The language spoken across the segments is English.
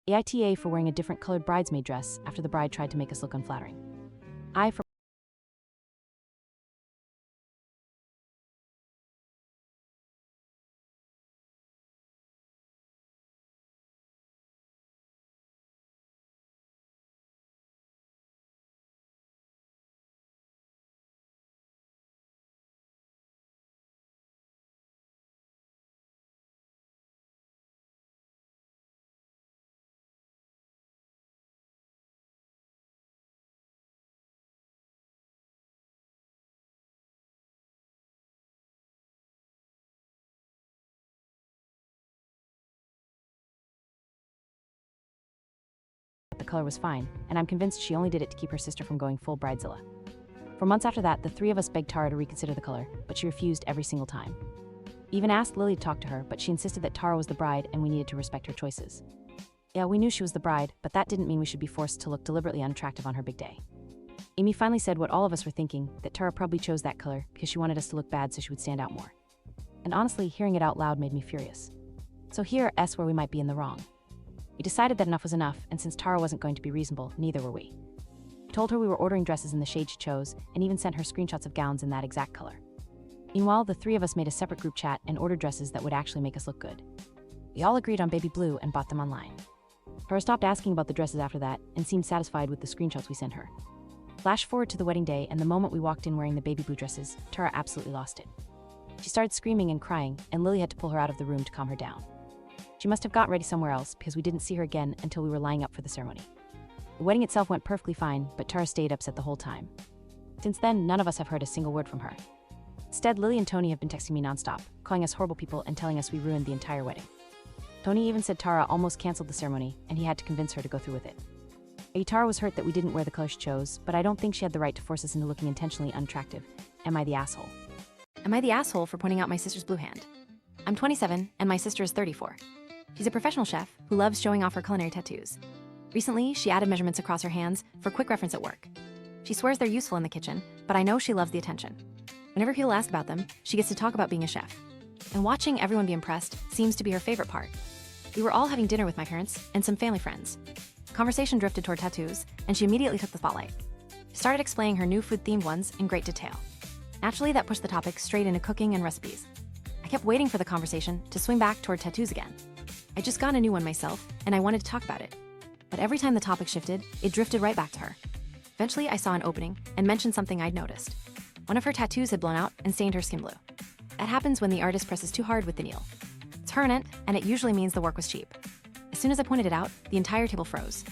AITA for wearing a different colored bridesmaid dress after the bride tried to make us look unflattering. I for the color was fine, and I'm convinced she only did it to keep her sister from going full bridezilla. For months after that, the three of us begged Tara to reconsider the color, but she refused every single time. Even asked Lily to talk to her, but she insisted that Tara was the bride and we needed to respect her choices. Yeah, we knew she was the bride, but that didn't mean we should be forced to look deliberately unattractive on her big day. Amy finally said what all of us were thinking, that Tara probably chose that color because she wanted us to look bad so she would stand out more. And honestly, hearing it out loud made me furious. So here's where we might be in the wrong. We decided that enough was enough, and since Tara wasn't going to be reasonable, neither were we. We told her we were ordering dresses in the shade she chose, and even sent her screenshots of gowns in that exact color. Meanwhile, the three of us made a separate group chat and ordered dresses that would actually make us look good. We all agreed on baby blue and bought them online. Tara stopped asking about the dresses after that and seemed satisfied with the screenshots we sent her. Flash forward to the wedding day, and the moment we walked in wearing the baby blue dresses, Tara absolutely lost it. She started screaming and crying, and Lily had to pull her out of the room to calm her down. She must have gotten ready somewhere else because we didn't see her again until we were lining up for the ceremony. The wedding itself went perfectly fine, but Tara stayed upset the whole time. Since then, none of us have heard a single word from her. Instead, Lily and Tony have been texting me nonstop, calling us horrible people and telling us we ruined the entire wedding. Tony even said Tara almost canceled the ceremony, and he had to convince her to go through with it. Tara was hurt that we didn't wear the color she chose, but I don't think she had the right to force us into looking intentionally unattractive. Am I the asshole? Am I the asshole for pointing out my sister's blue hand? I'm 27, and my sister is 34. She's a professional chef who loves showing off her culinary tattoos. Recently, she added measurements across her hands for quick reference at work. She swears they're useful in the kitchen, but I know she loves the attention. Whenever people ask about them, she gets to talk about being a chef. And watching everyone be impressed seems to be her favorite part. We were all having dinner with my parents and some family friends. Conversation drifted toward tattoos, and she immediately took the spotlight. She started explaining her new food-themed ones in great detail. Naturally, that pushed the topic straight into cooking and recipes. I kept waiting for the conversation to swing back toward tattoos again. I just got a new one myself, and I wanted to talk about it. But every time the topic shifted, it drifted right back to her. Eventually, I saw an opening and mentioned something I'd noticed. One of her tattoos had blown out and stained her skin blue. That happens when the artist presses too hard with the needle. It's permanent, and it usually means the work was cheap. As soon as I pointed it out, the entire table froze.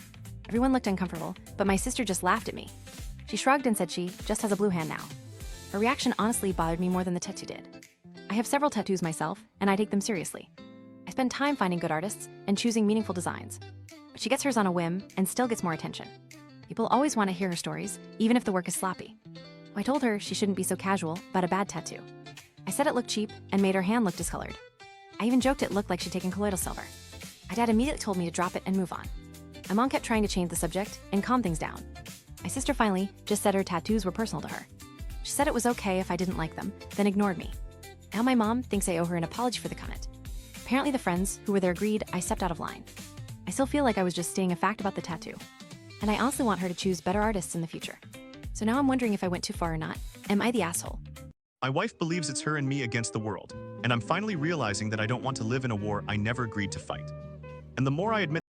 Everyone looked uncomfortable, but my sister just laughed at me. She shrugged and said she just has a blue hand now. Her reaction honestly bothered me more than the tattoo did. I have several tattoos myself, and I take them seriously. I spend time finding good artists and choosing meaningful designs. But she gets hers on a whim and still gets more attention. People always want to hear her stories, even if the work is sloppy. I told her she shouldn't be so casual about a bad tattoo. I said it looked cheap and made her hand look discolored. I even joked it looked like she'd taken colloidal silver. My dad immediately told me to drop it and move on. My mom kept trying to change the subject and calm things down. My sister finally just said her tattoos were personal to her. She said it was okay if I didn't like them, then ignored me. Now my mom thinks I owe her an apology for the comment. Apparently the friends who were there agreed I stepped out of line. I still feel like I was just stating a fact about the tattoo. And I honestly want her to choose better artists in the future. So now I'm wondering if I went too far or not. Am I the asshole? My wife believes it's her and me against the world, and I'm finally realizing that I don't want to live in a war I never agreed to fight. And the more I admit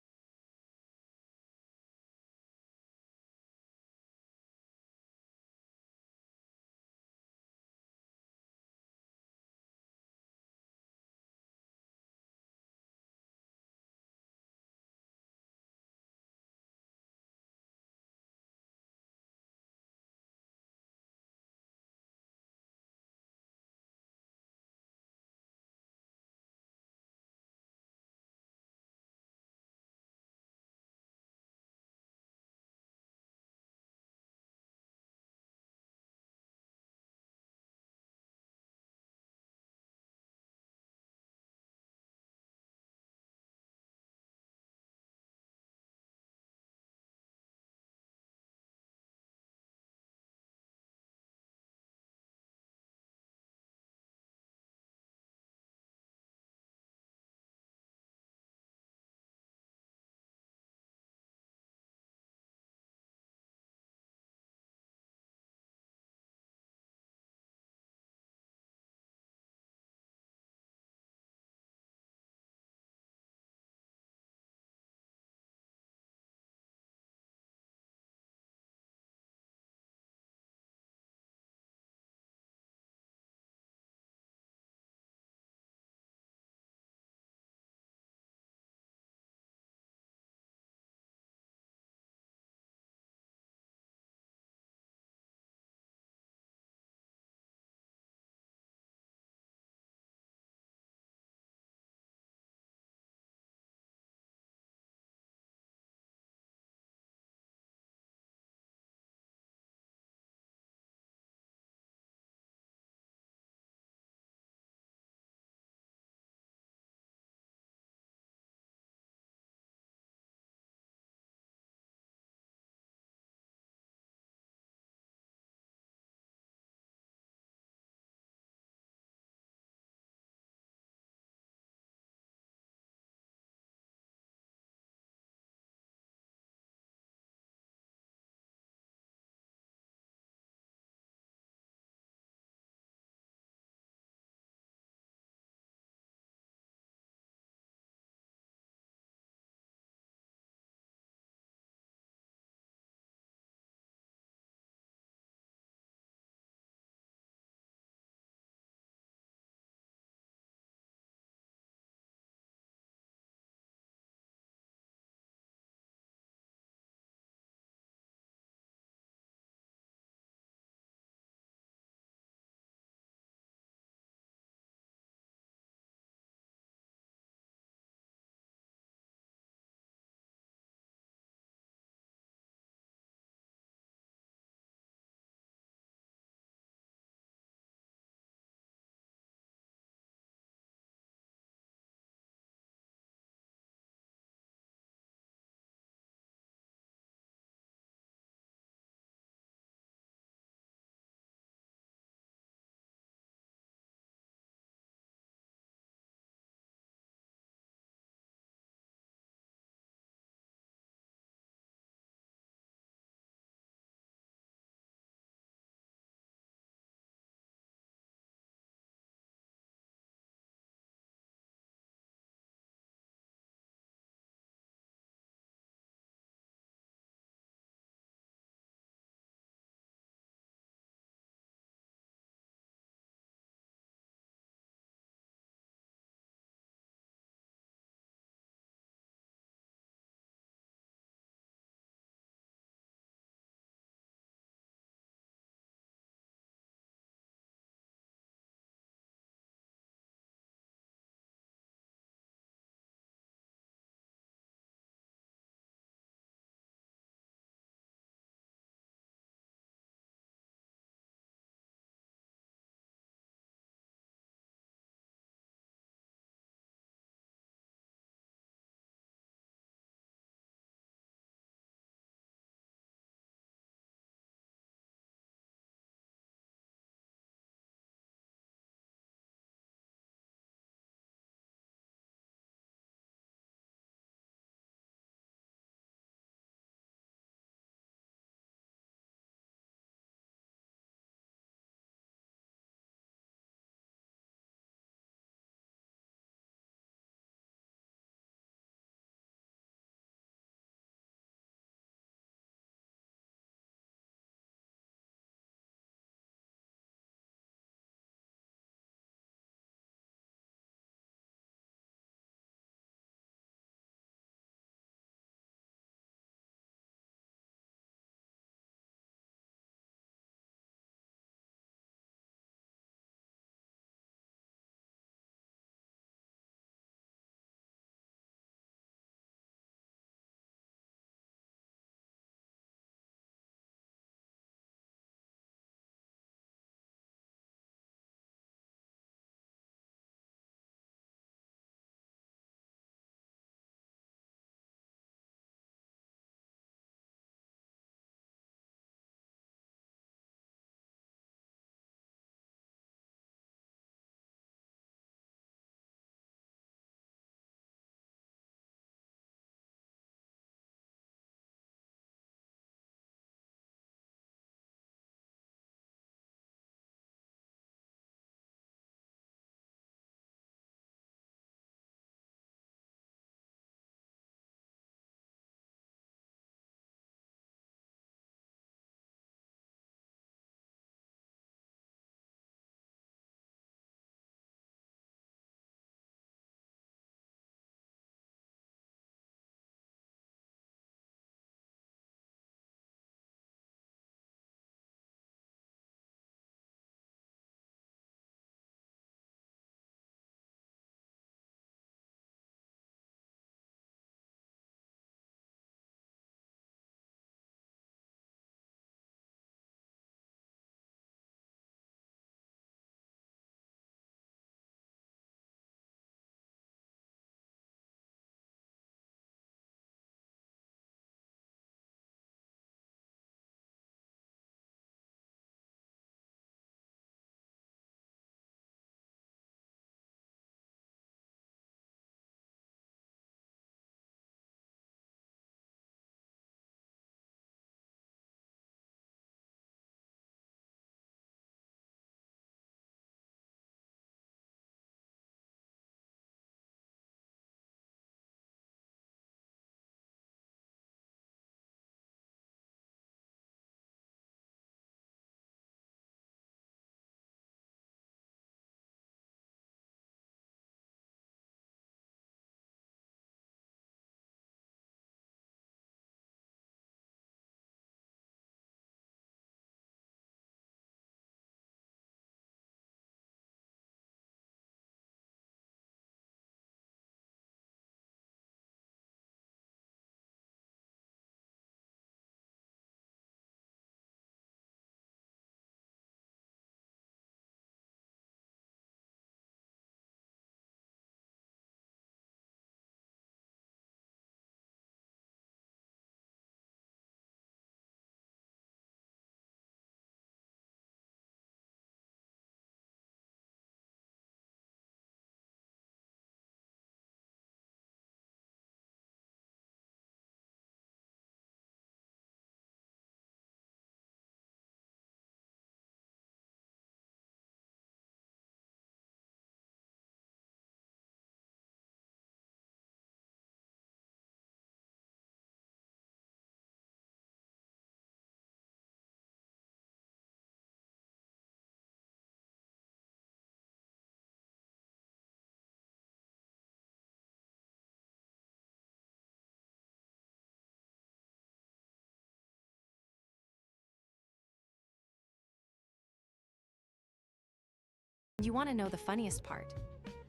You want to know the funniest part?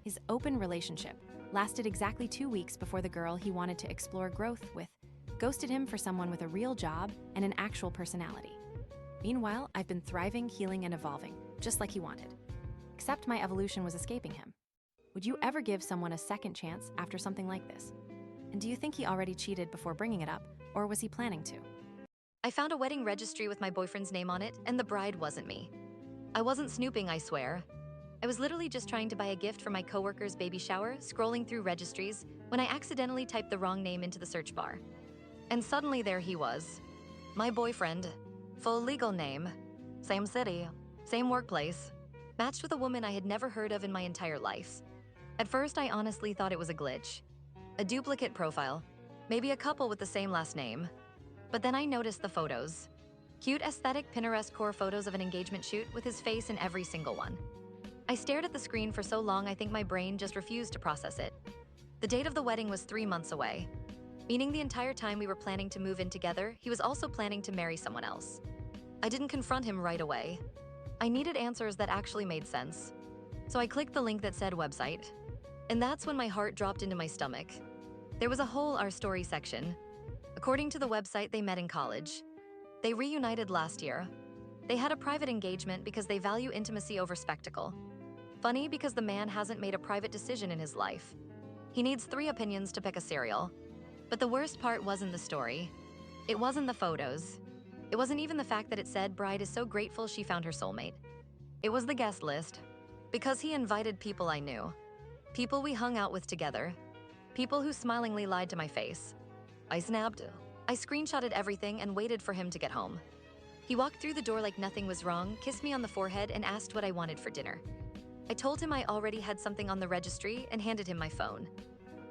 His open relationship lasted exactly 2 weeks before the girl he wanted to explore growth with ghosted him for someone with a real job and an actual personality. Meanwhile, I've been thriving, healing, and evolving, just like he wanted. Except my evolution was escaping him. Would you ever give someone a second chance after something like this? And do you think he already cheated before bringing it up, or was he planning to? I found a wedding registry with my boyfriend's name on it, and the bride wasn't me. I wasn't snooping, I swear. I was literally just trying to buy a gift for my coworker's baby shower, scrolling through registries, when I accidentally typed the wrong name into the search bar. And suddenly there he was. My boyfriend. Full legal name. Same city. Same workplace. Matched with a woman I had never heard of in my entire life. At first, I honestly thought it was a glitch. A duplicate profile. Maybe a couple with the same last name. But then I noticed the photos. Cute aesthetic Pinterest core photos of an engagement shoot with his face in every single one. I stared at the screen for so long I think my brain just refused to process it. The date of the wedding was 3 months away. Meaning the entire time we were planning to move in together, he was also planning to marry someone else. I didn't confront him right away. I needed answers that actually made sense. So I clicked the link that said website. And that's when my heart dropped into my stomach. There was a whole Our Story section. According to the website, they met in college. They reunited last year. They had a private engagement because they value intimacy over spectacle. Funny because the man hasn't made a private decision in his life. He needs 3 opinions to pick a cereal. But the worst part wasn't the story. It wasn't the photos. It wasn't even the fact that it said bride is so grateful she found her soulmate. It was the guest list. Because he invited people I knew. People we hung out with together. People who smilingly lied to my face. I snapped. I screenshotted everything and waited for him to get home. He walked through the door like nothing was wrong, kissed me on the forehead, and asked what I wanted for dinner. I told him I already had something on the registry and handed him my phone.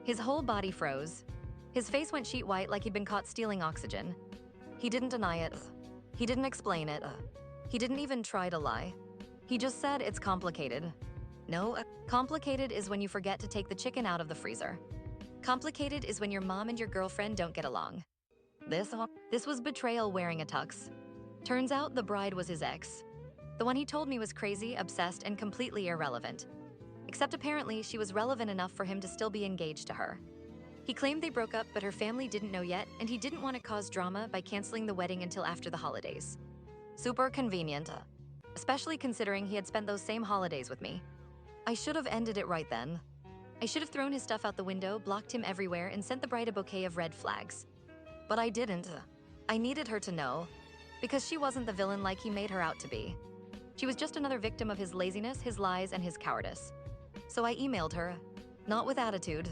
His whole body froze. His face went sheet white like he'd been caught stealing oxygen. He didn't deny it. He didn't explain it. He didn't even try to lie. He just said it's complicated. No, complicated is when you forget to take the chicken out of the freezer. Complicated is when your mom and your girlfriend don't get along. This was betrayal wearing a tux. Turns out the bride was his ex. The one he told me was crazy, obsessed, and completely irrelevant. Except apparently she was relevant enough for him to still be engaged to her. He claimed they broke up, but her family didn't know yet, and he didn't want to cause drama by canceling the wedding until after the holidays. Super convenient, especially considering he had spent those same holidays with me. I should have ended it right then. I should have thrown his stuff out the window, blocked him everywhere, and sent the bride a bouquet of red flags. But I didn't. I needed her to know, because she wasn't the villain like he made her out to be. She was just another victim of his laziness, his lies, and his cowardice. So I emailed her, not with attitude,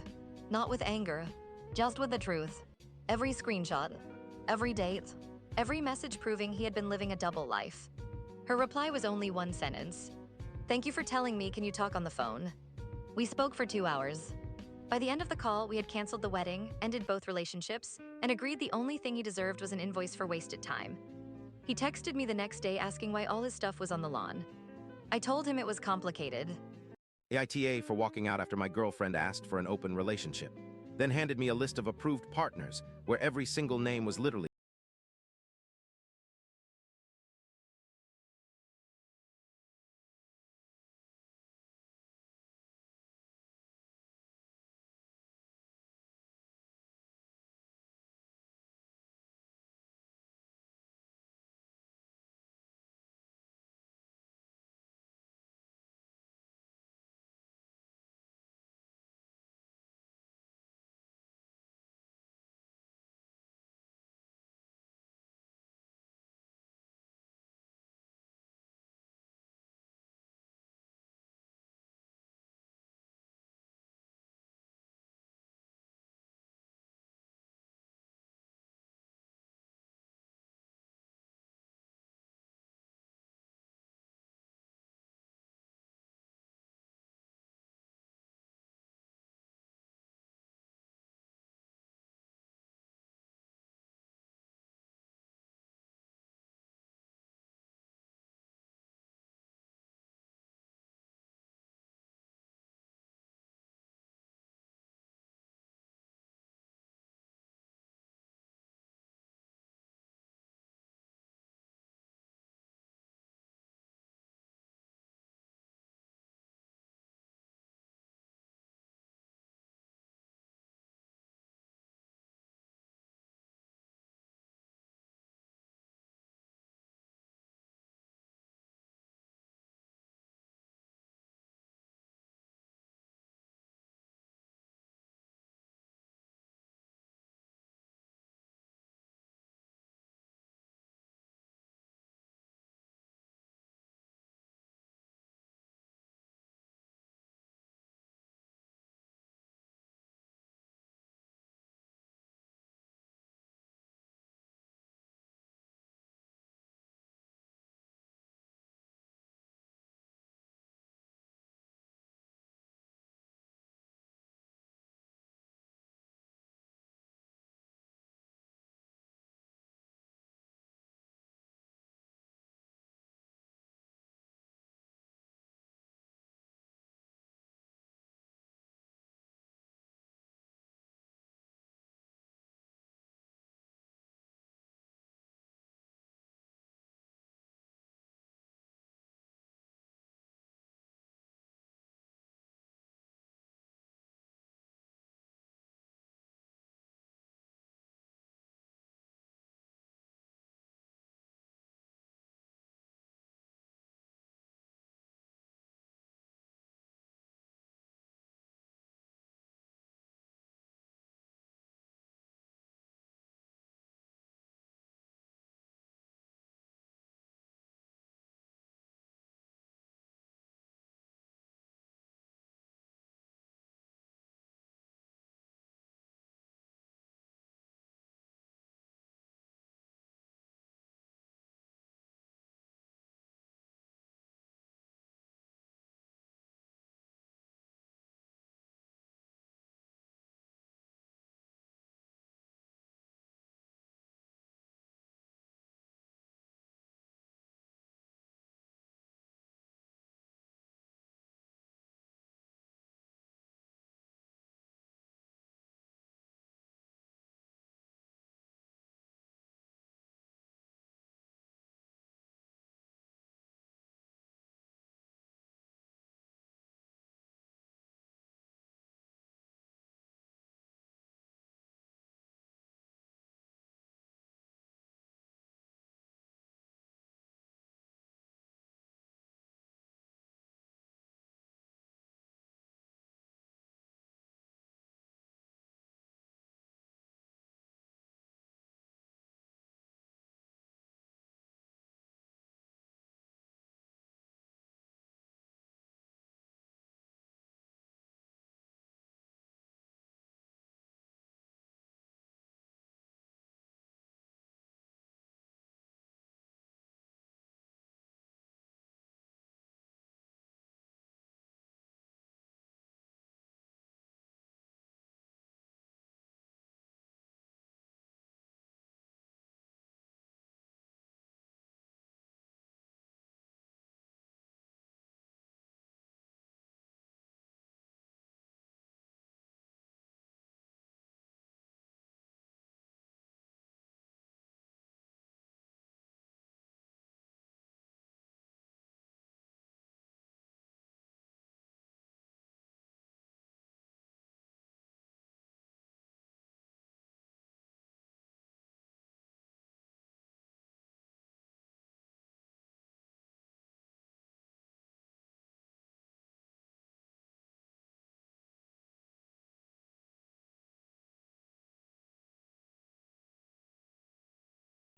not with anger, just with the truth. Every screenshot, every date, every message proving he had been living a double life. Her reply was only one sentence. Thank you for telling me, can you talk on the phone? We spoke for 2 hours. By the end of the call, we had canceled the wedding, ended both relationships, and agreed the only thing he deserved was an invoice for wasted time. He texted me the next day asking why all his stuff was on the lawn. I told him it was complicated. AITA for walking out after my girlfriend asked for an open relationship, then handed me a list of approved partners where every single name was literally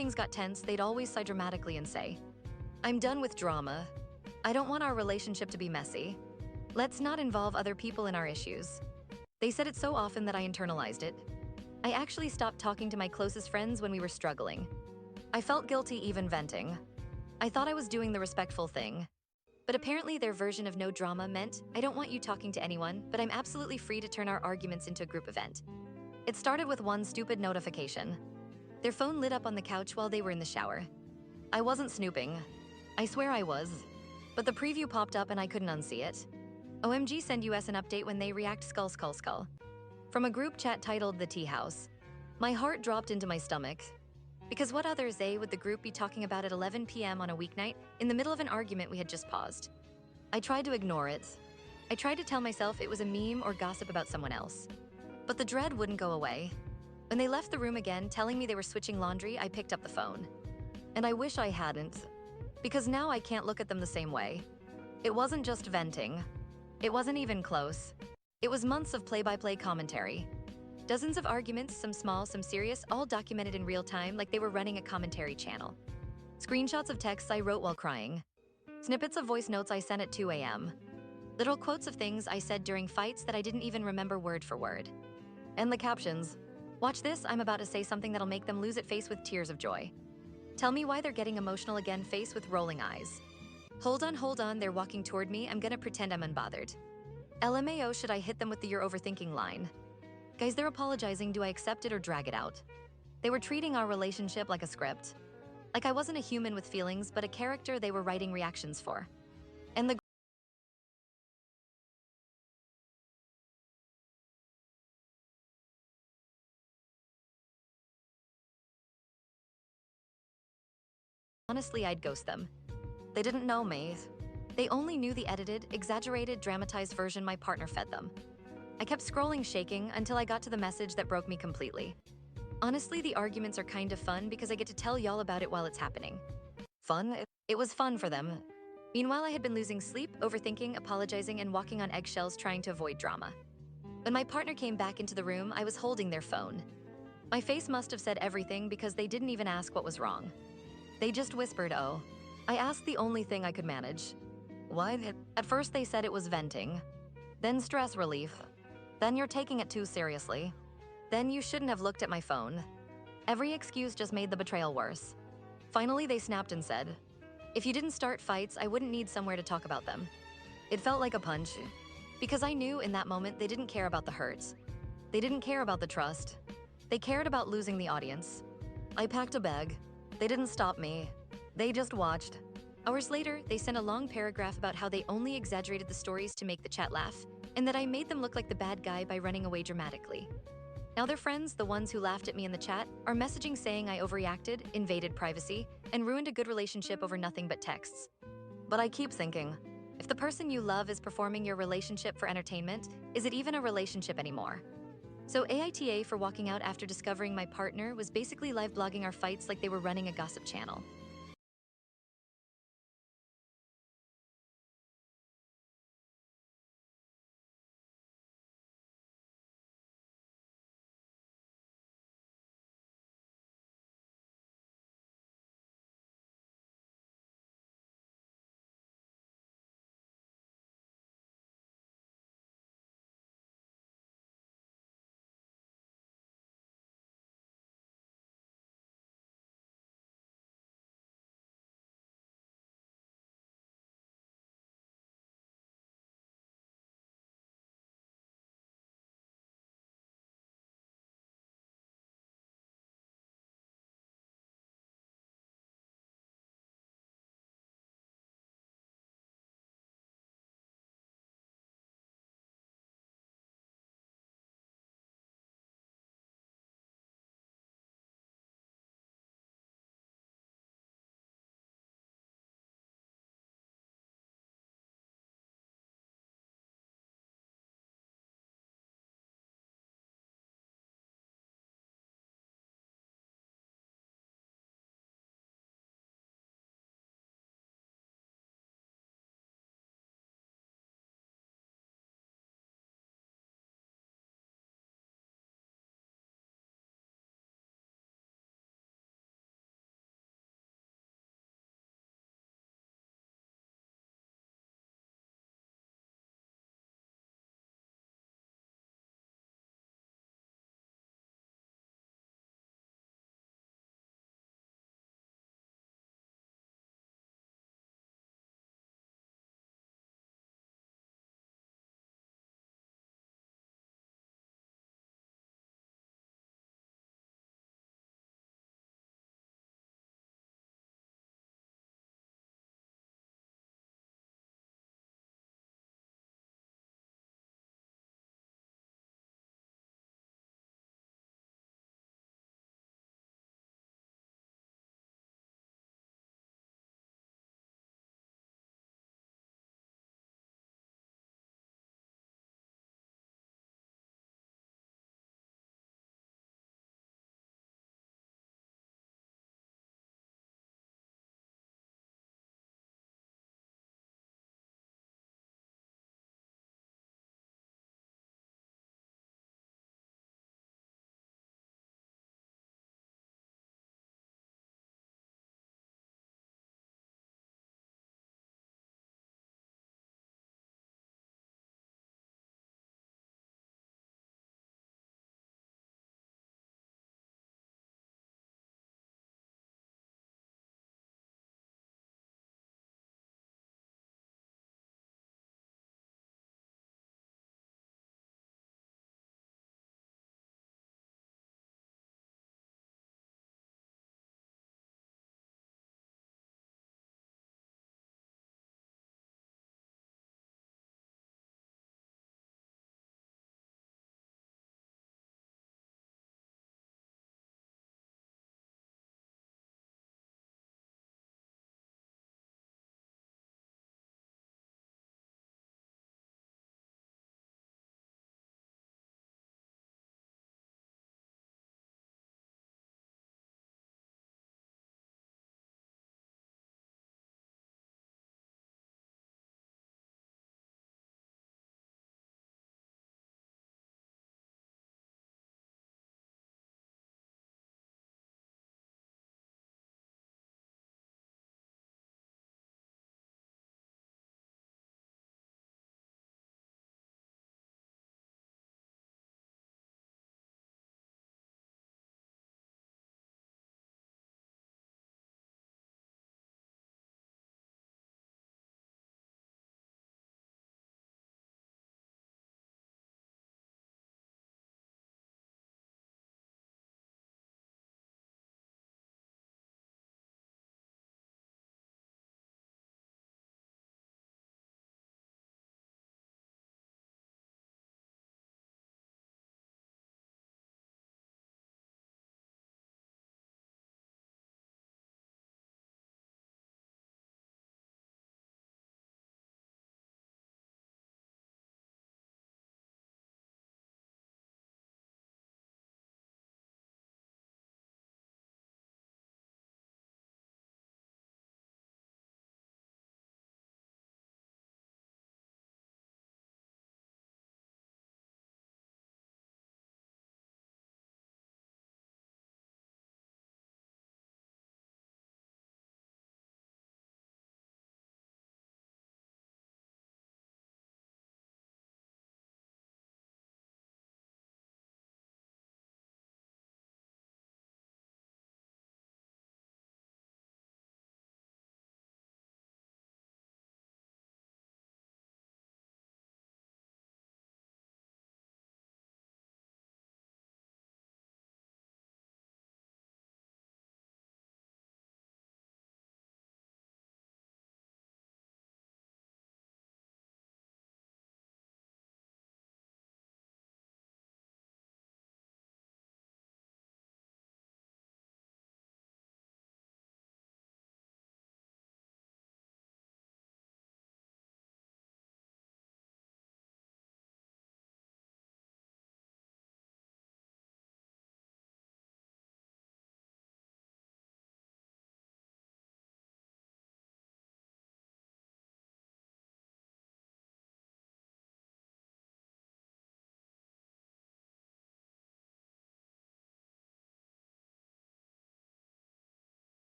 things got tense, they'd always sigh dramatically and say, "I'm done with drama. I don't want our relationship to be messy. Let's not involve other people in our issues." They said it so often that I internalized it. I actually stopped talking to my closest friends when we were struggling. I felt guilty even venting. I thought I was doing the respectful thing. But apparently their version of no drama meant, "I don't want you talking to anyone, but I'm absolutely free to turn our arguments into a group event." It started with one stupid notification. Their phone lit up on the couch while they were in the shower. I wasn't snooping. I swear I was. But the preview popped up and I couldn't unsee it. OMG, send US an update when they react skull skull skull. From a group chat titled The Tea House. My heart dropped into my stomach. Because what others they would the group be talking about at 11 p.m. on a weeknight in the middle of an argument we had just paused? I tried to ignore it. I tried to tell myself it was a meme or gossip about someone else. But the dread wouldn't go away. When they left the room again, telling me they were switching laundry, I picked up the phone. And I wish I hadn't. Because now I can't look at them the same way. It wasn't just venting. It wasn't even close. It was months of play-by-play commentary. Dozens of arguments, some small, some serious, all documented in real time like they were running a commentary channel. Screenshots of texts I wrote while crying. Snippets of voice notes I sent at 2 a.m. Little quotes of things I said during fights that I didn't even remember word for word. And the captions. "Watch this, I'm about to say something that'll make them lose it," face with tears of joy. "Tell me why they're getting emotional again," face with rolling eyes. Hold on, they're walking toward me, I'm gonna pretend I'm unbothered." LMAO, should I hit them with the "you're overthinking" line? Guys, they're apologizing, do I accept it or drag it out? They were treating our relationship like a script. Like I wasn't a human with feelings, but a character they were writing reactions for. And the honestly, I'd ghost them. They didn't know me. They only knew the edited, exaggerated, dramatized version my partner fed them. I kept scrolling, shaking, until I got to the message that broke me completely. Honestly, the arguments are kind of fun because I get to tell y'all about it while it's happening. Fun? It was fun for them. Meanwhile, I had been losing sleep, overthinking, apologizing, and walking on eggshells trying to avoid drama. When my partner came back into the room, I was holding their phone. My face must have said everything because they didn't even ask what was wrong. They just whispered, "Oh." I asked the only thing I could manage. "What?" At first they said it was venting. Then stress relief. Then "you're taking it too seriously." Then "you shouldn't have looked at my phone." Every excuse just made the betrayal worse. Finally, they snapped and said, "If you didn't start fights, I wouldn't need somewhere to talk about them." It felt like a punch. Because I knew in that moment they didn't care about the hurts. They didn't care about the trust. They cared about losing the audience. I packed a bag. They didn't stop me. They just watched. Hours later, they sent a long paragraph about how they only exaggerated the stories to make the chat laugh, and that I made them look like the bad guy by running away dramatically. Now their friends, the ones who laughed at me in the chat, are messaging saying I overreacted, invaded privacy, and ruined a good relationship over nothing but texts. But I keep thinking, if the person you love is performing your relationship for entertainment, is it even a relationship anymore? So AITA for walking out after discovering my partner was basically live blogging our fights like they were running a gossip channel.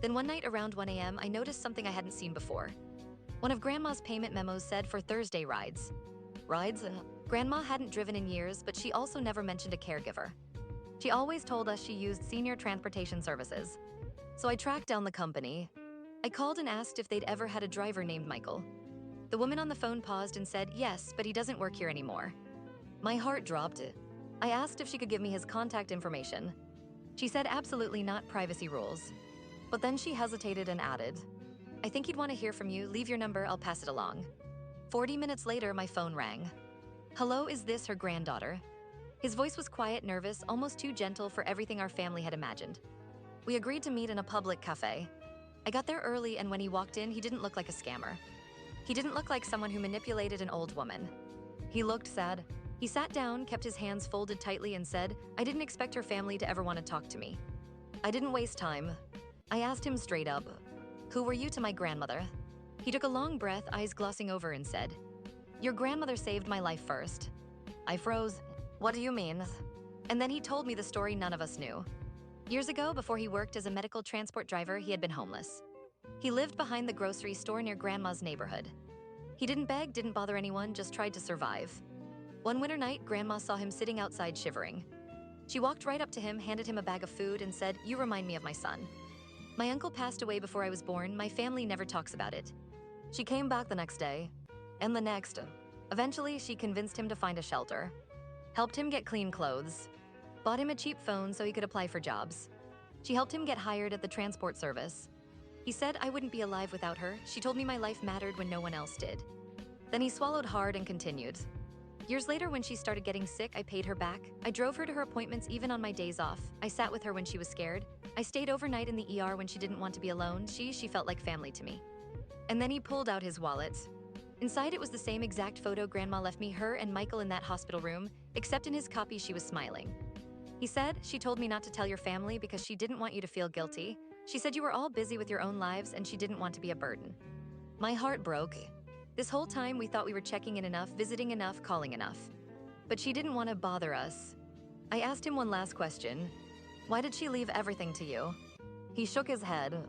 Then one night around 1 a.m., I noticed something I hadn't seen before. One of Grandma's payment memos said for Thursday rides. Rides? Grandma hadn't driven in years, but she also never mentioned a caregiver. She always told us she used senior transportation services. So I tracked down the company. I called and asked if they'd ever had a driver named Michael. The woman on the phone paused and said, yes, but he doesn't work here anymore. My heart dropped. I asked if she could give me his contact information. She said absolutely not, privacy rules. But then she hesitated and added, I think he'd want to hear from you. Leave your number, I'll pass it along. 40 minutes later, my phone rang. Hello, is this her granddaughter? His voice was quiet, nervous, almost too gentle for everything our family had imagined. We agreed to meet in a public cafe. I got there early, and when he walked in, he didn't look like a scammer. He didn't look like someone who manipulated an old woman. He looked sad. He sat down, kept his hands folded tightly, and said, I didn't expect her family to ever want to talk to me. I didn't waste time. I asked him straight up, who were you to my grandmother? He took a long breath, eyes glossing over, and said, your grandmother saved my life first. I froze. What do you mean? And then he told me the story none of us knew. Years ago, before he worked as a medical transport driver, he had been homeless. He lived behind the grocery store near Grandma's neighborhood. He didn't beg, didn't bother anyone, just tried to survive. One winter night, Grandma saw him sitting outside shivering. She walked right up to him, handed him a bag of food, and said, you remind me of my son. My uncle passed away before I was born. My family never talks about it. She came back the next day, and the next. Eventually, she convinced him to find a shelter, helped him get clean clothes, bought him a cheap phone so he could apply for jobs. She helped him get hired at the transport service. He said I wouldn't be alive without her. She told me my life mattered when no one else did. Then he swallowed hard and continued. Years later, when she started getting sick, I paid her back. I drove her to her appointments even on my days off. I sat with her when she was scared. I stayed overnight in the ER when she didn't want to be alone. She felt like family to me. And then he pulled out his wallet. Inside it was the same exact photo Grandma left me, her and Michael in that hospital room, except in his copy she was smiling. He said, she told me not to tell your family because she didn't want you to feel guilty. She said you were all busy with your own lives and she didn't want to be a burden. My heart broke. This whole time we thought we were checking in enough, visiting enough, calling enough. But she didn't want to bother us. I asked him one last question. Why did she leave everything to you? He shook his head.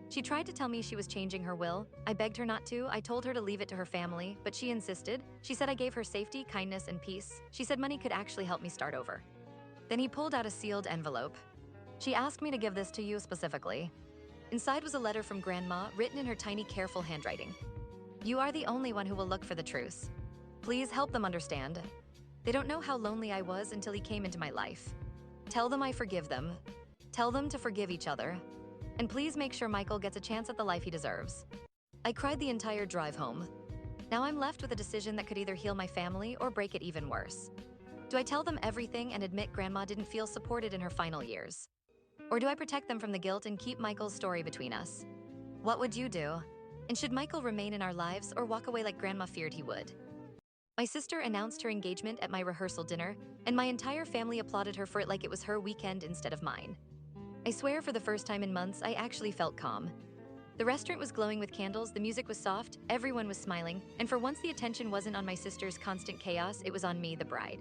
She tried to tell me she was changing her will. I begged her not to. I told her to leave it to her family, but she insisted. She said I gave her safety, kindness, and peace. She said money could actually help me start over. Then he pulled out a sealed envelope. She asked me to give this to you specifically. Inside was a letter from Grandma, written in her tiny, careful handwriting. You are the only one who will look for the truth. Please help them understand. They don't know how lonely I was until he came into my life. Tell them I forgive them. Tell them to forgive each other. And please make sure Michael gets a chance at the life he deserves. I cried the entire drive home. Now I'm left with a decision that could either heal my family or break it even worse. Do I tell them everything and admit Grandma didn't feel supported in her final years? Or do I protect them from the guilt and keep Michael's story between us? What would you do? And should Michael remain in our lives or walk away like Grandma feared he would? My sister announced her engagement at my rehearsal dinner, and my entire family applauded her for it like it was her weekend instead of mine. I swear for the first time in months, I actually felt calm. The restaurant was glowing with candles, the music was soft, everyone was smiling, and for once the attention wasn't on my sister's constant chaos, it was on me, the bride.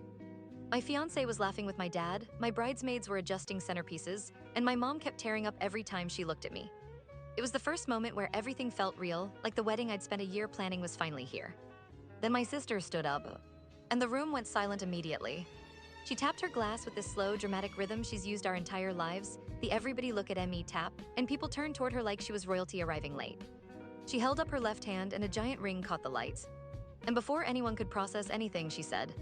My fiancé was laughing with my dad, my bridesmaids were adjusting centerpieces, and my mom kept tearing up every time she looked at me. It was the first moment where everything felt real, like the wedding I'd spent a year planning was finally here. Then my sister stood up, and the room went silent immediately. She tapped her glass with this slow, dramatic rhythm she's used our entire lives, the everybody look at me tap, and people turned toward her like she was royalty arriving late. She held up her left hand and a giant ring caught the light. And before anyone could process anything, she said,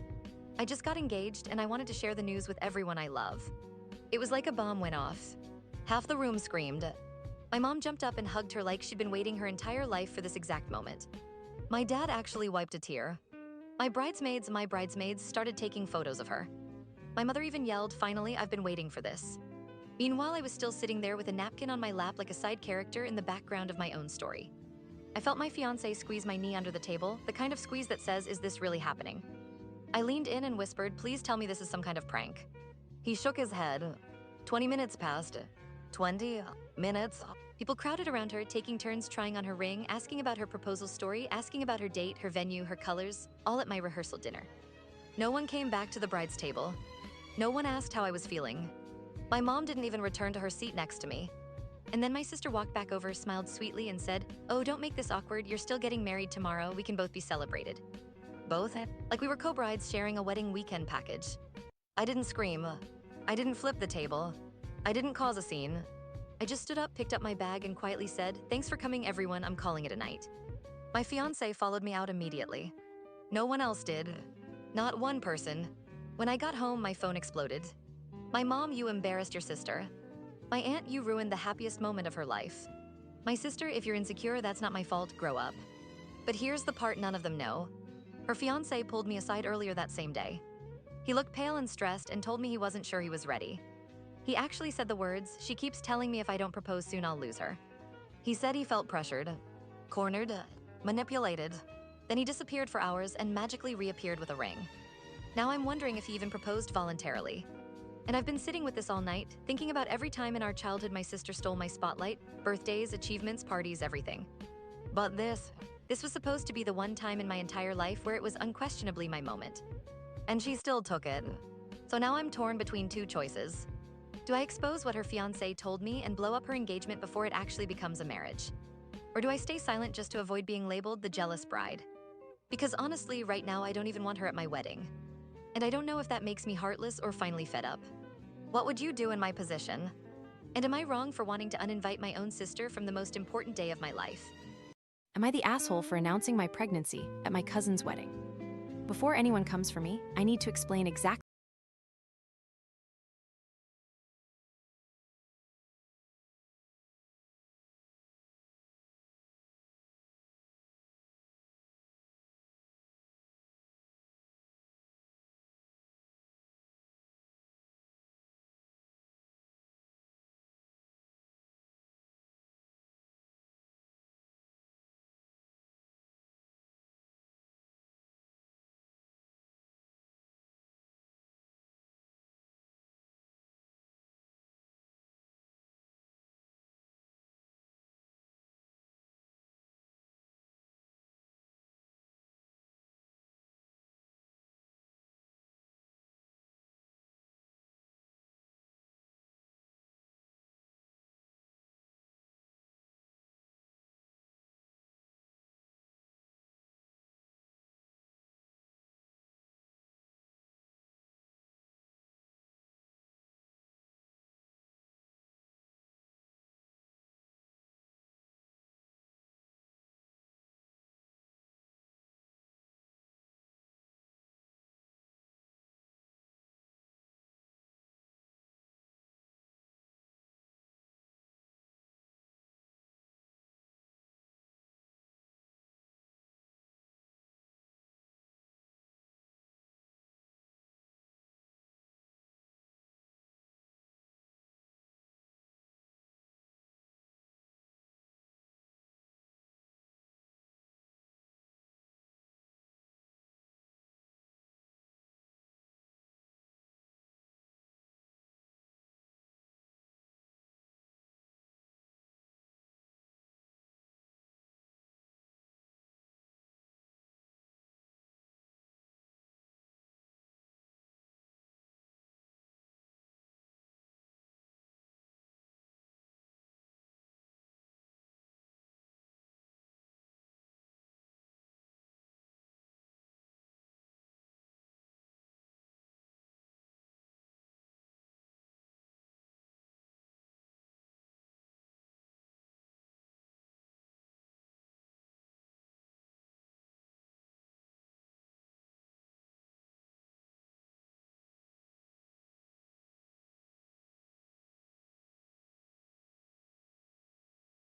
I just got engaged and I wanted to share the news with everyone I love. It was like a bomb went off. Half the room screamed. My mom jumped up and hugged her like she'd been waiting her entire life for this exact moment. My dad actually wiped a tear. My bridesmaids started taking photos of her. My mother even yelled, finally, I've been waiting for this. Meanwhile, I was still sitting there with a napkin on my lap like a side character in the background of my own story. I felt my fiancé squeeze my knee under the table, the kind of squeeze that says, is this really happening? I leaned in and whispered, please tell me this is some kind of prank. He shook his head. 20 minutes passed. 20 minutes. People crowded around her, taking turns trying on her ring, asking about her proposal story, asking about her date, her venue, her colors, all at my rehearsal dinner. No one came back to the bride's table. No one asked how I was feeling. My mom didn't even return to her seat next to me. And then my sister walked back over, smiled sweetly, and said, "Oh, don't make this awkward. You're still getting married tomorrow. We can both be celebrated." Both? Like we were co-brides sharing a wedding weekend package. I didn't scream. I didn't flip the table. I didn't cause a scene. I just stood up, picked up my bag, and quietly said, "Thanks for coming, everyone. I'm calling it a night." My fiancé followed me out immediately. No one else did. Not one person. When I got home, my phone exploded. "My mom, you embarrassed your sister." "My aunt, you ruined the happiest moment of her life." "My sister, if you're insecure, that's not my fault. Grow up." But here's the part none of them know. Her fiancé pulled me aside earlier that same day. He looked pale and stressed and told me he wasn't sure he was ready. He actually said the words, "She keeps telling me if I don't propose soon, I'll lose her." He said he felt pressured, cornered, manipulated. Then he disappeared for hours and magically reappeared with a ring. Now I'm wondering if he even proposed voluntarily. And I've been sitting with this all night, thinking about every time in our childhood my sister stole my spotlight, birthdays, achievements, parties, everything. But this was supposed to be the one time in my entire life where it was unquestionably my moment. And she still took it. So now I'm torn between two choices. Do I expose what her fiancé told me and blow up her engagement before it actually becomes a marriage? Or do I stay silent just to avoid being labeled the jealous bride? Because honestly, right now I don't even want her at my wedding. And I don't know if that makes me heartless or finally fed up. What would you do in my position? And am I wrong for wanting to uninvite my own sister from the most important day of my life? Am I the asshole for announcing my pregnancy at my cousin's wedding? Before anyone comes for me, I need to explain exactly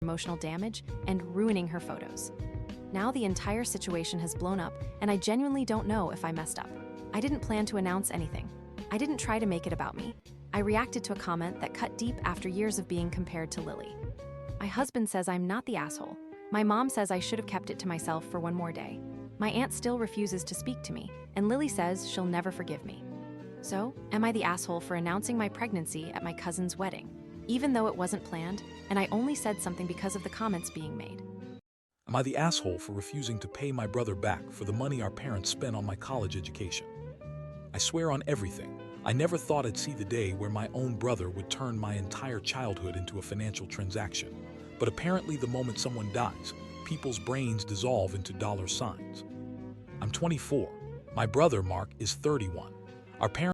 emotional damage and ruining her photos. Now the entire situation has blown up, and I genuinely don't know if I messed up. I didn't plan to announce anything. I didn't try to make it about me. I reacted to a comment that cut deep after years of being compared to Lily. My husband says I'm not the asshole. My mom says I should have kept it to myself for one more day. My aunt still refuses to speak to me, and Lily says she'll never forgive me. So, am I the asshole for announcing my pregnancy at my cousin's wedding, even though it wasn't planned, and I only said something because of the comments being made? Am I the asshole for refusing to pay my brother back for the money our parents spent on my college education? I swear on everything, I never thought I'd see the day where my own brother would turn my entire childhood into a financial transaction. But apparently the moment someone dies, people's brains dissolve into dollar signs. I'm 24. My brother, Mark, is 31. Our parents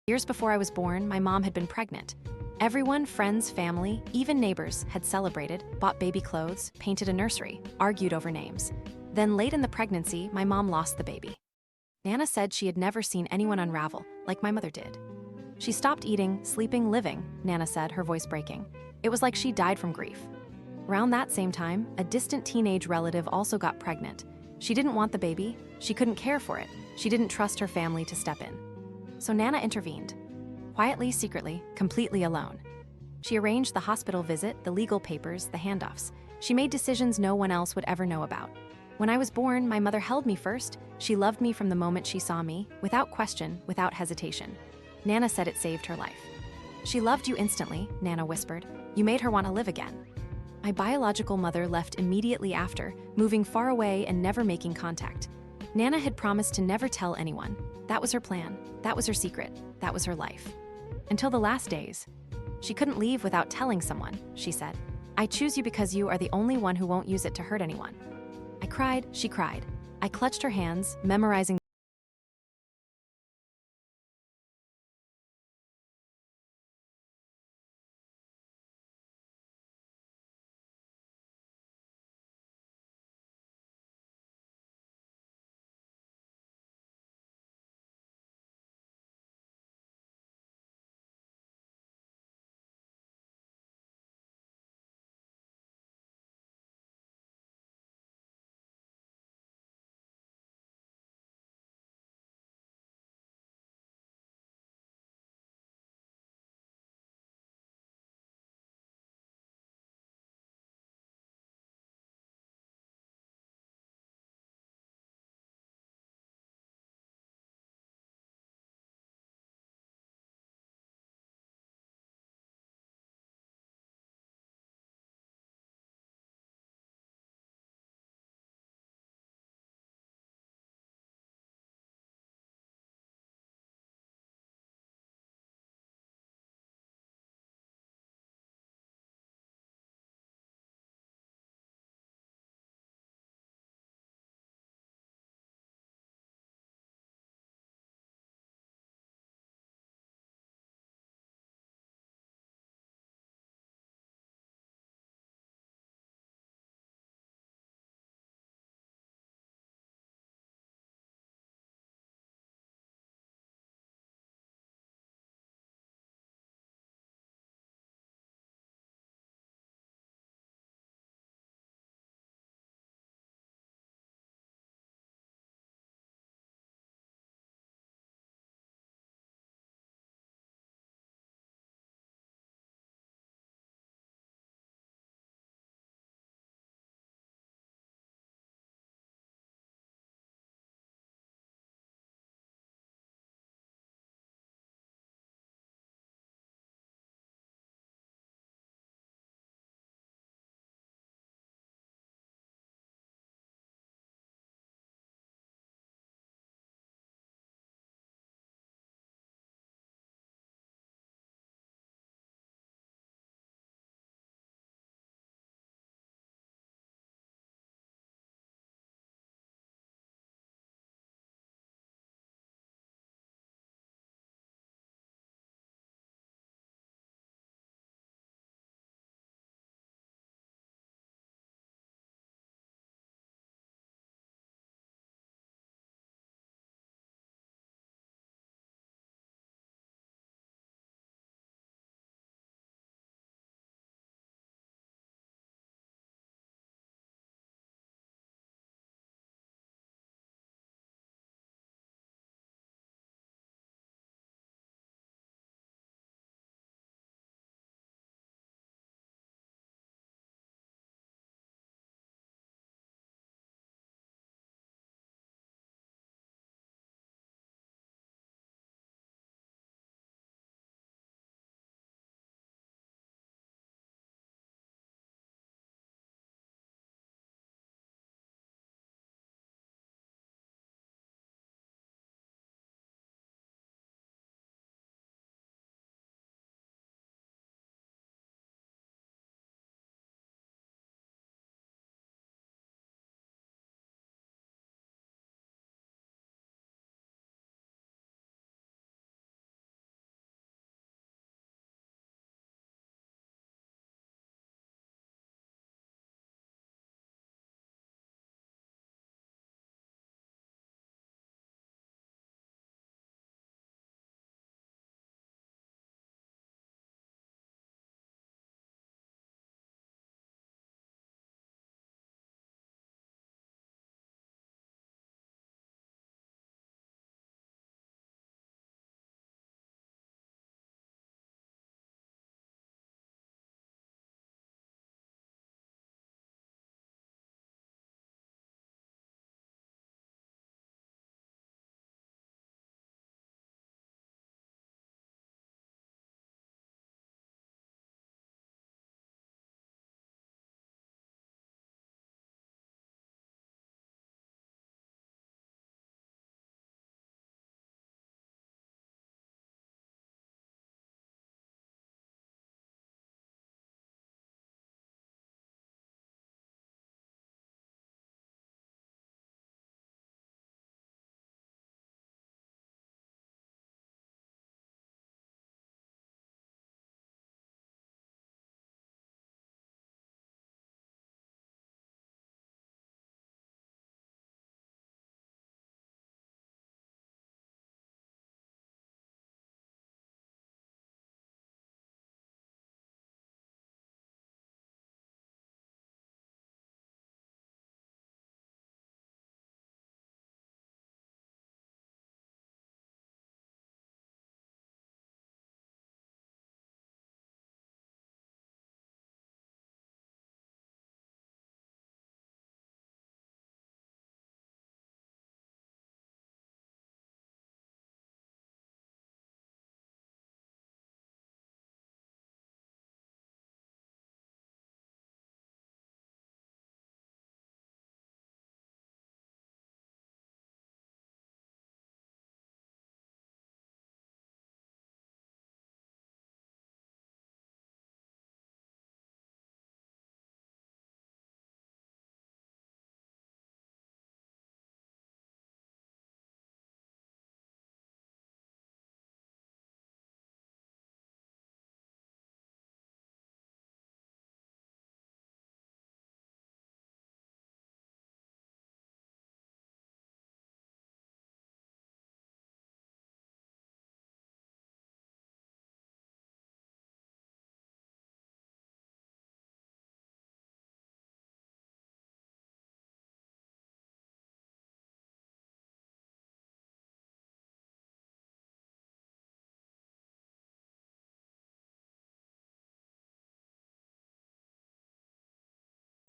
Years before I was born, my mom had been pregnant. Everyone, friends, family, even neighbors, had celebrated, bought baby clothes, painted a nursery, argued over names. Then late in the pregnancy, my mom lost the baby. Nana said she had never seen anyone unravel like my mother did. She stopped eating, sleeping, living, Nana said, her voice breaking. It was like she died from grief. Around that same time, a distant teenage relative also got pregnant. She didn't want the baby, she couldn't care for it, she didn't trust her family to step in. So Nana intervened. Quietly, secretly, completely alone. She arranged the hospital visit, the legal papers, the handoffs. She made decisions no one else would ever know about. When I was born, my mother held me first. She loved me from the moment she saw me, without question, without hesitation. Nana said it saved her life. She loved you instantly, Nana whispered. You made her want to live again. My biological mother left immediately after, moving far away and never making contact. Nana had promised to never tell anyone. That was her plan. That was her secret. That was her life. Until the last days. She couldn't leave without telling someone, she said. I choose you because you are the only one who won't use it to hurt anyone. I cried, she cried. I clutched her hands, memorizing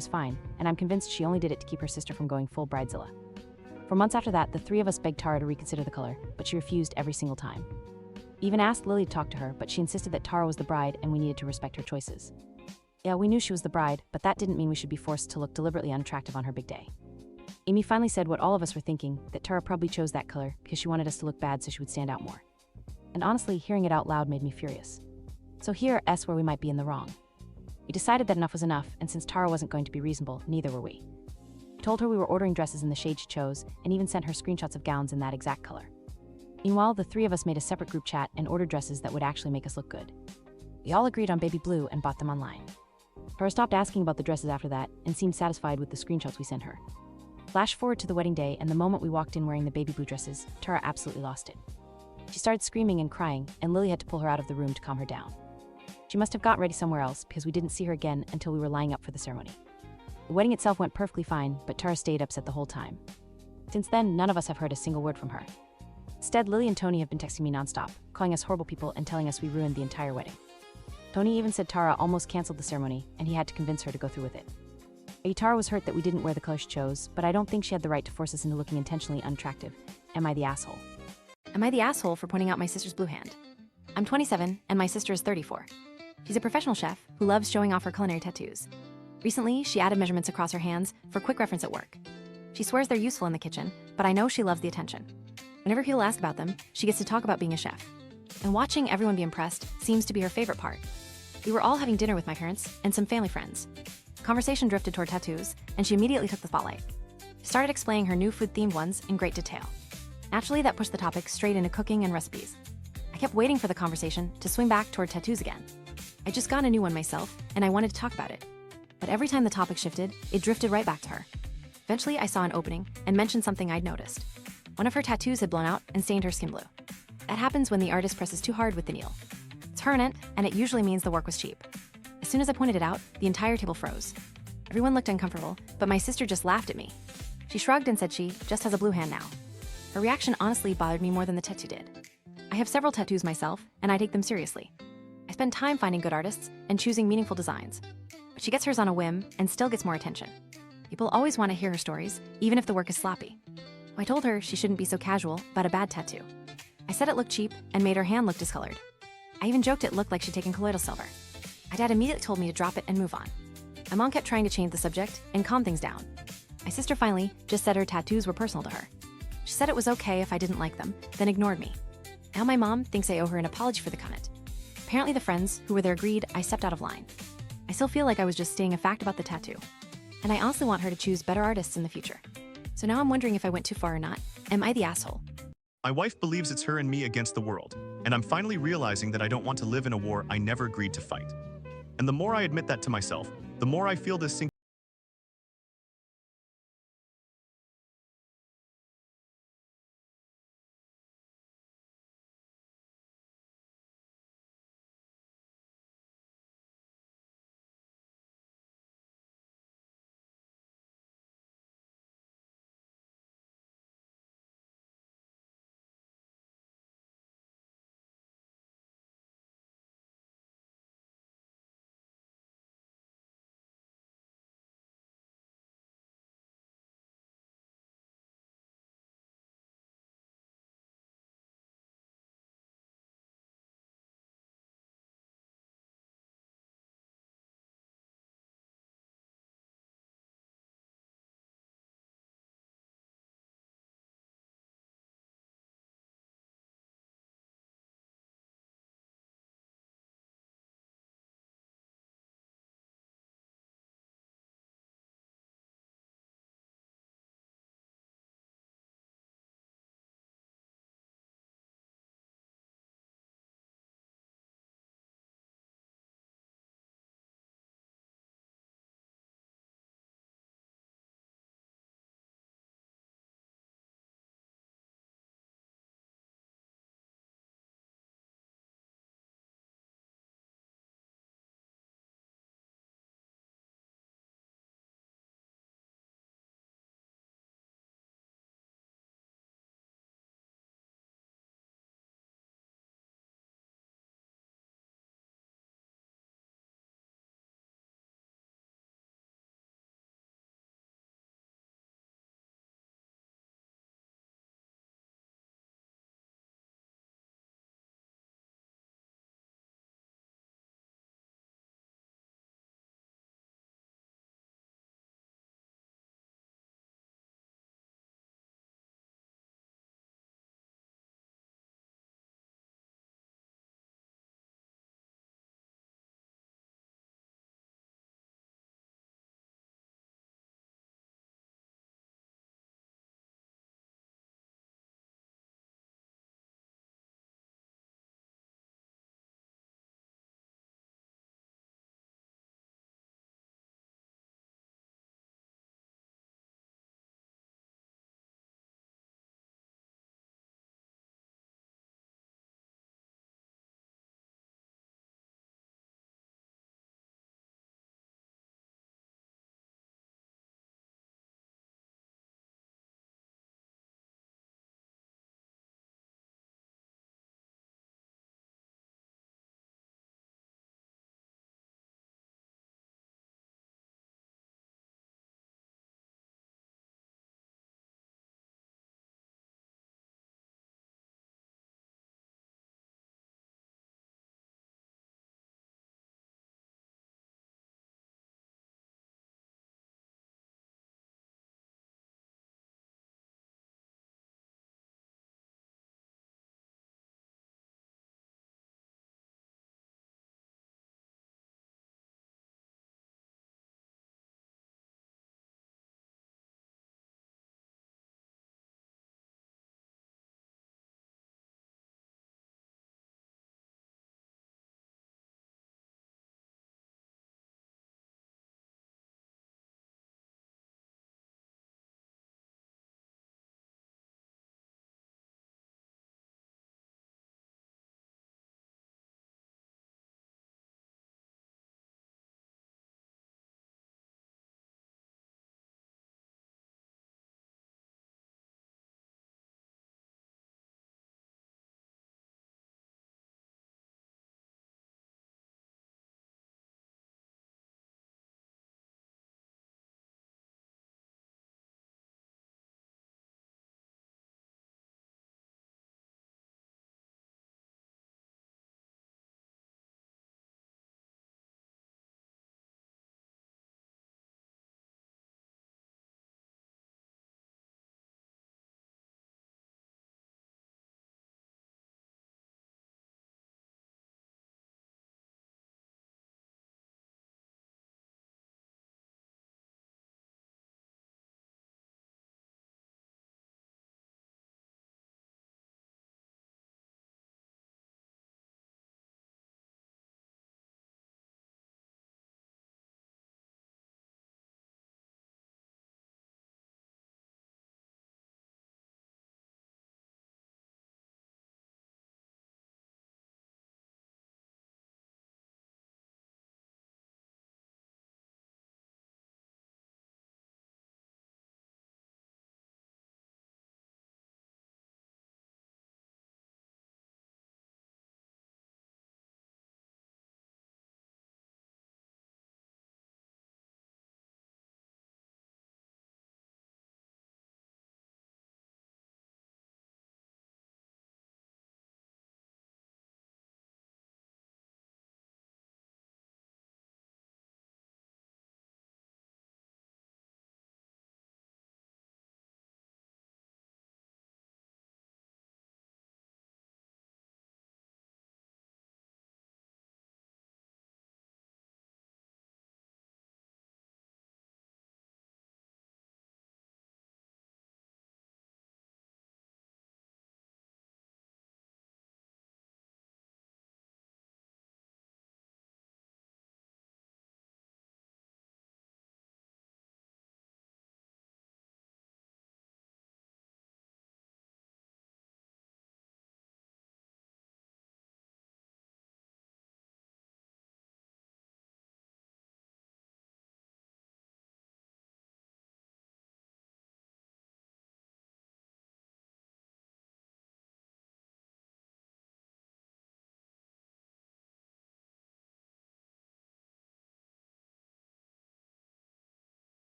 was fine, and I'm convinced she only did it to keep her sister from going full bridezilla. For months after that, the three of us begged Tara to reconsider the color, but she refused every single time. Even asked Lily to talk to her, but she insisted that Tara was the bride and we needed to respect her choices. Yeah, we knew she was the bride, but that didn't mean we should be forced to look deliberately unattractive on her big day. Amy finally said what all of us were thinking, that Tara probably chose that color because she wanted us to look bad so she would stand out more. And honestly, hearing it out loud made me furious. So here is where we might be in the wrong. We decided that enough was enough, and since Tara wasn't going to be reasonable, neither were we. We told her we were ordering dresses in the shade she chose, and even sent her screenshots of gowns in that exact color. Meanwhile, the three of us made a separate group chat and ordered dresses that would actually make us look good. We all agreed on baby blue and bought them online. Tara stopped asking about the dresses after that and seemed satisfied with the screenshots we sent her. Flash forward to the wedding day, and the moment we walked in wearing the baby blue dresses, Tara absolutely lost it. She started screaming and crying, and Lily had to pull her out of the room to calm her down. She must have gotten ready somewhere else because we didn't see her again until we were lining up for the ceremony. The wedding itself went perfectly fine, but Tara stayed upset the whole time. Since then, none of us have heard a single word from her. Instead, Lily and Tony have been texting me nonstop, calling us horrible people and telling us we ruined the entire wedding. Tony even said Tara almost canceled the ceremony, and he had to convince her to go through with it. Tara was hurt that we didn't wear the color she chose, but I don't think she had the right to force us into looking intentionally unattractive. Am I the asshole? Am I the asshole for pointing out my sister's blue hand? I'm 27, and my sister is 34. She's a professional chef who loves showing off her culinary tattoos. Recently, she added measurements across her hands for quick reference at work. She swears they're useful in the kitchen, but I know she loves the attention. Whenever people ask about them, she gets to talk about being a chef. And watching everyone be impressed seems to be her favorite part. We were all having dinner with my parents and some family friends. Conversation drifted toward tattoos, and she immediately took the spotlight. She started explaining her new food-themed ones in great detail. Naturally, that pushed the topic straight into cooking and recipes. I kept waiting for the conversation to swing back toward tattoos again. I just got a new one myself, and I wanted to talk about it. But every time the topic shifted, it drifted right back to her. Eventually, I saw an opening and mentioned something I'd noticed. One of her tattoos had blown out and stained her skin blue. That happens when the artist presses too hard with the needle. It's permanent, and it usually means the work was cheap. As soon as I pointed it out, the entire table froze. Everyone looked uncomfortable, but my sister just laughed at me. She shrugged and said she just has a blue hand now. Her reaction honestly bothered me more than the tattoo did. I have several tattoos myself, and I take them seriously. I spend time finding good artists and choosing meaningful designs. But she gets hers on a whim and still gets more attention. People always want to hear her stories, even if the work is sloppy. I told her she shouldn't be so casual about a bad tattoo. I said it looked cheap and made her hand look discolored. I even joked it looked like she'd taken colloidal silver. My dad immediately told me to drop it and move on. My mom kept trying to change the subject and calm things down. My sister finally just said her tattoos were personal to her. She said it was okay if I didn't like them, then ignored me. Now my mom thinks I owe her an apology for the comment. Apparently the friends who were there agreed I stepped out of line. I still feel like I was just stating a fact about the tattoo. And I honestly want her to choose better artists in the future. So now I'm wondering if I went too far or not. Am I the asshole? My wife believes it's her and me against the world, and I'm finally realizing that I don't want to live in a war I never agreed to fight. And the more I admit that to myself, the more I feel this sink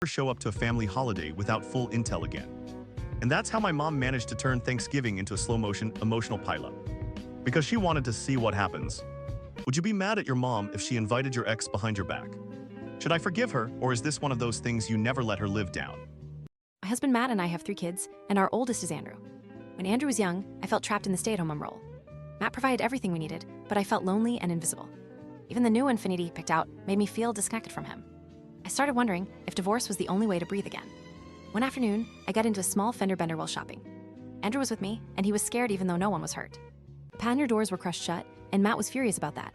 show up to a family holiday without full intel again. And that's how my mom managed to turn Thanksgiving into a slow-motion, emotional pileup. Because she wanted to see what happens. Would you be mad at your mom if she invited your ex behind your back? Should I forgive her, or is this one of those things you never let her live down? My husband Matt and I have 3 kids, and our oldest is Andrew. When Andrew was young, I felt trapped in the stay-at-home mom role. Matt provided everything we needed, but I felt lonely and invisible. Even the new infinity he picked out made me feel disconnected from him. I started wondering if divorce was the only way to breathe again. One afternoon, I got into a small fender bender while shopping. Andrew was with me, and he was scared even though no one was hurt. The passenger doors were crushed shut, and Matt was furious about that.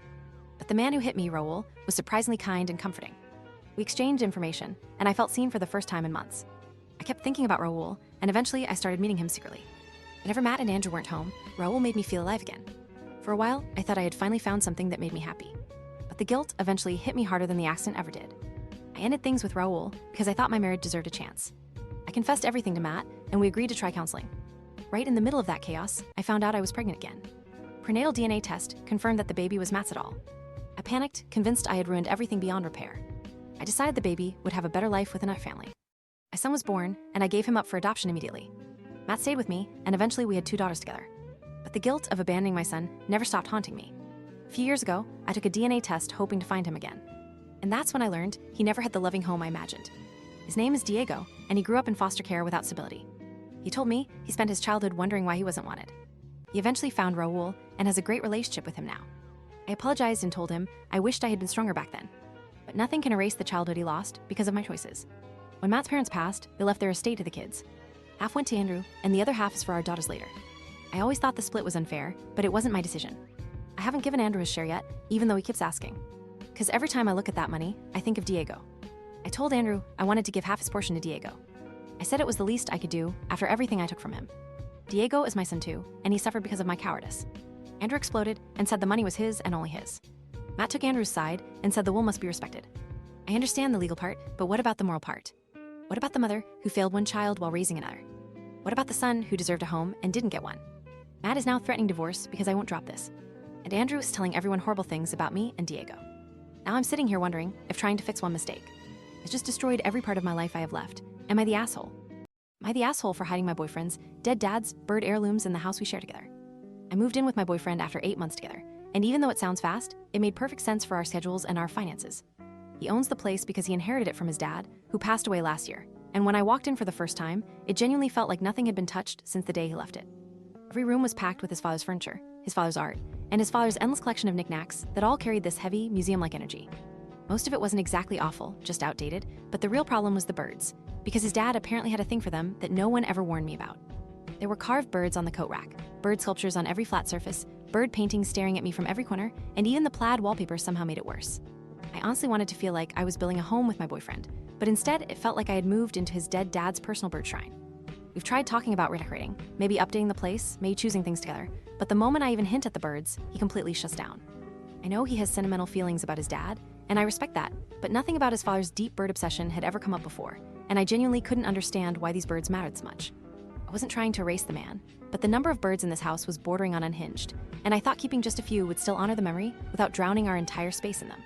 But the man who hit me, Raul, was surprisingly kind and comforting. We exchanged information, and I felt seen for the first time in months. I kept thinking about Raul, and eventually I started meeting him secretly. Whenever Matt and Andrew weren't home, Raul made me feel alive again. For a while, I thought I had finally found something that made me happy. But the guilt eventually hit me harder than the accident ever did. I ended things with Raul because I thought my marriage deserved a chance. I confessed everything to Matt, and we agreed to try counseling. Right in the middle of that chaos, I found out I was pregnant again. Prenatal DNA test confirmed that the baby was Matt's at all. I panicked, convinced I had ruined everything beyond repair. I decided the baby would have a better life within our family. My son was born, and I gave him up for adoption immediately. Matt stayed with me, and eventually we had 2 daughters together. But the guilt of abandoning my son never stopped haunting me. A few years ago, I took a DNA test hoping to find him again. And that's when I learned he never had the loving home I imagined. His name is Diego, and he grew up in foster care without stability. He told me he spent his childhood wondering why he wasn't wanted. He eventually found Raul and has a great relationship with him now. I apologized and told him I wished I had been stronger back then. But nothing can erase the childhood he lost because of my choices. When Matt's parents passed, they left their estate to the kids. Half went to Andrew, and the other half is for our daughters later. I always thought the split was unfair, but it wasn't my decision. I haven't given Andrew his share yet, even though he keeps asking. Because every time I look at that money, I think of Diego. I told Andrew I wanted to give half his portion to Diego. I said it was the least I could do after everything I took from him. Diego is my son too, and he suffered because of my cowardice. Andrew exploded and said the money was his and only his. Matt took Andrew's side and said the will must be respected. I understand the legal part, but what about the moral part? What about the mother who failed one child while raising another? What about the son who deserved a home and didn't get one? Matt is now threatening divorce because I won't drop this. And Andrew is telling everyone horrible things about me and Diego. Now I'm sitting here wondering if trying to fix one mistake has just destroyed every part of my life I have left. Am I the asshole? Am I the asshole for hiding my boyfriend's dead dad's bird heirlooms in the house we share together? I moved in with my boyfriend after 8 months together, and even though it sounds fast, it made perfect sense for our schedules and our finances. He owns the place because he inherited it from his dad, who passed away last year. And when I walked in for the first time, it genuinely felt like nothing had been touched since the day he left it. Every room was packed with his father's furniture, his father's art, and his father's endless collection of knickknacks that all carried this heavy, museum-like energy. Most of it wasn't exactly awful, just outdated, but the real problem was the birds, because his dad apparently had a thing for them that no one ever warned me about. There were carved birds on the coat rack, bird sculptures on every flat surface, bird paintings staring at me from every corner, and even the plaid wallpaper somehow made it worse. I honestly wanted to feel like I was building a home with my boyfriend, but instead it felt like I had moved into his dead dad's personal bird shrine. We've tried talking about redecorating, maybe updating the place, maybe choosing things together, but the moment I even hint at the birds, he completely shuts down. I know he has sentimental feelings about his dad, and I respect that, but nothing about his father's deep bird obsession had ever come up before, and I genuinely couldn't understand why these birds mattered so much. I wasn't trying to erase the man, but the number of birds in this house was bordering on unhinged, and I thought keeping just a few would still honor the memory without drowning our entire space in them.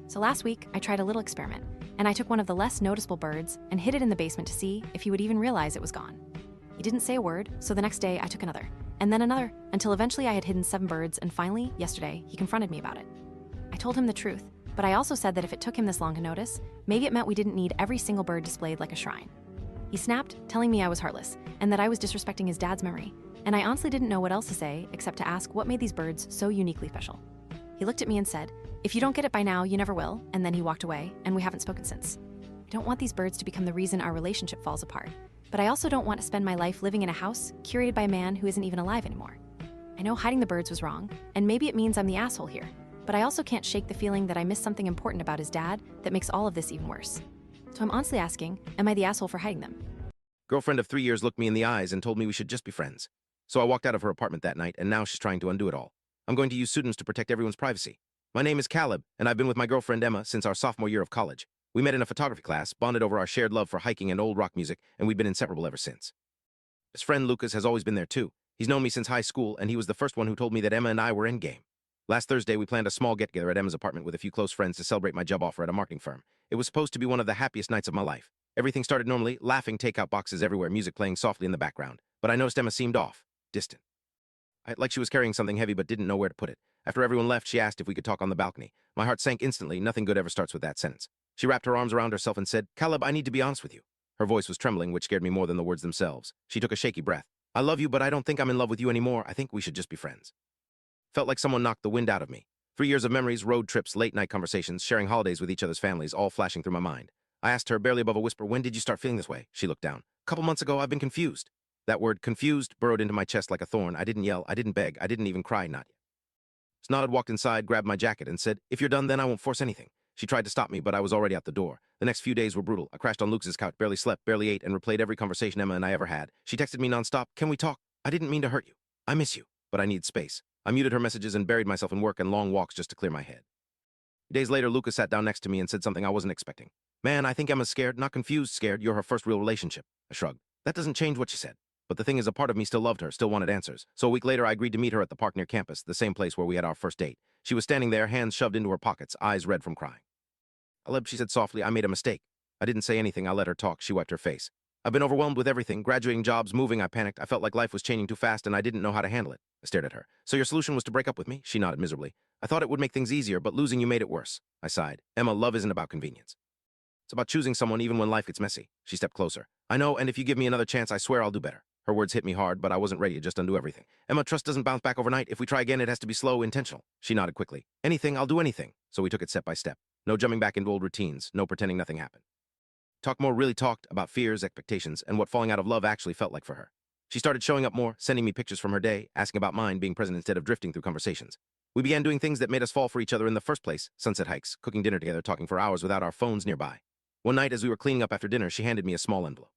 So last week, I tried a little experiment, and I took one of the less noticeable birds and hid it in the basement to see if he would even realize it was gone. He didn't say a word, so the next day I took another, and then another, until eventually I had hidden 7 birds, and finally, yesterday, he confronted me about it. I told him the truth, but I also said that if it took him this long to notice, maybe it meant we didn't need every single bird displayed like a shrine. He snapped, telling me I was heartless, and that I was disrespecting his dad's memory, and I honestly didn't know what else to say except to ask what made these birds so uniquely special. He looked at me and said, "If you don't get it by now, you never will," and then he walked away, and we haven't spoken since. I don't want these birds to become the reason our relationship falls apart, but I also don't want to spend my life living in a house curated by a man who isn't even alive anymore. I know hiding the birds was wrong, and maybe it means I'm the asshole here, but I also can't shake the feeling that I missed something important about his dad that makes all of this even worse. So I'm honestly asking, am I the asshole for hiding them? Girlfriend of 3 years looked me in the eyes and told me we should just be friends. So I walked out of her apartment that night, and now she's trying to undo it all. I'm going to use pseudonyms to protect everyone's privacy. My name is Caleb, and I've been with my girlfriend Emma since our sophomore year of college. We met in a photography class, bonded over our shared love for hiking and old rock music, and we've been inseparable ever since. His friend Lucas has always been there too. He's known me since high school, and he was the first one who told me that Emma and I were endgame. Last Thursday, we planned a small get-together at Emma's apartment with a few close friends to celebrate my job offer at a marketing firm. It was supposed to be one of the happiest nights of my life. Everything started normally, laughing, takeout boxes everywhere, music playing softly in the background. But I noticed Emma seemed off, distant. Like she was carrying something heavy but didn't know where to put it. After everyone left, she asked if we could talk on the balcony. My heart sank instantly. Nothing good ever starts with that sentence. She wrapped her arms around herself and said, "Caleb, I need to be honest with you." Her voice was trembling, which scared me more than the words themselves. She took a shaky breath. "I love you, but I don't think I'm in love with you anymore. I think we should just be friends." Felt like someone knocked the wind out of me. 3 years of memories, road trips, late-night conversations, sharing holidays with each other's families, all flashing through my mind. I asked her, barely above a whisper, "When did you start feeling this way?" She looked down. "Couple months ago, I've been confused." That word, confused, burrowed into my chest like a thorn. I didn't yell, I didn't beg, I didn't even cry, not yet. Snotted walked inside, grabbed my jacket, and said, "If you're done, then I won't force anything." She tried to stop me, but I was already out the door. The next few days were brutal. I crashed on Lucas's couch, barely slept, barely ate, and replayed every conversation Emma and I ever had. She texted me nonstop, "Can we talk? I didn't mean to hurt you. I miss you, but I need space." I muted her messages and buried myself in work and long walks just to clear my head. Days later, Lucas sat down next to me and said something I wasn't expecting. "Man, I think Emma's scared, not confused, scared. You're her first real relationship." I shrugged. "That doesn't change what she said. But the thing is, a part of me still loved her, still wanted answers. So a week later, I agreed to meet her at the park near campus, the same place where we had our first date. She was standing there, hands shoved into her pockets, eyes red from crying. "Caleb," she said softly, "I made a mistake." I didn't say anything. I let her talk. She wiped her face. "I've been overwhelmed with everything, graduating, jobs, moving." I panicked. I felt like life was changing too fast and I didn't know how to handle it. I stared at her. "So your solution was to break up with me?" She nodded miserably. "I thought it would make things easier, but losing you made it worse." I sighed. "Emma, love isn't about convenience. It's about choosing someone even when life gets messy." She stepped closer. "I know, and if you give me another chance, I swear I'll do better." Her words hit me hard, but I wasn't ready to just undo everything. "Emma, trust doesn't bounce back overnight. If we try again, it has to be slow, intentional." She nodded quickly. "Anything, I'll do anything." So we took it step by step. No jumping back into old routines, no pretending nothing happened. Really talked about fears, expectations, and what falling out of love actually felt like for her. She started showing up more, sending me pictures from her day, asking about mine, being present instead of drifting through conversations. We began doing things that made us fall for each other in the first place: sunset hikes, cooking dinner together, talking for hours without our phones nearby. One night, as we were cleaning up after dinner, she handed me a small envelope.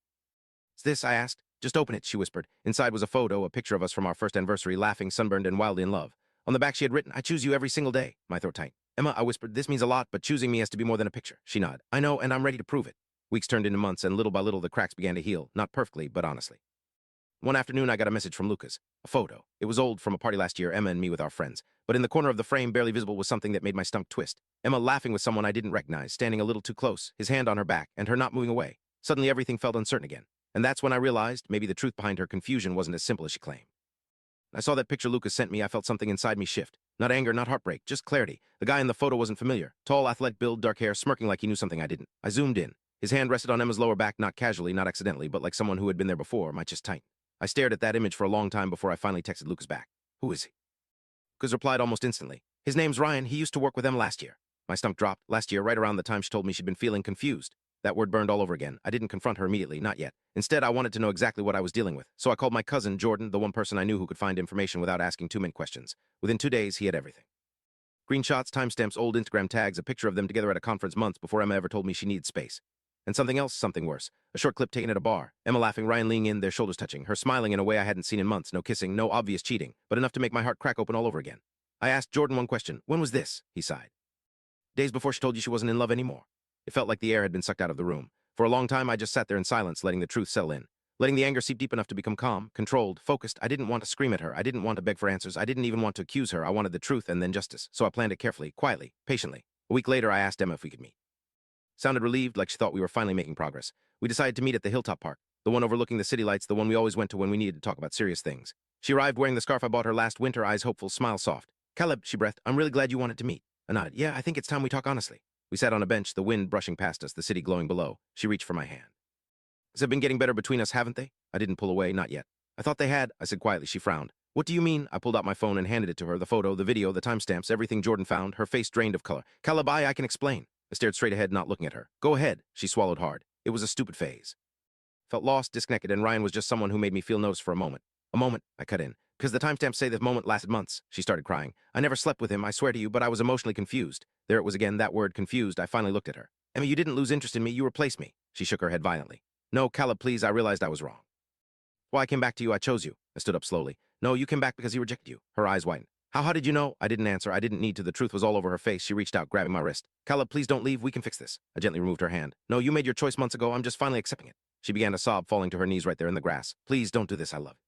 "What's this?" I asked. "Just open it," she whispered. Inside was a photo, a picture of us from our first anniversary, laughing, sunburned, and wildly in love. On the back she had written, "I choose you every single day." My throat tightened. "Emma," I whispered, "this means a lot, but choosing me has to be more than a picture." She nodded. "I know, and I'm ready to prove it." Weeks turned into months, and little by little the cracks began to heal, not perfectly, but honestly. One afternoon, I got a message from Lucas. A photo. It was old, from a party last year, Emma and me with our friends. But in the corner of the frame, barely visible, was something that made my stomach twist. Emma laughing with someone I didn't recognize, standing a little too close, his hand on her back, and her not moving away. Suddenly, everything felt uncertain again. And that's when I realized maybe the truth behind her confusion wasn't as simple as she claimed. I saw that picture Lucas sent me. I felt something inside me shift. Not anger, not heartbreak, just clarity. The guy in the photo wasn't familiar. Tall, athletic build, dark hair, smirking like he knew something I didn't. I zoomed in. His hand rested on Emma's lower back, not casually, not accidentally, but like someone who had been there before. My chest tightened. I stared at that image for a long time before I finally texted Lucas back. "Who is he?" Lucas replied almost instantly. "His name's Ryan. He used to work with Emma last year." My stomach dropped. Last year, right around the time she told me she'd been feeling confused. That word burned all over again. I didn't confront her immediately, not yet. Instead, I wanted to know exactly what I was dealing with. So I called my cousin, Jordan, the one person I knew who could find information without asking too many questions. Within 2 days, he had everything. Screenshots, timestamps, old Instagram tags, a picture of them together at a conference months before Emma ever told me she needed space. And something else, something worse. A short clip taken at a bar. Emma laughing, Ryan leaning in, their shoulders touching, her smiling in a way I hadn't seen in months. No kissing, no obvious cheating, but enough to make my heart crack open all over again. I asked Jordan one question. "When was this?" He sighed. "Days before she told you she wasn't in love anymore." It felt like the air had been sucked out of the room. For a long time, I just sat there in silence, letting the truth settle in. Letting the anger seep deep enough to become calm, controlled, focused. I didn't want to scream at her. I didn't want to beg for answers. I didn't even want to accuse her. I wanted the truth and then justice. So I planned it carefully, quietly, patiently. A week later, I asked Emma if we could meet. Sounded relieved, like she thought we were finally making progress. We decided to meet at the Hilltop Park, the one overlooking the city lights, the one we always went to when we needed to talk about serious things. She arrived wearing the scarf I bought her last winter, eyes hopeful, smile soft. "Caleb," she breathed, "I'm really glad you wanted to meet." I nodded. "Yeah, I think it's time we talk honestly." We sat on a bench, the wind brushing past us, the city glowing below. She reached for my hand. "Things have been getting better between us, haven't they?" I didn't pull away, not yet. "I thought they had," I said quietly. She frowned. "What do you mean?" I pulled out my phone and handed it to her, the photo, the video, the timestamps, everything Jordan found, her face drained of color. "Caleb, I can explain." I stared straight ahead, not looking at her. "Go ahead." She swallowed hard. It was a stupid phase. Felt lost, disconnected, and Ryan was just someone who made me feel noticed for a moment. A moment, I cut in. "Because the timestamps say the moment lasted months." She started crying. "I never slept with him, I swear to you, but I was emotionally confused." There it was again, that word, confused. I finally looked at her. "Emma, you didn't lose interest in me, you replaced me." She shook her head violently. "No, Caleb, please." I realized I was wrong. "Why I came back to you, I chose you." I stood up slowly. "No, you came back because he rejected you." Her eyes widened. How did you know?" I didn't answer. I didn't need to. The truth was all over her face. She reached out, grabbing my wrist. "Caleb, please don't leave. We can fix this." I gently removed her hand. "No, you made your choice months ago. I'm just finally accepting it." She began to sob, falling to her knees right there in the grass. "Please don't do this. I love it."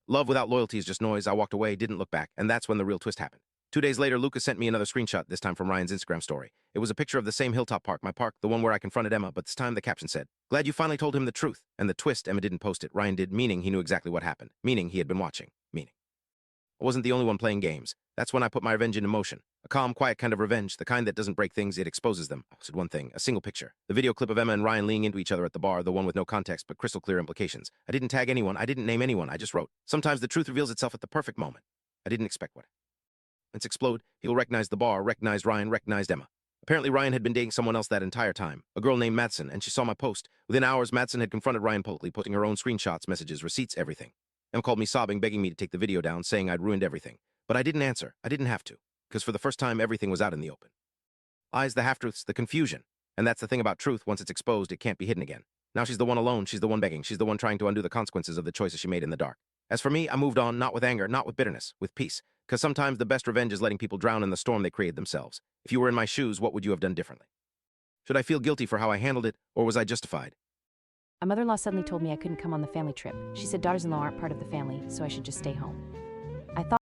Love without loyalty is just noise. I walked away, didn't look back, and that's when the real twist happened. 2 days later, Lucas sent me another screenshot, this time from Ryan's Instagram story. It was a picture of the same hilltop park, my park, the one where I confronted Emma, but this time the caption said, "Glad you finally told him the truth." And the twist, Emma didn't post it. Ryan did, meaning he knew exactly what happened. Meaning he had been watching. Meaning I wasn't the only one playing games. That's when I put my revenge into motion. A calm, quiet kind of revenge, the kind that doesn't break things, it exposes them. I said one thing, a single picture. The video clip of Emma and Ryan leaning into each other at the bar, the one with no context but crystal clear implications. I didn't tag anyone, I didn't name anyone, I just wrote. Sometimes the truth reveals itself at the perfect moment. I didn't expect what. Let's explode. He'll recognize the bar, recognized Ryan, recognized Emma. Apparently Ryan had been dating someone else that entire time, a girl named Madsen, and she saw my post. Within hours, Madsen had confronted Ryan publicly, posting her own screenshots, messages, receipts, everything. Emma called me sobbing, begging me to take the video down, saying I'd ruined everything. But I didn't answer. I didn't have to, because for the first time, everything was out in the open. Lies, the half-truths, the confusion. And that's the thing about truth. Once it's exposed, it can't be hidden again. Now she's the one alone. She's the one begging. She's the one trying to undo the consequences of the choices she made in the dark. As for me, I moved on, not with anger, not with bitterness, with peace. Because sometimes the best revenge is letting people drown in the storm they created themselves. If you were in my shoes, what would you have done differently? Should I feel guilty for how I handled it, or was I justified? My mother-in-law suddenly told me I couldn't come on the family trip. She said daughters-in-law aren't part of the family, so I should just stay home. I thought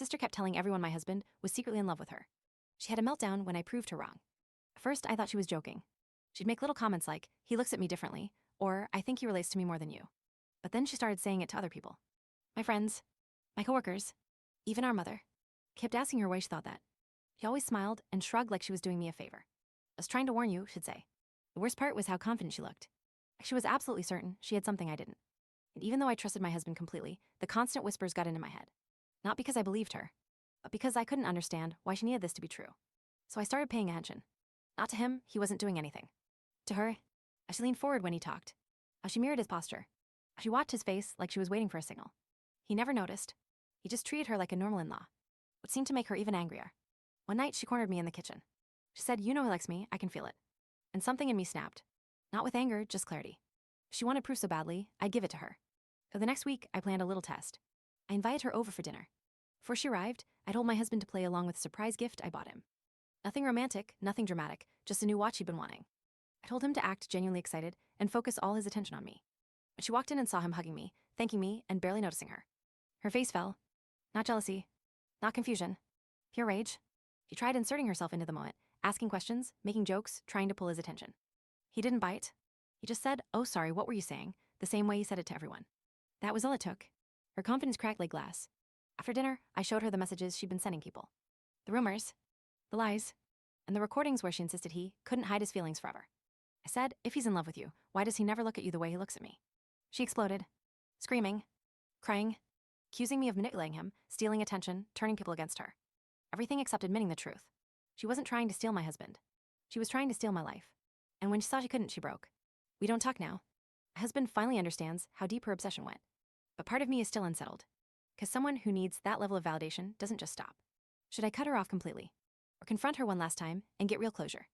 sister kept telling everyone my husband was secretly in love with her. She had a meltdown when I proved her wrong. At first, I thought she was joking. She'd make little comments like, "He looks at me differently," or "I think he relates to me more than you." But then she started saying it to other people. My friends, my coworkers, even our mother. I kept asking her why she thought that. She always smiled and shrugged like she was doing me a favor. "I was trying to warn you," she'd say. The worst part was how confident she looked. Like she was absolutely certain she had something I didn't. And even though I trusted my husband completely, the constant whispers got into my head. Not because I believed her, but because I couldn't understand why she needed this to be true. So I started paying attention. Not to him, he wasn't doing anything. To her, as she leaned forward when he talked, how she mirrored his posture, how she watched his face like she was waiting for a signal. He never noticed. He just treated her like a normal in-law, which seemed to make her even angrier. One night, she cornered me in the kitchen. She said, "You know he likes me, I can feel it." And something in me snapped. Not with anger, just clarity. If she wanted proof so badly, I'd give it to her. So the next week, I planned a little test. I invited her over for dinner. Before she arrived, I told my husband to play along with a surprise gift I bought him. Nothing romantic, nothing dramatic, just a new watch he'd been wanting. I told him to act genuinely excited and focus all his attention on me. When she walked in and saw him hugging me, thanking me, and barely noticing her, her face fell. Not jealousy, not confusion, pure rage. She tried inserting herself into the moment, asking questions, making jokes, trying to pull his attention. He didn't bite. He just said, "Oh, sorry, what were you saying?" the same way he said it to everyone. That was all it took. Her confidence cracked like glass. After dinner, I showed her the messages she'd been sending people. The rumors, the lies, and the recordings where she insisted he couldn't hide his feelings forever. I said, "If he's in love with you, why does he never look at you the way he looks at me?" She exploded, screaming, crying, accusing me of manipulating him, stealing attention, turning people against her. Everything except admitting the truth. She wasn't trying to steal my husband. She was trying to steal my life. And when she saw she couldn't, she broke. We don't talk now. My husband finally understands how deep her obsession went. But part of me is still unsettled. Because someone who needs that level of validation doesn't just stop. Should I cut her off completely? Or confront her one last time and get real closure?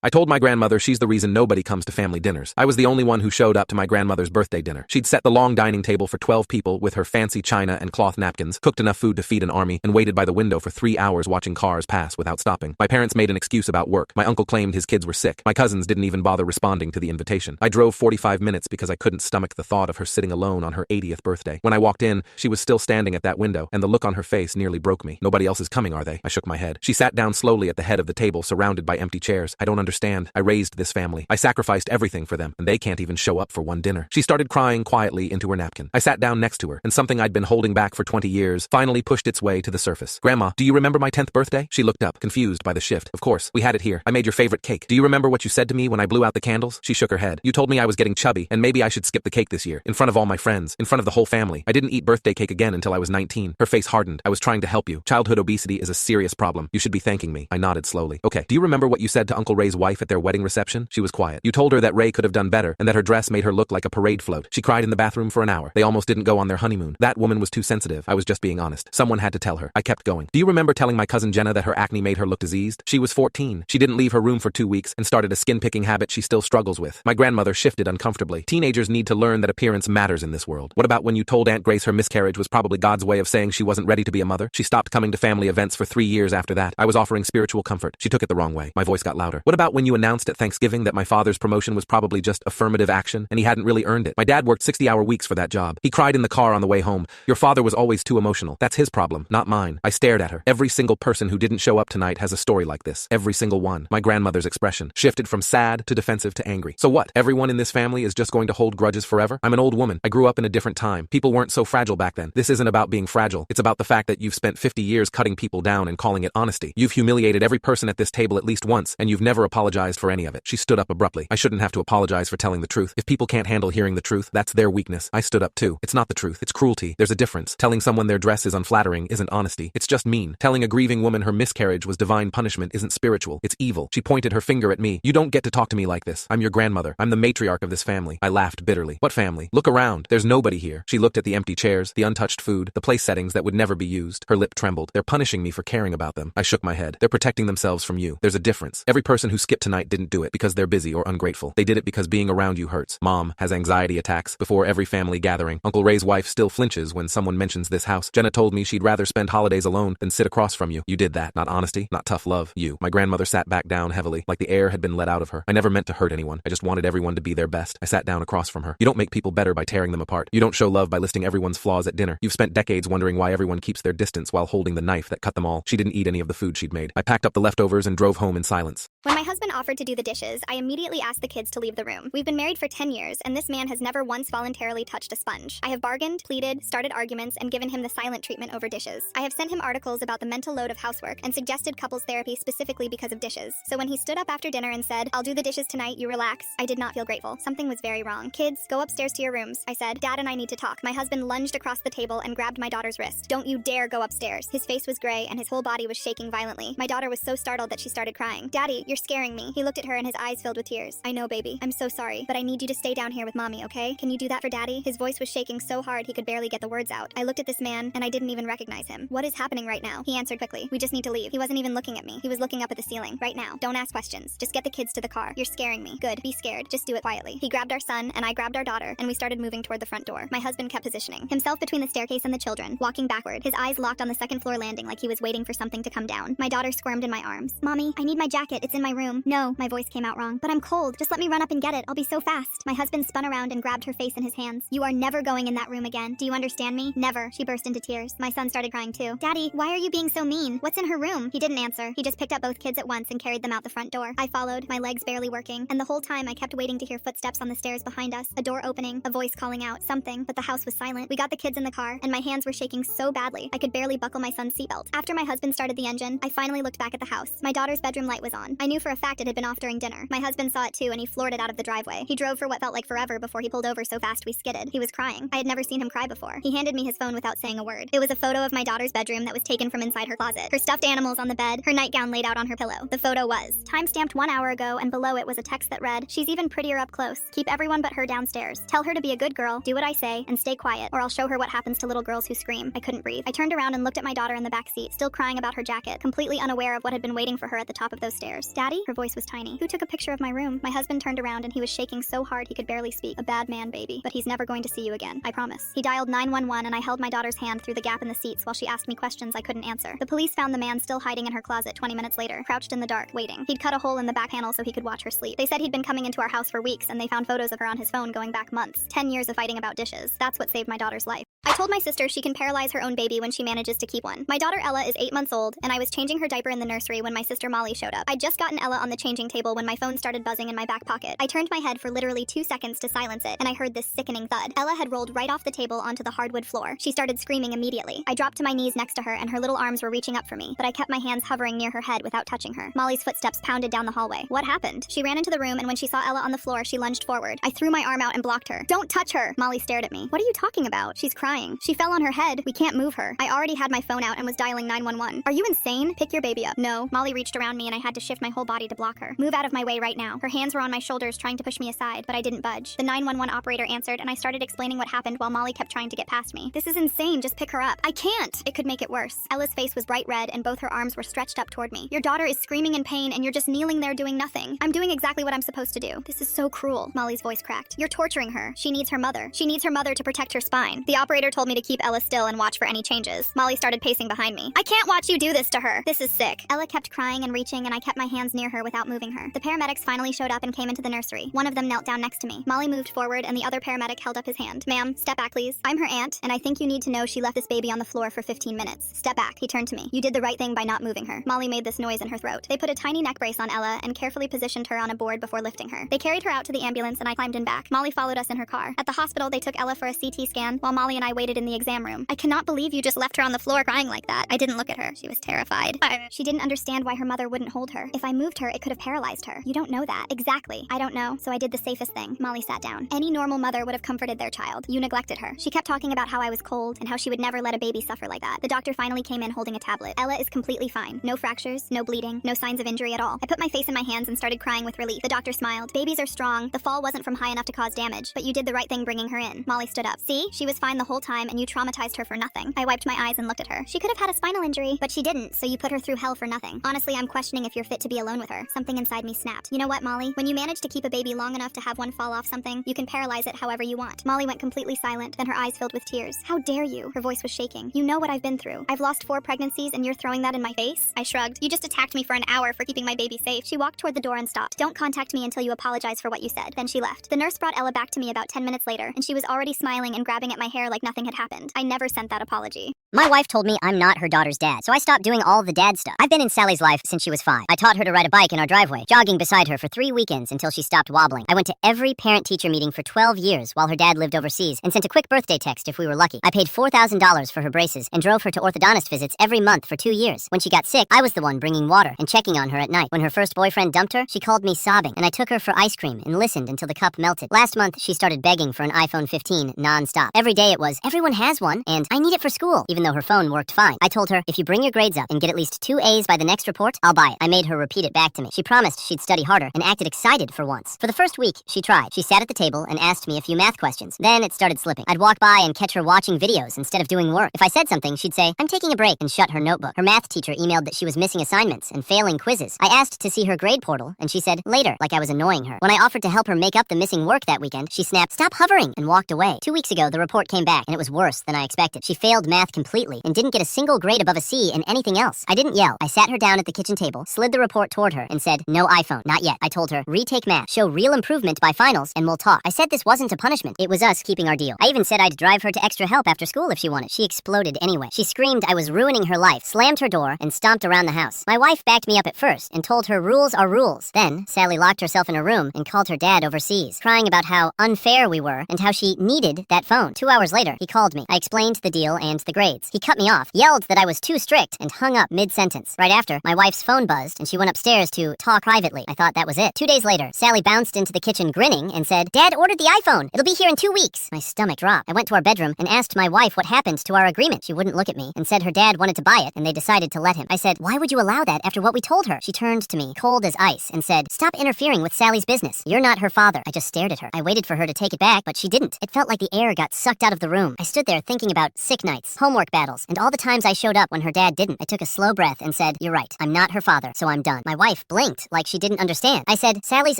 I told my grandmother she's the reason nobody comes to family dinners. I was the only one who showed up to my grandmother's birthday dinner. She'd set the long dining table for 12 people with her fancy china and cloth napkins, cooked enough food to feed an army, and waited by the window for 3 hours watching cars pass without stopping. My parents made an excuse about work. My uncle claimed his kids were sick. My cousins didn't even bother responding to the invitation. I drove 45 minutes because I couldn't stomach the thought of her sitting alone on her 80th birthday. When I walked in, she was still standing at that window, and the look on her face nearly broke me. "Nobody else is coming, are they?" I shook my head. She sat down slowly at the head of the table, surrounded by empty chairs. "I don't understand. I raised this family. I sacrificed everything for them, and they can't even show up for one dinner." She started crying quietly into her napkin. I sat down next to her, and something I'd been holding back for 20 years finally pushed its way to the surface. "Grandma, do you remember my 10th birthday?" She looked up, confused by the shift. "Of course, we had it here. I made your favorite cake. Do you remember what you said to me when I blew out the candles?" She shook her head. "You told me I was getting chubby, and maybe I should skip the cake this year, in front of all my friends, in front of the whole family. I didn't eat birthday cake again until I was 19. Her face hardened. "I was trying to help you. Childhood obesity is a serious problem. You should be thanking me." I nodded slowly. "Okay, do you remember what you said to Uncle Ray's wife at their wedding reception?" She was quiet. "You told her that Ray could have done better, and that her dress made her look like a parade float. She cried in the bathroom for an hour. They almost didn't go on their honeymoon. That woman was too sensitive. I was just being honest. Someone had to tell her." I kept going. "Do you remember telling my cousin Jenna that her acne made her look diseased? She was 14. She didn't leave her room for 2 weeks and started a skin-picking habit she still struggles with." My grandmother shifted uncomfortably. "Teenagers need to learn that appearance matters in this world. What about when you told Aunt Grace her miscarriage was probably God's way of saying she wasn't ready to be a mother?" She stopped coming to family events for 3 years after that. I was offering spiritual comfort. She took it the wrong way. My voice got louder. "What about when you announced at Thanksgiving that my father's promotion was probably just affirmative action, and he hadn't really earned it? My dad worked 60-hour weeks for that job. He cried in the car on the way home. Your father was always too emotional. That's his problem, not mine." I stared at her. Every single person who didn't show up tonight has a story like this. Every single one. My grandmother's expression shifted from sad to defensive to angry. "So what? Everyone in this family is just going to hold grudges forever? I'm an old woman. I grew up in a different time. People weren't so fragile back then. This isn't about being fragile. It's about the fact that you've spent 50 years cutting people down and calling it honesty. You've humiliated every person at this table at least once, and you've never apologized for any of it." She stood up abruptly. "I shouldn't have to apologize for telling the truth. If people can't handle hearing the truth, that's their weakness." I stood up too. "It's not the truth. It's cruelty. There's a difference. Telling someone their dress is unflattering isn't honesty. It's just mean. Telling a grieving woman her miscarriage was divine punishment isn't spiritual. It's evil." She pointed her finger at me. "You don't get to talk to me like this. I'm your grandmother. I'm the matriarch of this family." I laughed bitterly. "What family? Look around. There's nobody here." She looked at the empty chairs, the untouched food, the place settings that would never be used. Her lip trembled. "They're punishing me for caring about them." I shook my head. "They're protecting themselves from you. There's a difference. Every person who skip tonight didn't do it because they're busy or ungrateful. They did it because being around you hurts. Mom has anxiety attacks before every family gathering. Uncle Ray's wife still flinches when someone mentions this house. Jenna told me she'd rather spend holidays alone than sit across from you. You did that. Not honesty, not tough love. You. My grandmother sat back down heavily, like the air had been let out of her. I never meant to hurt anyone. I just wanted everyone to be their best. I sat down across from her. You don't make people better by tearing them apart. You don't show love by listing everyone's flaws at dinner. You've spent decades wondering why everyone keeps their distance while holding the knife that cut them all. She didn't eat any of the food she'd made. I packed up the leftovers and drove home in silence. When my husband offered to do the dishes, I immediately asked the kids to leave the room. We've been married for 10 years, and this man has never once voluntarily touched a sponge. I have bargained, pleaded, started arguments, and given him the silent treatment over dishes. I have sent him articles about the mental load of housework and suggested couples therapy specifically because of dishes. So when he stood up after dinner and said, "I'll do the dishes tonight, you relax," I did not feel grateful. Something was very wrong. "Kids, go upstairs to your rooms," I said. "Dad and I need to talk." My husband lunged across the table and grabbed my daughter's wrist. "Don't you dare go upstairs." His face was gray and his whole body was shaking violently. My daughter was so startled that she started crying. "Daddy, you're scaring me." He looked at her and his eyes filled with tears. "I know, baby. I'm so sorry, but I need you to stay down here with mommy, okay? Can you do that for Daddy?" His voice was shaking so hard he could barely get the words out. I looked at this man and I didn't even recognize him. "What is happening right now?" He answered quickly. "We just need to leave." He wasn't even looking at me. He was looking up at the ceiling. "Right now. Don't ask questions. Just get the kids to the car. You're scaring me." "Good. Be scared. Just do it quietly." He grabbed our son and I grabbed our daughter and we started moving toward the front door. My husband kept positioning himself between the staircase and the children, walking backward, his eyes locked on the second floor landing like he was waiting for something to come down. My daughter squirmed in my arms. "Mommy, I need my jacket. It's in my room." "No," my voice came out wrong. "But I'm cold. Just let me run up and get it. I'll be so fast." My husband spun around and grabbed her face in his hands. "You are never going in that room again. Do you understand me?" "Never." She burst into tears. My son started crying too. "Daddy, why are you being so mean? What's in her room?" He didn't answer. He just picked up both kids at once and carried them out the front door. I followed, my legs barely working, and the whole time I kept waiting to hear footsteps on the stairs behind us, a door opening, a voice calling out, something, but the house was silent. We got the kids in the car, and my hands were shaking so badly I could barely buckle my son's seatbelt. After my husband started the engine, I finally looked back at the house. My daughter's bedroom light was on. I knew for a fact it had been off during dinner. My husband saw it too, and he floored it out of the driveway. He drove for what felt like forever before he pulled over so fast we skidded. He was crying. I had never seen him cry before. He handed me his phone without saying a word. It was a photo of my daughter's bedroom that was taken from inside her closet. Her stuffed animals on the bed, her nightgown laid out on her pillow. The photo was timestamped 1 hour ago, and below it was a text that read, "She's even prettier up close. Keep everyone but her downstairs. Tell her to be a good girl, do what I say, and stay quiet, or I'll show her what happens to little girls who scream." I couldn't breathe. I turned around and looked at my daughter in the back seat, still crying about her jacket, completely unaware of what had been waiting for her at the top of those stairs. "Daddy?" Her voice was tiny. "Who took a picture of my room?" My husband turned around and he was shaking so hard he could barely speak. "A bad man, baby. But he's never going to see you again. I promise." He dialed 911 and I held my daughter's hand through the gap in the seats while she asked me questions I couldn't answer. The police found the man still hiding in her closet 20 minutes later, crouched in the dark, waiting. He'd cut a hole in the back panel so he could watch her sleep. They said he'd been coming into our house for weeks and they found photos of her on his phone going back months. 10 years of fighting about dishes. That's what saved my daughter's life. I told my sister she can paralyze her own baby when she manages to keep one. My daughter Ella is 8 months old, and I was changing her diaper in the nursery when my sister Molly showed up. I'd just gotten Ella on the changing table when my phone started buzzing in my back pocket. I turned my head for literally 2 seconds to silence it, and I heard this sickening thud. Ella had rolled right off the table onto the hardwood floor. She started screaming immediately. I dropped to my knees next to her, and her little arms were reaching up for me, but I kept my hands hovering near her head without touching her. Molly's footsteps pounded down the hallway. What happened? She ran into the room, and when she saw Ella on the floor, she lunged forward. I threw my arm out and blocked her. "Don't touch her!" Molly stared at me. "What are you talking about? She's crying. She fell on her head. We can't move her." I already had my phone out and was dialing 911. "Are you insane? Pick your baby up." "No." Molly reached around me and I had to shift my whole body to block her. "Move out of my way right now." Her hands were on my shoulders trying to push me aside, but I didn't budge. The 911 operator answered and I started explaining what happened while Molly kept trying to get past me. "This is insane. Just pick her up." "I can't." It could make it worse. Ella's face was bright red and both her arms were stretched up toward me. "Your daughter is screaming in pain and you're just kneeling there doing nothing." "I'm doing exactly what I'm supposed to do." "This is so cruel." Molly's voice cracked. "You're torturing her. She needs her mother. She needs her mother to protect her spine." The operator told me to keep Ella still and watch for any changes. Molly started pacing behind me. "I can't watch you do this to her. This is sick." Ella kept crying and reaching and I kept my hands near her without moving her. The paramedics finally showed up and came into the nursery. One of them knelt down next to me. Molly moved forward and the other paramedic held up his hand. "Ma'am, step back please. I'm her aunt and I think you need to know she left this baby on the floor for 15 minutes. Step back." He turned to me. "You did the right thing by not moving her." Molly made this noise in her throat. They put a tiny neck brace on Ella and carefully positioned her on a board before lifting her. They carried her out to the ambulance and I climbed in back. Molly followed us in her car. At the hospital, they took Ella for a CT scan while Molly and I waited in the exam room. "I cannot believe you just left her on the floor crying like that." I didn't look at her. She was terrified. She didn't understand why her mother wouldn't hold her. If I moved her, it could have paralyzed her. "You don't know that." "Exactly. I don't know, so I did the safest thing." Molly sat down. "Any normal mother would have comforted their child. You neglected her." She kept talking about how I was cold and how she would never let a baby suffer like that. The doctor finally came in holding a tablet. "Ella is completely fine. No fractures, no bleeding, no signs of injury at all." I put my face in my hands and started crying with relief. The doctor smiled. "Babies are strong. The fall wasn't from high enough to cause damage, but you did the right thing bringing her in." Molly stood up. "See? She was fine the whole whole time and you traumatized her for nothing. I wiped my eyes and looked at her. She could have had a spinal injury, but she didn't, so you put her through hell for nothing. Honestly, I'm questioning if you're fit to be alone with her. Something inside me snapped. You know what, Molly? When you manage to keep a baby long enough to have one fall off something, you can paralyze it however you want. Molly went completely silent, then her eyes filled with tears. How dare you? Her voice was shaking. You know what I've been through. I've lost 4 pregnancies and you're throwing that in my face? I shrugged. You just attacked me for an hour for keeping my baby safe. She walked toward the door and stopped. Don't contact me until you apologize for what you said. Then she left. The nurse brought Ella back to me about 10 minutes later, and she was already smiling and grabbing at my hair like nothing had happened. I never sent that apology. My wife told me I'm not her daughter's dad, so I stopped doing all the dad stuff. I've been in Sally's life since she was 5. I taught her to ride a bike in our driveway, jogging beside her for 3 weekends until she stopped wobbling. I went to every parent-teacher meeting for 12 years while her dad lived overseas and sent a quick birthday text if we were lucky. I paid $4,000 for her braces and drove her to orthodontist visits every month for 2 years. When she got sick, I was the one bringing water and checking on her at night. When her first boyfriend dumped her, she called me sobbing, and I took her for ice cream and listened until the cup melted. Last month, she started begging for an iPhone 15 non-stop. Every day it was, everyone has one, and I need it for school, even though her phone worked fine. I told her, if you bring your grades up and get at least 2 A's by the next report, I'll buy it. I made her repeat it back to me. She promised she'd study harder and acted excited for once. For the first week, she tried. She sat at the table and asked me a few math questions. Then it started slipping. I'd walk by and catch her watching videos instead of doing work. If I said something, she'd say, I'm taking a break, and shut her notebook. Her math teacher emailed that she was missing assignments and failing quizzes. I asked to see her grade portal, and she said, later, like I was annoying her. When I offered to help her make up the missing work that weekend, she snapped, stop hovering, and walked away. 2 weeks ago, the report came back, and it was worse than I expected. She failed math completely and didn't get a single grade above a C in anything else. I didn't yell. I sat her down at the kitchen table, slid the report toward her, and said, no iPhone, not yet. I told her, retake math, show real improvement by finals, and we'll talk. I said this wasn't a punishment. It was us keeping our deal. I even said I'd drive her to extra help after school if she wanted. She exploded anyway. She screamed I was ruining her life, slammed her door, and stomped around the house. My wife backed me up at first and told her rules are rules. Then, Sally locked herself in a room and called her dad overseas, crying about how unfair we were and how she needed that phone. 2 hours later, he called me. I explained the deal and the grades. He cut me off, yelled that I was too strict, and hung up mid-sentence. Right after, my wife's phone buzzed and she went upstairs to talk privately. I thought that was it. 2 days later, Sally bounced into the kitchen grinning and said, Dad ordered the iPhone. It'll be here in 2 weeks. My stomach dropped. I went to our bedroom and asked my wife what happened to our agreement. She wouldn't look at me and said her dad wanted to buy it and they decided to let him. I said, why would you allow that after what we told her? She turned to me, cold as ice, and said, stop interfering with Sally's business. You're not her father. I just stared at her. I waited for her to take it back, but she didn't. It felt like the air got sucked out of the room. I stood there thinking about sick nights, homework battles, and all the times I showed up when her dad didn't. I took a slow breath and said, you're right. I'm not her father, so I'm done. My wife blinked like she didn't understand. I said, Sally's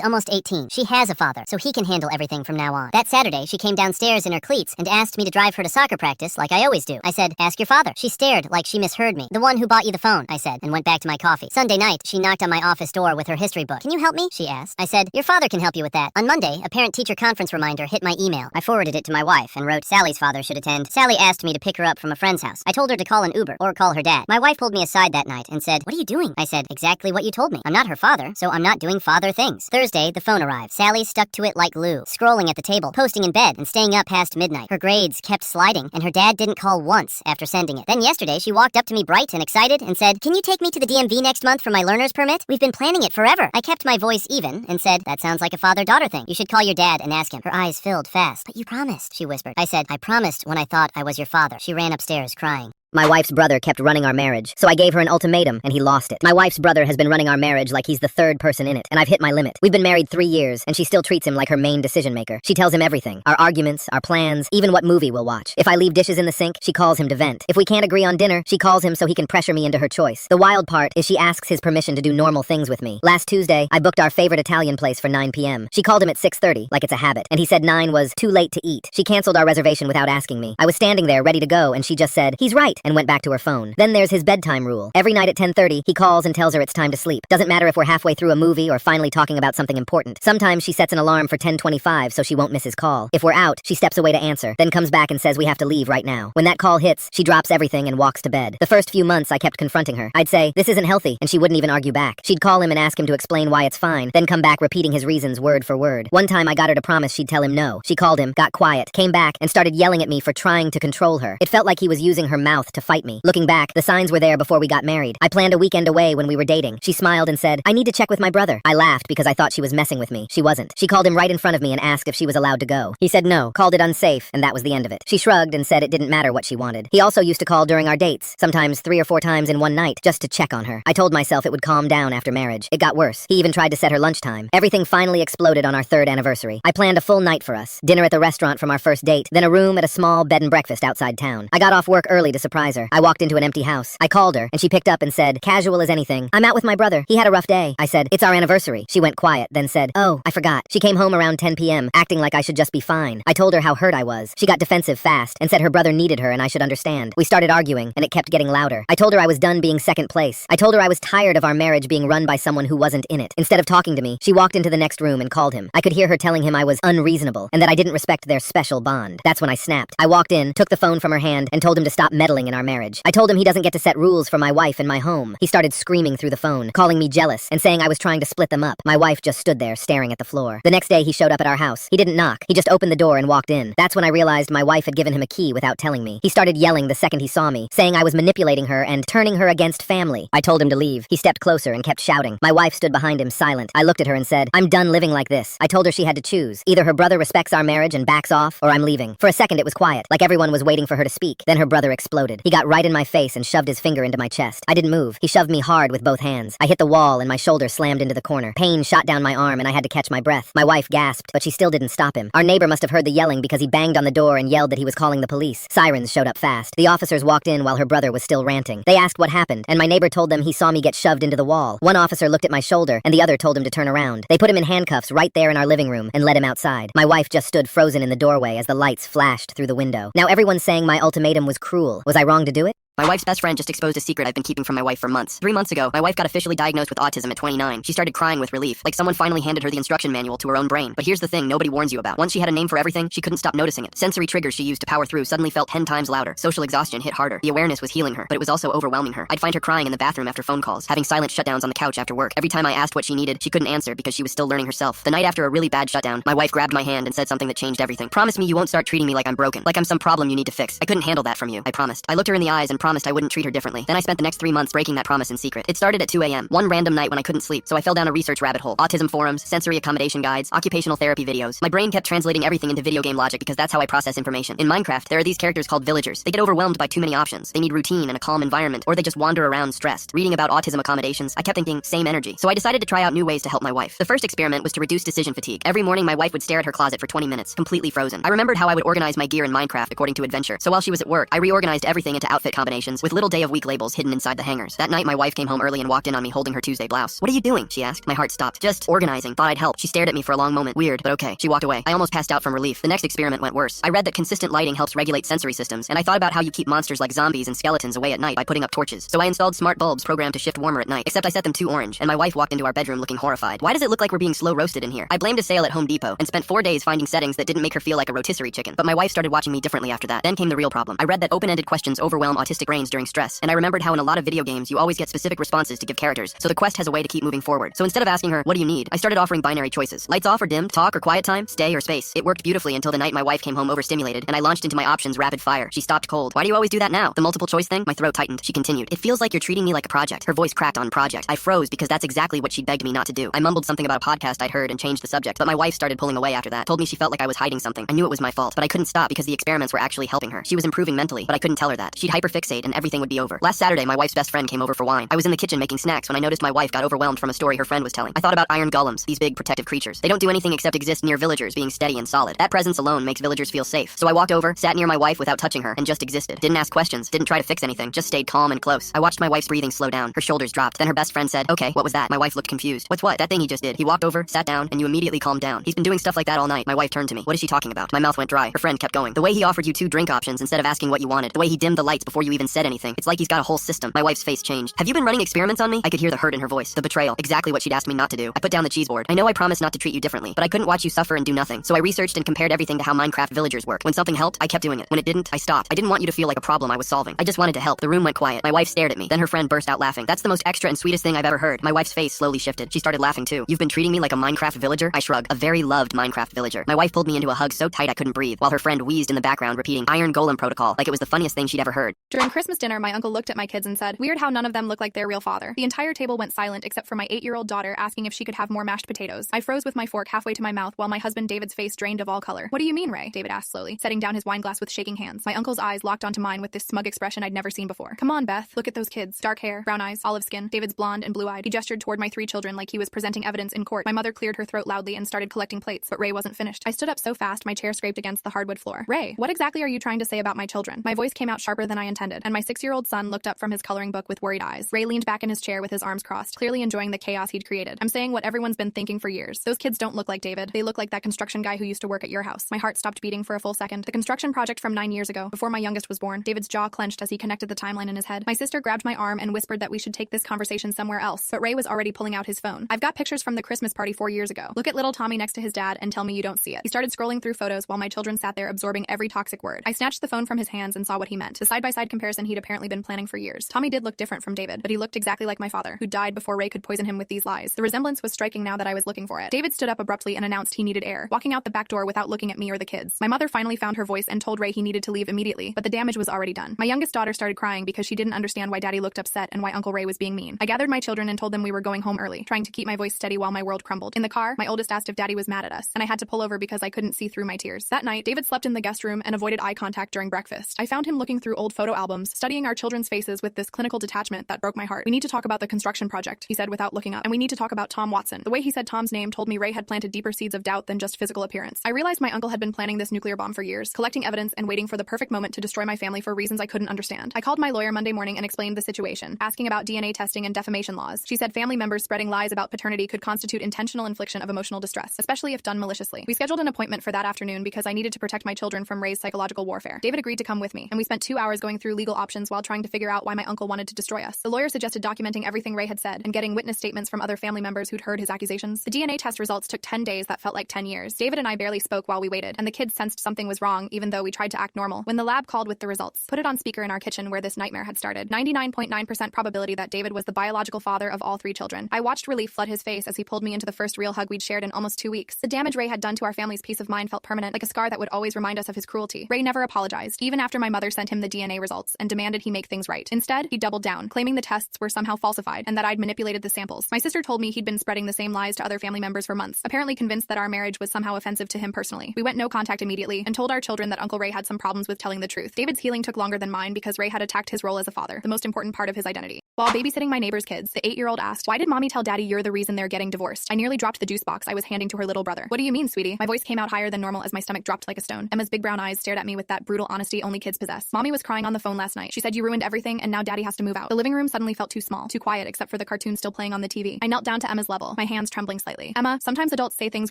almost 18. She has a father, so he can handle everything from now on. That Saturday, she came downstairs in her cleats and asked me to drive her to soccer practice like I always do. I said, ask your father. She stared like she misheard me. The one who bought you the phone, I said, and went back to my coffee. Sunday night, she knocked on my office door with her history book. Can you help me? She asked. I said, your father can help you with that. On Monday, a parent-teacher conference reminder hit my email. I forwarded it to my wife and wrote, Sally's father should attend. Sally asked me to pick her up from a friend's house. I told her to call an Uber or call her dad. My wife pulled me aside that night and said, what are you doing? I said, exactly what you told me. I'm not her father, so I'm not doing father things. Thursday, the phone arrived. Sally stuck to it like glue, scrolling at the table, posting in bed, and staying up past midnight. Her grades kept sliding, and her dad didn't call once after sending it. Then yesterday, she walked up to me bright and excited and said, can you take me to the DMV next month for my learner's permit? We've been planning it forever. I kept my voice even and said, that sounds like a father-daughter thing. You should call your dad and ask him. Her eyes filled fast. But you promised, she whispered. I said, I promised when I thought I was your father. She ran upstairs crying. My wife's brother kept running our marriage, so I gave her an ultimatum, and he lost it. My wife's brother has been running our marriage like he's the third person in it, and I've hit my limit. We've been married 3 years, and she still treats him like her main decision maker. She tells him everything, our arguments, our plans, even what movie we'll watch. If I leave dishes in the sink, she calls him to vent. If we can't agree on dinner, she calls him so he can pressure me into her choice. The wild part is she asks his permission to do normal things with me. Last Tuesday, I booked our favorite Italian place for 9 p.m. She called him at 6:30, like it's a habit, and he said 9 was too late to eat. She canceled our reservation without asking me. I was standing there ready to go, and she just said, he's right, and went back to her phone. Then there's his bedtime rule. Every night at 10:30, he calls and tells her it's time to sleep. Doesn't matter if we're halfway through a movie or finally talking about something important. Sometimes she sets an alarm for 10:25 so she won't miss his call. If we're out, she steps away to answer, then comes back and says we have to leave right now. When that call hits, she drops everything and walks to bed. The first few months, I kept confronting her. I'd say, this isn't healthy, and she wouldn't even argue back. She'd call him and ask him to explain why it's fine, then come back repeating his reasons word for word. One time I got her to promise she'd tell him no. She called him, got quiet, came back, and started yelling at me for trying to control her. It felt like he was using her mouth path to fight me. Looking back, the signs were there before we got married. I planned a weekend away when we were dating. She smiled and said, "I need to check with my brother." I laughed because I thought she was messing with me. She wasn't. She called him right in front of me and asked if she was allowed to go. He said no, called it unsafe, and that was the end of it. She shrugged and said it didn't matter what she wanted. He also used to call during our dates, sometimes 3 or 4 times in one night, just to check on her. I told myself it would calm down after marriage. It got worse. He even tried to set her lunchtime. Everything finally exploded on our 3rd anniversary. I planned a full night for us. Dinner at the restaurant from our first date, then a room at a small bed and breakfast outside town. I got off work early to surprise her. I walked into an empty house. I called her, and she picked up and said, casual as anything, "I'm out with my brother. He had a rough day." I said, "It's our anniversary." She went quiet, then said, "Oh, I forgot." She came home around 10 p.m., acting like I should just be fine. I told her how hurt I was. She got defensive fast and said her brother needed her and I should understand. We started arguing, and it kept getting louder. I told her I was done being second place. I told her I was tired of our marriage being run by someone who wasn't in it. Instead of talking to me, she walked into the next room and called him. I could hear her telling him I was unreasonable and that I didn't respect their special bond. That's when I snapped. I walked in, took the phone from her hand, and told him to stop meddling in our marriage. I told him he doesn't get to set rules for my wife and my home. He started screaming through the phone, calling me jealous and saying I was trying to split them up. My wife just stood there staring at the floor. The next day he showed up at our house. He didn't knock. He just opened the door and walked in. That's when I realized my wife had given him a key without telling me. He started yelling the second he saw me, saying I was manipulating her and turning her against family. I told him to leave. He stepped closer and kept shouting. My wife stood behind him silent. I looked at her and said, "I'm done living like this." I told her she had to choose. Either her brother respects our marriage and backs off, or I'm leaving. For a second it was quiet, like everyone was waiting for her to speak. Then her brother exploded. He got right in my face and shoved his finger into my chest. I didn't move. He shoved me hard with both hands. I hit the wall and my shoulder slammed into the corner. Pain shot down my arm and I had to catch my breath. My wife gasped, but she still didn't stop him. Our neighbor must have heard the yelling because he banged on the door and yelled that he was calling the police. Sirens showed up fast. The officers walked in while her brother was still ranting. They asked what happened, and my neighbor told them he saw me get shoved into the wall. One officer looked at my shoulder, and the other told him to turn around. They put him in handcuffs right there in our living room and led him outside. My wife just stood frozen in the doorway as the lights flashed through the window. Now everyone's saying my ultimatum was cruel. Was I wrong to do it? My wife's best friend just exposed a secret I've been keeping from my wife for months. 3 months ago, my wife got officially diagnosed with autism at 29. She started crying with relief, like someone finally handed her the instruction manual to her own brain. But here's the thing nobody warns you about. Once she had a name for everything, she couldn't stop noticing it. Sensory triggers she used to power through suddenly felt 10 times louder. Social exhaustion hit harder. The awareness was healing her, but it was also overwhelming her. I'd find her crying in the bathroom after phone calls, having silent shutdowns on the couch after work. Every time I asked what she needed, she couldn't answer because she was still learning herself. The night after a really bad shutdown, my wife grabbed my hand and said something that changed everything. "Promise me you won't start treating me like I'm broken, like I'm some problem you need to fix. I couldn't handle that from you." I promised. I looked her in the eyes and promised I wouldn't treat her differently. Then I spent the next 3 months breaking that promise in secret. It started at 2 a.m., one random night when I couldn't sleep, so I fell down a research rabbit hole. Autism forums, sensory accommodation guides, occupational therapy videos. My brain kept translating everything into video game logic because that's how I process information. In Minecraft, there are these characters called villagers. They get overwhelmed by too many options. They need routine and a calm environment, or they just wander around stressed. Reading about autism accommodations, I kept thinking, same energy. So I decided to try out new ways to help my wife. The first experiment was to reduce decision fatigue. Every morning, my wife would stare at her closet for 20 minutes, completely frozen. I remembered how I would organize my gear in Minecraft according to adventure. So while she was at work, I reorganized everything into outfit combinations with little day of week labels hidden inside the hangers. That night, my wife came home early and walked in on me holding her Tuesday blouse. "What are you doing?" she asked. My heart stopped. "Just organizing. Thought I'd help." She stared at me for a long moment. Weird, but okay. She walked away. I almost passed out from relief. The next experiment went worse. I read that consistent lighting helps regulate sensory systems, and I thought about how you keep monsters like zombies and skeletons away at night by putting up torches. So I installed smart bulbs programmed to shift warmer at night, except I set them too orange, and my wife walked into our bedroom looking horrified. "Why does it look like we're being slow roasted in here?" I blamed a sale at Home Depot and spent 4 days finding settings that didn't make her feel like a rotisserie chicken. But my wife started watching me differently after that. Then came the real problem. I read that open-ended questions overwhelm autistic brains during stress, and I remembered how in a lot of video games you always get specific responses to give characters, so the quest has a way to keep moving forward. So instead of asking her, "What do you need?" I started offering binary choices. Lights off or dimmed, talk or quiet time, stay or space. It worked beautifully until the night my wife came home overstimulated, and I launched into my options rapid fire. She stopped cold. "Why do you always do that now?" "The multiple choice thing?" My throat tightened. She continued, "It feels like you're treating me like a project." Her voice cracked on project. I froze because that's exactly what she begged me not to do. I mumbled something about a podcast I'd heard and changed the subject, but my wife started pulling away after that. Told me she felt like I was hiding something. I knew it was my fault, but I couldn't stop because the experiments were actually helping her. She was improving mentally, but I couldn't tell her that. She'd hyperfixate and everything would be over. Last Saturday, my wife's best friend came over for wine. I was in the kitchen making snacks when I noticed my wife got overwhelmed from a story her friend was telling. I thought about iron golems, these big protective creatures. They don't do anything except exist near villagers being steady and solid. That presence alone makes villagers feel safe. So I walked over, sat near my wife without touching her, and just existed. Didn't ask questions, didn't try to fix anything, just stayed calm and close. I watched my wife's breathing slow down. Her shoulders dropped. Then her best friend said, "Okay, what was that?" My wife looked confused. "What's what?" "That thing he just did. He walked over, sat down, and you immediately calmed down. He's been doing stuff like that all night." My wife turned to me. "What is she talking about?" My mouth went dry. Her friend kept going. "The way he offered you 2 drink options instead of asking what you wanted. The way he dimmed the lights before you even said anything. It's like he's got a whole system." My wife's face changed. "Have you been running experiments on me?" I could hear the hurt in her voice. The betrayal. Exactly what she'd asked me not to do. I put down the cheese board. "I know I promised not to treat you differently, but I couldn't watch you suffer and do nothing. So I researched and compared everything to how Minecraft villagers work. When something helped, I kept doing it. When it didn't, I stopped. I didn't want you to feel like a problem I was solving. I just wanted to help." The room went quiet. My wife stared at me. Then her friend burst out laughing. "That's the most extra and sweetest thing I've ever heard." My wife's face slowly shifted. She started laughing too. "You've been treating me like a Minecraft villager?" I shrugged. "A very loved Minecraft villager." My wife pulled me into a hug so tight I couldn't breathe, while her friend wheezed in the background repeating Iron Golem Protocol like it was the funniest thing she'd ever heard. During Christmas dinner, my uncle looked at my kids and said, "Weird how none of them look like their real father." The entire table went silent except for my 8-year-old daughter asking if she could have more mashed potatoes. I froze with my fork halfway to my mouth while my husband David's face drained of all color. "What do you mean, Ray?" David asked slowly, setting down his wine glass with shaking hands. My uncle's eyes locked onto mine with this smug expression I'd never seen before. "Come on, Beth. Look at those kids. Dark hair, brown eyes, olive skin. David's blonde and blue-eyed." He gestured toward my 3 children like he was presenting evidence in court. My mother cleared her throat loudly and started collecting plates, but Ray wasn't finished. I stood up so fast my chair scraped against the hardwood floor. "Ray, what exactly are you trying to say about my children?" My voice came out sharper than I intended, and my 6-year-old son looked up from his coloring book with worried eyes. Ray leaned back in his chair with his arms crossed, clearly enjoying the chaos he'd created. "I'm saying what everyone's been thinking for years. Those kids don't look like David. They look like that construction guy who used to work at your house." My heart stopped beating for a full second. The construction project from 9 years ago, before my youngest was born. David's jaw clenched as he connected the timeline in his head. My sister grabbed my arm and whispered that we should take this conversation somewhere else, but Ray was already pulling out his phone. "I've got pictures from the Christmas party 4 years ago. Look at little Tommy next to his dad and tell me you don't see it." He started scrolling through photos while my children sat there absorbing every toxic word. I snatched the phone from his hands and saw what he meant. The side-by-side comparison he'd apparently been planning for years. Tommy did look different from David, but he looked exactly like my father, who died before Ray could poison him with these lies. The resemblance was striking now that I was looking for it. David stood up abruptly and announced he needed air, walking out the back door without looking at me or the kids. My mother finally found her voice and told Ray he needed to leave immediately, but the damage was already done. My youngest daughter started crying because she didn't understand why Daddy looked upset and why Uncle Ray was being mean. I gathered my children and told them we were going home early, trying to keep my voice steady while my world crumbled. In the car, my oldest asked if Daddy was mad at us, and I had to pull over because I couldn't see through my tears. That night, David slept in the guest room and avoided eye contact during breakfast. I found him looking through old photo albums, studying our children's faces with this clinical detachment that broke my heart. "We need to talk about the construction project," he said without looking up, "and we need to talk about Tom Watson." The way he said Tom's name told me Ray had planted deeper seeds of doubt than just physical appearance. I realized my uncle had been planning this nuclear bomb for years, collecting evidence and waiting for the perfect moment to destroy my family for reasons I couldn't understand. I called my lawyer Monday morning and explained the situation, asking about DNA testing and defamation laws. She said family members spreading lies about paternity could constitute intentional infliction of emotional distress, especially if done maliciously. We scheduled an appointment for that afternoon because I needed to protect my children from Ray's psychological warfare. David agreed to come with me, and we spent 2 hours going through legal options while trying to figure out why my uncle wanted to destroy us. The lawyer suggested documenting everything Ray had said and getting witness statements from other family members who'd heard his accusations. The DNA test results took 10 days that felt like 10 years. David and I barely spoke while we waited, and the kids sensed something was wrong even though we tried to act normal. When the lab called with the results, put it on speaker in our kitchen where this nightmare had started. 99.9% probability that David was the biological father of all 3 children. I watched relief flood his face as he pulled me into the first real hug we'd shared in almost 2 weeks. The damage Ray had done to our family's peace of mind felt permanent, like a scar that would always remind us of his cruelty. Ray never apologized, even after my mother sent him the DNA results and demanded he make things right. Instead, he doubled down, claiming the tests were somehow falsified and that I'd manipulated the samples. My sister told me he'd been spreading the same lies to other family members for months, apparently convinced that our marriage was somehow offensive to him personally. We went no contact immediately and told our children that Uncle Ray had some problems with telling the truth. David's healing took longer than mine because Ray had attacked his role as a father, the most important part of his identity. While babysitting my neighbor's kids, the 8-year-old asked, "Why did Mommy tell Daddy you're the reason they're getting divorced?" I nearly dropped the juice box I was handing to her little brother. "What do you mean, sweetie?" My voice came out higher than normal as my stomach dropped like a stone. Emma's big brown eyes stared at me with that brutal honesty only kids possess. "Mommy was crying on the phone last night. She said you ruined everything and now Daddy has to move out." The living room suddenly felt too small, too quiet except for the cartoon still playing on the TV. I knelt down to Emma's level, my hands trembling slightly. "Emma, sometimes adults say things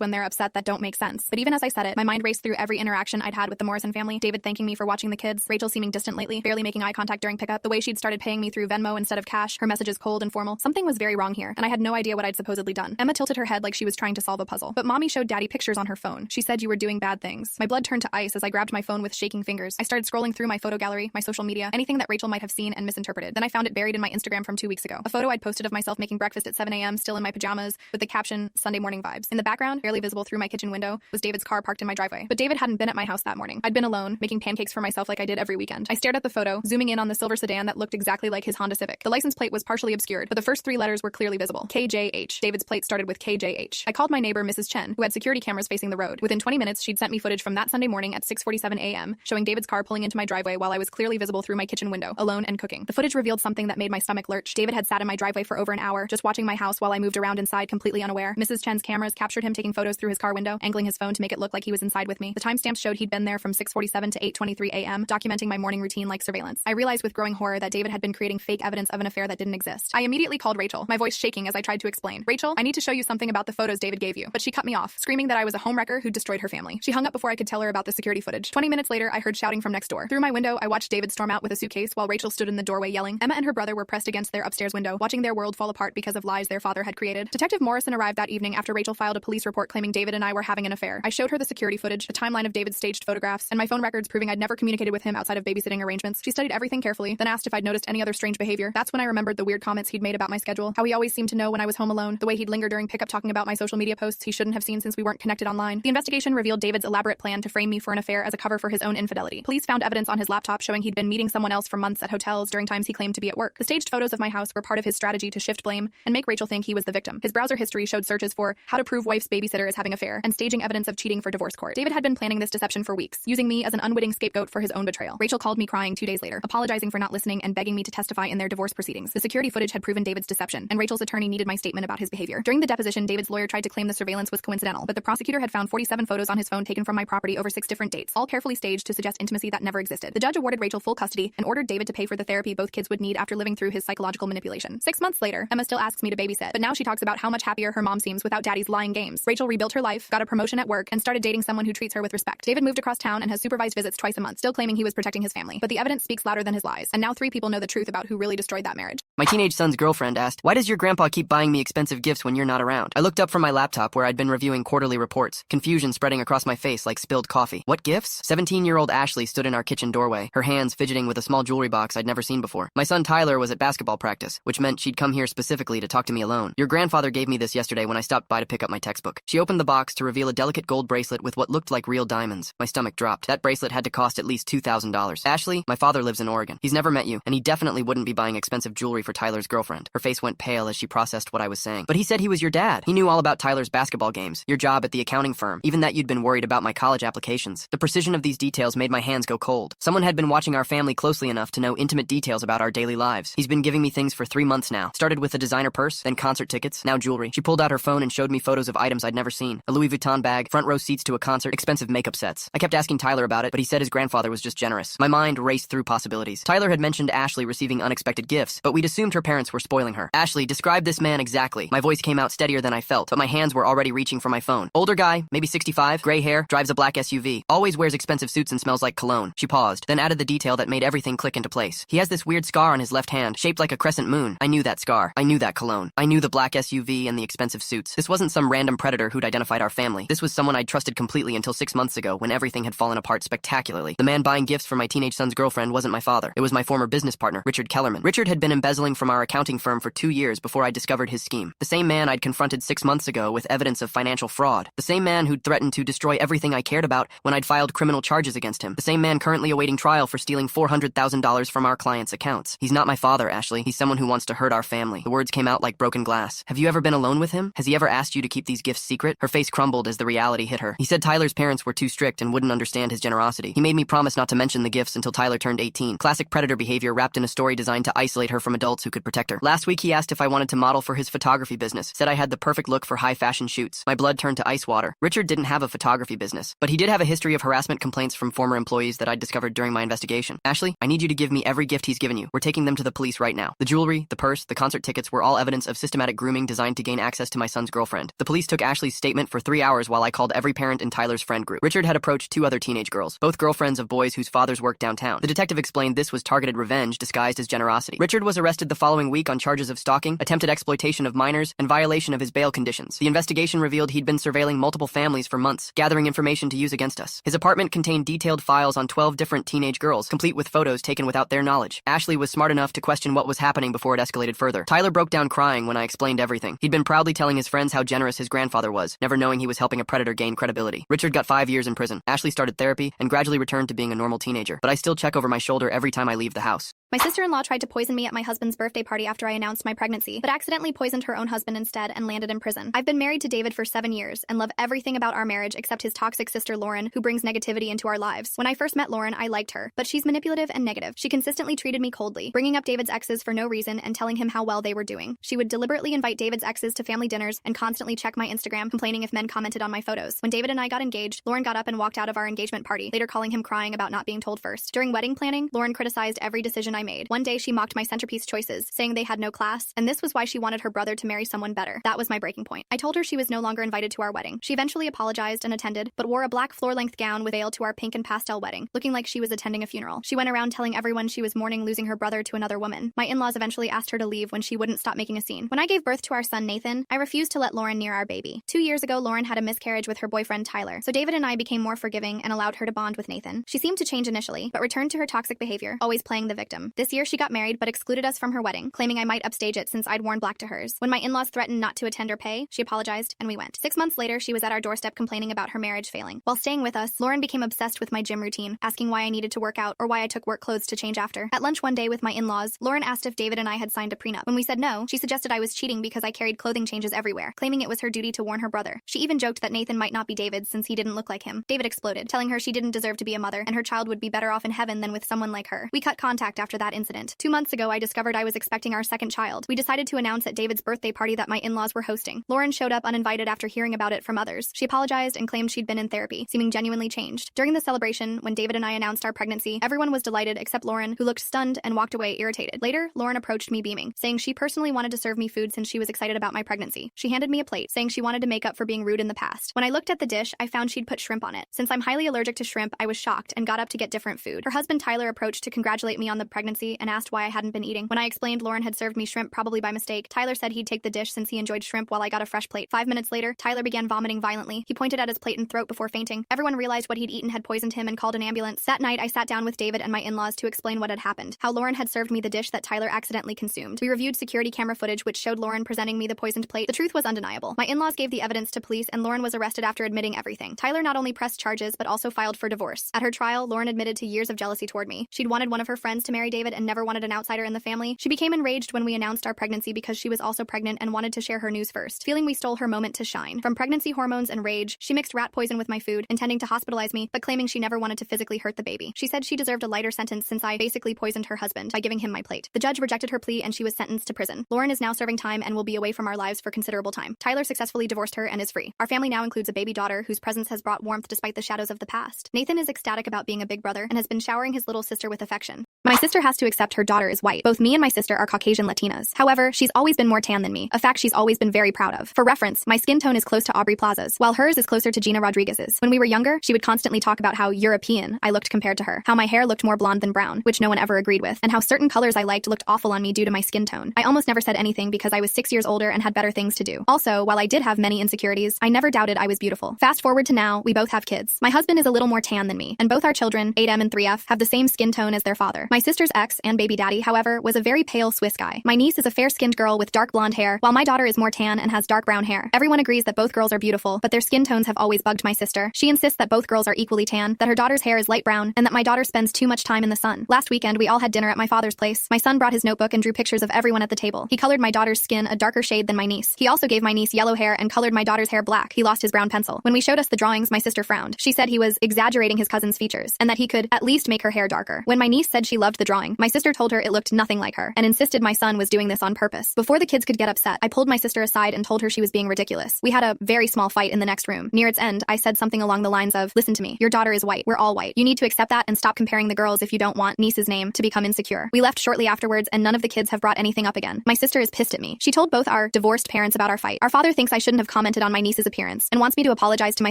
when they're upset that don't make sense." But even as I said it, my mind raced through every interaction I'd had with the Morrison family. David thanking me for watching the kids, Rachel seeming distant lately, barely making eye contact during pickup, the way she'd started paying me through Venmo instead of cash, her messages cold and formal. Something was very wrong here, and I had no idea what I'd supposedly done. Emma tilted her head like she was trying to solve a puzzle. "But Mommy showed Daddy pictures on her phone. She said you were doing bad things." My blood turned to ice as I grabbed my phone with shaking fingers. I started scrolling through my photo gallery, my social media, anything that Rachel might have seen and misinterpreted. Then I found it buried in my Instagram from 2 weeks ago. A photo I'd posted of myself making breakfast at 7 a.m., still in my pajamas, with the caption, "Sunday morning vibes." In the background, barely visible through my kitchen window, was David's car parked in my driveway. But David hadn't been at my house that morning. I'd been alone, making pancakes for myself like I did every weekend. I stared at the photo, zooming in on the silver sedan that looked exactly like his Honda Civic. The license plate was partially obscured, but the first 3 letters were clearly visible. KJH. David's plate started with KJH. I called my neighbor, Mrs. Chen, who had security cameras facing the road. Within 20 minutes, she'd sent me footage from that Sunday morning at 6:47 a.m., showing David's car pulling into my driveway while I was clearly visible through my kitchen window, alone and cooking. The footage revealed something that made my stomach lurch. David had sat in my driveway for over an hour, just watching my house while I moved around inside completely unaware. Mrs. Chen's cameras captured him taking photos through his car window, angling his phone to make it look like he was inside with me. The timestamps showed he'd been there from 6:47 to 8:23 a.m., documenting my morning routine like surveillance. I realized with growing horror that David had been creating fake evidence of an affair that didn't exist. I immediately called Rachel, my voice shaking as I tried to explain. "Rachel, I need to show you something about the photos David gave you." But she cut me off, screaming that I was a homewrecker who destroyed her family. She hung up before I could tell her about the security footage. 20 minutes later, I heard shouting from next door. Through my window, I watched David storm out with a suitcase while Rachel stood in the doorway yelling. Emma and her brother were pressed against their upstairs window, watching their world fall apart because of lies their father had created. Detective Morrison arrived that evening after Rachel filed a police report claiming David and I were having an affair. I showed her the security footage, the timeline of David's staged photographs, and my phone records proving I'd never communicated with him outside of babysitting arrangements. She studied everything carefully, then asked if I'd noticed any other strange behavior. That's when when I remembered the weird comments he'd made about my schedule, how he always seemed to know when I was home alone, the way he'd linger during pickup talking about my social media posts he shouldn't have seen since we weren't connected online. The investigation revealed David's elaborate plan to frame me for an affair as a cover for his own infidelity. Police found evidence on his laptop showing he'd been meeting someone else for months at hotels during times he claimed to be at work. The staged photos of my house were part of his strategy to shift blame and make Rachel think he was the victim. His browser history showed searches for how to prove wife's babysitter is having an affair and staging evidence of cheating for divorce court. David had been planning this deception for weeks, using me as an unwitting scapegoat for his own betrayal. Rachel called me crying 2 days later, apologizing for not listening and begging me to testify in their divorce proceedings. The security footage had proven David's deception, and Rachel's attorney needed my statement about his behavior. During the deposition, David's lawyer tried to claim the surveillance was coincidental, but the prosecutor had found 47 photos on his phone taken from my property over 6 different dates, all carefully staged to suggest intimacy that never existed. The judge awarded Rachel full custody and ordered David to pay for the therapy both kids would need after living through his psychological manipulation. 6 months later, Emma still asks me to babysit, but now she talks about how much happier her mom seems without daddy's lying games. Rachel rebuilt her life, got a promotion at work, and started dating someone who treats her with respect. David moved across town and has supervised visits twice a month, still claiming he was protecting his family. But the evidence speaks louder than his lies, and now 3 people know the truth about who really destroyed that marriage. My teenage son's girlfriend asked, "Why does your grandpa keep buying me expensive gifts when you're not around?" I looked up from my laptop where I'd been reviewing quarterly reports, confusion spreading across my face like spilled coffee. What gifts? 17-year-old Ashley stood in our kitchen doorway, her hands fidgeting with a small jewelry box I'd never seen before. My son Tyler was at basketball practice, which meant she'd come here specifically to talk to me alone. "Your grandfather gave me this yesterday when I stopped by to pick up my textbook." She opened the box to reveal a delicate gold bracelet with what looked like real diamonds. My stomach dropped. That bracelet had to cost at least $2,000. "Ashley, my father lives in Oregon. He's never met you, and he definitely wouldn't be buying expensive jewelry for Tyler's girlfriend." Her face went pale as she processed what I was saying. "But he said he was your dad. He knew all about Tyler's basketball games, your job at the accounting firm, even that you'd been worried about my college applications." The precision of these details made my hands go cold. Someone had been watching our family closely enough to know intimate details about our daily lives. He's been giving me things for 3 months now. Started with a designer purse, then concert tickets, now jewelry. She pulled out her phone and showed me photos of items I'd never seen. A Louis Vuitton bag, front row seats to a concert, expensive makeup sets. I kept asking Tyler about it, but he said his grandfather was just generous. My mind raced through possibilities. Tyler had mentioned Ashley receiving unexpected gifts, but we'd assumed her parents were spoiling her. "Ashley, describe this man exactly." My voice came out steadier than I felt, but my hands were already reaching for my phone. "Older guy, maybe 65, gray hair, drives a black SUV, always wears expensive suits and smells like cologne." She paused, then added the detail that made everything click into place. "He has this weird scar on his left hand, shaped like a crescent moon." I knew that scar. I knew that cologne. I knew the black SUV and the expensive suits. This wasn't some random predator who'd identified our family. This was someone I'd trusted completely until 6 months ago when everything had fallen apart spectacularly. The man buying gifts for my teenage son's girlfriend wasn't my father. It was my former business partner, Richard Kellerman. Richard had been embezzling from our accounting firm for 2 years before I discovered his scheme. The same man I'd confronted 6 months ago with evidence of financial fraud. The same man who'd threatened to destroy everything I cared about when I'd filed criminal charges against him. The same man currently awaiting trial for stealing $400,000 from our clients' accounts. "He's not my father, Ashley. He's someone who wants to hurt our family." The words came out like broken glass. "Have you ever been alone with him? Has he ever asked you to keep these gifts secret?" Her face crumbled as the reality hit her. "He said Tyler's parents were too strict and wouldn't understand his generosity. He made me promise not to mention the gifts until Tyler turned 18. Classic predator behavior wrapped in a story designed to isolate her from adults who could protect her. Last week he asked if I wanted to model for his photography business. Said I had the perfect look for high fashion shoots. My blood turned to ice water. Richard didn't have a photography business, but he did have a history of harassment complaints from former employees that I'd discovered during my investigation. Ashley, I need you to give me every gift he's given you. We're taking them to the police right now. The jewelry, the purse, the concert tickets were all evidence of systematic grooming designed to gain access to my son's girlfriend. The police took Ashley's statement for 3 hours while I called every parent in Tyler's friend group. Richard had approached 2 other teenage girls, both girlfriends of boys whose fathers worked downtown. The detective explained this was targeted revenge disguised as generosity. Richard was arrested the following week on charges of stalking, attempted exploitation of minors, and violation of his bail conditions. The investigation revealed he'd been surveilling multiple families for months, gathering information to use against us. His apartment contained detailed files on 12 different teenage girls, complete with photos taken without their knowledge. Ashley was smart enough to question what was happening before it escalated further. Tyler broke down crying when I explained everything. He'd been proudly telling his friends how generous his grandfather was, never knowing he was helping a predator gain credibility. Richard got 5 years in prison. Ashley started therapy and gradually returned to being a normal teenager, but I still check over my shoulder every time I leave the house. My sister-in-law tried to poison me at my husband's birthday party after I announced my pregnancy, but accidentally poisoned her own husband instead and landed in prison. I've been married to David for 7 years and love everything about our marriage except his toxic sister Lauren, who brings negativity into our lives. When I first met Lauren, I liked her, but she's manipulative and negative. She consistently treated me coldly, bringing up David's exes for no reason and telling him how well they were doing. She would deliberately invite David's exes to family dinners and constantly check my Instagram, complaining if men commented on my photos. When David and I got engaged, Lauren got up and walked out of our engagement party, later calling him crying about not being told first. During wedding planning, Lauren criticized every decision I made. One day she mocked my centerpiece choices, saying they had no class, and this was why she wanted her brother to marry someone better. That was my breaking point. I told her she was no longer invited to our wedding. She eventually apologized and attended, but wore a black floor-length gown with veil to our pink and pastel wedding, looking like she was attending a funeral. She went around telling everyone she was mourning losing her brother to another woman. My in-laws eventually asked her to leave when she wouldn't stop making a scene. When I gave birth to our son Nathan, I refused to let Lauren near our baby. 2 years ago, Lauren had a miscarriage with her boyfriend Tyler, so David and I became more forgiving and allowed her to bond with Nathan. She seemed to change initially, but returned to her toxic behavior, always playing the victim. time. This year, she got married but excluded us from her wedding, claiming I might upstage it since I'd worn black to hers. When my in-laws threatened not to attend or pay, she apologized, and we went. 6 months later, she was at our doorstep complaining about her marriage failing. While staying with us, Lauren became obsessed with my gym routine, asking why I needed to work out or why I took work clothes to change after. At lunch one day with my in-laws, Lauren asked if David and I had signed a prenup. When we said no, she suggested I was cheating because I carried clothing changes everywhere, claiming it was her duty to warn her brother. She even joked that Nathan might not be David since he didn't look like him. David exploded, telling her she didn't deserve to be a mother and her child would be better off in heaven than with someone like her. We cut contact after that incident. 2 months ago, I discovered I was expecting our second child. We decided to announce at David's birthday party that my in-laws were hosting. Lauren showed up uninvited after hearing about it from others. She apologized and claimed she'd been in therapy, seeming genuinely changed. During the celebration, when David and I announced our pregnancy, everyone was delighted except Lauren, who looked stunned and walked away irritated. Later, Lauren approached me beaming, saying she personally wanted to serve me food since she was excited about my pregnancy. She handed me a plate, saying she wanted to make up for being rude in the past. When I looked at the dish, I found she'd put shrimp on it. Since I'm highly allergic to shrimp, I was shocked and got up to get different food. Her husband Tyler approached to congratulate me on the pregnancy and asked why I hadn't been eating. When I explained Lauren had served me shrimp probably by mistake, Tyler said he'd take the dish since he enjoyed shrimp while I got a fresh plate. 5 minutes later, Tyler began vomiting violently. He pointed at his plate and throat before fainting. Everyone realized what he'd eaten had poisoned him and called an ambulance. That night, I sat down with David and my in-laws to explain what had happened, how Lauren had served me the dish that Tyler accidentally consumed. We reviewed security camera footage which showed Lauren presenting me the poisoned plate. The truth was undeniable. My in-laws gave the evidence to police and Lauren was arrested after admitting everything. Tyler not only pressed charges but also filed for divorce. At her trial, Lauren admitted to years of jealousy toward me. She'd wanted one of her friends to marry David and never wanted an outsider in the family. She became enraged when we announced our pregnancy because she was also pregnant and wanted to share her news first, feeling we stole her moment to shine. From pregnancy hormones and rage, she mixed rat poison with my food, intending to hospitalize me, but claiming she never wanted to physically hurt the baby. She said she deserved a lighter sentence since I basically poisoned her husband by giving him my plate. The judge rejected her plea and she was sentenced to prison. Lauren is now serving time and will be away from our lives for considerable time. Tyler successfully divorced her and is free. Our family now includes a baby daughter whose presence has brought warmth despite the shadows of the past. Nathan is ecstatic about being a big brother and has been showering his little sister with affection. My sister has to accept her daughter is white. Both me and my sister are Caucasian Latinas. However, she's always been more tan than me, a fact she's always been very proud of. For reference, my skin tone is close to Aubrey Plaza's, while hers is closer to Gina Rodriguez's. When we were younger, she would constantly talk about how European I looked compared to her, how my hair looked more blonde than brown, which no one ever agreed with, and how certain colors I liked looked awful on me due to my skin tone. I almost never said anything because I was 6 years older and had better things to do. Also, while I did have many insecurities, I never doubted I was beautiful. Fast forward to now, we both have kids. My husband is a little more tan than me, and both our children, 8M and 3F, have the same skin tone as their father. My sister's ex and baby daddy, however, was a very pale Swiss guy. My niece is a fair-skinned girl with dark blonde hair, while my daughter is more tan and has dark brown hair. Everyone agrees that both girls are beautiful, but their skin tones have always bugged my sister. She insists that both girls are equally tan, that her daughter's hair is light brown, and that my daughter spends too much time in the sun. Last weekend, we all had dinner at my father's place. My son brought his notebook and drew pictures of everyone at the table. He colored my daughter's skin a darker shade than my niece. He also gave my niece yellow hair and colored my daughter's hair black. He lost his brown pencil. When we showed us the drawings, my sister frowned. She said he was exaggerating his cousin's features, and that he could at least make her hair darker. When my niece said she loved the drawing, my sister told her it looked nothing like her, and insisted my son was doing this on purpose. Before the kids could get upset, I pulled my sister aside and told her she was being ridiculous. We had a very small fight in the next room. Near its end, I said something along the lines of, "Listen to me. Your daughter is white. We're all white. You need to accept that and stop comparing the girls if you don't want niece's name to become insecure." We left shortly afterwards, and none of the kids have brought anything up again. My sister is pissed at me. She told both our divorced parents about our fight. Our father thinks I shouldn't have commented on my niece's appearance and wants me to apologize to my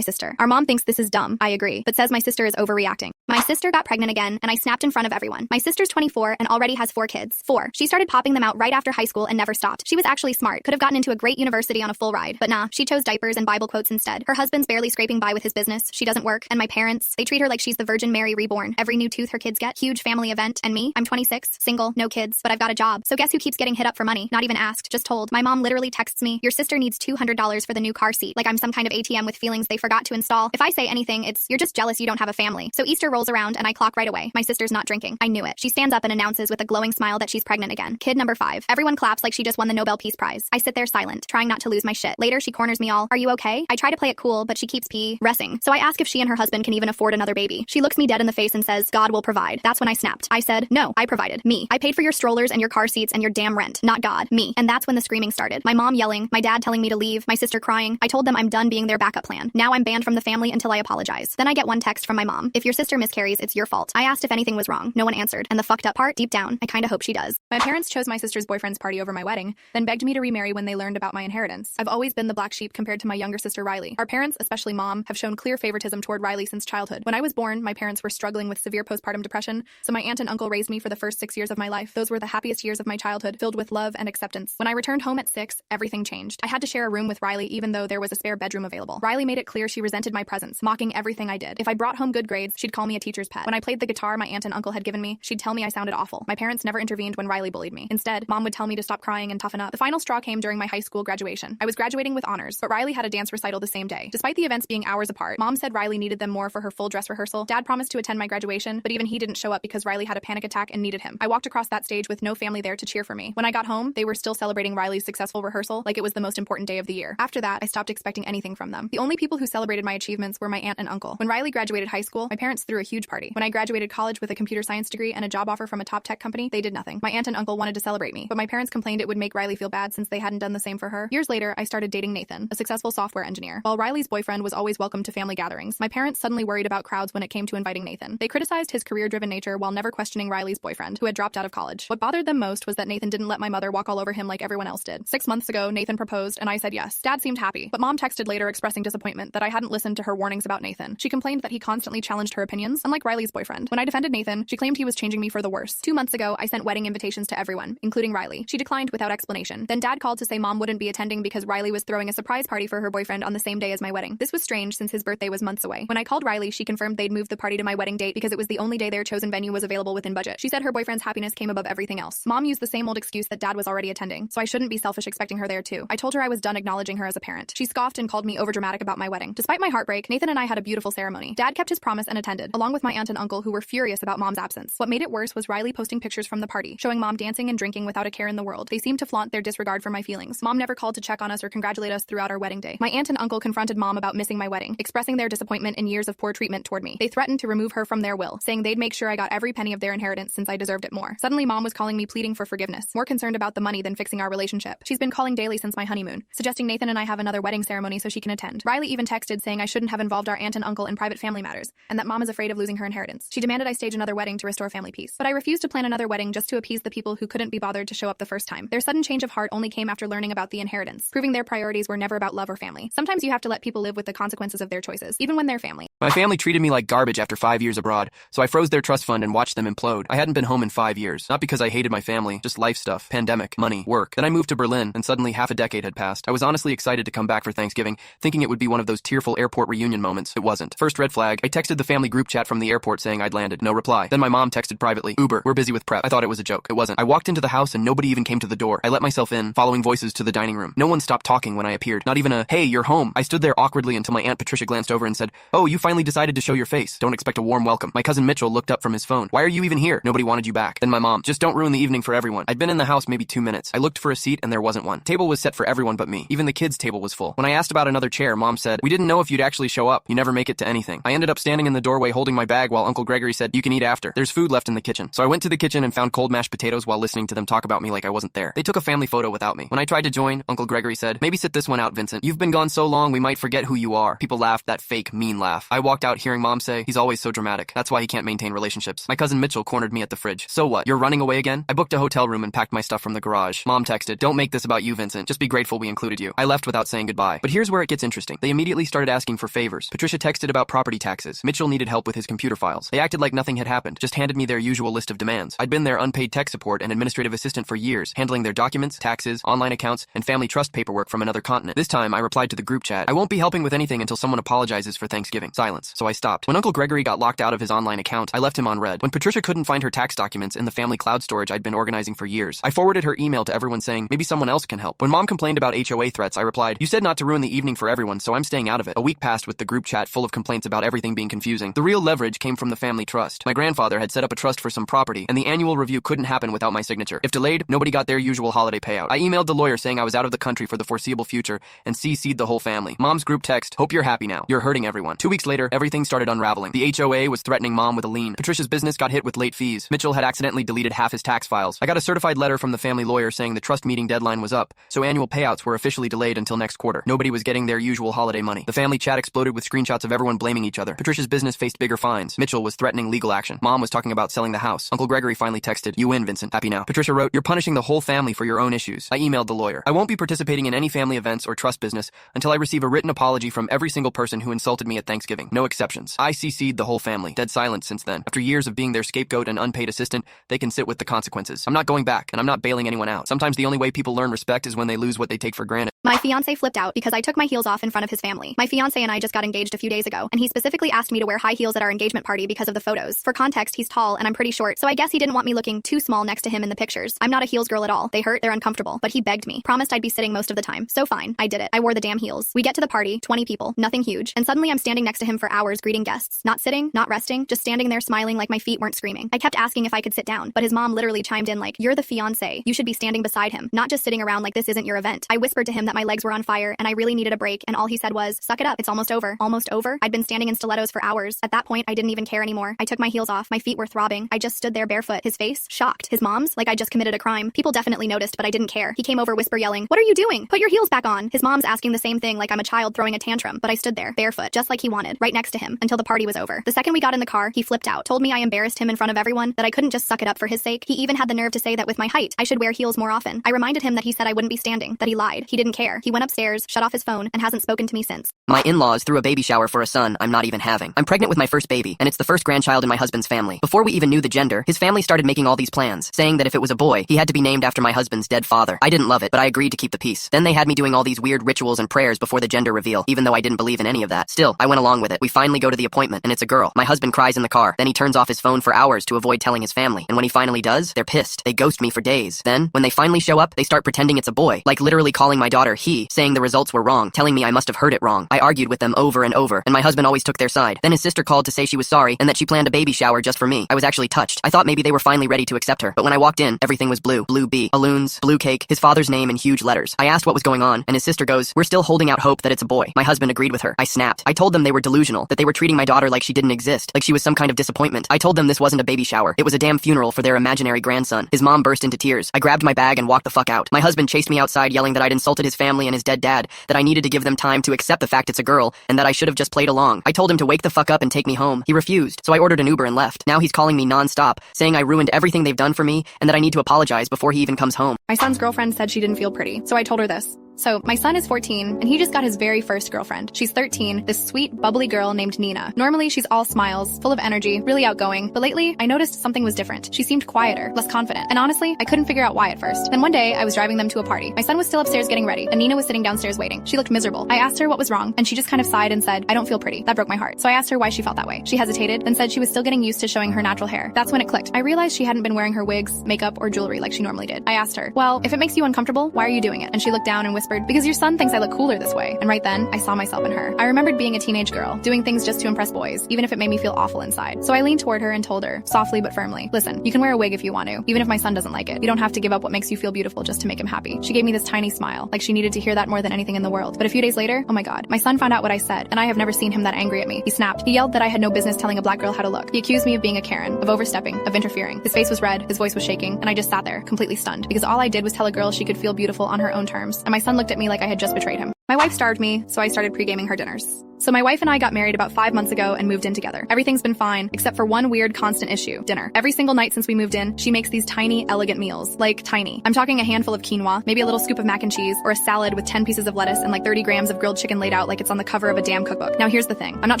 sister. Our mom thinks this is dumb. I agree, but says my sister is overreacting. My sister got pregnant again, and I snapped in front of everyone. My sister's 24 and already has 4 kids. 4. She started popping them out right after high school and never stopped. She was actually smart, could have gotten into a great university on a full ride, but nah, she chose diapers and Bible quotes instead. Her husband's barely scraping by with his business. She doesn't work, and my parents, they treat her like she's the Virgin Mary reborn. Every new tooth her kids get, huge family event, and me, I'm 26, single, no kids, but I've got a job. So guess who keeps getting hit up for money? Not even asked, just told. My mom literally texts me, "Your sister needs $200 for the new car seat," like I'm some kind of ATM with feelings they forgot to install. If I say anything, it's, "You're just jealous you don't have a family." So Easter rolls around and I clock right away. My sister's not drinking. I knew it. She stands up and announces with a glowing smile that she's pregnant again. Kid number 5. Everyone claps like she just won the Nobel Peace Prize. I sit there silent, trying not to lose my shit. Later, she corners me all, "Are you okay?" I try to play it cool, but she keeps ressing. So I ask if she and her husband can even afford another baby. She looks me dead in the face and says, "God will provide." That's when I snapped. I said, "No, I provided. Me. I paid for your strollers and your car seats and your damn rent. Not God. Me." And that's when the screaming started. My mom yelling, my dad telling me to leave, my sister crying. I told them I'm done being their backup plan. Now I'm banned from the family until I apologize. Then I get one text from my mom. "If your sister miscarries, it's your fault." I asked if anything was wrong. No one answered. And the fucked up part, deep down, I kinda hope she does. My parents chose my sister's boyfriend's party over my wedding, then begged me to remarry when they learned about my inheritance. I've always been the black sheep compared to my younger sister Riley. Our parents, especially mom, have shown clear favoritism toward Riley since childhood. When I was born, my parents were struggling with severe postpartum depression, so my aunt and uncle raised me for the first 6 years of my life. Those were the happiest years of my childhood, filled with love and acceptance. When I returned home at 6, everything changed. I had to share a room with Riley even though there was a spare bedroom available. Riley made it clear she resented my presence, mocking everything I did. If I brought home good grades, she'd call me a teacher's pet. When I played the guitar my aunt and uncle had given me, she'd tell me I sounded awful. My parents never intervened when Riley bullied me. Instead, Mom would tell me to stop crying and toughen up. The final straw came during my high school graduation. I was graduating with honors, but Riley had a dance recital the same day. Despite the events being hours apart, Mom said Riley needed them more for her full dress rehearsal. Dad promised to attend my graduation, but even he didn't show up because Riley had a panic attack and needed him. I walked across that stage with no family there to cheer for me. When I got home, they were still celebrating Riley's successful rehearsal like it was the most important day of the year. After that, I stopped expecting anything from them. The only people who celebrated my achievements were my aunt and uncle. When Riley graduated high school, my parents threw a huge party. When I graduated college with a computer science degree and a job offer from a top tech company, they did nothing. My aunt and uncle wanted to celebrate me, but my parents complained it would make Riley feel bad since they hadn't done the same for her. Years later, I started dating Nathan, a successful software engineer. While Riley's boyfriend was always welcome to family gatherings, my parents suddenly worried about crowds when it came to inviting Nathan. They criticized his career-driven nature while never questioning Riley's boyfriend, who had dropped out of college. What bothered them most was that Nathan didn't let my mother walk all over him like everyone else did. 6 months ago, Nathan proposed, and I said yes. Dad seemed happy, but Mom texted later expressing disappointment that I hadn't listened to her warnings about Nathan. She complained that he constantly challenged her opinions, unlike Riley's boyfriend. When I defended Nathan, she claimed he was changing me for the worse. 2 months ago, I sent wedding invitations to everyone, including Riley. She declined without explanation. Then Dad called to say Mom wouldn't be attending because Riley was throwing a surprise party for her boyfriend on the same day as my wedding. This was strange since his birthday was months away. When I called Riley, she confirmed they'd moved the party to my wedding date because it was the only day their chosen venue was available within budget. She said her boyfriend's happiness came above everything else. Mom used the same old excuse that Dad was already attending, so I shouldn't be selfish expecting her there too. I told her I was done acknowledging her as a parent. She scoffed and called me overdramatic about my wedding. Despite my heartbreak, Nathan and I had a beautiful ceremony. Dad kept his promise and attended, along with my aunt and uncle who were furious about Mom's absence. What made it worse was Riley posting pictures from the party, showing Mom dancing and drinking without a care in the world. They seemed to flaunt their disregard for my feelings. Mom never called to check on us or congratulate us throughout our wedding day. My aunt and uncle confronted Mom about missing my wedding, expressing their disappointment in years of poor treatment toward me. They threatened to remove her from their will, saying they'd make sure I got every penny of their inheritance since I deserved it more. Suddenly, Mom was calling me pleading for forgiveness, more concerned about the money than fixing our relationship. She's been calling daily since my honeymoon, suggesting Nathan and I have another wedding ceremony so she can attend. Riley even texted saying I shouldn't have involved our aunt and uncle in private family matters, and that Mom is afraid of losing her inheritance. She demanded I stage another wedding to restore family peace. But I refused to plan another wedding just to appease the people who couldn't be bothered to show up the first time. Their sudden change of heart only came after learning about the inheritance, proving their priorities were never about love or family. Sometimes you have to let people live with the consequences of their choices, even when they're family. My family treated me like garbage after 5 years abroad, so I froze their trust fund and watched them implode. I hadn't been home in 5 years, not because I hated my family, just life stuff, pandemic, money, work. Then I moved to Berlin, and suddenly half a decade had passed. I was honestly excited to come back for Thanksgiving, thinking it would be one of those tearful airport reunion moments. It wasn't. First red flag, I texted the family group chat from the airport saying I'd landed. No reply. Then my mom texted privately, Uber, we're busy with prep. I thought it was a joke. It wasn't. I walked into the house and nobody even came to the door. I let myself in, following voices to the dining room. No one stopped talking when I appeared. Not even a, hey, you're home. I stood there awkwardly until my Aunt Patricia glanced over and said, oh, you finally decided to show your face. Don't expect a warm welcome. My cousin Mitchell looked up from his phone. Why are you even here? Nobody wanted you back. Then my mom, just don't ruin the evening for everyone. I'd been in the house maybe 2 minutes. I looked for a seat and there wasn't one. Table was set for everyone but me. Even the kids' table was full. When I asked about another chair, Mom said, we didn't know if you'd actually show up. You never make it to anything. I ended up standing in the doorway holding my bag while Uncle Gregory said, you can eat after. There's food left in the kitchen. So I went to the kitchen and found cold mashed potatoes while listening to them talk about me like I wasn't there. They took a family photo without me. When I tried to join, Uncle Gregory said, maybe sit this one out, Vincent. You've been gone so long we might forget who you are. People laughed, that fake, mean laugh. I walked out hearing Mom say, he's always so dramatic. That's why he can't maintain relationships. My cousin Mitchell cornered me at the fridge. So what? You're running away again? I booked a hotel room and packed my stuff from the garage. Mom texted, don't make this about you, Vincent. Just be grateful we included you. I left without saying goodbye. But here's where it gets interesting. They immediately started asking for favors. Patricia texted about property taxes. Mitchell needed help with his computer files. They acted like nothing had happened, just handed me their usual list of demands. I'd been their unpaid tech support and administrative assistant for years, handling their documents, taxes, online accounts, and family trust paperwork from another continent. This time, I replied to the group chat, I won't be helping with anything until someone apologizes for Thanksgiving. Silence. So I stopped. When Uncle Gregory got locked out of his online account, I left him on red. When Patricia couldn't find her tax documents in the family cloud storage I'd been organizing for years, I forwarded her email to everyone saying, maybe someone else can help. When Mom complained about HOA threats, I replied, you said not to ruin the evening for everyone, so I'm staying out of it. A week passed with the group chat full of complaints about everything being confusing. The real leverage came from the family trust. My grandfather had set up a trust for some property, and the annual review couldn't happen without my signature. If delayed, nobody got their usual holiday payout. I emailed the lawyer saying I was out of the country for the foreseeable future and CC'd the whole family. Mom's group text, hope you're happy now. You're hurting everyone. 2 weeks later, everything started unraveling. The HOA was threatening Mom with a lien. Patricia's business got hit with late fees. Mitchell had accidentally deleted half his tax files. I got a certified letter from the family lawyer saying the trust meeting deadline was up, so annual payouts were officially delayed until next quarter. Nobody was getting their usual holiday money. The family chat exploded with screenshots of everyone blaming each other. Patricia's business faced bigger fines. Mitchell was threatening legal action. Mom was talking about selling the house. Uncle Gregory finally texted, you win, Vincent. Happy now. Patricia wrote, you're punishing the whole family for your own issues. I emailed the lawyer. I won't be participating in any family events or trust business until I receive a written apology from every single person who insulted me at Thanksgiving. No exceptions. I CC'd the whole family. Dead silence since then. After years of being their scapegoat and unpaid assistant, they can sit with the consequences. I'm not going back, and I'm not bailing anyone out. Sometimes the only way people learn respect is when they lose what they take for granted. My fiancé flipped out because I took my heels off in front of his family. My fiancé and I just got engaged a few days ago, and he specifically asked me to wear high heels at our engagement party because of the photos. For context, he's tall and I'm pretty short, so I guess he didn't want me looking too small next to him in the pictures. I'm not a heels girl at all. They hurt, they're uncomfortable, but he begged me. Promised I'd be sitting most of the time. So fine, I did it. I wore the damn heels. We get to the party, 20 people, nothing huge, and suddenly I'm standing next to him for hours greeting guests. Not sitting, not resting, just standing there smiling like my feet weren't screaming. I kept asking if I could sit down, but his mom literally chimed in like, "You're the fiancé. You should be standing beside him, not just sitting around like this isn't your event." I whispered to him that my legs were on fire and I really needed a break, and all he said was, "Suck it up. It's almost over." Almost over? I'd been standing in stilettos for hours. At that point, I didn't even care anymore. I took my heels off. My feet were throbbing. I just stood there barefoot. His face? Shocked. His mom's? Like I just committed a crime. People definitely noticed, but I didn't care. He came over whisper yelling, "What are you doing? Put your heels back on." His mom's asking the same thing like I'm a child throwing a tantrum, but I stood there, barefoot, just like he wanted, right next to him, until the party was over. The second we got in the car, he flipped out, told me I embarrassed him in front of everyone, that I couldn't just suck it up for his sake. He even had the nerve to say that with my height, I should wear heels more often. I reminded him that he said I wouldn't be standing, that he lied. He didn't care. He went upstairs, shut off his phone, and hasn't spoken to me since. My in-laws threw a baby shower for a son I'm not even having. I'm pregnant with my first baby, and it's the first grandchild in my husband's family. Before we even knew the gender, his family started making all these plans, saying that if it was a boy, he had to be named after my husband's dead father. I didn't love it, but I agreed to keep the peace. Then they had me doing all these weird rituals and prayers before the gender reveal, even though I didn't believe in any of that. Still, I went along with it. We finally go to the appointment, and it's a girl. My husband cries in the car. Then he turns off his phone for hours to avoid telling his family. And when he finally does, they're pissed. They ghost me for days. Then, when they finally show up, they start pretending it's a boy, like literally calling my daughter he, saying the results were wrong, telling me I must have heard it wrong. I argued with them over and over, and my husband always took their side. Then his sister called to say she was sorry and that she planned a baby shower just for me. I was actually touched. I thought maybe they were finally ready to accept her, but when I walked in, everything was blue. Blue bee, balloons, blue cake, his father's name in huge letters. I asked what was going on, and his sister goes, "We're still holding out hope that it's a boy." My husband agreed with her. I snapped. I told them they were delusional, that they were treating my daughter like she didn't exist, like she was some kind of disappointment. I told them this wasn't a baby shower. It was a damn funeral for their imaginary grandson. His mom burst into tears. I grabbed my bag and walked the fuck out. My husband chased me outside yelling that I'd insulted his family and his dead dad, that I needed to give them time to accept the fact it's a girl, and that I should have just played along. I told him to wake the fuck up and take me home. He refused, so I ordered an Uber and left. Now he's calling me non-stop, saying I ruined everything they've done for me, and that I need to apologize before he even comes home. My son's girlfriend said she didn't feel pretty, so I told her this. So, my son is 14, and he just got his very first girlfriend. She's 13, this sweet, bubbly girl named Nina. Normally, she's all smiles, full of energy, really outgoing, but lately, I noticed something was different. She seemed quieter, less confident, and honestly, I couldn't figure out why at first. Then one day, I was driving them to a party. My son was still upstairs getting ready, and Nina was sitting downstairs waiting. She looked miserable. I asked her what was wrong, and she just kind of sighed and said, "I don't feel pretty." That broke my heart. So I asked her why she felt that way. She hesitated, then said she was still getting used to showing her natural hair. That's when it clicked. I realized she hadn't been wearing her wigs, makeup, or jewelry like she normally did. I asked her, "Well, if it makes you uncomfortable, why are you doing it?" And she looked down and whispered, "Because your son thinks I look cooler this way." And right then, I saw myself in her. I remembered being a teenage girl, doing things just to impress boys, even if it made me feel awful inside. So I leaned toward her and told her, softly but firmly, "Listen, you can wear a wig if you want to, even if my son doesn't like it. You don't have to give up what makes you feel beautiful just to make him happy." She gave me this tiny smile, like she needed to hear that more than anything in the world. But a few days later, oh my god, my son found out what I said, and I have never seen him that angry at me. He snapped. He yelled that I had no business telling a black girl how to look. He accused me of being a Karen, of overstepping, of interfering. His face was red, his voice was shaking, and I just sat there, completely stunned, because all I did was tell a girl she could feel beautiful on her own terms, and my son looked at me like I had just betrayed him. My wife starved me, so I started pre-gaming her dinners. So my wife and I got married about 5 months ago and moved in together. Everything's been fine, except for one weird constant issue, dinner. Every single night since we moved in, she makes these tiny, elegant meals. Like, tiny. I'm talking a handful of quinoa, maybe a little scoop of mac and cheese, or a salad with 10 pieces of lettuce and like 30 grams of grilled chicken laid out like it's on the cover of a damn cookbook. Now here's the thing. I'm not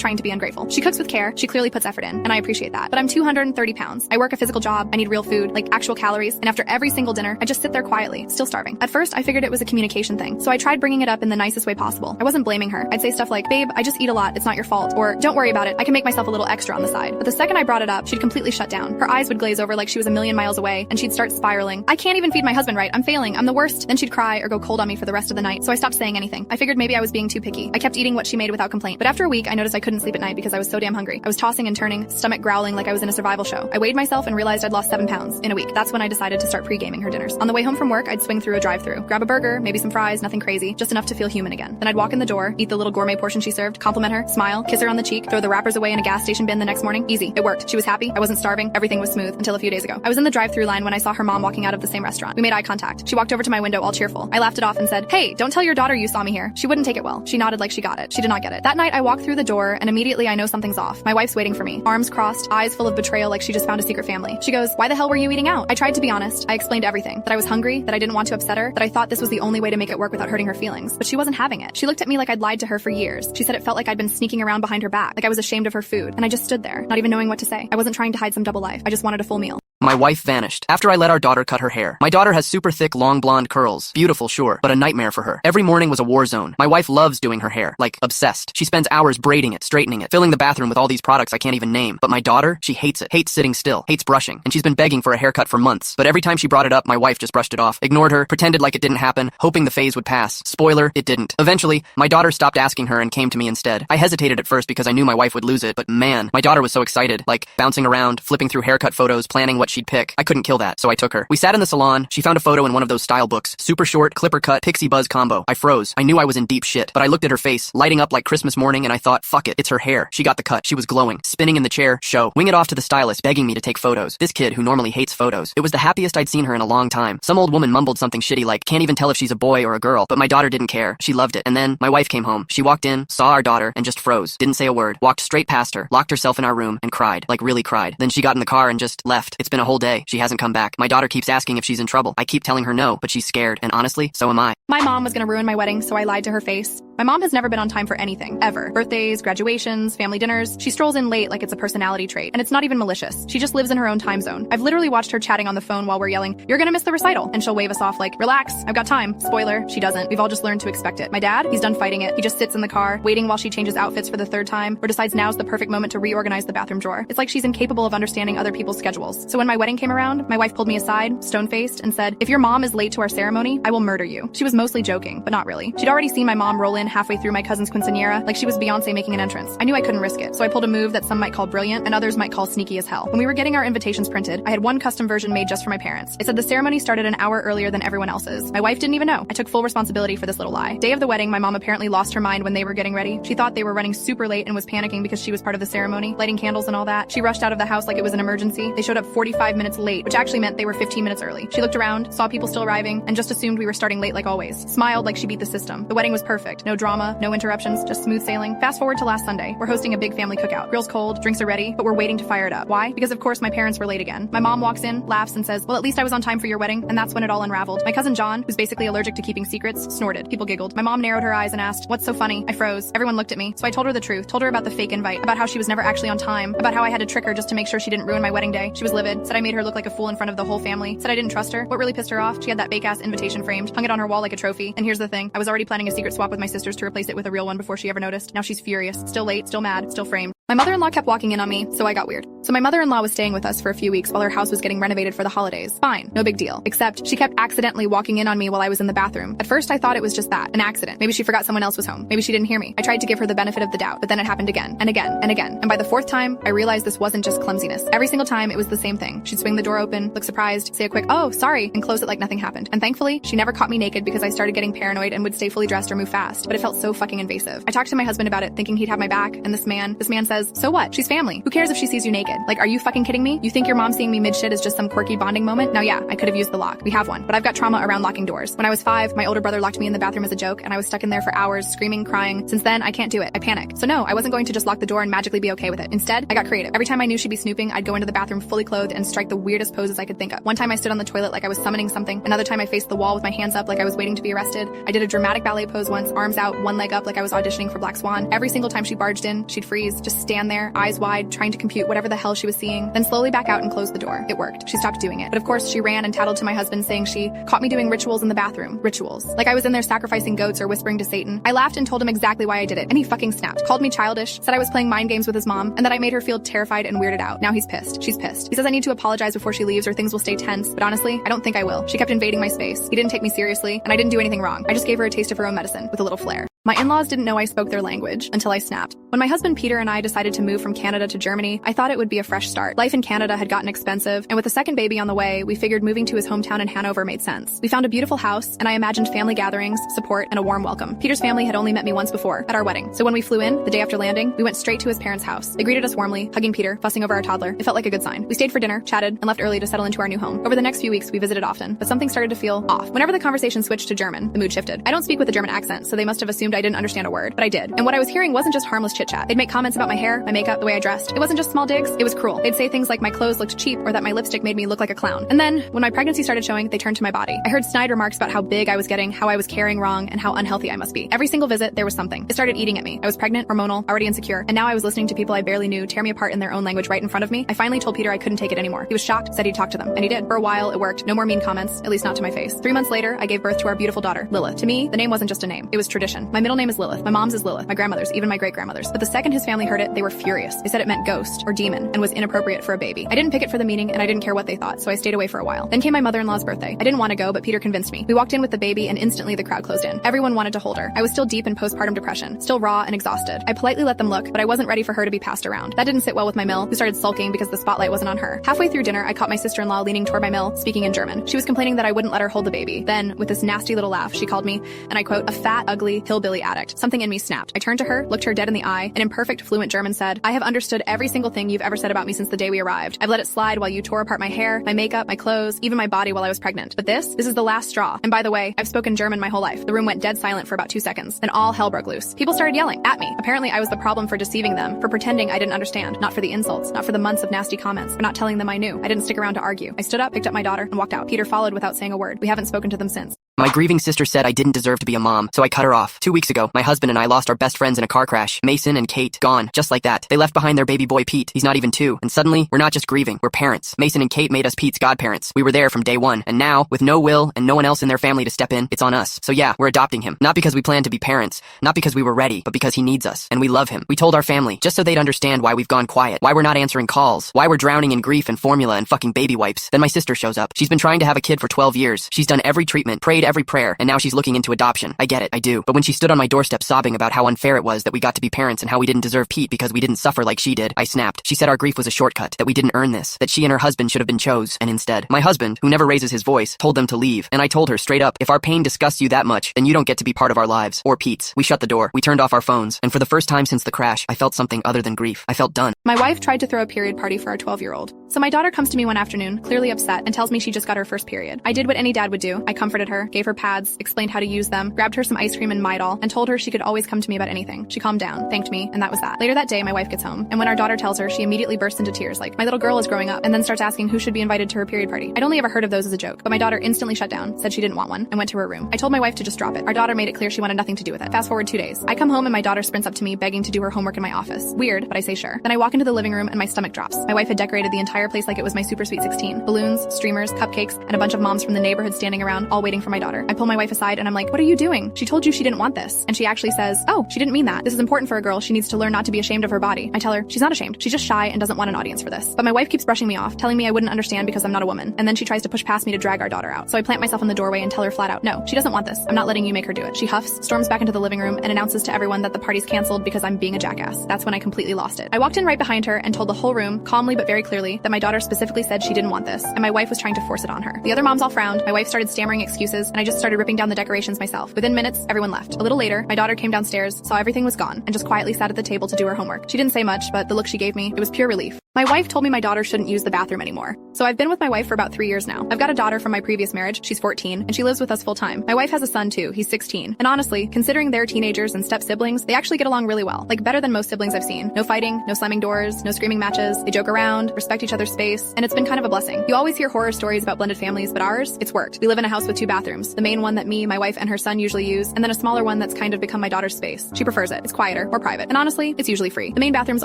trying to be ungrateful. She cooks with care, she clearly puts effort in, and I appreciate that. But I'm 230 pounds. I work a physical job, I need real food, like actual calories, and after every single dinner, I just sit there quietly, still starving. At first, I figured it was a communication thing, so I tried bringing it up in the nicest way possible. I wasn't blaming her. I'd say stuff like, "Babe, I just eat a lot, it's not your fault," or "Don't worry about it, I can make myself a little extra on the side." But the second I brought it up, she'd completely shut down. Her eyes would glaze over like she was a million miles away, and she'd start spiraling. "I can't even feed my husband right, I'm failing, I'm the worst." Then she'd cry or go cold on me for the rest of the night, so I stopped saying anything. I figured maybe I was being too picky. I kept eating what she made without complaint. But after a week, I noticed I couldn't sleep at night because I was so damn hungry. I was tossing and turning, stomach growling like I was in a survival show. I weighed myself and realized I'd lost 7 pounds in a week. That's when I decided to start pre-gaming her dinners. On the way home from work, I'd swing through a drive-thru, grab a burger, maybe some fries, nothing crazy, just enough to feel human again. Then I'd walk in the door, eat the little gourmet portion she served, compliment her, smile, kiss her on the cheek, throw the wrappers away in a gas station bin the next morning. Easy. It worked. She was happy. I wasn't starving. Everything was smooth until a few days ago. I was in the drive-thru line when I saw her mom walking out of the same restaurant. We made eye contact. She walked over to my window all cheerful. I laughed it off and said, "Hey, don't tell your daughter you saw me here." She wouldn't take it well. She nodded like she got it. She did not get it. That night, I walked through the door and immediately I know something's off. My wife's waiting for me. Arms crossed, eyes full of betrayal like she just found a secret family. She goes, "Why the hell were you eating out?" I tried to be honest. I explained everything. That I was hungry, that I didn't want to upset her, that I thought this was the only way to make it work without hurting her feelings. But she wasn't having it. She looked at me like I'd lied to her for years. She said it felt like I'd been sneaking around behind her back, like I was ashamed of her food. And I just stood there, not even knowing what to say. I wasn't trying to hide some double life. I just wanted a full meal. My wife vanished after I let our daughter cut her hair. My daughter has super thick, long blonde curls. Beautiful, sure, but a nightmare for her. Every morning was a war zone. My wife loves doing her hair, like obsessed. She spends hours braiding it, straightening it, filling the bathroom with all these products I can't even name. But my daughter, she hates it. Hates sitting still, hates brushing, and she's been begging for a haircut for months. But every time she brought it up, my wife just brushed it off, ignored her, pretended like it didn't happen, hoping the phase would pass. Spoiler, it didn't. Eventually, my daughter stopped asking her and came to me instead. I hesitated at first because I knew my wife would lose it, but man, my daughter was so excited, like bouncing around, flipping through haircut photos, planning what she'd pick. I couldn't kill that, so I took her. We sat in the salon. She found a photo in one of those style books. Super short, clipper cut, pixie buzz combo. I froze. I knew I was in deep shit, but I looked at her face, lighting up like Christmas morning, and I thought, fuck it, it's her hair. She got the cut. She was glowing, spinning in the chair, show. Wing it off to the stylist, begging me to take photos. This kid, who normally hates photos. It was the happiest I'd seen her in a long time. Some old woman mumbled something shitty like, can't even tell if she's a boy or a girl, but my daughter didn't care. She loved it. And then, my wife came home. She walked in, saw our daughter, and just froze. Didn't say a word. Walked straight past her, locked herself in our room, and cried. Like really cried. Then she got in the car and just left. It's been a whole day. She hasn't come back. My daughter keeps asking if she's in trouble. I keep telling her no, but she's scared, and honestly, so am I. My mom was gonna ruin my wedding, so I lied to her face. My mom has never been on time for anything, ever. Birthdays, graduations, family dinners. She strolls in late like it's a personality trait, and it's not even malicious. She just lives in her own time zone. I've literally watched her chatting on the phone while we're yelling, "You're gonna miss the recital," and she'll wave us off like, "Relax, I've got time." Spoiler, she doesn't. We've all just learned to expect it. My dad, he's done fighting it. He just sits in the car, waiting while she changes outfits for the third time, or decides now's the perfect moment to reorganize the bathroom drawer. It's like she's incapable of understanding other people's schedules. So when my wedding came around, my wife pulled me aside, stone-faced, and said, "If your mom is late to our ceremony, I will murder you." She was mostly joking, but not really. She'd already seen my mom roll in halfway through my cousin's quinceañera like she was Beyonce making an entrance. I knew I couldn't risk it, so I pulled a move that some might call brilliant and others might call sneaky as hell. When we were getting our invitations printed, I had one custom version made just for my parents. It said the ceremony started an hour earlier than everyone else's. My wife didn't even know. I took full responsibility for this little lie. Day of the wedding, my mom apparently lost her mind when they were getting ready. She thought they were running super late and was panicking because she was part of the ceremony, lighting candles and all that. She rushed out of the house like it was an emergency. They showed up 45 minutes late, which actually meant they were 15 minutes early. She looked around, saw people still arriving, and just assumed we were starting late like always. Smiled like she beat the system. The wedding was perfect. No drama, no interruptions, just smooth sailing. Fast forward to last Sunday. We're hosting a big family cookout. Grill's cold, drinks are ready, but we're waiting to fire it up. Why? Because of course my parents were late again. My mom walks in, laughs, and says, "Well, at least I was on time for your wedding," and that's when it all unraveled. My cousin John, who's basically allergic to keeping secrets, snorted. People giggled. My mom narrowed her eyes and asked, "What's so funny?" I froze. Everyone looked at me, so I told her the truth. Told her about the fake invite, about how she was never actually on time, about how I had to trick her just to make sure she didn't ruin my wedding day. She was livid, said I made her look like a fool in front of the whole family, said I didn't trust her. What really pissed her off? She had that fake-ass invitation framed, hung it on her wall like a trophy. And here's the thing, I was already planning a secret swap with my sisters to replace it with a real one before she ever noticed. Now she's furious. Still late, still mad, still framed. My mother-in-law kept walking in on me, so I got weird. So my mother-in-law was staying with us for a few weeks while her house was getting renovated for the holidays. Fine, no big deal. Except she kept accidentally walking in on me while I was in the bathroom. At first I thought it was just that, an accident. Maybe she forgot someone else was home. Maybe she didn't hear me. I tried to give her the benefit of the doubt, but then it happened again, and again, and again. And by the fourth time, I realized this wasn't just clumsiness. Every single time, it was the same thing. She'd swing the door open, look surprised, say a quick, "Oh, sorry," and close it like nothing happened. And thankfully, she never caught me naked because I started getting paranoid and would stay fully dressed or move fast. But it felt so fucking invasive. I talked to my husband about it, thinking he'd have my back, and this man says, "So what? She's family. Who cares if she sees you naked? Like, are you fucking kidding me? You think your mom seeing me mid-shit is just some quirky bonding moment?" Now yeah, I could have used the lock. We have one, but I've got trauma around locking doors. When I was 5, my older brother locked me in the bathroom as a joke, and I was stuck in there for hours, screaming, crying. Since then, I can't do it. I panic. So no, I wasn't going to just lock the door and magically be okay with it. Instead, I got creative. Every time I knew she'd be snooping, I'd go into the bathroom fully clothed and strike the weirdest poses I could think of. One time I stood on the toilet like I was summoning something. Another time I faced the wall with my hands up like I was waiting to be arrested. I did a dramatic ballet pose once, arms out, one leg up like I was auditioning for Black Swan. Every single time she barged in, she'd freeze, just stand there, eyes wide, trying to compute whatever the hell she was seeing, then slowly back out and close the door. It worked. She stopped doing it. But of course, she ran and tattled to my husband saying she caught me doing rituals in the bathroom. Rituals. Like I was in there sacrificing goats or whispering to Satan. I laughed and told him exactly why I did it, and he fucking snapped. Called me childish, said I was playing mind games with his mom, and that I made her feel terrified and weirded out. Now he's pissed. She's pissed. He says I need to apologize before she leaves or things will stay tense, but honestly, I don't think I will. She kept invading my space. He didn't take me seriously, and I didn't do anything wrong. I just gave her a taste of her own medicine with a little flair. My in-laws didn't know I spoke their language until I snapped. When my husband Peter and I decided to move from Canada to Germany, I thought it would be a fresh start. Life in Canada had gotten expensive, and with a second baby on the way, we figured moving to his hometown in Hanover made sense. We found a beautiful house, and I imagined family gatherings, support, and a warm welcome. Peter's family had only met me once before, at our wedding. So when we flew in, the day after landing, we went straight to his parents' house. They greeted us warmly, hugging Peter, fussing over our toddler. It felt like a good sign. We stayed for dinner, chatted, and left early to settle into our new home. Over the next few weeks, we visited often, but something started to feel off. Whenever the conversation switched to German, the mood shifted. I don't speak with a German accent, so they must have assumed assumed I didn't understand a word, but I did. And what I was hearing wasn't just harmless chit-chat. They'd make comments about my hair, my makeup, the way I dressed. It wasn't just small digs, it was cruel. They'd say things like my clothes looked cheap or that my lipstick made me look like a clown. And then, when my pregnancy started showing, they turned to my body. I heard snide remarks about how big I was getting, how I was carrying wrong, and how unhealthy I must be. Every single visit, there was something. It started eating at me. I was pregnant, hormonal, already insecure, and now I was listening to people I barely knew tear me apart in their own language right in front of me. I finally told Peter I couldn't take it anymore. He was shocked, said he'd talk to them, and he did. For a while, it worked. No more mean comments, at least not to my face. 3 months later, I gave birth to our beautiful daughter, Lilith. To me, the name wasn't just a name. It was tradition. My middle name is Lilith. My mom's is Lilith. My grandmother's, even my great-grandmother's. But the second his family heard it, they were furious. They said it meant ghost or demon and was inappropriate for a baby. I didn't pick it for the meaning, and I didn't care what they thought, so I stayed away for a while. Then came my mother-in-law's birthday. I didn't want to go, but Peter convinced me. We walked in with the baby, and instantly the crowd closed in. Everyone wanted to hold her. I was still deep in postpartum depression, still raw and exhausted. I politely let them look, but I wasn't ready for her to be passed around. That didn't sit well with my Mill, who started sulking because the spotlight wasn't on her. Halfway through dinner, I caught my sister-in-law leaning toward my Mill, speaking in German. She was complaining that I wouldn't let her hold the baby. Then, with this nasty little laugh, she called me, and I quote, a fat, ugly, hillbilly addict. Something in me snapped. I turned to her, looked her dead in the eye, and in perfect, fluent German said, I have understood every single thing you've ever said about me since the day we arrived. I've let it slide while you tore apart my hair, my makeup, my clothes, even my body while I was pregnant. But this is the last straw. And by the way, I've spoken German my whole life. The room went dead silent for about 2 seconds. Then all hell broke loose. People started yelling at me. Apparently, I was the problem for deceiving them, for pretending I didn't understand, not for the insults, not for the months of nasty comments, for not telling them I knew. I didn't stick around to argue. I stood up, picked up my daughter, and walked out. Peter followed without saying a word. We haven't spoken to them since. My grieving sister said I didn't deserve to be a mom, so I cut her off. 2 weeks ago, my husband and I lost our best friends in a car crash. Mason and Kate, gone, just like that. They left behind their baby boy Pete. He's not even 2. And suddenly, we're not just grieving, we're parents. Mason and Kate made us Pete's godparents. We were there from day one. And now, with no Will and no one else in their family to step in, it's on us. So yeah, we're adopting him. Not because we plan to be parents, not because we were ready, but because he needs us. And we love him. We told our family, just so they'd understand why we've gone quiet, why we're not answering calls, why we're drowning in grief and formula and fucking baby wipes. Then my sister shows up. She's been trying to have a kid for 12 years. She's done every treatment, prayed every prayer, and now she's looking into adoption. I get it, I do. But when she stood on my doorstep sobbing about how unfair it was that we got to be parents and how we didn't deserve Pete because we didn't suffer like she did, I snapped. She said our grief was a shortcut, that we didn't earn this, that she and her husband should have been chose, and instead, my husband, who never raises his voice, told them to leave. And I told her straight up, if our pain disgusts you that much, then you don't get to be part of our lives, or Pete's. We shut the door. We turned off our phones. And for the first time since the crash, I felt something other than grief. I felt done. My wife tried to throw a period party for our 12-year-old. So my daughter comes to me one afternoon, clearly upset, and tells me she just got her first period. I did what any dad would do. I comforted her, gave her pads, explained how to use them, grabbed her some ice cream and Midol, and told her she could always come to me about anything. She calmed down, thanked me, and that was that. Later that day, my wife gets home, and when our daughter tells her, she immediately bursts into tears like, my little girl is growing up, and then starts asking who should be invited to her period party. I'd only ever heard of those as a joke, but my daughter instantly shut down, said she didn't want one, and went to her room. I told my wife to just drop it. Our daughter made it clear she wanted nothing to do with it. Fast forward 2 days. I come home and my daughter sprints up to me begging to do her homework in my office. Weird, but I say sure. Then I walk into the living room and my stomach drops. My wife had decorated the entire place like it was my super sweet 16. Balloons, streamers, cupcakes, and a bunch of moms from the neighborhood standing around, all waiting for my daughter. I pull my wife aside and I'm like, what are you doing? She told you she didn't want this. And she actually says, oh, she didn't mean that. This is important for a girl. She needs to learn not to be ashamed of her body. I tell her, she's not ashamed. She's just shy and doesn't want an audience for this. But my wife keeps brushing me off, telling me I wouldn't understand because I'm not a woman. And then she tries to push past me to drag our daughter out. So I plant myself in the doorway and tell her flat out, no, she doesn't want this. I'm not letting you make her do it. She huffs, storms back into the living room, and announces to everyone that the party's canceled because I'm being a jackass. That's when I completely lost it. I walked in right behind her and told the whole room, calmly but very clearly, that my daughter specifically said she didn't want this, and my wife was trying to force it on her. The other moms all frowned, my wife started stammering excuses, and I just started ripping down the decorations myself. Within minutes, everyone left. A little later, my daughter came downstairs, saw everything was gone, and just quietly sat at the table to do her homework. She didn't say much, but the look she gave me, it was pure relief. My wife told me my daughter shouldn't use the bathroom anymore. So I've been with my wife for about 3 years now. I've got a daughter from my previous marriage, she's 14, and she lives with us full time. My wife has a son too, he's 16. And honestly, considering they're teenagers and step-siblings, they actually get along really well. Like better than most siblings I've seen. No fighting, no slamming doors, no screaming matches. They joke around, respect each other's space, and it's been kind of a blessing. You always hear horror stories about blended families, but ours, it's worked. We live in a house with 2 bathrooms. The main one that me, my wife, and her son usually use, and then a smaller one that's kind of become my daughter's space. She prefers it. It's quieter, more private. And honestly, it's usually free. The main bathroom's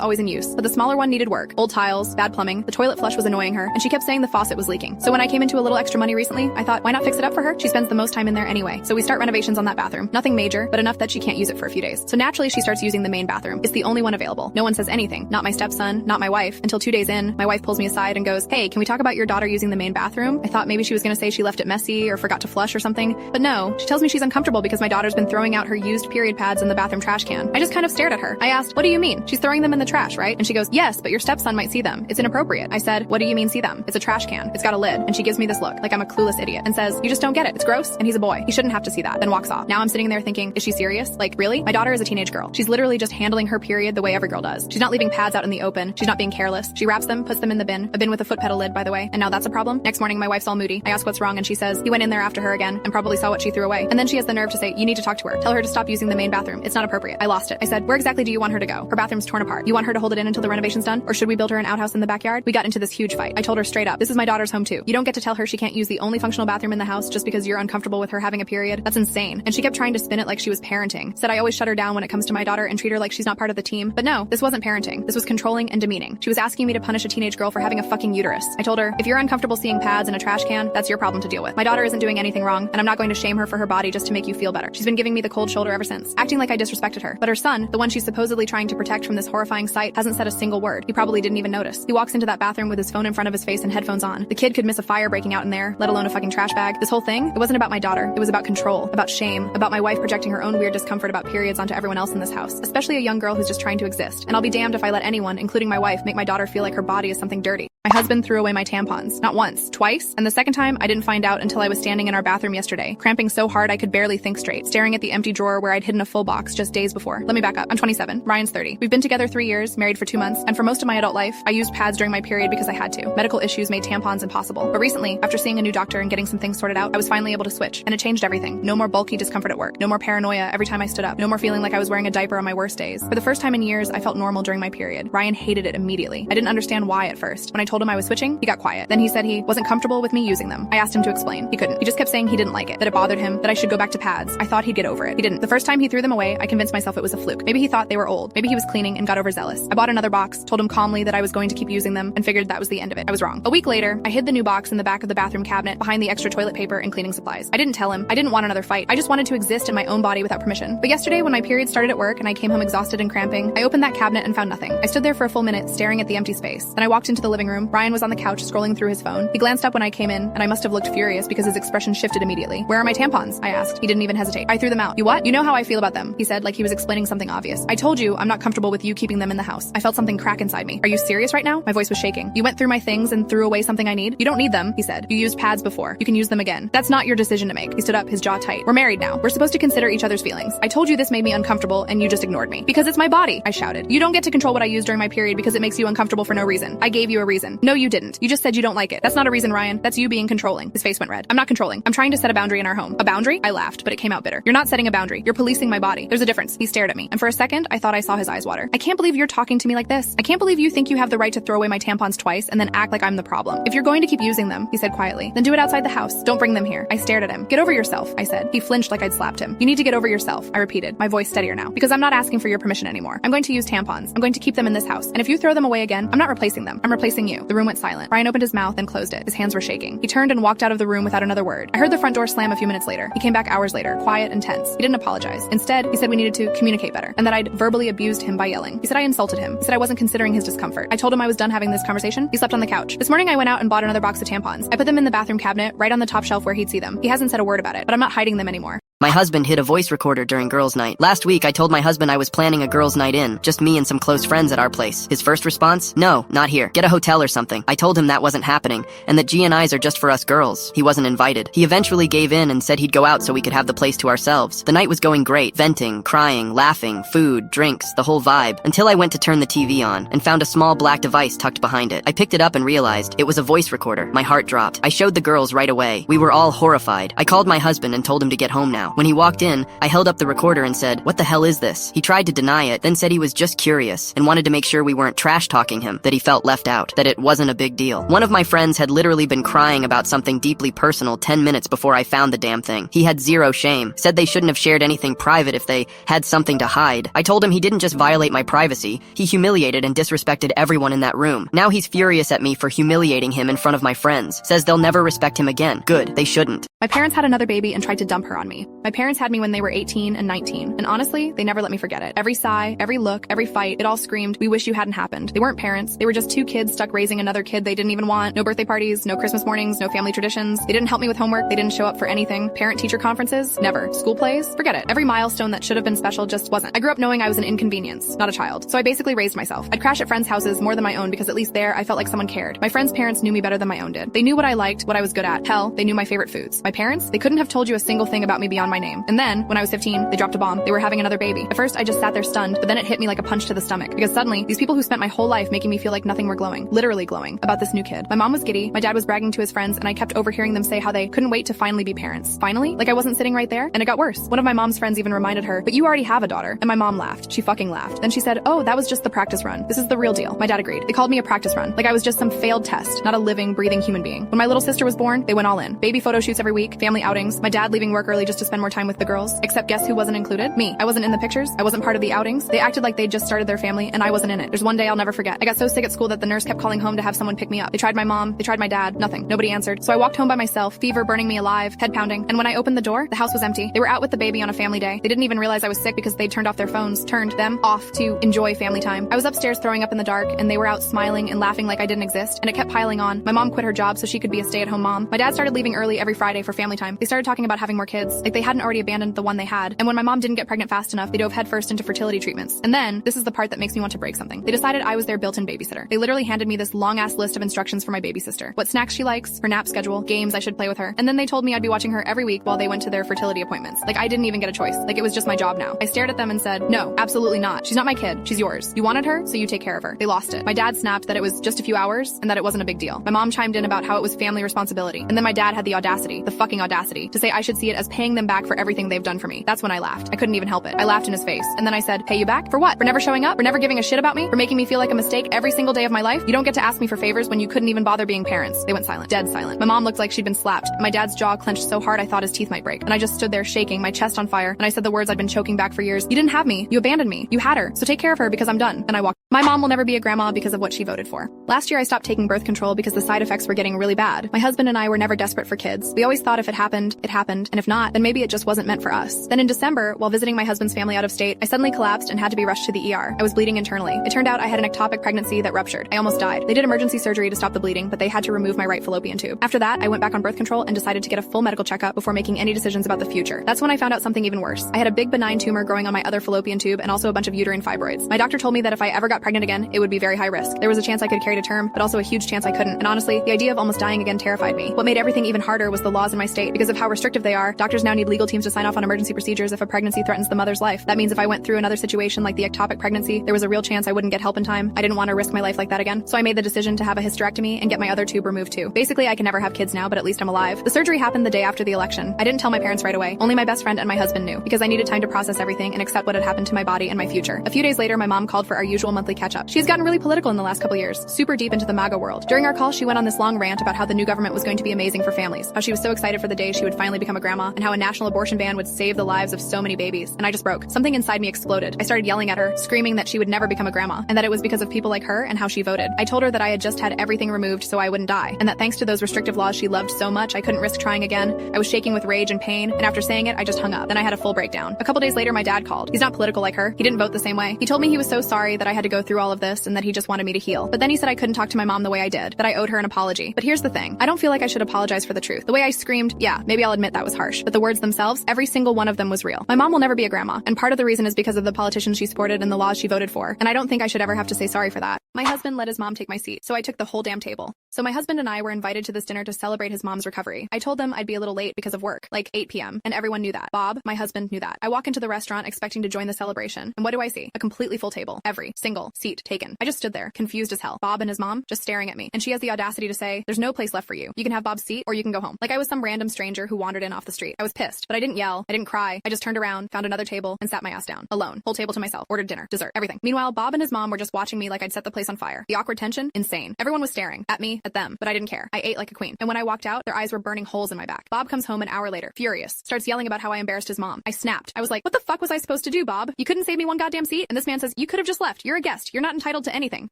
always in use, but the smaller one needed work. Old tiles, bad plumbing, the toilet flush was annoying her, and she kept saying the faucet was leaking. So when I came into a little extra money recently, I thought, why not fix it up for her? She spends the most time in there anyway. So we start renovations on that bathroom. Nothing major, but enough that she can't use it for a few days. So naturally, she starts using the main bathroom. It's the only one available. No one says anything. Not my stepson, not my wife. Until 2 days in, my wife pulls me aside and goes, hey, can we talk about your daughter using the main bathroom? I thought maybe she was gonna say she left it messy or forgot to flush or something. But no, she tells me she's uncomfortable because my daughter's been throwing out her used period pads in the bathroom trash can. I just kind of stared at her. I asked, what do you mean? She's throwing them in the trash, right? And she goes, yes, but your stepson might might see them. It's inappropriate. I said, what do you mean see them? It's a trash can. It's got a lid. And she gives me this look, like I'm a clueless idiot, and says, you just don't get it. It's gross, and he's a boy. He shouldn't have to see that. Then walks off. Now I'm sitting there thinking, is she serious? Like, really? My daughter is a teenage girl. She's literally just handling her period the way every girl does. She's not leaving pads out in the open. She's not being careless. She wraps them, puts them in the bin. A bin with a foot pedal lid, by the way. And now that's a problem? Next morning, my wife's all moody. I ask what's wrong, and she says, he went in there after her again and probably saw what she threw away. And then she has the nerve to say, you need to talk to her. Tell her to stop using the main bathroom. It's not appropriate. I lost it. I said, where exactly do you want her to go? Her bathroom's torn apart. You want her to hold it in until the renovation's done? Or should we build her an outhouse in the backyard? We got into this huge fight. I told her straight up, this is my daughter's home too. You don't get to tell her she can't use the only functional bathroom in the house just because you're uncomfortable with her having a period. That's insane. And she kept trying to spin it like she was parenting. Said I always shut her down when it comes to my daughter and treat her like she's not part of the team. But no, this wasn't parenting. This was controlling and demeaning. She was asking me to punish a teenage girl for having a fucking uterus. I told her, if you're uncomfortable seeing pads in a trash can, that's your problem to deal with. My daughter isn't doing anything wrong, and I'm not going to shame her for her body just to make you feel better. She's been giving me the cold shoulder ever since, acting like I disrespected her. But her son, the one she's supposedly trying to protect from this horrifying sight, hasn't said a single word. He probably didn't even notice. He walks into that bathroom with his phone in front of his face and headphones on. The kid could miss a fire breaking out in there, let alone a fucking trash bag. This whole thing, it wasn't about my daughter. It was about control, about shame, about my wife projecting her own weird discomfort about periods onto everyone else in this house, especially a young girl who's just trying to exist. And I'll be damned if I let anyone, including my wife, make my daughter feel like her body is something dirty. My husband threw away my tampons. Not once, twice. And the second time, I didn't find out until I was standing in our bathroom yesterday, cramping so hard I could barely think straight, staring at the empty drawer where I'd hidden a full box just days before. Let me back up. I'm 27. Ryan's 30. We've been together 3 years, married for 2 months, and for most of my adult life, I used pads during my period because I had to. Medical issues made tampons impossible. But recently, after seeing a new doctor and getting some things sorted out, I was finally able to switch. And it changed everything. No more bulky discomfort at work. No more paranoia every time I stood up. No more feeling like I was wearing a diaper on my worst days. For the first time in years, I felt normal during my period. Ryan hated it immediately. I didn't understand why at first. When I told him I was switching, he got quiet. Then he said he wasn't comfortable with me using them. I asked him to explain. He couldn't. He just kept saying he didn't like it, that it bothered him, that I should go back to pads. I thought he'd get over it. He didn't. The first time he threw them away, I convinced myself it was a fluke. Maybe he thought they were old. Maybe he was cleaning and got overzealous. I bought another box, told him calmly that I was going to keep using them, and figured that was the end of it. I was wrong. A week later, I hid the new box in the back of the bathroom cabinet behind the extra toilet paper and cleaning supplies. I didn't tell him. I didn't want another fight. I just wanted to exist in my own body without permission. But yesterday, when my period started at work and I came home exhausted and cramping, I opened that cabinet and found nothing. I stood there for a full minute, staring at the empty space. Then I walked into the living room. Ryan was on the couch scrolling through his phone. He glanced up when I came in, and I must have looked furious because his expression shifted immediately. Where are my tampons? I asked. He didn't even hesitate. I threw them out. You what? You know how I feel about them, he said, like he was explaining something obvious. I told you I'm not comfortable with you keeping them in the house. I felt something crack inside me. Are you serious right now? My voice was shaking. You went through my things and threw away something I need? You don't need them, he said. You used pads before. You can use them again. That's not your decision to make. He stood up, his jaw tight. We're married now. We're supposed to consider each other's feelings. I told you this made me uncomfortable, and you just ignored me. Because it's my body, I shouted. You don't get to control what I use during my period because it makes you uncomfortable for no reason. I gave you a reason. No, you didn't. You just said you don't like it. That's not a reason, Ryan. That's you being controlling. His face went red. I'm not controlling. I'm trying to set a boundary in our home. A boundary? I laughed, but it came out bitter. You're not setting a boundary. You're policing my body. There's a difference. He stared at me, and for a second, I thought I saw his eyes water. I can't believe you're talking to me like this. I can't believe you think you have the right to throw away my tampons twice and then act like I'm the problem. If you're going to keep using them, he said quietly, then do it outside the house. Don't bring them here. I stared at him. Get over yourself, I said. He flinched like I'd slapped him. You need to get over yourself, I repeated, my voice steadier now, because I'm not asking for your permission anymore. I'm going to use tampons. I'm going to keep them in this house. And if you throw them away again, I'm not replacing them. I'm replacing you. The room went silent. Ryan opened his mouth and closed it. His hands were shaking. He turned and walked out of the room without another word. I heard the front door slam a few minutes later. He came back hours later, quiet and tense. He didn't apologize. Instead, he said we needed to communicate better and that I'd verbally abused him by yelling. He said I insulted him. He said I wasn't considering his discomfort. I told him I was done having this conversation. He slept on the couch. This morning I went out and bought another box of tampons. I put them in the bathroom cabinet, right on the top shelf where he'd see them. He hasn't said a word about it, but I'm not hiding them anymore. My husband hid a voice recorder during girls' night. Last week, I told my husband I was planning a girls' night in, just me and some close friends at our place. His first response? No, not here. Get a hotel or something. I told him that wasn't happening, and that G&Is are just for us girls. He wasn't invited. He eventually gave in and said he'd go out so we could have the place to ourselves. The night was going great. Venting, crying, laughing, food, drinks, the whole vibe. Until I went to turn the TV on, and found a small black device tucked behind it. I picked it up and realized it was a voice recorder. My heart dropped. I showed the girls right away. We were all horrified. I called my husband and told him to get home now. When he walked in, I held up the recorder and said, "What the hell is this?" He tried to deny it, then said he was just curious and wanted to make sure we weren't trash-talking him, that he felt left out, that it wasn't a big deal. One of my friends had literally been crying about something deeply personal 10 minutes before I found the damn thing. He had zero shame, said they shouldn't have shared anything private if they had something to hide. I told him he didn't just violate my privacy, he humiliated and disrespected everyone in that room. Now he's furious at me for humiliating him in front of my friends, says they'll never respect him again. Good, they shouldn't. My parents had another baby and tried to dump her on me. My parents had me when they were 18 and 19, and honestly, they never let me forget it. Every sigh, every look, every fight, it all screamed, we wish you hadn't happened. They weren't parents. They were just two kids stuck raising another kid they didn't even want. No birthday parties, no Christmas mornings, no family traditions. They didn't help me with homework. They didn't show up for anything. Parent-teacher conferences? Never. School plays? Forget it. Every milestone that should have been special just wasn't. I grew up knowing I was an inconvenience, not a child. So I basically raised myself. I'd crash at friends' houses more than my own because at least there I felt like someone cared. My friends' parents knew me better than my own did. They knew what I liked, what I was good at. Hell, they knew my favorite foods. My parents? They couldn't have told you a single thing about me beyond my name. And then, when I was 15, they dropped a bomb. They were having another baby. At first, I just sat there stunned, but then it hit me like a punch to the stomach. Because suddenly, these people who spent my whole life making me feel like nothing were glowing, literally glowing, about this new kid. My mom was giddy, my dad was bragging to his friends, and I kept overhearing them say how they couldn't wait to finally be parents. Finally? Like I wasn't sitting right there? And it got worse. One of my mom's friends even reminded her, but you already have a daughter. And my mom laughed. She fucking laughed. Then she said, oh, that was just the practice run. This is the real deal. My dad agreed. They called me a practice run. Like I was just some failed test, not a living, breathing human being. When my little sister was born, they went all in. Baby photo shoots every week, family outings, my dad leaving work early just to spend more time with the girls. Except guess who wasn't included? Me. I wasn't in the pictures. I wasn't part of the outings. They acted like they'd just started their family, and I wasn't in it. There's one day I'll never forget. I got so sick at school that the nurse kept calling home to have someone pick me up. They tried my mom, they tried my dad, nothing. Nobody answered. So I walked home by myself, fever burning me alive, head pounding. And when I opened the door, the house was empty. They were out with the baby on a family day. They didn't even realize I was sick because they'd turned off their phones, turned them off to enjoy family time. I was upstairs throwing up in the dark, and they were out smiling and laughing like I didn't exist, and it kept piling on. My mom quit her job so she could be a stay-at-home mom. My dad started leaving early every Friday for family time. They started talking about having more kids, like they hadn't already abandoned the one they had. And when my mom didn't get pregnant fast enough, they dove headfirst into fertility treatments. And then, this is the part that makes me want to break something. They decided I was their built-in babysitter. They literally handed me this long-ass list of instructions for my baby sister. What snacks she likes, her nap schedule, games I should play with her. And then they told me I'd be watching her every week while they went to their fertility appointments. Like I didn't even get a choice. Like it was just my job now. I stared at them and said, no, absolutely not. She's not my kid. She's yours. You wanted her, so you take care of her. They lost it. My dad snapped that it was just a few hours and that it wasn't a big deal. My mom chimed in about how it was family responsibility. And then my dad had the audacity, the fucking audacity, to say I should see it as paying them back for everything they've done for me. That's when I laughed. I couldn't even help it. I laughed in his face. And then I said, pay you back? For what? For never showing up? For never giving a shit about me? For making me feel like a mistake every single day of my life? You don't get to ask me for favors when you couldn't even bother being parents. They went silent. Dead silent. My mom looked like she'd been slapped. My dad's jaw clenched so hard I thought his teeth might break. And I just stood there shaking, my chest on fire. And I said the words I'd been choking back for years. You didn't have me. You abandoned me. You had her. So take care of her because I'm done. And I walked. My mom will never be a grandma because of what she voted for. Last year I stopped taking birth control because the side effects were getting really bad. My husband and I were never desperate for kids. We always thought if it happened, it happened. And if not, then maybe it just wasn't meant for us. Then in December, while visiting my husband's family out of state, I suddenly collapsed and had to be rushed to the ER. I was bleeding internally. It turned out I had an ectopic pregnancy that ruptured. I almost died. They did emergency surgery to stop the bleeding, but they had to remove my right fallopian tube. After that, I went back on birth control and decided to get a full medical checkup before making any decisions about the future. That's when I found out something even worse. I had a big benign tumor growing on my other fallopian tube and also a bunch of uterine fibroids. My doctor told me that if I ever got pregnant again, it would be very high risk. There was a chance I could carry to term, but also a huge chance I couldn't. And honestly, the idea of almost dying again terrified me. What made everything even harder was the laws in my state. Because of how restrictive they are, doctors now need legal teams to sign off on emergency procedures if a pregnancy threatens the mother's life. That means if I went through another situation like the ectopic pregnancy, there was a real chance I wouldn't get help in time. I didn't want to risk my life like that again. So I made the decision to have a hysterectomy and get my other tube removed too. Basically, I can never have kids now, but at least I'm alive. The surgery happened the day after the election. I didn't tell my parents right away. Only my best friend and my husband knew, because I needed time to process everything and accept what had happened to my body and my future. A few days later, my mom called for our usual monthly catch-up. She's gotten really political in the last couple years, super deep into the MAGA world. During our call, she went on this long rant about how the new government was going to be amazing for families, how she was so excited for the day she would finally become a grandma, and how a national abortion ban would save the lives of so many babies. And I just broke. Something inside me exploded. I started yelling at her, screaming that she would never become a grandma, and that it was because of people like her and how she voted. I told her that I had just had everything removed so I wouldn't die, and that thanks to those restrictive laws she loved so much, I couldn't risk trying again. I was shaking with rage and pain, and after saying it, I just hung up. Then I had a full breakdown. A couple days later, my dad called. He's not political like her. He didn't vote the same way. He told me he was so sorry that I had to go through all of this and that he just wanted me to heal. But then he said I couldn't talk to my mom the way I did, that I owed her an apology. But here's the thing. I don't feel like I should apologize for the truth. The way I screamed, yeah, maybe I'll admit that was harsh. But the words themselves, every single one of them was real. My mom will never be a grandma, and part of the reason is because of the politicians she supported and the laws she voted for. And I don't think I should ever have to say sorry for that. My husband let his mom take my seat, so I took the whole damn table. So my husband and I were invited to this dinner to celebrate his mom's recovery. I told them I'd be a little late because of work, like 8 p.m., and everyone knew that. Bob, my husband, knew that. I walk into the restaurant expecting to join the celebration, and what do I see? A completely full table. Every single seat taken. I just stood there, confused as hell. Bob and his mom just staring at me, and she has the audacity to say, there's no place left for you. You can have Bob's seat, or you can go home. Like I was some random stranger who wandered in off the street. I was pissed, but I didn't yell, I didn't cry. I just turned around, found another table, and sat my ass down. Alone. Whole table to myself. Ordered dinner, dessert, everything. Meanwhile, Bob and his mom were just watching me like I'd set the place place on fire. The awkward tension, insane. Everyone was staring. At me, at them, but I didn't care. I ate like a queen. And when I walked out, their eyes were burning holes in my back. Bob comes home an hour later, furious. Starts yelling about how I embarrassed his mom. I snapped. I was like, what the fuck was I supposed to do, Bob? You couldn't save me one goddamn seat? And this man says, you could have just left. You're a guest. You're not entitled to anything.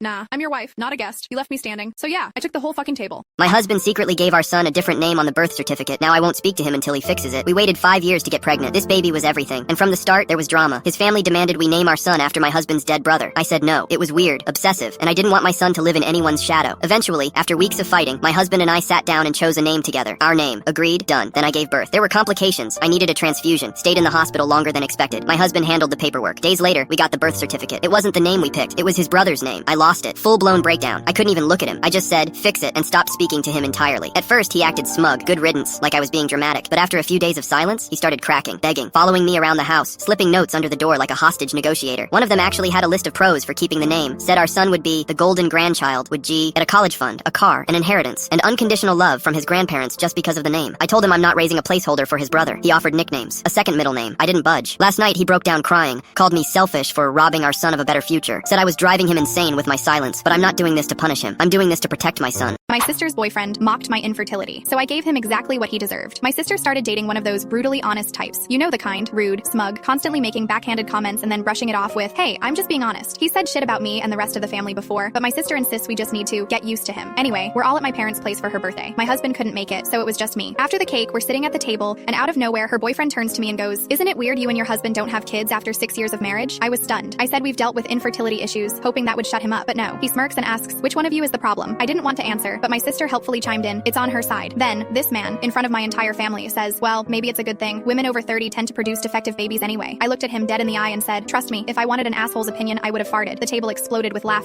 Nah, I'm your wife, not a guest. You left me standing. So yeah, I took the whole fucking table. My husband secretly gave our son a different name on the birth certificate. Now I won't speak to him until he fixes it. We waited 5 years to get pregnant. This baby was everything. And from the start, there was drama. His family demanded we name our son after my husband's dead brother. I said no. It was weird, obsessive, and I didn't want my son to live in anyone's shadow. Eventually, after weeks of fighting, my husband and I sat down and chose a name together. Our name. Agreed. Done. Then I gave birth. There were complications. I needed a transfusion. Stayed in the hospital longer than expected. My husband handled the paperwork. Days later, we got the birth certificate. It wasn't the name we picked. It was his brother's name. I lost it. Full-blown breakdown. I couldn't even look at him. I just said, fix it, and stopped speaking to him entirely. At first, he acted smug, good riddance, like I was being dramatic. But after a few days of silence, he started cracking, begging, following me around the house, slipping notes under the door like a hostage negotiator. One of them actually had a list of pros for keeping the name. Said our son would be the golden grandchild with G, get a college fund, a car, an inheritance, and unconditional love from his grandparents just because of the name. I told him I'm not raising a placeholder for his brother. He offered nicknames, a second middle name. I didn't budge. Last night, he broke down crying, called me selfish for robbing our son of a better future, said I was driving him insane with my silence, but I'm not doing this to punish him. I'm doing this to protect my son. My sister's boyfriend mocked my infertility, so I gave him exactly what he deserved. My sister started dating one of those brutally honest types. You know the kind, rude, smug, constantly making backhanded comments and then brushing it off with, hey, I'm just being honest. He said shit about me and the rest of the family before, but my sister insists we just need to get used to him. Anyway, we're all at my parents' place for her birthday. My husband couldn't make it, so it was just me. After the cake, we're sitting at the table, and out of nowhere, her boyfriend turns to me and goes, isn't it weird you and your husband don't have kids after 6 years of marriage? I was stunned. I said we've dealt with infertility issues, hoping that would shut him up, but no. He smirks and asks, which one of you is the problem? I didn't want to answer, but my sister helpfully chimed in, it's on her side. Then, this man, in front of my entire family, says, well, maybe it's a good thing. Women over 30 tend to produce defective babies anyway. I looked at him dead in the eye and said, trust me, if I wanted an asshole's opinion, I would have farted. The table exploded with laughter.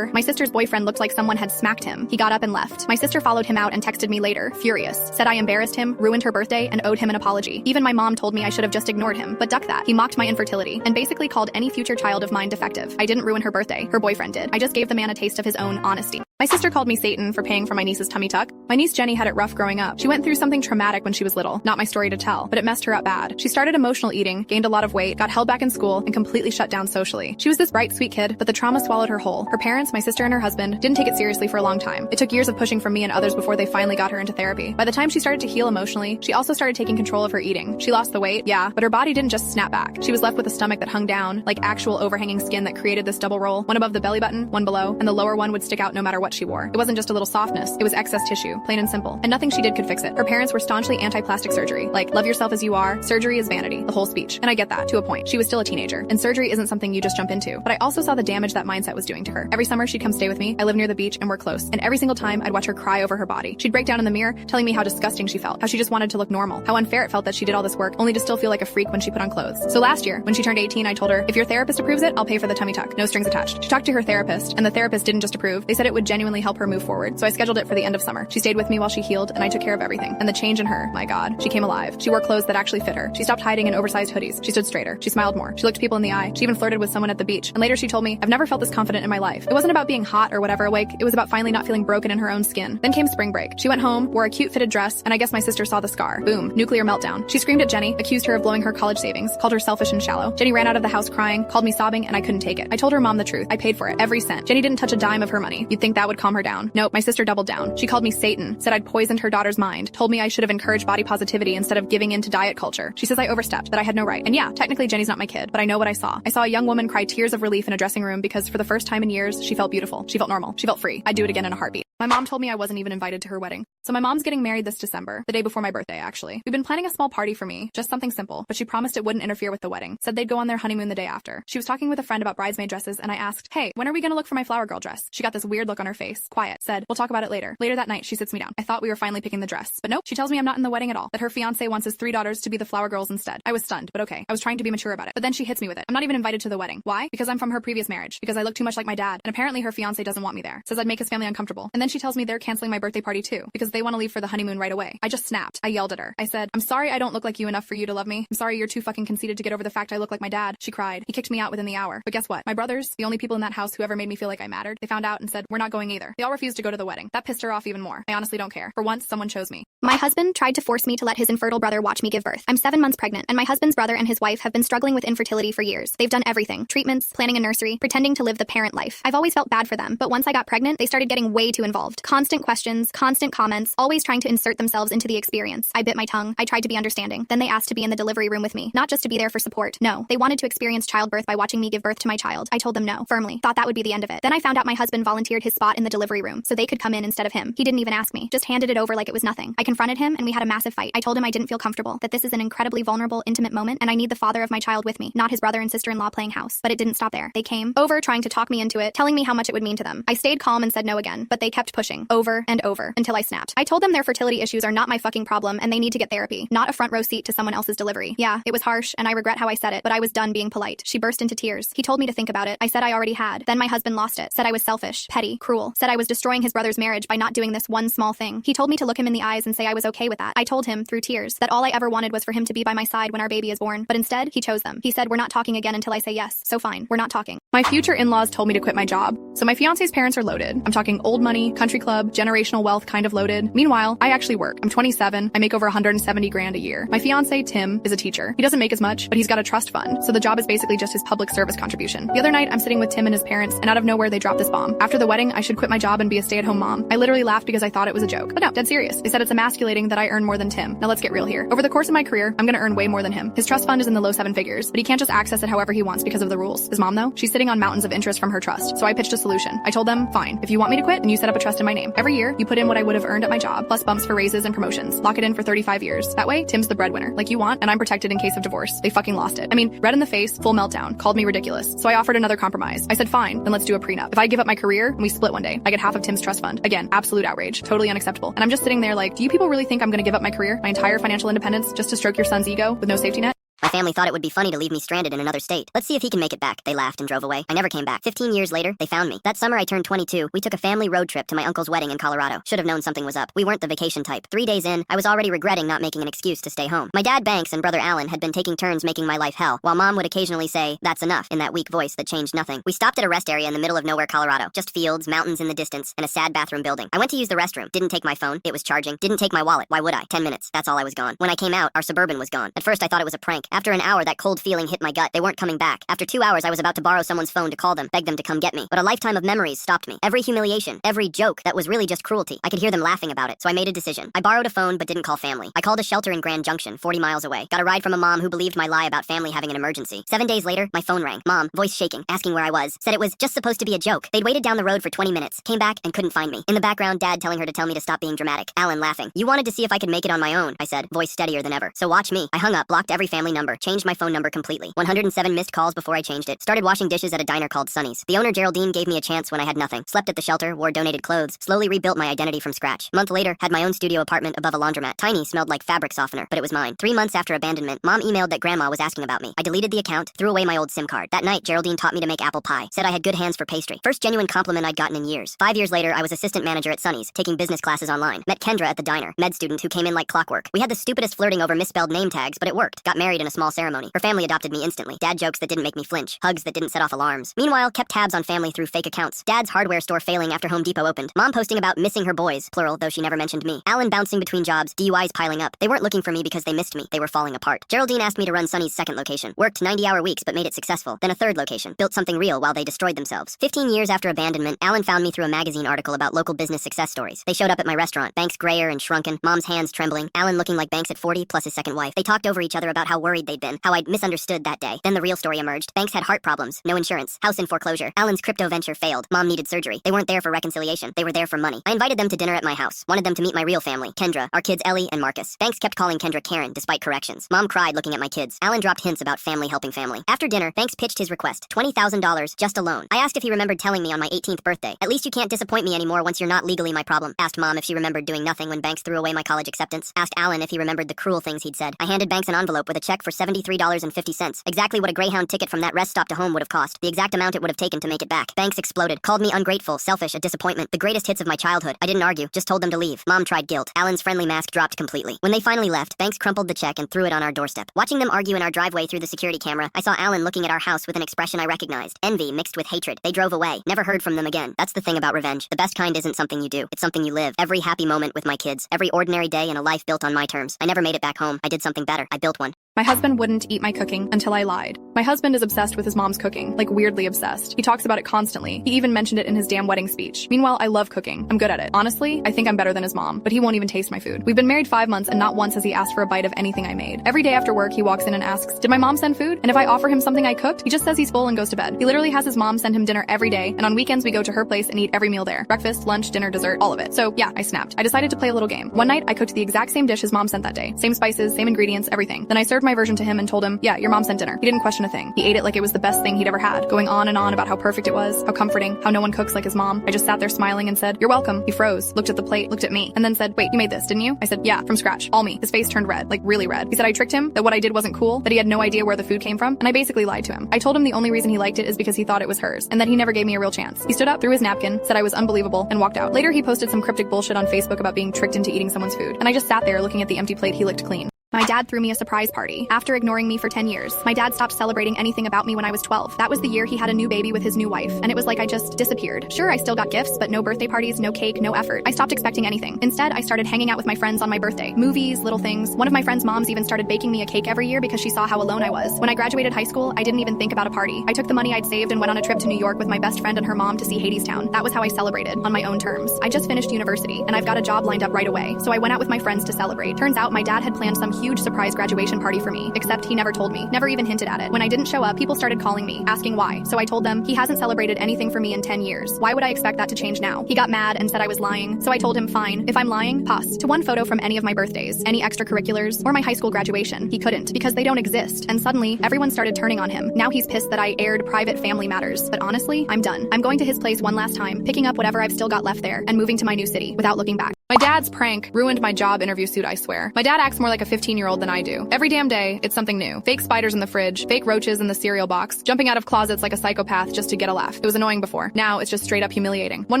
My sister's boyfriend looked like someone had smacked him. He got up and left. My sister followed him out and texted me later, furious. Said I embarrassed him, ruined her birthday, and owed him an apology. Even my mom told me I should have just ignored him, but duck that. He mocked my infertility and basically called any future child of mine defective. I didn't ruin her birthday. Her boyfriend did. I just gave the man a taste of his own honesty. My sister called me Satan for paying for my niece's tummy tuck. My niece Jenny had it rough growing up. She went through something traumatic when she was little. Not my story to tell, but it messed her up bad. She started emotional eating, gained a lot of weight, got held back in school, and completely shut down socially. She was this bright, sweet kid, but the trauma swallowed her whole. Her parents, my sister and her husband, didn't take it seriously for a long time. It took years of pushing from me and others before they finally got her into therapy. By the time she started to heal emotionally, she also started taking control of her eating. She lost the weight, yeah, but her body didn't just snap back. She was left with a stomach that hung down, like actual overhanging skin that created this double roll, one above the belly button, one below, and the lower one would stick out no matter what she wore. It wasn't just a little softness, it was excess tissue, plain and simple, and nothing she did could fix it. Her parents were staunchly anti-plastic surgery, like, love yourself as you are, surgery is vanity, the whole speech. And I get that, to a point. She was still a teenager, and surgery isn't something you just jump into. But I also saw the damage that mindset was doing to her. Every summer she'd come stay with me, I live near the beach and we're close, and every single time I'd watch her cry over her body. She'd break down in the mirror, telling me how disgusting she felt, how she just wanted to look normal, how unfair it felt that she did all this work, only to still feel like a freak when she put on clothes. So last year, when she turned 18, I told her, if your therapist approves it, I'll pay for the tummy tuck, no strings attached. She talked to her therapist, and the therapist didn't just approve, they said it would genuinely help her move forward. So I scheduled it for the end of summer. She stayed with me while she healed, and I took care of everything. And the change in her, my God, she came alive. She wore clothes that actually fit her. She stopped hiding in oversized hoodies. She stood straighter. She smiled more. She looked people in the eye. She even flirted with someone at the beach. And later she told me, I've never felt this confident in my life. It wasn't about being hot or whatever, like, it was about finally not feeling broken in her own skin. Then came spring break. She went home, wore a cute fitted dress, and I guess my sister saw the scar. Boom, nuclear meltdown. She screamed at Jenny, accused her of blowing her college savings, called her selfish and shallow. Jenny ran out of the house crying, called me sobbing, and I couldn't take it. I told her mom the truth. I paid for it, every cent. Jenny didn't touch a dime of her money. You'd think that would calm her down. Nope, my sister doubled down. She called me Satan, said I'd poisoned her daughter's mind, told me I should have encouraged body positivity instead of giving in to diet culture. She says I overstepped, that I had no right. And yeah, technically Jenny's not my kid, but I know what I saw. I saw a young woman cry tears of relief in a dressing room because for the first time in years, she felt beautiful. She felt normal. She felt free. I'd do it again in a heartbeat. My mom told me I wasn't even invited to her wedding. So my mom's getting married this December, the day before my birthday, actually. We've been planning a small party for me, just something simple, but she promised it wouldn't interfere with the wedding. Said they'd go on their honeymoon the day after. She was talking with a friend about bridesmaid dresses, and I asked, hey, when are we gonna look for my flower girl dress? She got this weird look on her face. Quiet. Said, we'll talk about it later. Later that night, she sits me down. I thought we were finally picking the dress, but nope. She tells me I'm not in the wedding at all, that her fiance wants his 3 daughters to be the flower girls instead. I was stunned, but okay. I was trying to be mature about it. But then she hits me with it. I'm not even invited to the wedding. Why? Because I'm from her previous marriage. Because I look too much like my dad. And apparently her fiance doesn't want me there. Says I'd make his family uncomfortable. And then she tells me they're canceling my birthday party too, because they want to leave for the honeymoon right away. I just snapped. I yelled at her. I said, I'm sorry I don't look like you enough for you to love me. I'm sorry you're too fucking conceited to get over the fact I look like my dad. She cried. He kicked me out within the hour. But guess what? My brothers, the only people in that house who ever made me feel like I mattered, they found out and said, we're not going going either. They all refused to go to the wedding. That pissed her off even more. I honestly don't care. For once, someone chose me. My husband tried to force me to let his infertile brother watch me give birth. I'm 7 months pregnant, and my husband's brother and his wife have been struggling with infertility for years. They've done everything: treatments, planning a nursery, pretending to live the parent life. I've always felt bad for them, but once I got pregnant, they started getting way too involved. Constant questions, constant comments, always trying to insert themselves into the experience. I bit my tongue. I tried to be understanding. Then they asked to be in the delivery room with me, not just to be there for support. No, they wanted to experience childbirth by watching me give birth to my child. I told them no, firmly. Thought that would be the end of it. Then I found out my husband volunteered his spot in the delivery room so they could come in instead of him. He didn't even ask me, just handed it over like it was nothing. I confronted him and we had a massive fight. I told him I didn't feel comfortable, that this is an incredibly vulnerable, intimate moment, and I need the father of my child with me, not his brother and sister-in-law playing house. But it didn't stop there. They came over trying to talk me into it, telling me how much it would mean to them. I stayed calm and said no again, but they kept pushing, over and over, until I snapped. I told them their fertility issues are not my fucking problem and they need to get therapy, not a front row seat to someone else's delivery. Yeah, it was harsh and I regret how I said it, but I was done being polite. She burst into tears. He told me to think about it. I said I already had. Then my husband lost it, said I was selfish, petty, cruel, said I was destroying his brother's marriage by not doing this one small thing. He told me to look him in the eyes and say I was okay with that. I told him, through tears, that all I ever wanted was for him to be by my side when our baby is born, but instead, he chose them. He said, "We're not talking again until I say yes, so fine, we're not talking." My future in-laws told me to quit my job. So my fiance's parents are loaded. I'm talking old money, country club, generational wealth kind of loaded. Meanwhile, I actually work. I'm 27. I make over 170 grand a year. My fiance, Tim, is a teacher. He doesn't make as much, but he's got a trust fund. So the job is basically just his public service contribution. The other night, I'm sitting with Tim and his parents, and out of nowhere, they dropped this bomb. After the wedding, I should quit my job and be a stay-at-home mom. I literally laughed because I thought it was a joke. But no, dead serious. They said it's emasculating that I earn more than Tim. Now let's get real here. Over the course of my career, I'm gonna earn way more than him. His trust fund is in the low 7 figures, but he can't just access it however he wants because of the rules. His mom, though, she's sitting on mountains of interest from her trust. So I pitched a solution. I told them, fine, if you want me to quit, then you set up a trust in my name. Every year, you put in what I would have earned at my job, plus bumps for raises and promotions. Lock it in for 35 years. That way, Tim's the breadwinner, like you want, and I'm protected in case of divorce. They fucking lost it. I mean, red in the face, full meltdown, called me ridiculous. So I offered another compromise. I said, fine, then let's do a prenup. If I give up my career and we split one day, I get half of Tim's trust fund. Again, absolute outrage. Totally unacceptable. And I'm just sitting there like, do you people really think I'm gonna give up my career, my entire financial independence, just to stroke your son's ego with no safety net? My family thought it would be funny to leave me stranded in another state. Let's see if he can make it back. They laughed and drove away. I never came back. 15 years later, they found me. That summer I turned 22. We took a family road trip to my uncle's wedding in Colorado. Should have known something was up. We weren't the vacation type. 3 days in, I was already regretting not making an excuse to stay home. My dad Banks and brother Alan had been taking turns making my life hell, while mom would occasionally say, "That's enough," in that weak voice that changed nothing. We stopped at a rest area in the middle of nowhere, Colorado. Just fields, mountains in the distance, and a sad bathroom building. I went to use the restroom. Didn't take my phone. It was charging. Didn't take my wallet. Why would I? 10 minutes. That's all I was gone. When I came out, our Suburban was gone. At first I thought it was a prank. After an hour, that cold feeling hit my gut. They weren't coming back. After 2 hours, I was about to borrow someone's phone to call them, beg them to come get me. But a lifetime of memories stopped me. Every humiliation, every joke that was really just cruelty. I could hear them laughing about it, so I made a decision. I borrowed a phone but didn't call family. I called a shelter in Grand Junction, 40 miles away. Got a ride from a mom who believed my lie about family having an emergency. 7 days later, my phone rang. Mom, voice shaking, asking where I was. Said it was just supposed to be a joke. They'd waited down the road for 20 minutes. Came back and couldn't find me. In the background, Dad telling her to tell me to stop being dramatic. Alan laughing. You wanted to see if I could make it on my own, I said, voice steadier than ever. So watch me. I hung up, blocked every family number, changed my phone number completely. 107 missed calls before I changed it. Started washing dishes at a diner called Sonny's. The owner, Geraldine, gave me a chance when I had nothing. Slept at the shelter, wore donated clothes, slowly rebuilt my identity from scratch. A month later, had my own studio apartment above a laundromat. Tiny, smelled like fabric softener, but it was mine. 3 months after abandonment, Mom emailed that Grandma was asking about me. I deleted the account, threw away my old SIM card. That night, Geraldine taught me to make apple pie. Said I had good hands for pastry. First genuine compliment I'd gotten in years. 5 years later, I was assistant manager at Sonny's, taking business classes online. Met Kendra at the diner, med student who came in like clockwork. We had the stupidest flirting over misspelled name tags, but it worked. Got married in a small ceremony. Her family adopted me instantly. Dad jokes that didn't make me flinch. Hugs that didn't set off alarms. Meanwhile, kept tabs on family through fake accounts. Dad's hardware store failing after Home Depot opened. Mom posting about missing her boys, plural, though she never mentioned me. Alan bouncing between jobs, DUIs piling up. They weren't looking for me because they missed me. They were falling apart. Geraldine asked me to run Sonny's second location. Worked 90-hour weeks but made it successful. Then a third location. Built something real while they destroyed themselves. 15 years after abandonment, Alan found me through a magazine article about local business success stories. They showed up at my restaurant. Banks grayer and shrunken, Mom's hands trembling, Alan looking like Banks at 40 plus his second wife. They talked over each other about how worried they'd been, how I'd misunderstood that day. Then the real story emerged. Banks had heart problems, no insurance, house in foreclosure. Alan's crypto venture failed. Mom needed surgery. They weren't there for reconciliation. They were there for money. I invited them to dinner at my house. Wanted them to meet my real family, Kendra, our kids Ellie and Marcus. Banks kept calling Kendra Karen despite corrections. Mom cried looking at my kids. Alan dropped hints about family helping family. After dinner, Banks pitched his request, $20,000 just a loan. I asked if he remembered telling me on my 18th birthday. At least you can't disappoint me anymore once you're not legally my problem. Asked Mom if she remembered doing nothing when Banks threw away my college acceptance. Asked Alan if he remembered the cruel things he'd said. I handed Banks an envelope with a check for for $73.50. Exactly what a Greyhound ticket from that rest stop to home would have cost. The exact amount it would have taken to make it back. Banks exploded. Called me ungrateful, selfish, a disappointment. The greatest hits of my childhood. I didn't argue, just told them to leave. Mom tried guilt. Alan's friendly mask dropped completely. When they finally left, Banks crumpled the check and threw it on our doorstep. Watching them argue in our driveway through the security camera, I saw Alan looking at our house with an expression I recognized. Envy mixed with hatred. They drove away. Never heard from them again. That's the thing about revenge. The best kind isn't something you do. It's something you live. Every happy moment with my kids. Every ordinary day in a life built on my terms. I never made it back home. I did something better. I built one. My husband wouldn't eat my cooking until I lied. My husband is obsessed with his mom's cooking, like weirdly obsessed. He talks about it constantly. He even mentioned it in his damn wedding speech. Meanwhile, I love cooking. I'm good at it. Honestly, I think I'm better than his mom, but he won't even taste my food. We've been married 5 months and not once has he asked for a bite of anything I made. Every day after work, he walks in and asks, did my mom send food? And if I offer him something I cooked, he just says he's full and goes to bed. He literally has his mom send him dinner every day, and on weekends we go to her place and eat every meal there. Breakfast, lunch, dinner, dessert, all of it. So yeah, I snapped. I decided to play a little game. One night, I cooked the exact same dish his mom sent that day. Same spices, same ingredients, everything. Then I served my version to him and told him, yeah, your mom sent dinner. He didn't question a thing. He ate it like it was the best thing he'd ever had, going on and on about how perfect it was, how comforting, how no one cooks like his mom. I just sat there smiling and said, you're welcome. He froze, looked at the plate, looked at me, and then said, wait, you made this, didn't you? I said, yeah, from scratch. All me. His face turned red, like really red. He said I tricked him, that what I did wasn't cool, that he had no idea where the food came from, and I basically lied to him. I told him the only reason he liked it is because he thought it was hers, and that he never gave me a real chance. He stood up, threw his napkin, said I was unbelievable, and walked out. Later, he posted some cryptic bullshit on Facebook about being tricked into eating someone's food, and I just sat there looking at the empty plate he licked clean. My dad threw me a surprise party. After ignoring me for 10 years, my dad stopped celebrating anything about me when I was 12. That was the year he had a new baby with his new wife, and it was like I just disappeared. Sure, I still got gifts, but no birthday parties, no cake, no effort. I stopped expecting anything. Instead, I started hanging out with my friends on my birthday. Movies, little things. One of my friends' moms even started baking me a cake every year because she saw how alone I was. When I graduated high school, I didn't even think about a party. I took the money I'd saved and went on a trip to New York with my best friend and her mom to see Hadestown. That was how I celebrated, on my own terms. I just finished university, and I've got a job lined up right away, so I went out with my friends to celebrate. Turns out my dad had planned some huge surprise graduation party for me, except he never told me, never even hinted at it. When I didn't show up, people started calling me, asking why. So I told them, he hasn't celebrated anything for me in 10 years. Why would I expect that to change now? He got mad and said I was lying. So I told him, fine, if I'm lying, pass. To one photo from any of my birthdays, any extracurriculars, or my high school graduation. He couldn't, because they don't exist. And suddenly, everyone started turning on him. Now he's pissed that I aired private family matters. But honestly, I'm done. I'm going to his place one last time, picking up whatever I've still got left there, and moving to my new city, without looking back. My dad's prank ruined my job interview suit, I swear. My dad acts more like a 15-year-old than I do. Every damn day, it's something new. Fake spiders in the fridge, fake roaches in the cereal box, jumping out of closets like a psychopath just to get a laugh. It was annoying before. Now it's just straight up humiliating. One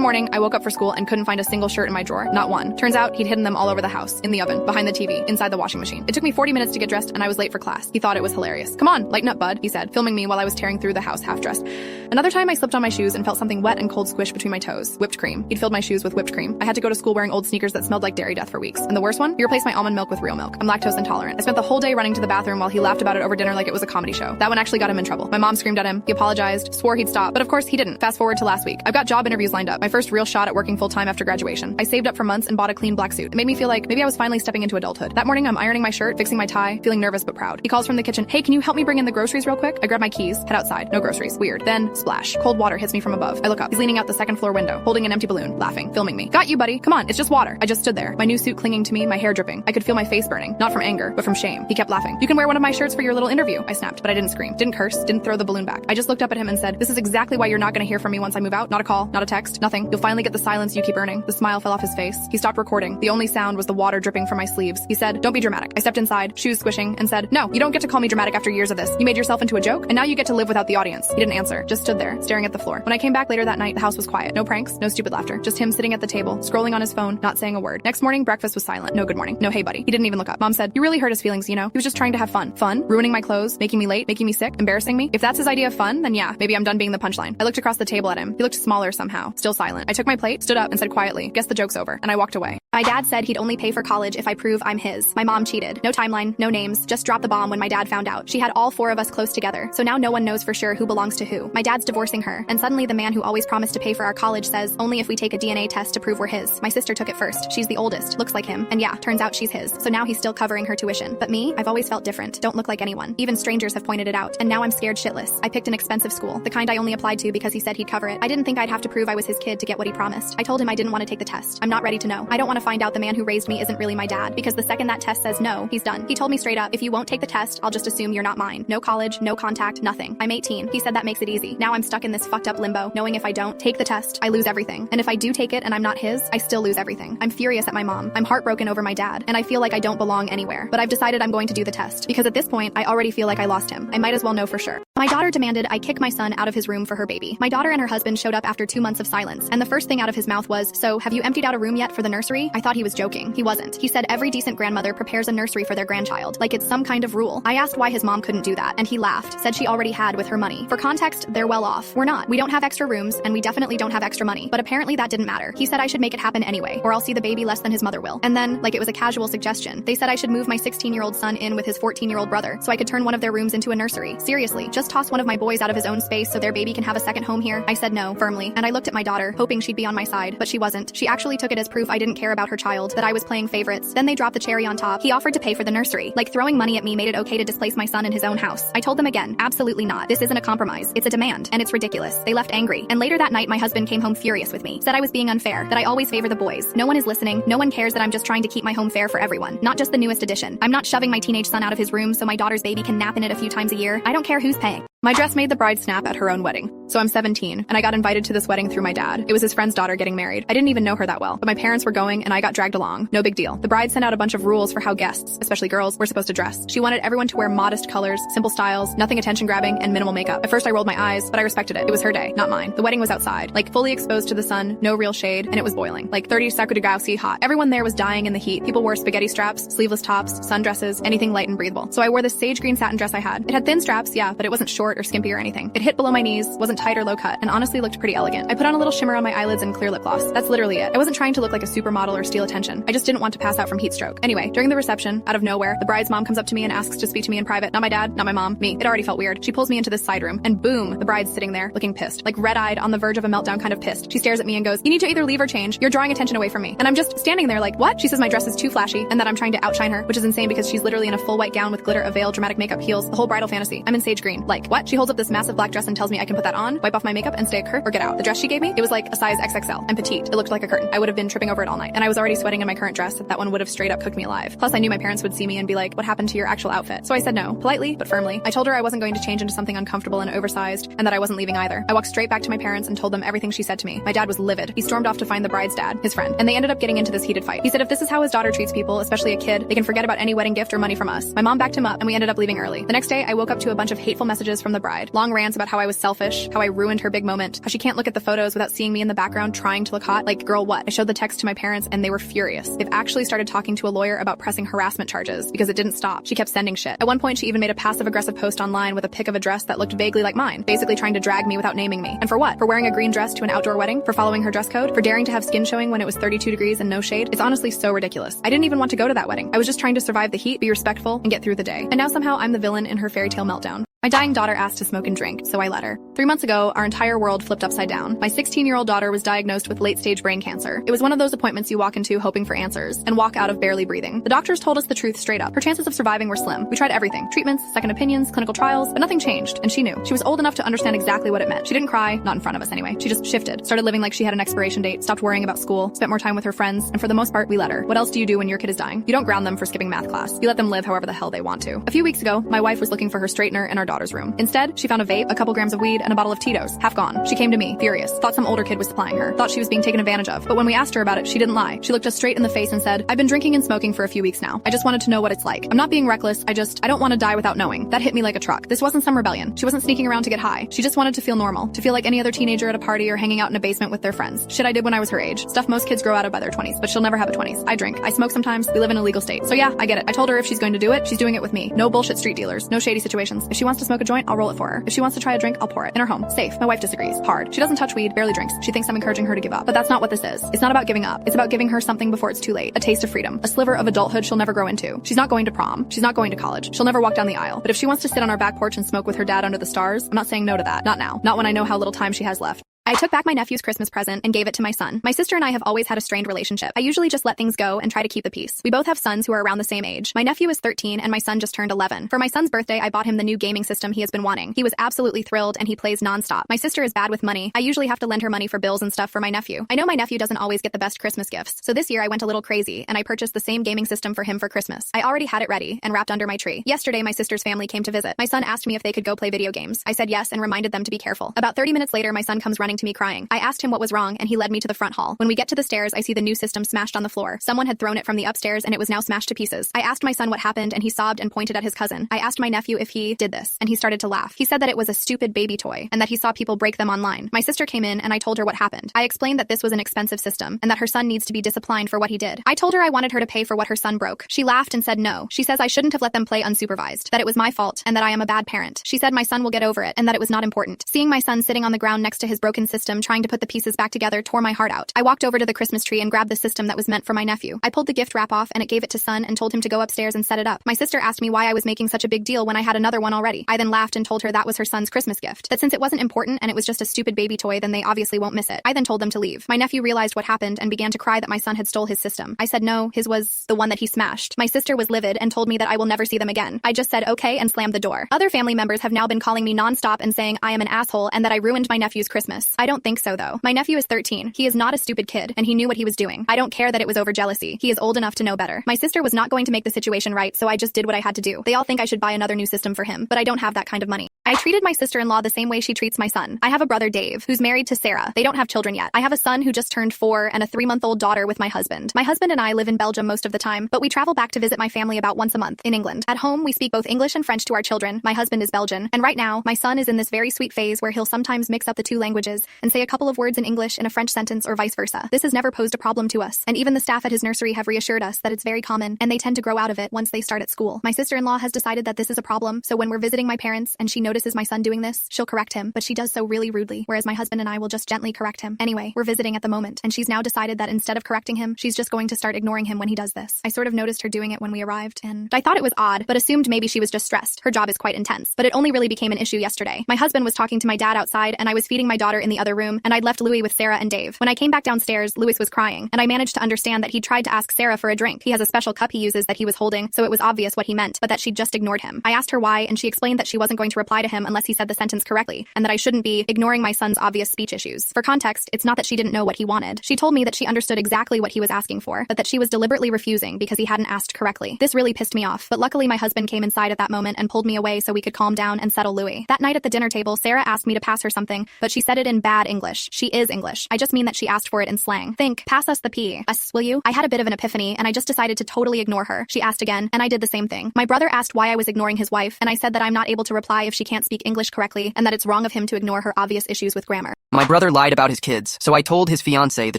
morning, I woke up for school and couldn't find a single shirt in my drawer. Not one. Turns out he'd hidden them all over the house, in the oven, behind the TV, inside the washing machine. It took me 40 minutes to get dressed and I was late for class. He thought it was hilarious. Come on, lighten up, bud, he said, filming me while I was tearing through the house half-dressed. Another time I slipped on my shoes and felt something wet and cold squish between my toes. Whipped cream. He'd filled my shoes with whipped cream. I had to go to school wearing old sneakers that smelled like dairy death for weeks. And the worst one? He replaced my almond milk with real milk. I'm lactose intolerant. I spent the whole day running to the bathroom while he laughed about it over dinner like it was a comedy show. That one actually got him in trouble. My mom screamed at him. He apologized, swore he'd stop, but of course he didn't. Fast forward to last week. I've got job interviews lined up. My first real shot at working full-time after graduation. I saved up for months and bought a clean black suit. It made me feel like maybe I was finally stepping into adulthood. That morning, I'm ironing my shirt, fixing my tie, feeling nervous but proud. He calls from the kitchen. Hey, can you help me bring in the groceries real quick? I grab my keys, head outside. No groceries. Weird. Then, splash. Cold water hits me from above. I look up. He's leaning out the second floor window, holding an empty balloon, laughing, filming me. Got you, buddy. Come on, it's just water. I just stood there, my new suit clinging to me, my hair dripping. I could feel my face burning, not from anger, but from shame. He kept laughing. You can wear one of my shirts for your little interview. I snapped, but I didn't scream, didn't curse, didn't throw the balloon back. I just looked up at him and said, this is exactly why you're not going to hear from me once I move out. Not a call, not a text, nothing. You'll finally get the silence you keep earning. The smile fell off his face. He stopped recording. The only sound was the water dripping from my sleeves. He said, don't be dramatic. I stepped inside, shoes squishing, and said, no, you don't get to call me dramatic after years of this. You made yourself into a joke, and now you get to live without the audience. He didn't answer, just stood there, staring at the floor. When I came back later that night, the house was quiet. No pranks, no stupid laughter. Just him sitting at the table, scrolling on his phone, not saying a word. Next morning, breakfast was silent. No good morning. No hey buddy. He didn't even look up. Mom said, you really hurt his feelings, you know? He was just trying to have fun. Fun? Ruining my clothes, making me late, making me sick, embarrassing me? If that's his idea of fun, then yeah, maybe I'm done being the punchline. I looked across the table at him. He looked smaller somehow, still silent. I took my plate, stood up, and said quietly, guess the joke's over, and I walked away. My dad said he'd only pay for college if I prove I'm his. My mom cheated. No timeline, no names, just dropped the bomb when my dad found out. She had all 4 of us close together, so now no one knows for sure who belongs to who. My dad's divorcing her, and suddenly the man who always promised to pay for our college says only if we take a DNA test to prove we're his. My sister took it first. She's the oldest, looks like him, and yeah, turns out she's his. So now he's still covering her tuition. But me, I've always felt different. Don't look like anyone. Even strangers have pointed it out, and now I'm scared shitless. I picked an expensive school, the kind I only applied to because he said he'd cover it. I didn't think I'd have to prove I was his kid to get what he promised. I told him I didn't want to take the test. I'm not ready to know. I don't want to to find out the man who raised me isn't really my dad, because the second that test says no, he's done. He told me straight up, if you won't take the test, I'll just assume you're not mine. No college, no contact, nothing. I'm 18. He said that makes it easy. Now I'm stuck in this fucked up limbo, knowing if I don't take the test, I lose everything. And if I do take it and I'm not his, I still lose everything. I'm furious at my mom. I'm heartbroken over my dad, and I feel like I don't belong anywhere. But I've decided I'm going to do the test, because at this point, I already feel like I lost him. I might as well know for sure. My daughter demanded I kick my son out of his room for her baby. My daughter and her husband showed up after 2 months of silence, and the first thing out of his mouth was, "So, have you emptied out a room yet for the nursery?" I thought he was joking. He wasn't. He said every decent grandmother prepares a nursery for their grandchild, like it's some kind of rule. I asked why his mom couldn't do that, and he laughed, said she already had with her money. For context, they're well off. We're not. We don't have extra rooms, and we definitely don't have extra money. But apparently that didn't matter. He said I should make it happen anyway, or I'll see the baby less than his mother will. And then, like it was a casual suggestion, they said I should move my 16-year-old son in with his 14-year-old brother, so I could turn one of their rooms into a nursery. Seriously, just toss one of my boys out of his own space so their baby can have a second home here? I said no, firmly, and I looked at my daughter, hoping she'd be on my side, but she wasn't. She actually took it as proof I didn't care about her child, that I was playing favorites. Then they dropped the cherry on top. He offered to pay for the nursery. Like throwing money at me made it okay to displace my son in his own house. I told them again, absolutely not. This isn't a compromise. It's a demand, and it's ridiculous. They left angry, and later that night my husband came home furious with me, said I was being unfair, that I always favor the boys. No one is listening. No one cares that I'm just trying to keep my home fair for everyone, not just the newest addition. I'm not shoving my teenage son out of his room so my daughter's baby can nap in it a few times a year. I don't care who's paying. My dress made the bride snap at her own wedding. So I'm 17, and I got invited to this wedding through my dad. It was his friend's daughter getting married. I didn't even know her that well, but my parents were going, and I got dragged along. No big deal. The bride sent out a bunch of rules for how guests, especially girls, were supposed to dress. She wanted everyone to wear modest colors, simple styles, nothing attention-grabbing, and minimal makeup. At first I rolled my eyes, but I respected it. It was her day, not mine. The wedding was outside, like fully exposed to the sun, no real shade, and it was boiling. Like 30 Sakudagausi hot. Everyone there was dying in the heat. People wore spaghetti straps, sleeveless tops, sundresses, anything light and breathable. So I wore this sage green satin dress I had. It had thin straps, yeah, but it wasn't short or skimpy or anything. It hit below my knees, wasn't tight or low cut, and honestly looked pretty elegant. I put on a little shimmer on my eyelids and clear lip gloss. That's literally it. I wasn't trying to look like a supermodel or steal attention. I just didn't want to pass out from heat stroke. Anyway, during the reception, out of nowhere, the bride's mom comes up to me and asks to speak to me in private. Not my dad, not my mom, me. It already felt weird. She pulls me into this side room, and boom, the bride's sitting there, looking pissed. Like red-eyed, on the verge of a meltdown, kind of pissed. She stares at me and goes, "You need to either leave or change. You're drawing attention away from me." And I'm just standing there like, what? She says my dress is too flashy, and that I'm trying to outshine her, which is insane because she's literally in a full white gown with glitter, a veil, dramatic makeup, heels, the whole bridal fantasy. I'm in sage green. Like, what? She holds up this massive black dress and tells me I can put that on, wipe off my makeup, and stay a curt or get out. The dress she gave me, it was like a size XXL. I'm petite. It looked like a curtain. I would have been tripping over it all night. And I was already sweating in my current dress. That one would have straight up cooked me alive. Plus, I knew my parents would see me and be like, "What happened to your actual outfit?" So I said no, politely but firmly. I told her I wasn't going to change into something uncomfortable and oversized, and that I wasn't leaving either. I walked straight back to my parents and told them everything she said to me. My dad was livid. He stormed off to find the bride's dad, his friend, and they ended up getting into this heated fight. He said if this is how his daughter treats people, especially a kid, they can forget about any wedding gift or money from us. My mom backed him up, and we ended up leaving early. The next day, I woke up to a bunch of hateful messages from the bride. Long rants about how I was selfish, how I ruined her big moment, how she can't look at the photos without seeing me in the background trying to look hot. Like, girl, what? I showed the text to my parents, and they were furious. They've actually started talking to a lawyer about pressing harassment charges because it didn't stop. She kept sending shit. At one point, she even made a passive-aggressive post online with a pic of a dress that looked vaguely like mine, basically trying to drag me without naming me. And for what? For wearing a green dress to an outdoor wedding? For following her dress code? For daring to have skin showing when it was 32 degrees and no shade? It's honestly so ridiculous. I didn't even want to go to that wedding. I was just trying to survive the heat, be respectful, and get through the day. And now somehow I'm the villain in her fairy tale meltdown. My dying daughter asked to smoke and drink, so I let her. 3 months ago, our entire world flipped upside down. My 16-year-old daughter was diagnosed with late-stage brain cancer. It was one of those appointments you walk into hoping for answers, and walk out of barely breathing. The doctors told us the truth straight up. Her chances of surviving were slim. We tried everything. Treatments, second opinions, clinical trials, but nothing changed, and she knew. She was old enough to understand exactly what it meant. She didn't cry, not in front of us anyway. She just shifted, started living like she had an expiration date, stopped worrying about school, spent more time with her friends, and for the most part, we let her. What else do you do when your kid is dying? You don't ground them for skipping math class. You let them live however the hell they want to. A few weeks ago, my wife was looking for her straightener in our daughter's room. Instead, she found a vape, a couple grams of weed, and a bottle of Tito's, half gone. She came to me, furious, thought some older kid was supplying her, thought she was being taken advantage of. But when we asked her about it, she didn't lie. She looked us straight in the face and said, "I've been drinking and smoking for a few weeks now. I just wanted to know what it's like. I'm not being reckless, I don't want to die without knowing." That hit me like a truck. This wasn't some rebellion. She wasn't sneaking around to get high. She just wanted to feel normal, to feel like any other teenager at a party or hanging out in a basement with their friends. Shit I did when I was her age. Stuff most kids grow out of by their 20s, but she'll never have a 20s. I drink. I smoke sometimes. We live in a legal state. So yeah, I get it. I told her if she's going to do it, she's doing it with me. No bullshit street dealers. No shady situations. If she wants to smoke a joint, I'll roll it for her. If she wants to try a drink, I'll pour it. In her home. Safe. My wife disagrees. Hard. She doesn't touch weed, barely drinks. She thinks I'm encouraging her to give up. But that's not what this is. It's not about giving up. It's about giving her something before it's too late. A taste of freedom. A sliver of adulthood she'll never grow into. She's not going to prom. She's not going to college. She'll never walk down the aisle. But if she wants to sit on our back porch and smoke with her dad under the stars, I'm not saying no to that. Not now. Not when I know how little time she has left. I took back my nephew's Christmas present and gave it to my son. My sister and I have always had a strained relationship. I usually just let things go and try to keep the peace. We both have sons who are around the same age. My nephew is 13 and my son just turned 11. For my son's birthday, I bought him the new gaming system he has been wanting. He was absolutely thrilled and he plays nonstop. My sister is bad with money. I usually have to lend her money for bills and stuff for my nephew. I know my nephew doesn't always get the best Christmas gifts, so this year I went a little crazy and I purchased the same gaming system for him for Christmas. I already had it ready and wrapped under my tree. Yesterday, my sister's family came to visit. My son asked me if they could go play video games. I said yes and reminded them to be careful. About 30 minutes later, my son comes running to me crying. I asked him what was wrong and he led me to the front hall. When we get to the stairs, I see the new system smashed on the floor. Someone had thrown it from the upstairs and it was now smashed to pieces. I asked my son what happened and he sobbed and pointed at his cousin. I asked my nephew if he did this and he started to laugh. He said that it was a stupid baby toy and that he saw people break them online. My sister came in and I told her what happened. I explained that this was an expensive system and that her son needs to be disciplined for what he did. I told her I wanted her to pay for what her son broke. She laughed and said no. She says I shouldn't have let them play unsupervised, that it was my fault and that I am a bad parent. She said my son will get over it and that it was not important. Seeing my son sitting on the ground next to his broken system trying to put the pieces back together tore my heart out. I walked over to the Christmas tree and grabbed the system that was meant for my nephew. I pulled the gift wrap off and it gave it to son and told him to go upstairs and set it up. My sister asked me why I was making such a big deal when I had another one already. I then laughed and told her that was her son's Christmas gift, that since it wasn't important and it was just a stupid baby toy, then they obviously won't miss it. I then told them to leave. My nephew realized what happened and began to cry that my son had stole his system. I said no, his was the one that he smashed. My sister was livid and told me that I will never see them again. I just said okay and slammed the door. Other family members have now been calling me nonstop and saying I am an asshole and that I ruined my nephew's Christmas. I don't think so though. My nephew is 13. He is not a stupid kid and he knew what he was doing. I don't care that it was over jealousy. He is old enough to know better. My sister was not going to make the situation right, so I just did what I had to do. They all think I should buy another new system for him, but I don't have that kind of money. I treated my sister-in-law the same way she treats my son. I have a brother, Dave, who's married to Sarah. They don't have children yet. I have a son who just turned 4 and a 3-month-old daughter with my husband. My husband and I live in Belgium most of the time, but we travel back to visit my family about once a month in England. At home, we speak both English and French to our children. My husband is Belgian, and right now, my son is in this very sweet phase where he'll sometimes mix up the two languages and say a couple of words in English in a French sentence or vice versa. This has never posed a problem to us, and even the staff at his nursery have reassured us that it's very common, and they tend to grow out of it once they start at school. My sister-in-law has decided that this is a problem, so when we're visiting my parents and she notices my son doing this, she'll correct him, but she does so really rudely, whereas my husband and I will just gently correct him. Anyway, we're visiting at the moment, and she's now decided that instead of correcting him, she's just going to start ignoring him when he does this. I sort of noticed her doing it when we arrived, and I thought it was odd, but assumed maybe she was just stressed. Her job is quite intense, but it only really became an issue yesterday. My husband was talking to my dad outside, and I was feeding my daughter in the other room, and I'd left Louis with Sarah and Dave. When I came back downstairs, Louis was crying, and I managed to understand that he tried to ask Sarah for a drink. He has a special cup he uses that he was holding, so it was obvious what he meant, but that she just ignored him. I asked her why, and she explained that she wasn't going to reply to him unless he said the sentence correctly, and that I shouldn't be ignoring my son's obvious speech issues. For context, it's not that she didn't know what he wanted. She told me that she understood exactly what he was asking for, but that she was deliberately refusing because he hadn't asked correctly. This really pissed me off, but luckily my husband came inside at that moment and pulled me away so we could calm down and settle Louis. That night at the dinner table, Sarah asked me to pass her something, but she said it in bad English. She is English. I just mean that she asked for it in slang. Think, pass us the pea. Us, will you? I had a bit of an epiphany, and I just decided to totally ignore her. She asked again, and I did the same thing. My brother asked why I was ignoring his wife, and I said that I'm not able to reply if she can't speak English correctly, and that it's wrong of him to ignore her obvious issues with grammar. My brother lied about his kids, so I told his fiancée the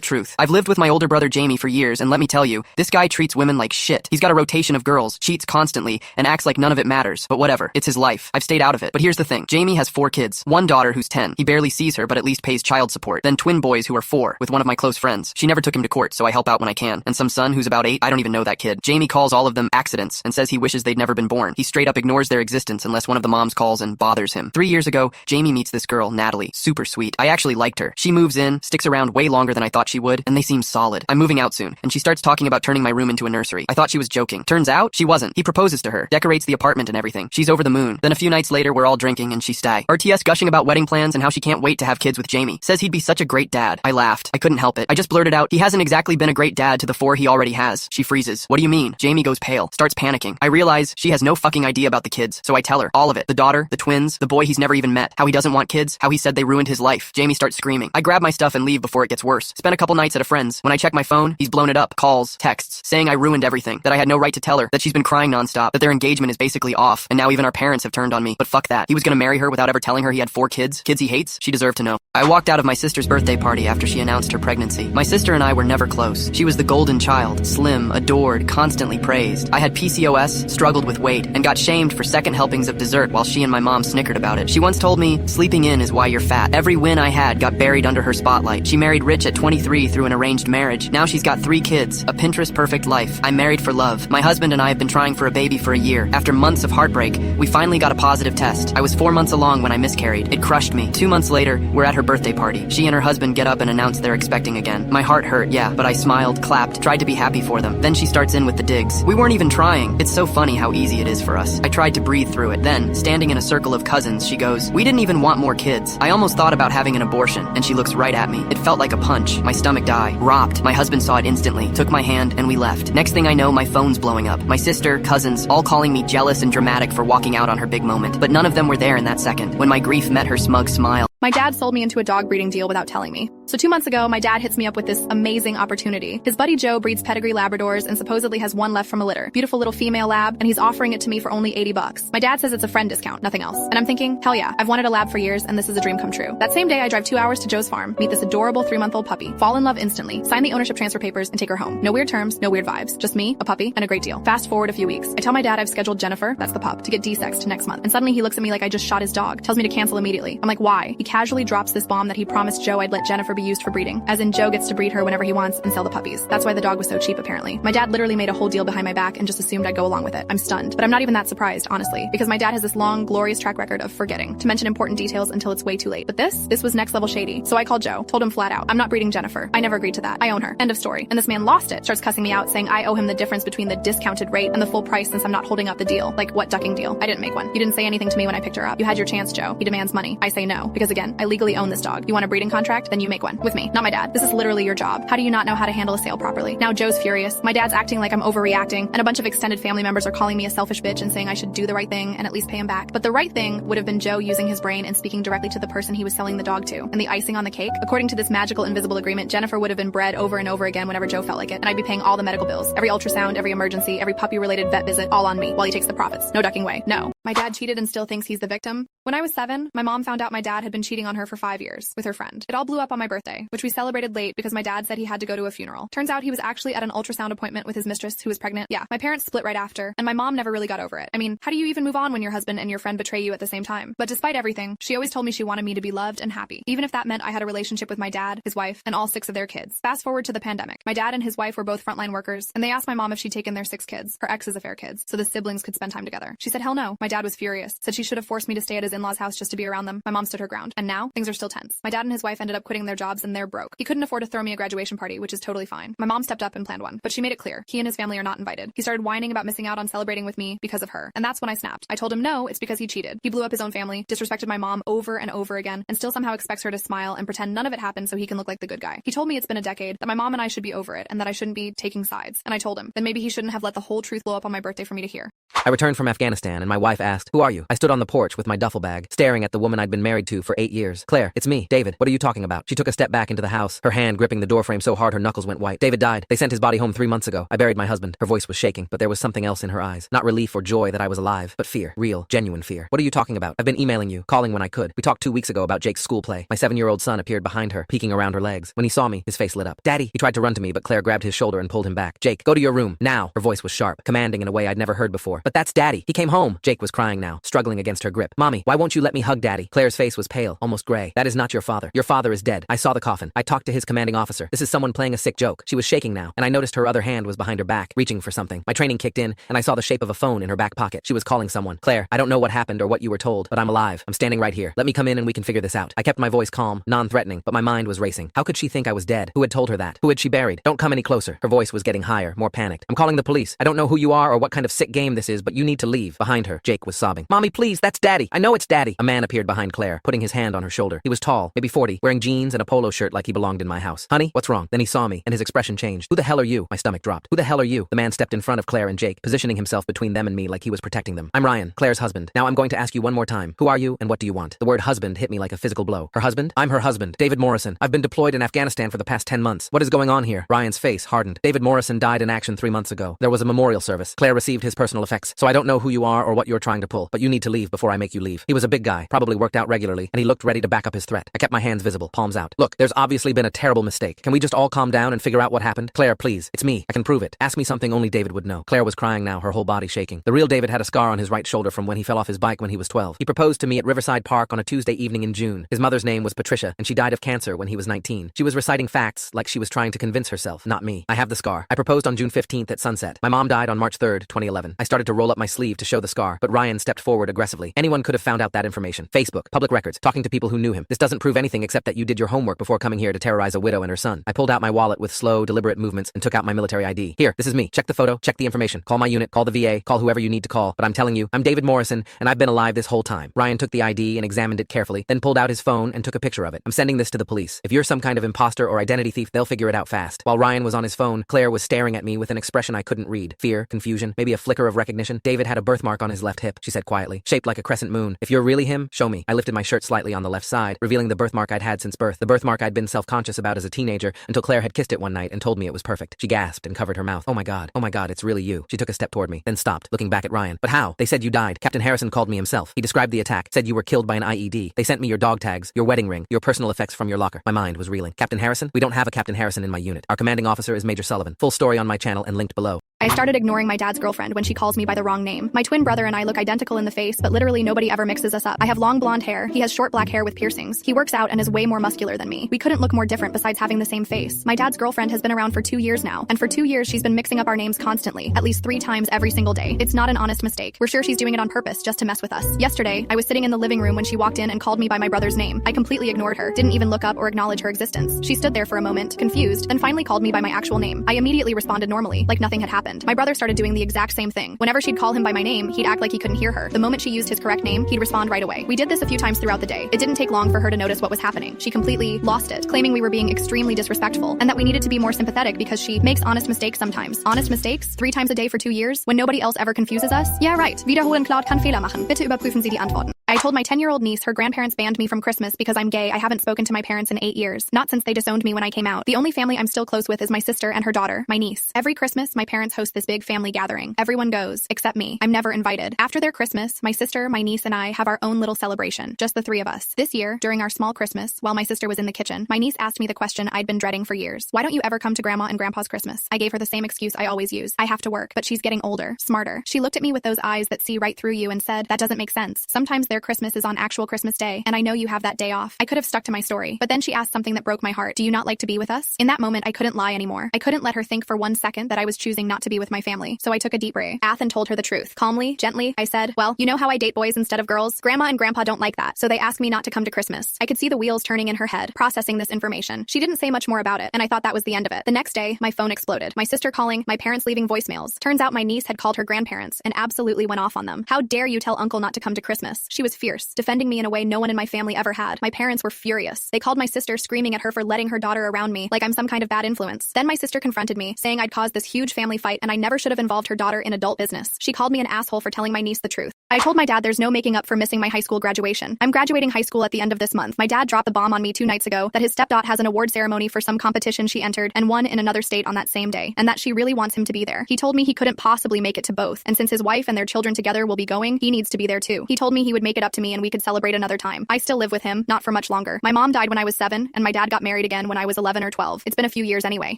truth. I've lived with my older brother Jamie for years, and let me tell you, this guy treats women like shit. He's got a rotation of girls, cheats constantly, and acts like none of it matters. But whatever, it's his life. I've stayed out of it. But here's the thing. Jamie has 4 kids. One daughter who's 10. He barely sees her, but at least pays child support. Then twin boys who are 4, with one of my close friends. She never took him to court, so I help out when I can. And some son who's about 8. I don't even know that kid. Jamie calls all of them accidents, and says he wishes they'd never been born. He straight up ignores their existence unless one of the moms calls and bothers him. 3 years ago, Jamie meets this girl, Natalie. Super sweet. I actually liked her. She moves in, sticks around way longer than I thought she would, and they seem solid. I'm moving out soon, and she starts talking about turning my room into a nursery. I thought she was joking. Turns out, she wasn't. He proposes to her, decorates the apartment and everything. She's over the moon. Then a few nights later, we're all drinking, and she stay. RTS gushing about wedding plans and how she can't wait to have kids with Jamie. Says he'd be such a great dad. I laughed. I couldn't help it. I just blurted out, he hasn't exactly been a great dad to the 4 he already has. She freezes. What do you mean? Jamie goes pale, starts panicking. I realize she has no fucking idea about the kids, so I tell her. All of it. The daughter, the twins, the boy he's never even met, how he doesn't want kids, how he said they ruined his life. Jamie starts screaming. I grab my stuff and leave before it gets worse. Spent a couple nights at a friend's. When I check my phone, he's blown it up. Calls, texts, saying I ruined everything, that I had no right to tell her, that she's been crying nonstop, that their engagement is basically off, and now even our parents have turned on me. But fuck that. He was gonna marry her without ever telling her he had 4 kids. Kids he hates? She deserved to know. I walked out of my sister's birthday party after she announced her pregnancy. My sister and I were never close. She was the golden child, slim, adored, constantly praised. I had PCOS, struggled with weight, and got shamed for second helpings of dessert while she and my mom mom snickered about it. She once told me, sleeping in is why you're fat. Every win I had got buried under her spotlight. She married rich at 23 through an arranged marriage. Now she's got 3 kids, a Pinterest perfect life. I'm married for love. My husband and I have been trying for a baby for a year. After months of heartbreak, we finally got a positive test. I was 4 months along when I miscarried. It crushed me. 2 months later, we're at her birthday party. She and her husband get up and announce they're expecting again. My heart hurt, yeah, but I smiled, clapped, tried to be happy for them. Then she starts in with the digs. We weren't even trying. It's so funny how easy it is for us. I tried to breathe through it. Then, standing in a circle of cousins, she goes, "We didn't even want more kids. I almost thought about having an abortion." And she looks right at me. It felt like a punch. My stomach died. Ropped. My husband saw it instantly, took my hand, and we left. Next thing I know, my phone's blowing up. My sister, cousins, all calling me jealous and dramatic for walking out on her big moment. But none of them were there in that second, when my grief met her smug smile. My dad sold me into a dog breeding deal without telling me. So 2 months ago, my dad hits me up with this amazing opportunity. His buddy Joe breeds pedigree Labradors and supposedly has one left from a litter. Beautiful little female lab, and he's offering it to me for only $80. My dad says it's a friend discount, nothing else. And I'm thinking, hell yeah, I've wanted a lab for years, and this is a dream come true. That same day, I drive 2 hours to Joe's farm, meet this adorable 3-month-old puppy, fall in love instantly, sign the ownership transfer papers, and take her home. No weird terms, no weird vibes. Just me, a puppy, and a great deal. Fast forward a few weeks. I tell my dad I've scheduled Jennifer, that's the pup, to get desexed next month. And suddenly he looks at me like I just shot his dog, tells me to cancel immediately. I'm like, why? He casually drops this bomb that he promised Joe I'd let Jennifer be used for breeding, as in Joe gets to breed her whenever he wants and sell the puppies. That's why the dog was so cheap, apparently. My dad literally made a whole deal behind my back and just assumed I'd go along with it. I'm stunned, but I'm not even that surprised, honestly, because my dad has this long, glorious track record of forgetting to mention important details until it's way too late. But this was next level shady. So I called Joe, told him flat out, I'm not breeding Jennifer. I never agreed to that. I own her. End of story. And this man lost it, starts cussing me out, saying I owe him the difference between the discounted rate and the full price since I'm not holding up the deal. Like, what ducking deal? I didn't make one. You didn't say anything to me when I picked her up. You had your chance, Joe. He demands money. I say no, because again, I legally own this dog. You want a breeding contract? Then you make one. With me, not my dad. This is literally your job. How do you not know how to handle a sale properly? Now Joe's furious. My dad's acting like I'm overreacting, and a bunch of extended family members are calling me a selfish bitch and saying I should do the right thing and at least pay him back. But the right thing would have been Joe using his brain and speaking directly to the person he was selling the dog to. And the icing on the cake, according to this magical invisible agreement, Jennifer would have been bred over and over again whenever Joe felt like it, and I'd be paying all the medical bills, every ultrasound, every emergency, every puppy-related vet visit, all on me, while he takes the profits. No ducking way. No. My dad cheated and still thinks he's the victim. When I was 7, my mom found out my dad had been cheating on her for 5 years with her friend. It all blew up on my birthday, which we celebrated late because my dad said he had to go to a funeral. Turns out he was actually at an ultrasound appointment with his mistress who was pregnant. Yeah, my parents split right after, and my mom never really got over it. I mean, how do you even move on when your husband and your friend betray you at the same time? But despite everything, she always told me she wanted me to be loved and happy, even if that meant I had a relationship with my dad, his wife, and all 6 of their kids. Fast forward to the pandemic. My dad and his wife were both frontline workers, and they asked my mom if she'd taken their 6 kids, her ex's affair kids, so the siblings could spend time together. She said hell no. My dad was furious, said she should have forced me to stay at his in-laws' house just to be around them. My mom stood her ground, and now things are still tense. My dad and his wife ended up quitting their jobs and they're broke. He couldn't afford to throw me a graduation party, which is totally fine. My mom stepped up and planned one, but she made it clear he and his family are not invited. He started whining about missing out on celebrating with me because of her, and that's when I snapped. I told him no, it's because he cheated. He blew up his own family, disrespected my mom over and over again, and still somehow expects her to smile and pretend none of it happened so he can look like the good guy. He told me it's been a decade, that my mom and I should be over it, and that I shouldn't be taking sides. And I told him, then maybe he shouldn't have let the whole truth blow up on my birthday for me to hear. I returned from Afghanistan, and my wife asked, "Who are you?" I stood on the porch with my duffel bag, staring at the woman I'd been married to for 8 years. "Claire, it's me, David. What are you talking about?" She took a step back into the house, her hand gripping the doorframe so hard her knuckles went white. "David died. They sent his body home 3 months ago. I buried my husband." Her voice was shaking, but there was something else in her eyes. Not relief or joy that I was alive, but fear. Real, genuine fear. "What are you talking about? I've been emailing you, calling when I could. We talked 2 weeks ago about Jake's school play. My 7-year-old son appeared behind her, peeking around her legs. When he saw me, his face lit up. Daddy!" He tried to run to me, but Claire grabbed his shoulder and pulled him back. "Jake, go to your room, now!" Her voice was sharp, commanding in a way I'd never heard before. "But that's Daddy. He came home." Jake was crying now, struggling against her grip. "Mommy, why won't you let me hug Daddy?" Claire's face was pale, almost gray. "That is not your father. Your father is dead. I saw the coffin. I talked to his commanding officer. This is someone playing a sick joke." She was shaking now, and I noticed her other hand was behind her back, reaching for something. My training kicked in, and I saw the shape of a phone in her back pocket. She was calling someone. "Claire, I don't know what happened or what you were told, but I'm alive. I'm standing right here. Let me come in and we can figure this out." I kept my voice calm, non-threatening, but my mind was racing. How could she think I was dead? Who had told her that? Who had she buried? "Don't come any closer." Her voice was getting higher, more panicked. "I'm calling the police. I don't know who you are or what kind of sick game this is, but you need to leave." Behind her, Jake was sobbing. "Mommy, please, that's Daddy. I know it's Daddy." A man appeared behind Claire, putting his hand on her shoulder. He was tall, maybe 40, wearing jeans and a polo shirt like he belonged in my house. "Honey, what's wrong?" Then he saw me, and his expression changed. "Who the hell are you?" My stomach dropped. "Who the hell are you?" The man stepped in front of Claire and Jake, positioning himself between them and me like he was protecting them. "I'm Ryan, Claire's husband. Now I'm going to ask you one more time. Who are you and what do you want?" The word husband hit me like a physical blow. "Her husband? I'm her husband, David Morrison. I've been deployed in Afghanistan for the past 10 months. What is going on here?" Ryan's face hardened. "David Morrison died in action 3 months ago. There was a memorial service. Claire received his personal effects, so I don't know who you are or what you're trying trying to pull, but you need to leave before I make you leave. He was a big guy, probably worked out regularly, and he looked ready to back up his threat. I kept my hands visible, palms out. Look, there's obviously been a terrible mistake. Can we just all calm down and figure out what happened? Claire, please. It's me. I can prove it. Ask me something only David would know. Claire was crying now, her whole body shaking. The real David had a scar on his right shoulder from when he fell off his bike when he was 12. He proposed to me at Riverside Park on a Tuesday evening in June. His mother's name was Patricia, and she died of cancer when he was 19. She was reciting facts like she was trying to convince herself, not me. I have the scar. I proposed on June 15th at sunset. My mom died on March 3rd, 2011. I started to roll up my sleeve to show the scar, but Ryan stepped forward aggressively. Anyone could have found out that information. Facebook, public records, talking to people who knew him. This doesn't prove anything except that you did your homework before coming here to terrorize a widow and her son. I pulled out my wallet with slow, deliberate movements and took out my military ID. Here, this is me. Check the photo, check the information. Call my unit, call the VA, call whoever you need to call. But I'm telling you, I'm David Morrison, and I've been alive this whole time. Ryan took the ID and examined it carefully, then pulled out his phone and took a picture of it. I'm sending this to the police. If you're some kind of imposter or identity thief, they'll figure it out fast. While Ryan was on his phone, Claire was staring at me with an expression I couldn't read. Fear, confusion, maybe a flicker of recognition. David had a birthmark on his left hip, she said quietly, shaped like a crescent moon. If you're really him, show me. I lifted my shirt slightly on the left side, revealing the birthmark I'd had since birth. The birthmark I'd been self-conscious about as a teenager until Claire had kissed it one night and told me it was perfect. She gasped and covered her mouth. Oh my God, it's really you. She took a step toward me, then stopped, looking back at Ryan. But how? They said you died. Captain Harrison called me himself. He described the attack, said you were killed by an IED. They sent me your dog tags, your wedding ring, your personal effects from your locker. My mind was reeling. Captain Harrison? We don't have a Captain Harrison in my unit. Our commanding officer is Major Sullivan. Full story on my channel and linked below. I started ignoring my dad's girlfriend when she calls me by the wrong name. My twin brother and I look identical in the face, but literally nobody ever mixes us up. I have long blonde hair. He has short black hair with piercings. He works out and is way more muscular than me. We couldn't look more different besides having the same face. My dad's girlfriend has been around for 2 years now, and for 2 years she's been mixing up our names constantly, at least 3 times every single day. It's not an honest mistake. We're sure she's doing it on purpose just to mess with us. Yesterday, I was sitting in the living room when she walked in and called me by my brother's name. I completely ignored her, didn't even look up or acknowledge her existence. She stood there for a moment, confused, then finally called me by my actual name. I immediately responded normally, like nothing had happened. My brother started doing the exact same thing. Whenever she'd call him by my name, he'd act like he couldn't hear her. The moment she used his correct name, he'd respond right away. We did this a few times throughout the day. It didn't take long for her to notice what was happening. She completely lost it, claiming we were being extremely disrespectful and that we needed to be more sympathetic because she makes honest mistakes sometimes. Honest mistakes? 3 times a day for 2 years? When nobody else ever confuses us? Yeah, right. Wiederholen Cloud kann Fehler machen. Bitte überprüfen Sie die Antworten. I told my 10-year-old niece her grandparents banned me from Christmas because I'm gay. I haven't spoken to my parents in 8 years. Not since they disowned me when I came out. The only family I'm still close with is my sister and her daughter, my niece. Every Christmas, my parents host this big family gathering. Everyone goes, except me. I'm never invited. After their Christmas, my sister, my niece, and I have our own little celebration. Just the 3 of us. This year, during our small Christmas, while my sister was in the kitchen, my niece asked me the question I'd been dreading for years. Why don't you ever come to Grandma and Grandpa's Christmas? I gave her the same excuse I always use. I have to work. But she's getting older, smarter. She looked at me with those eyes that see right through you and said, that doesn't make sense. Sometimes their Christmas is on actual Christmas Day, and I know you have that day off. I could have stuck to my story, but then she asked something that broke my heart. Do you not like to be with us? In that moment, I couldn't lie anymore. I couldn't let her think for 1 second that I was choosing not to be with my family. So I took a deep breath and told her the truth. Calmly, gently, I said, well, you know how I date boys instead of girls? Grandma and Grandpa don't like that, so they asked me not to come to Christmas. I could see the wheels turning in her head, processing this information. She didn't say much more about it, and I thought that was the end of it. The next day, my phone exploded. My sister calling, my parents leaving voicemails. Turns out my niece had called her grandparents and absolutely went off on them. How dare you tell Uncle not to come to Christmas? She was fierce, defending me in a way no one in my family ever had. My parents were furious. They called my sister, screaming at her for letting her daughter around me like I'm some kind of bad influence. Then my sister confronted me, saying I'd caused this huge family fight and I never should have involved her daughter in adult business. She called me an asshole for telling my niece the truth. I told my dad there's no making up for missing my high school graduation. I'm graduating high school at the end of this month. My dad dropped the bomb on me 2 nights ago that his stepdaughter has an award ceremony for some competition she entered and won in another state on that same day, and that she really wants him to be there. He told me he couldn't possibly make it to both, and since his wife and their children together will be going, he needs to be there too. He told me he would make it up to me and we could celebrate another time. I still live with him, not for much longer. My mom died when I was 7, and my dad got married again when I was 11 or 12. It's been a few years anyway.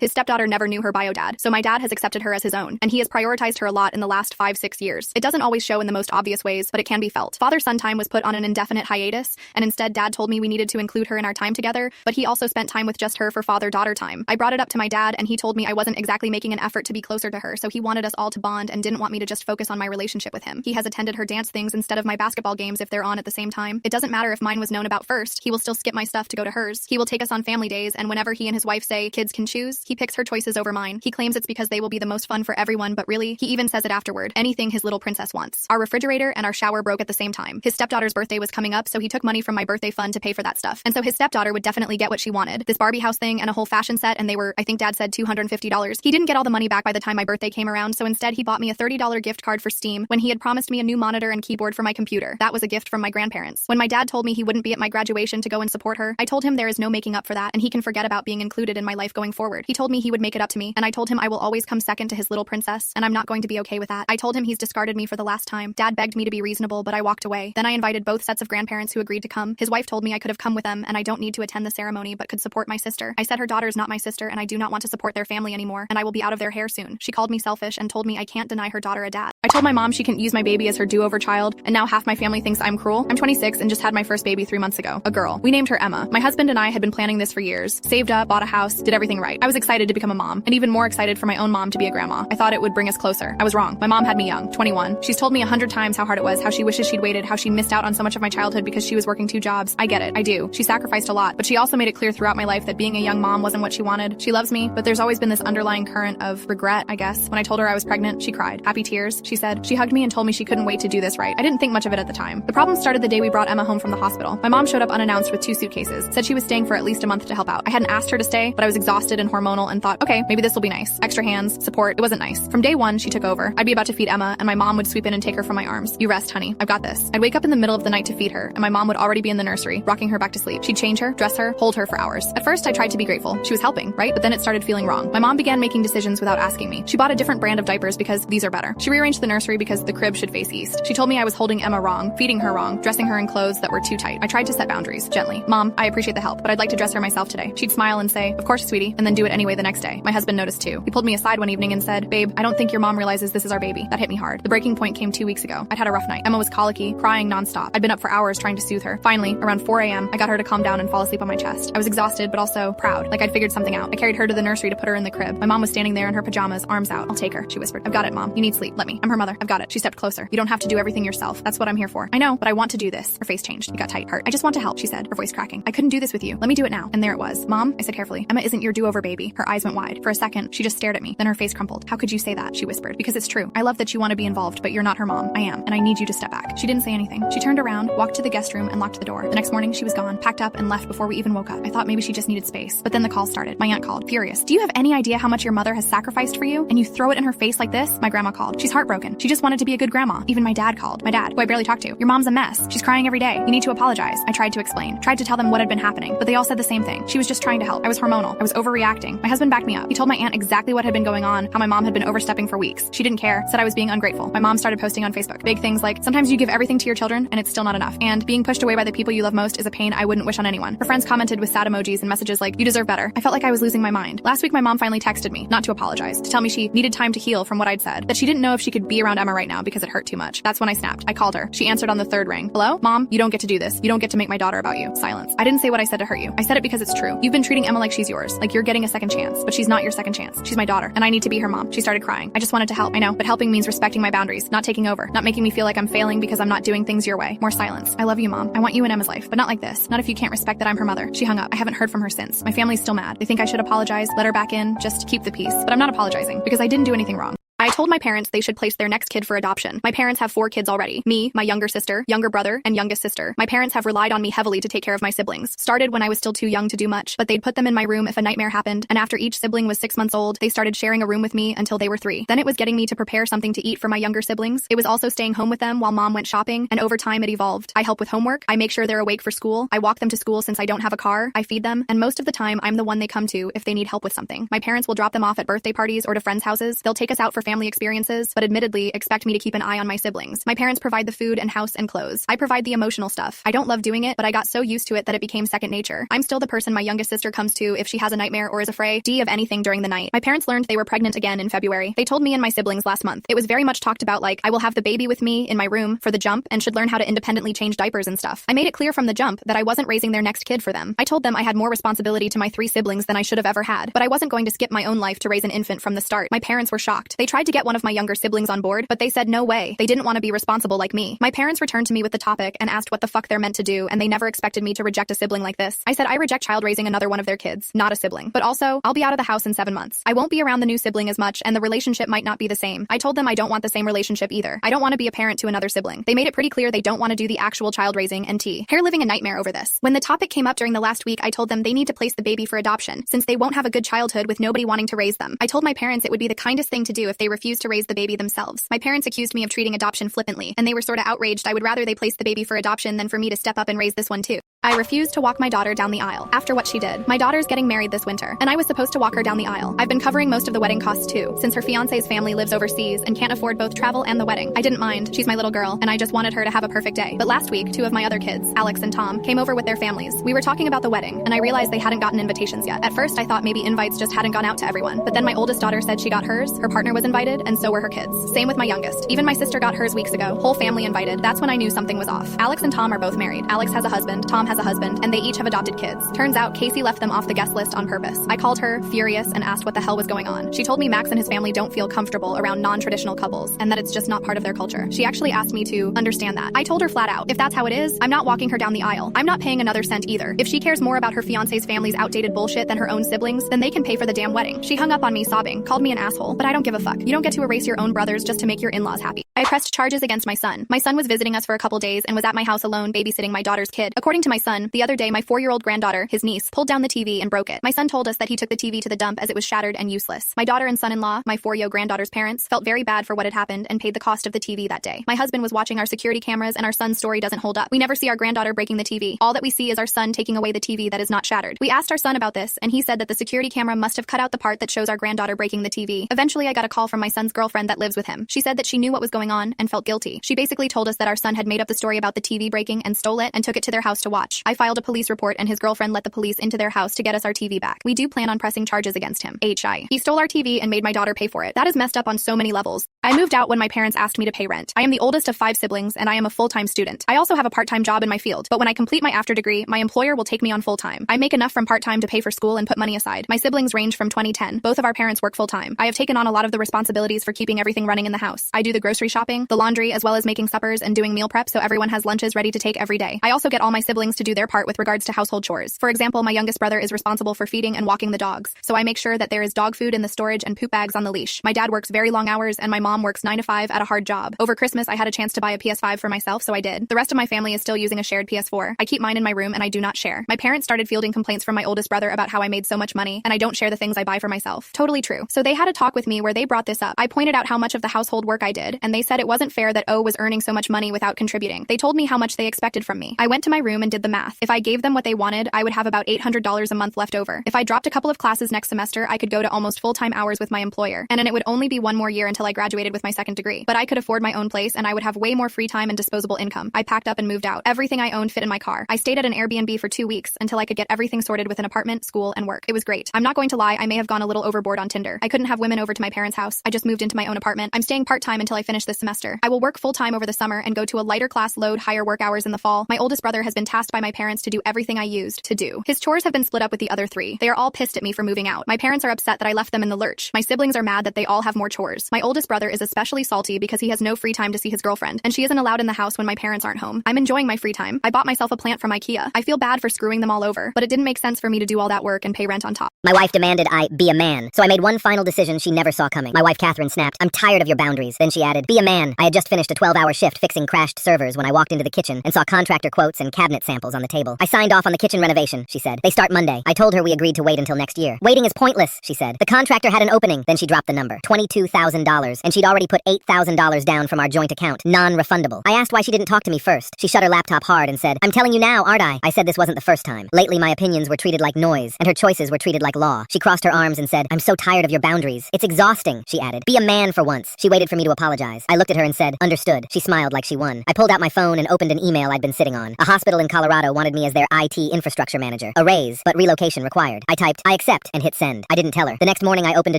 His stepdaughter never knew her bio dad, so my dad has accepted her as his own, and he has prioritized her a lot in the last 5-6 years. It doesn't always show in the most obvious ways, but it can be felt. Father-son time was put on an indefinite hiatus, and instead dad told me we needed to include her in our time together, but he also spent time with just her for father-daughter time. I brought it up to my dad, and he told me I wasn't exactly making an effort to be closer to her, so he wanted us all to bond and didn't want me to just focus on my relationship with him. He has attended her dance things instead of my basketball games if they're on at the same time. It doesn't matter if mine was known about first, he will still skip my stuff to go to hers. He will take us on family days, and whenever he and his wife say kids can choose, he picks her choices over mine. He claims it's because they will be the most fun for everyone, but really, he even says it afterward. Anything his little princess wants. Our refrigerator and our shower broke at the same time. His stepdaughter's birthday was coming up, so he took money from my birthday fund to pay for that stuff. And so his stepdaughter would definitely get what she wanted. This Barbie house thing and a whole fashion set, and they were, I think dad said $250. He didn't get all the money back by the time my birthday came around, so instead he bought me a $30 gift card for Steam when he had promised me a new monitor and keyboard for my computer. That was a gift from my grandparents. When my dad told me he wouldn't be at my graduation to go and support her, I told him there is no making up for that, and he can forget about being included in my life going forward. He told me he would make it up to me, and I told him I will always come second to his little princess, and I'm not going to be okay with that. I told him he's discarded me for the last time. Dad begged me me to be reasonable, but I walked away. Then I invited both sets of grandparents who agreed to come. His wife told me I could have come with them and I don't need to attend the ceremony but could support my sister. I said her daughter is not my sister and I do not want to support their family anymore and I will be out of their hair soon. She called me selfish and told me I can't deny her daughter a dad. I told my mom she can use my baby as her do-over child and now half my family thinks I'm cruel. I'm 26 and just had my first baby 3 months ago, a girl. We named her Emma. My husband and I had been planning this for years. Saved up, bought a house, did everything right. I was excited to become a mom and even more excited for my own mom to be a grandma. I thought it would bring us closer. I was wrong. My mom had me young, 21. She's told me 100 times how hard it was, how she wishes she'd waited, how she missed out on so much of my childhood because she was working 2 jobs. I get it. I do. She sacrificed a lot, but she also made it clear throughout my life that being a young mom wasn't what she wanted. She loves me, but there's always been this underlying current of regret, I guess. When I told her I was pregnant, she cried. Happy tears, she said. She hugged me and told me she couldn't wait to do this right. I didn't think much of it at the time. The problem started the day we brought Emma home from the hospital. My mom showed up unannounced with 2 suitcases, said she was staying for at least a month to help out. I hadn't asked her to stay, but I was exhausted and hormonal and thought, okay, maybe this will be nice. Extra hands, support. It wasn't nice. From day 1, she took over. I'd be about to feed Emma, and my mom would sweep in and take her from my arms. You rest, honey. I've got this. I'd wake up in the middle of the night to feed her, and my mom would already be in the nursery, rocking her back to sleep. She'd change her, dress her, hold her for hours. At first, I tried to be grateful. She was helping, right? But then it started feeling wrong. My mom began making decisions without asking me. She bought a different brand of diapers because these are better. She rearranged the nursery because the crib should face east. She told me I was holding Emma wrong, feeding her wrong, dressing her in clothes that were too tight. I tried to set boundaries, gently. Mom, I appreciate the help, but I'd like to dress her myself today. She'd smile and say, of course, sweetie, and then do it anyway the next day. My husband noticed too. He pulled me aside one evening and said, babe, I don't think your mom realizes this is our baby. That hit me hard. The breaking point came 2 weeks ago. I'd had a rough night. Emma was colicky, crying nonstop. I'd been up for hours trying to soothe her. Finally, around 4 a.m., I got her to calm down and fall asleep on my chest. I was exhausted, but also proud, like I'd figured something out. I carried her to the nursery to put her in the crib. My mom was standing there in her pajamas, arms out. I'll take her, she whispered. I've got it, Mom. You need sleep. Let me. I'm her mother. I've got it. She stepped closer. You don't have to do everything yourself. That's what I'm here for. I know, but I want to do this. Her face changed. It got tight. Hurt. I just want to help, she said, her voice cracking. I couldn't do this with you. Let me do it now. And there it was. Mom, I said carefully, Emma isn't your do-over baby. Her eyes went wide. For a second, she just stared at me. Then her face crumpled. How could you say that? She whispered. Because it's true. I love that you want to be involved, but you're not her mom. I am, and I need you to step back. She didn't say anything. She turned around, walked to the guest room, and locked the door. The next morning, she was gone, packed up, and left before we even woke up. I thought maybe she just needed space. But then the call started. My aunt called, furious. Do you have any idea how much your mother has sacrificed for you? And you throw it in her face like this? My grandma called. She's heartbroken. She just wanted to be a good grandma. Even my dad called. My dad, who I barely talked to. Your mom's a mess. She's crying every day. You need to apologize. I tried to explain. Tried to tell them what had been happening. But they all said the same thing. She was just trying to help. I was hormonal. I was overreacting. My husband backed me up. He told my aunt exactly what had been going on, how my mom had been overstepping for weeks. She didn't care, said I was being ungrateful. My mom started posting on Facebook. Big things like, sometimes you give everything to your children and it's still not enough. And being pushed away by the people you love most is a pain I wouldn't wish on anyone. Her friends commented with sad emojis and messages like, you deserve better. I felt like I was losing my mind. Last week, my mom finally texted me, not to apologize, to tell me she needed time to heal from what I'd said, that she didn't know if she could be around Emma right now because it hurt too much. That's when I snapped. I called her. She answered on the 3rd ring. Hello? Mom, you don't get to do this. You don't get to make my daughter about you. Silence. I didn't say what I said to hurt you. I said it because it's true. You've been treating Emma like she's yours, like you're getting a second chance, but she's not your second chance. She's my daughter, and I need to be her mom. She started crying. I just wanted to help. I know, but helping means respecting my boundaries, not taking over, not making me feel like I'm failing because I'm not doing things your way. More silence. I love you, Mom. I want you in Emma's life, but not like this. Not if you can't respect that I'm her mother. She hung up. I haven't heard from her since. My family's still mad. They think I should apologize, let her back in, just keep the peace. But I'm not apologizing because I didn't do anything wrong. I told my parents they should place their next kid for adoption. My parents have 4 kids already. Me, my younger sister, younger brother, and youngest sister. My parents have relied on me heavily to take care of my siblings. Started when I was still too young to do much, but they'd put them in my room if a nightmare happened, and after each sibling was 6 months old, they started sharing a room with me until they were 3. Then it was getting me to prepare something to eat for my younger siblings. It was also staying home with them while mom went shopping, and over time it evolved. I help with homework, I make sure they're awake for school, I walk them to school since I don't have a car, I feed them, and most of the time I'm the one they come to if they need help with something. My parents will drop them off at birthday parties or to friends' houses. They'll take us out for family experiences, but admittedly expect me to keep an eye on my siblings. My parents provide the food and house and clothes. I provide the emotional stuff. I don't love doing it, but I got so used to it that it became second nature. I'm still the person my youngest sister comes to if she has a nightmare or is afraid of anything during the night. My parents learned they were pregnant again in February. They told me and my siblings last month. It was very much talked about like, I will have the baby with me in my room for the jump and should learn how to independently change diapers and stuff. I made it clear from the jump that I wasn't raising their next kid for them. I told them I had more responsibility to my 3 siblings than I should have ever had, but I wasn't going to skip my own life to raise an infant from the start. My parents were shocked. They tried to get one of my younger siblings on board, but they said no way. They didn't want to be responsible like me. My parents returned to me with the topic and asked what the fuck they're meant to do, and they never expected me to reject a sibling like this. I said I reject child raising another one of their kids, not a sibling. But also, I'll be out of the house in 7 months. I won't be around the new sibling as much, and the relationship might not be the same. I told them I don't want the same relationship either. I don't want to be a parent to another sibling. They made it pretty clear they don't want to do the actual child raising and hair living a nightmare over this. When the topic came up during the last week, I told them they need to place the baby for adoption, since they won't have a good childhood with nobody wanting to raise them. I told my parents it would be the kindest thing to do if they refused to raise the baby themselves. My parents accused me of treating adoption flippantly, and they were sorta outraged. I would rather they place the baby for adoption than for me to step up and raise this one too. I refused to walk my daughter down the aisle after what she did. My daughter's getting married this winter, and I was supposed to walk her down the aisle. I've been covering most of the wedding costs too, since her fiance's family lives overseas and can't afford both travel and the wedding. I didn't mind, she's my little girl, and I just wanted her to have a perfect day. But last week, 2 of my other kids, Alex and Tom, came over with their families. We were talking about the wedding, and I realized they hadn't gotten invitations yet. At first, I thought maybe invites just hadn't gone out to everyone, but then my oldest daughter said she got hers, her partner was invited, and so were her kids. Same with my youngest. Even my sister got hers weeks ago, whole family invited. That's when I knew something was off. Alex and Tom are both married. Alex has a husband, Tom has a husband, and they each have adopted kids. Turns out Casey left them off the guest list on purpose. I called her, furious, and asked what the hell was going on. She told me Max and his family don't feel comfortable around non-traditional couples, and that it's just not part of their culture. She actually asked me to understand that. I told her flat out, if that's how it is, I'm not walking her down the aisle. I'm not paying another cent either. If she cares more about her fiance's family's outdated bullshit than her own siblings, then they can pay for the damn wedding. She hung up on me sobbing, called me an asshole, but I don't give a fuck. You don't get to erase your own brothers just to make your in-laws happy. I pressed charges against my son. My son was visiting us for a couple days and was at my house alone babysitting my daughter's kid. According to my son, the other day my 4-year-old granddaughter, his niece, pulled down the TV and broke it. My son told us that he took the TV to the dump as it was shattered and useless. My daughter and son-in-law, my 4-year-old granddaughter's parents, felt very bad for what had happened and paid the cost of the TV that day. My husband was watching our security cameras and our son's story doesn't hold up. We never see our granddaughter breaking the TV. All that we see is our son taking away the TV that is not shattered. We asked our son about this and he said that the security camera must have cut out the part that shows our granddaughter breaking the TV. Eventually I got a call from my son's girlfriend that lives with him. She said that she knew what was going on and felt guilty. She basically told us that our son had made up the story about the TV breaking and stole it and took it to their house to watch. I filed a police report and his girlfriend let the police into their house to get us our TV back. We do plan on pressing charges against him. HI. He stole our TV and made my daughter pay for it. That is messed up on so many levels. I moved out when my parents asked me to pay rent. I am the oldest of 5 siblings and I am a full-time student. I also have a part-time job in my field, but when I complete my after degree, my employer will take me on full-time. I make enough from part-time to pay for school and put money aside. My siblings range from 2010. Both of our parents work full-time. I have taken on a lot of the responsibilities for keeping everything running in the house. I do the grocery shopping, the laundry, as well as making suppers and doing meal prep so everyone has lunches ready to take every day. I also get all my siblings to do their part with regards to household chores. For example, my youngest brother is responsible for feeding and walking the dogs, so I make sure that there is dog food in the storage and poop bags on the leash. My dad works very long hours and my mom works 9 to 5 at a hard job. Over Christmas, I had a chance to buy a PS5 for myself, so I did. The rest of my family is still using a shared PS4. I keep mine in my room and I do not share. My parents started fielding complaints from my oldest brother about how I made so much money and I don't share the things I buy for myself. Totally true. So they had a talk with me where they brought this up. I pointed out how much of the household work I did, and they said it wasn't fair that O was earning so much money without contributing. They told me how much they expected from me. I went to my room and did the math. If I gave them what they wanted, I would have about $800 a month left over. If I dropped a couple of classes next semester, I could go to almost full-time hours with my employer, and then it would only be 1 more year until I graduated with my second degree. But I could afford my own place and I would have way more free time and disposable income. I packed up and moved out. Everything I owned fit in my car. I stayed at an Airbnb for 2 weeks until I could get everything sorted with an apartment, school, and work. It was great. I'm not going to lie, I may have gone a little overboard on Tinder. I couldn't have women over to my parents' house. I just moved into my own apartment. I'm staying part-time until I finish this semester. I will work full-time over the summer and go to a lighter class load, higher work hours in the fall. My oldest brother has been tasked by my parents to do everything I used to do. His chores have been split up with the other 3. They are all pissed at me for moving out. My parents are upset that I left them in the lurch. My siblings are mad that they all have more chores. My oldest brother is especially salty because he has no free time to see his girlfriend, and she isn't allowed in the house when my parents aren't home. I'm enjoying my free time. I bought myself a plant from IKEA. I feel bad for screwing them all over, but it didn't make sense for me to do all that work and pay rent on top. My wife demanded I be a man, so I made one final decision she never saw coming. My wife Catherine snapped, "I'm tired of your boundaries." Then she added, "Be a man." I had just finished a 12-hour shift fixing crashed servers when I walked into the kitchen and saw contractor quotes and cabinet samples on the table. "I signed off on the kitchen renovation," she said. "They start Monday." I told her we agreed to wait until next year. "Waiting is pointless," she said. "The contractor had an opening." Then she dropped the number, $22,000, and she'd already put $8,000 down from our joint account, non-refundable. I asked why she didn't talk to me first. She shut her laptop hard and said, "I'm telling you now, aren't I?" I said this wasn't the first time. Lately my opinions were treated like noise, and her choices were treated like law. She crossed her arms and said, "I'm so tired of your boundaries. It's exhausting," she added. "Be a man for once." She waited for me to apologize. I looked at her and said, "Understood." She smiled like she won. I pulled out my phone and opened an email I'd been sitting on. A hospital in Colorado wanted me as their IT infrastructure manager. A raise, but relocation required. I typed, "I accept," and hit send. I didn't tell her. The next morning I opened a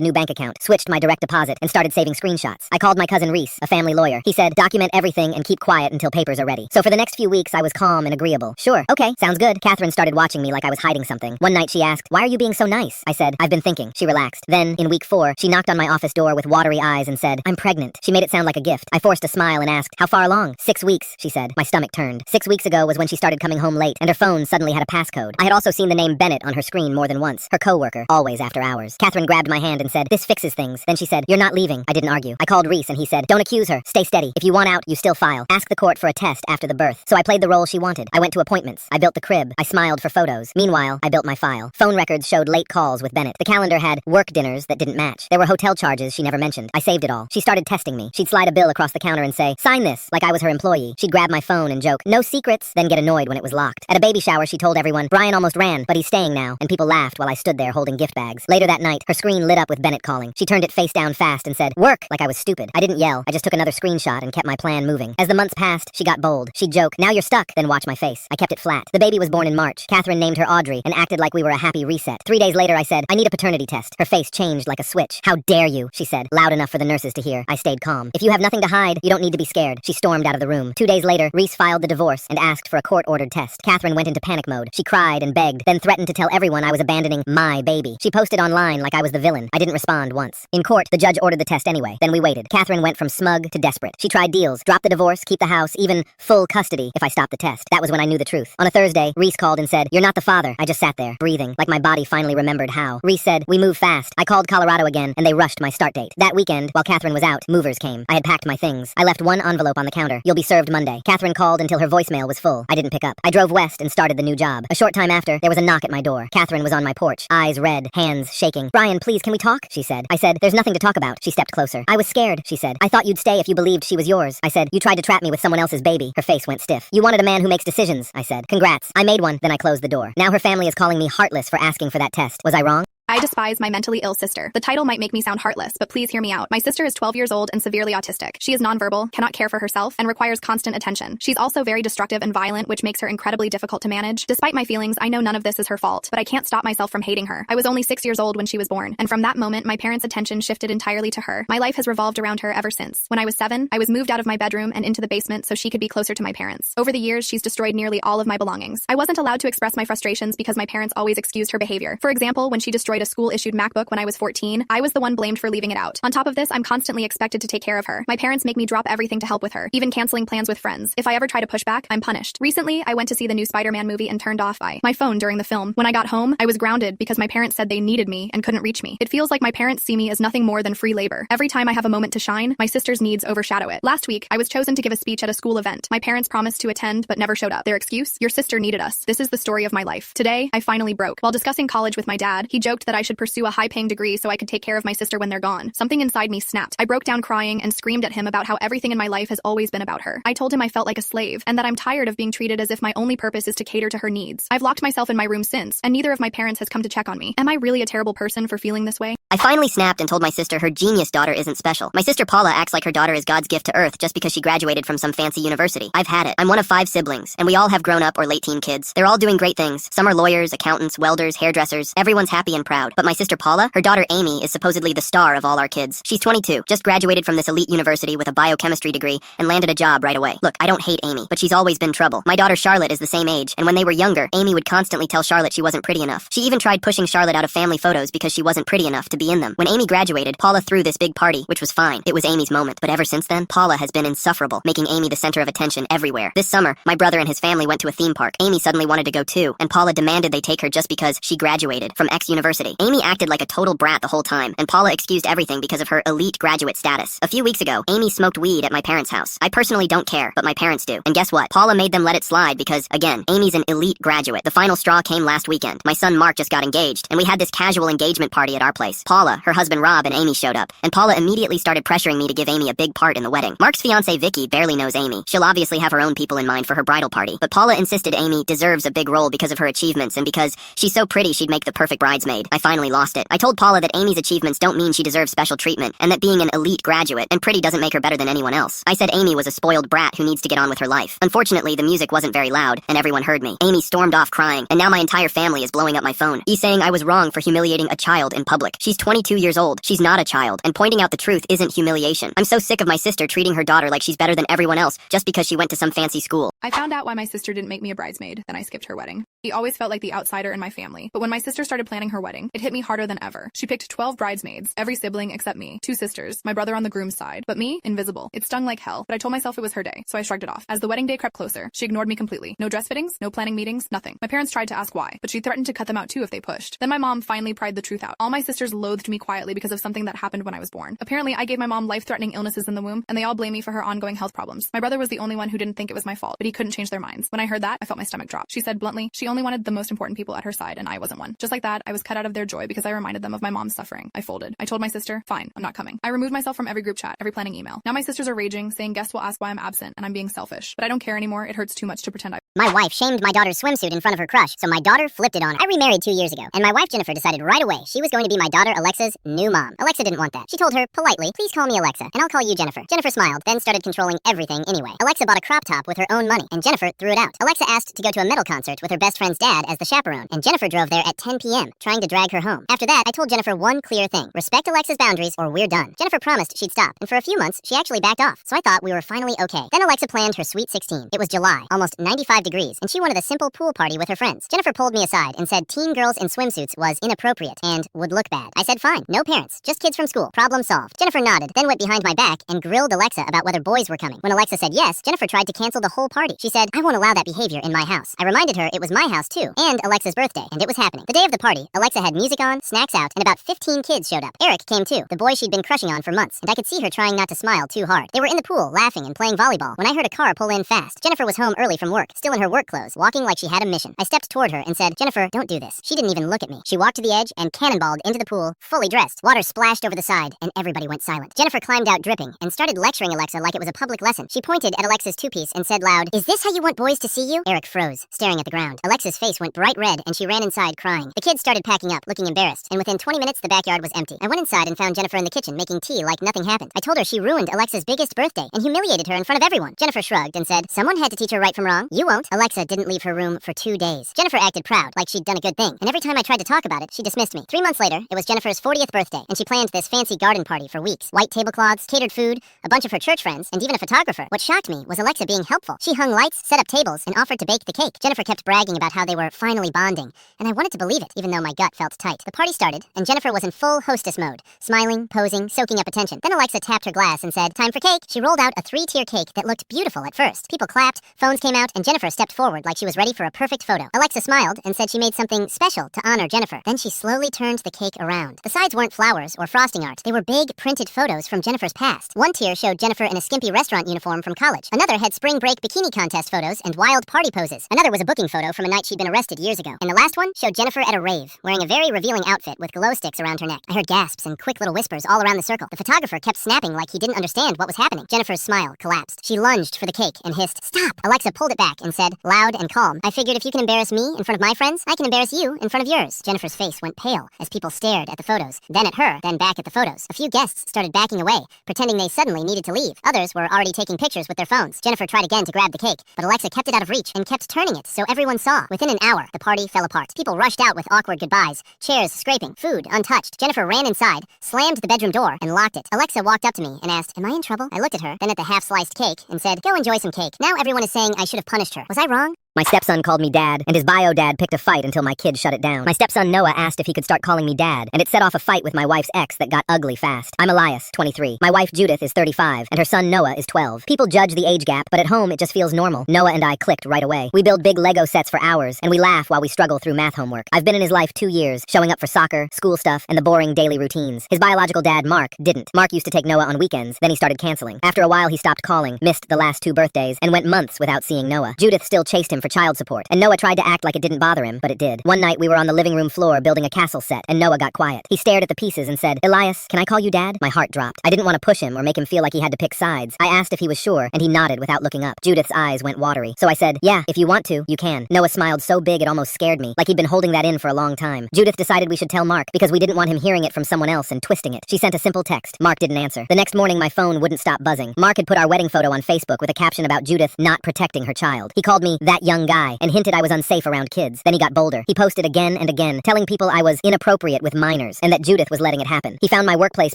new bank account, switched my direct deposit, and started saving screenshots. I called my cousin Reese, a family lawyer. He said, "Document everything and keep quiet until papers are ready." So for the next few weeks I was calm and agreeable. "Sure, okay, sounds good." Catherine started watching me like I was hiding something. One night she asked, "Why are you being so nice?" I said, "I've been thinking." She relaxed. Then, in week 4, she knocked on my office door with watery eyes and said, "I'm pregnant." She made it sound like a gift. I forced a smile and asked, "How far along?" 6 weeks, she said. My stomach turned. 6 weeks ago was when she started coming home late, and her phone suddenly had a passcode. I had also seen the name Bennett on her screen more than once. Her coworker, always after hours. Catherine grabbed my hand and said, "This fixes things." Then she said, "You're not leaving." I didn't argue. I called Reese and he said, "Don't accuse her. Stay steady. If you want out, you still file. Ask the court for a test after the birth." So I played the role she wanted. I went to appointments. I built the crib. I smiled for photos. Meanwhile, I built my file. Phone records showed late calls with Bennett. The calendar had work dinners that didn't match. There were hotel charges she never mentioned. I saved it all. She started testing me. She'd slide a bill across the counter and say, "Sign this," like I was her employee. She'd grab my phone and joke, "No secrets," then get annoyed when it was locked. At a baby shower, she told everyone, "Brian almost ran, but he's staying now," and people laughed while I stood there holding gift bags. Later that night, her screen lit up with Bennett calling. She turned it face down fast and said, "Work," like I was stupid. I didn't yell. I just took another screenshot and kept my plan moving. As the months passed, she got bold. She'd joke, "Now you're stuck," then watch my face. I kept it flat. The baby was born in March. Catherine named her Audrey and acted like we were a happy reset. 3 days later, I said, "I need a paternity test." Her face changed like a switch. "How dare you," she said, loud enough for the nurses to hear. I stayed calm. "If you have nothing to hide, you don't need to be scared." She stormed out of the room. 2 days later, Reese filed the divorce and asked for a court-ordered test. Catherine went into panic mode. She cried and begged, then threatened to tell everyone I was abandoning my baby. She posted online like I was the villain. I didn't respond once. In court, the judge ordered the test anyway. Then we waited. Catherine went from smug to desperate. She tried deals, drop the divorce, keep the house, even full custody if I stopped the test. That was when I knew the truth. On a Thursday, Reese called and said, "You're not the father." I just sat there, breathing, like my body finally remembered how. Reese said, "We move fast." I called Colorado again, and they rushed my start date. That weekend, while Catherine was out, movers came. I had packed my things. I left one envelope on the counter. "You'll be served Monday." Catherine called until her voicemail was full. I didn't pick up. I drove west and started the new job. A short time after, there was a knock at my door. Catherine was on my porch, eyes red, hands shaking. "Brian, please, can we talk?" she said. I said, "There's nothing to talk about." She stepped closer. "I was scared," she said. "I thought you'd stay if you believed she was yours." I said, "You tried to trap me with someone else's baby." Her face went stiff. "You wanted a man who makes decisions," I said. "Congrats." I made one, then I closed the door. Now her family is calling me heartless for asking for that test. Was I wrong? I despise my mentally ill sister. The title might make me sound heartless, but please hear me out. My sister is 12 years old and severely autistic. She is nonverbal, cannot care for herself, and requires constant attention. She's also very destructive and violent, which makes her incredibly difficult to manage. Despite my feelings, I know none of this is her fault, but I can't stop myself from hating her. I was only 6 years old when she was born, and from that moment, my parents' attention shifted entirely to her. My life has revolved around her ever since. When I was 7, I was moved out of my bedroom and into the basement so she could be closer to my parents. Over the years, she's destroyed nearly all of my belongings. I wasn't allowed to express my frustrations because my parents always excused her behavior. For example, when she destroyed a school-issued MacBook when I was 14, I was the one blamed for leaving it out. On top of this, I'm constantly expected to take care of her. My parents make me drop everything to help with her, even canceling plans with friends. If I ever try to push back, I'm punished. Recently, I went to see the new Spider-Man movie and turned off my phone during the film. When I got home, I was grounded because my parents said they needed me and couldn't reach me. It feels like my parents see me as nothing more than free labor. Every time I have a moment to shine, my sister's needs overshadow it. Last week, I was chosen to give a speech at a school event. My parents promised to attend but never showed up. Their excuse? Your sister needed us. This is the story of my life. Today, I finally broke. While discussing college with my dad, he joked that I should pursue a high-paying degree so I could take care of my sister when they're gone. Something inside me snapped. I broke down crying and screamed at him about how everything in my life has always been about her. I told him I felt like a slave and that I'm tired of being treated as if my only purpose is to cater to her needs. I've locked myself in my room since, and neither of my parents has come to check on me. Am I really a terrible person for feeling this way? I finally snapped and told my sister her genius daughter isn't special. My sister Paula acts like her daughter is God's gift to Earth just because she graduated from some fancy university. I've had it. I'm one of 5 siblings, and we all have grown-up or late-teen kids. They're all doing great things. Some are lawyers, accountants, welders, hairdressers. Everyone's happy and proud. But my sister Paula, her daughter Amy, is supposedly the star of all our kids. She's 22, just graduated from this elite university with a biochemistry degree, and landed a job right away. Look, I don't hate Amy, but she's always been trouble. My daughter Charlotte is the same age, and when they were younger, Amy would constantly tell Charlotte she wasn't pretty enough. She even tried pushing Charlotte out of family photos because she wasn't pretty enough to be in them. When Amy graduated, Paula threw this big party, which was fine. It was Amy's moment, but ever since then, Paula has been insufferable, making Amy the center of attention everywhere. This summer, my brother and his family went to a theme park. Amy suddenly wanted to go too, and Paula demanded they take her just because she graduated from X university. Amy acted like a total brat the whole time, and Paula excused everything because of her elite graduate status. A few weeks ago, Amy smoked weed at my parents' house. I personally don't care, but my parents do. And guess what? Paula made them let it slide because, again, Amy's an elite graduate. The final straw came last weekend. My son Mark just got engaged, and we had this casual engagement party at our place. Paula, her husband Rob, and Amy showed up, and Paula immediately started pressuring me to give Amy a big part in the wedding. Mark's fiancée Vicky barely knows Amy. She'll obviously have her own people in mind for her bridal party, but Paula insisted Amy deserves a big role because of her achievements and because she's so pretty she'd make the perfect bridesmaid. I finally lost it. I told Paula that Amy's achievements don't mean she deserves special treatment, and that being an elite graduate and pretty doesn't make her better than anyone else. I said Amy was a spoiled brat who needs to get on with her life. Unfortunately, the music wasn't very loud, and everyone heard me. Amy stormed off crying, and now my entire family is blowing up my phone. He's saying I was wrong for humiliating a child in public. She's 22 years old. She's not a child, and pointing out the truth isn't humiliation. I'm so sick of my sister treating her daughter like she's better than everyone else just because she went to some fancy school. I found out why my sister didn't make me a bridesmaid, then I skipped her wedding. He always felt like the outsider in my family, but when my sister started planning her wedding, it hit me harder than ever. She picked 12 bridesmaids, every sibling except me, 2 sisters, my brother on the groom's side, but me, invisible. It stung like hell, but I told myself it was her day, so I shrugged it off. As the wedding day crept closer, she ignored me completely. No dress fittings, no planning meetings, nothing. My parents tried to ask why, but she threatened to cut them out too if they pushed. Then my mom finally pried the truth out. All my sisters loathed me quietly because of something that happened when I was born. Apparently, I gave my mom life-threatening illnesses in the womb, and they all blame me for her ongoing health problems. My brother was the only one who didn't think it was my fault, but he couldn't change their minds. When I heard that, I felt my stomach drop. She said bluntly, she only only wanted the most important people at her side, and I wasn't one. Just like that, I was cut out of their joy because I reminded them of my mom's suffering. I folded. I told my sister, fine, I'm not coming. I removed myself from every group chat, every planning email. Now my sisters are raging, saying guests will ask why I'm absent, and I'm being selfish. But I don't care anymore. It hurts too much to pretend I... My wife shamed my daughter's swimsuit in front of her crush, so my daughter flipped it on her. I remarried 2 years ago, and my wife Jennifer decided right away she was going to be my daughter Alexa's new mom. Alexa didn't want that. She told her, politely, please call me Alexa, and I'll call you Jennifer. Jennifer smiled, then started controlling everything anyway. Alexa bought a crop top with her own money, and Jennifer threw it out. Alexa asked to go to a metal concert with her best friend's dad as the chaperone, and Jennifer drove there at 10 p.m., trying to drag her home. After that, I told Jennifer one clear thing. Respect Alexa's boundaries or we're done. Jennifer promised she'd stop, and for a few months, she actually backed off, so I thought we were finally okay. Then Alexa planned her Sweet 16. It was July, almost 95 degrees, and she wanted a simple pool party with her friends. Jennifer pulled me aside and said teen girls in swimsuits was inappropriate and would look bad. I said fine, no parents, just kids from school. Problem solved. Jennifer nodded, then went behind my back and grilled Alexa about whether boys were coming. When Alexa said yes, Jennifer tried to cancel the whole party. She said, I won't allow that behavior in my house. I reminded her it was my house too, and Alexa's birthday, and it was happening. The day of the party, Alexa had music on, snacks out, and about 15 kids showed up. Eric came too, the boy she'd been crushing on for months, and I could see her trying not to smile too hard. They were in the pool, laughing and playing volleyball, when I heard a car pull in fast. Jennifer was home early from work, still in her work clothes, walking like she had a mission. I stepped toward her and said, Jennifer, don't do this. She didn't even look at me. She walked to the edge and cannonballed into the pool, fully dressed. Water splashed over the side, and everybody went silent. Jennifer climbed out dripping and started lecturing Alexa like it was a public lesson. She pointed at Alexa's two-piece and said loud, is this how you want boys to see you? Eric froze, staring at the ground. Alexa's face went bright red and she ran inside crying. The kids started packing up, looking embarrassed, and within 20 minutes the backyard was empty. I went inside and found Jennifer in the kitchen making tea like nothing happened. I told her she ruined Alexa's biggest birthday and humiliated her in front of everyone. Jennifer shrugged and said, someone had to teach her right from wrong. You won't. Alexa didn't leave her room for 2 days. Jennifer acted proud, like she'd done a good thing, and every time I tried to talk about it, she dismissed me. 3 months later, it was Jennifer's 40th birthday, and she planned this fancy garden party for weeks. White tablecloths, catered food, a bunch of her church friends, and even a photographer. What shocked me was Alexa being helpful. She hung lights, set up tables, and offered to bake the cake. Jennifer kept bragging about how they were finally bonding, and I wanted to believe it, even though my gut felt tight. The party started, and Jennifer was in full hostess mode, smiling, posing, soaking up attention. Then Alexa tapped her glass and said, time for cake. She rolled out a 3-tier cake that looked beautiful at first. People clapped, phones came out, and Jennifer stepped forward like she was ready for a perfect photo. Alexa smiled and said she made something special to honor Jennifer. Then she slowly turned the cake around. The sides weren't flowers or frosting art. They were big, printed photos from Jennifer's past. One tier showed Jennifer in a skimpy restaurant uniform from college. Another had spring break bikini contest photos and wild party poses. Another was a booking photo from a night she'd been arrested years ago. And the last one showed Jennifer at a rave, wearing a very revealing outfit with glow sticks around her neck. I heard gasps and quick little whispers all around the circle. The photographer kept snapping like he didn't understand what was happening. Jennifer's smile collapsed. She lunged for the cake and hissed, stop! Alexa pulled it back and said, loud and calm, I figured if you can embarrass me in front of my friends, I can embarrass you in front of yours. Jennifer's face went pale as people stared at the photos, then at her, then back at the photos. A few guests started backing away, pretending they suddenly needed to leave. Others were already taking pictures with their phones. Jennifer tried again to grab the cake, but Alexa kept it out of reach and kept turning it so everyone saw. Within an hour, the party fell apart. People rushed out with awkward goodbyes, chairs scraping, food untouched. Jennifer ran inside, slammed the bedroom door, and locked it. Alexa walked up to me and asked, am I in trouble? I looked at her, then at the half-sliced cake, and said, go enjoy some cake. Now everyone is saying I should have punished her. Was I wrong? My stepson called me dad, and his bio dad picked a fight until my kid shut it down. My stepson Noah asked if he could start calling me dad, and it set off a fight with my wife's ex that got ugly fast. I'm Elias, 23. My wife Judith is 35, and her son Noah is 12. People judge the age gap, but at home it just feels normal. Noah and I clicked right away. We build big Lego sets for hours, and we laugh while we struggle through math homework. I've been in his life 2 years, showing up for soccer, school stuff, and the boring daily routines. His biological dad, Mark, didn't. Mark used to take Noah on weekends, then he started canceling. After a while he stopped calling, missed the last 2 birthdays, and went months without seeing Noah. Judith still chased him for child support, and Noah tried to act like it didn't bother him, but it did. One night we were on the living room floor building a castle set, and Noah got quiet. He stared at the pieces and said, Elias, can I call you dad? My heart dropped. I didn't want to push him or make him feel like he had to pick sides. I asked if he was sure, and he nodded without looking up. Judith's eyes went watery. So I said, yeah, if you want to, you can. Noah smiled so big it almost scared me, like he'd been holding that in for a long time. Judith decided we should tell Mark, because we didn't want him hearing it from someone else and twisting it. She sent a simple text. Mark didn't answer. The next morning my phone wouldn't stop buzzing. Mark had put our wedding photo on Facebook with a caption about Judith not protecting her child. He called me that young guy and hinted I was unsafe around kids. Then he got bolder. He posted again and again, telling people I was inappropriate with minors and that Judith was letting it happen. He found my workplace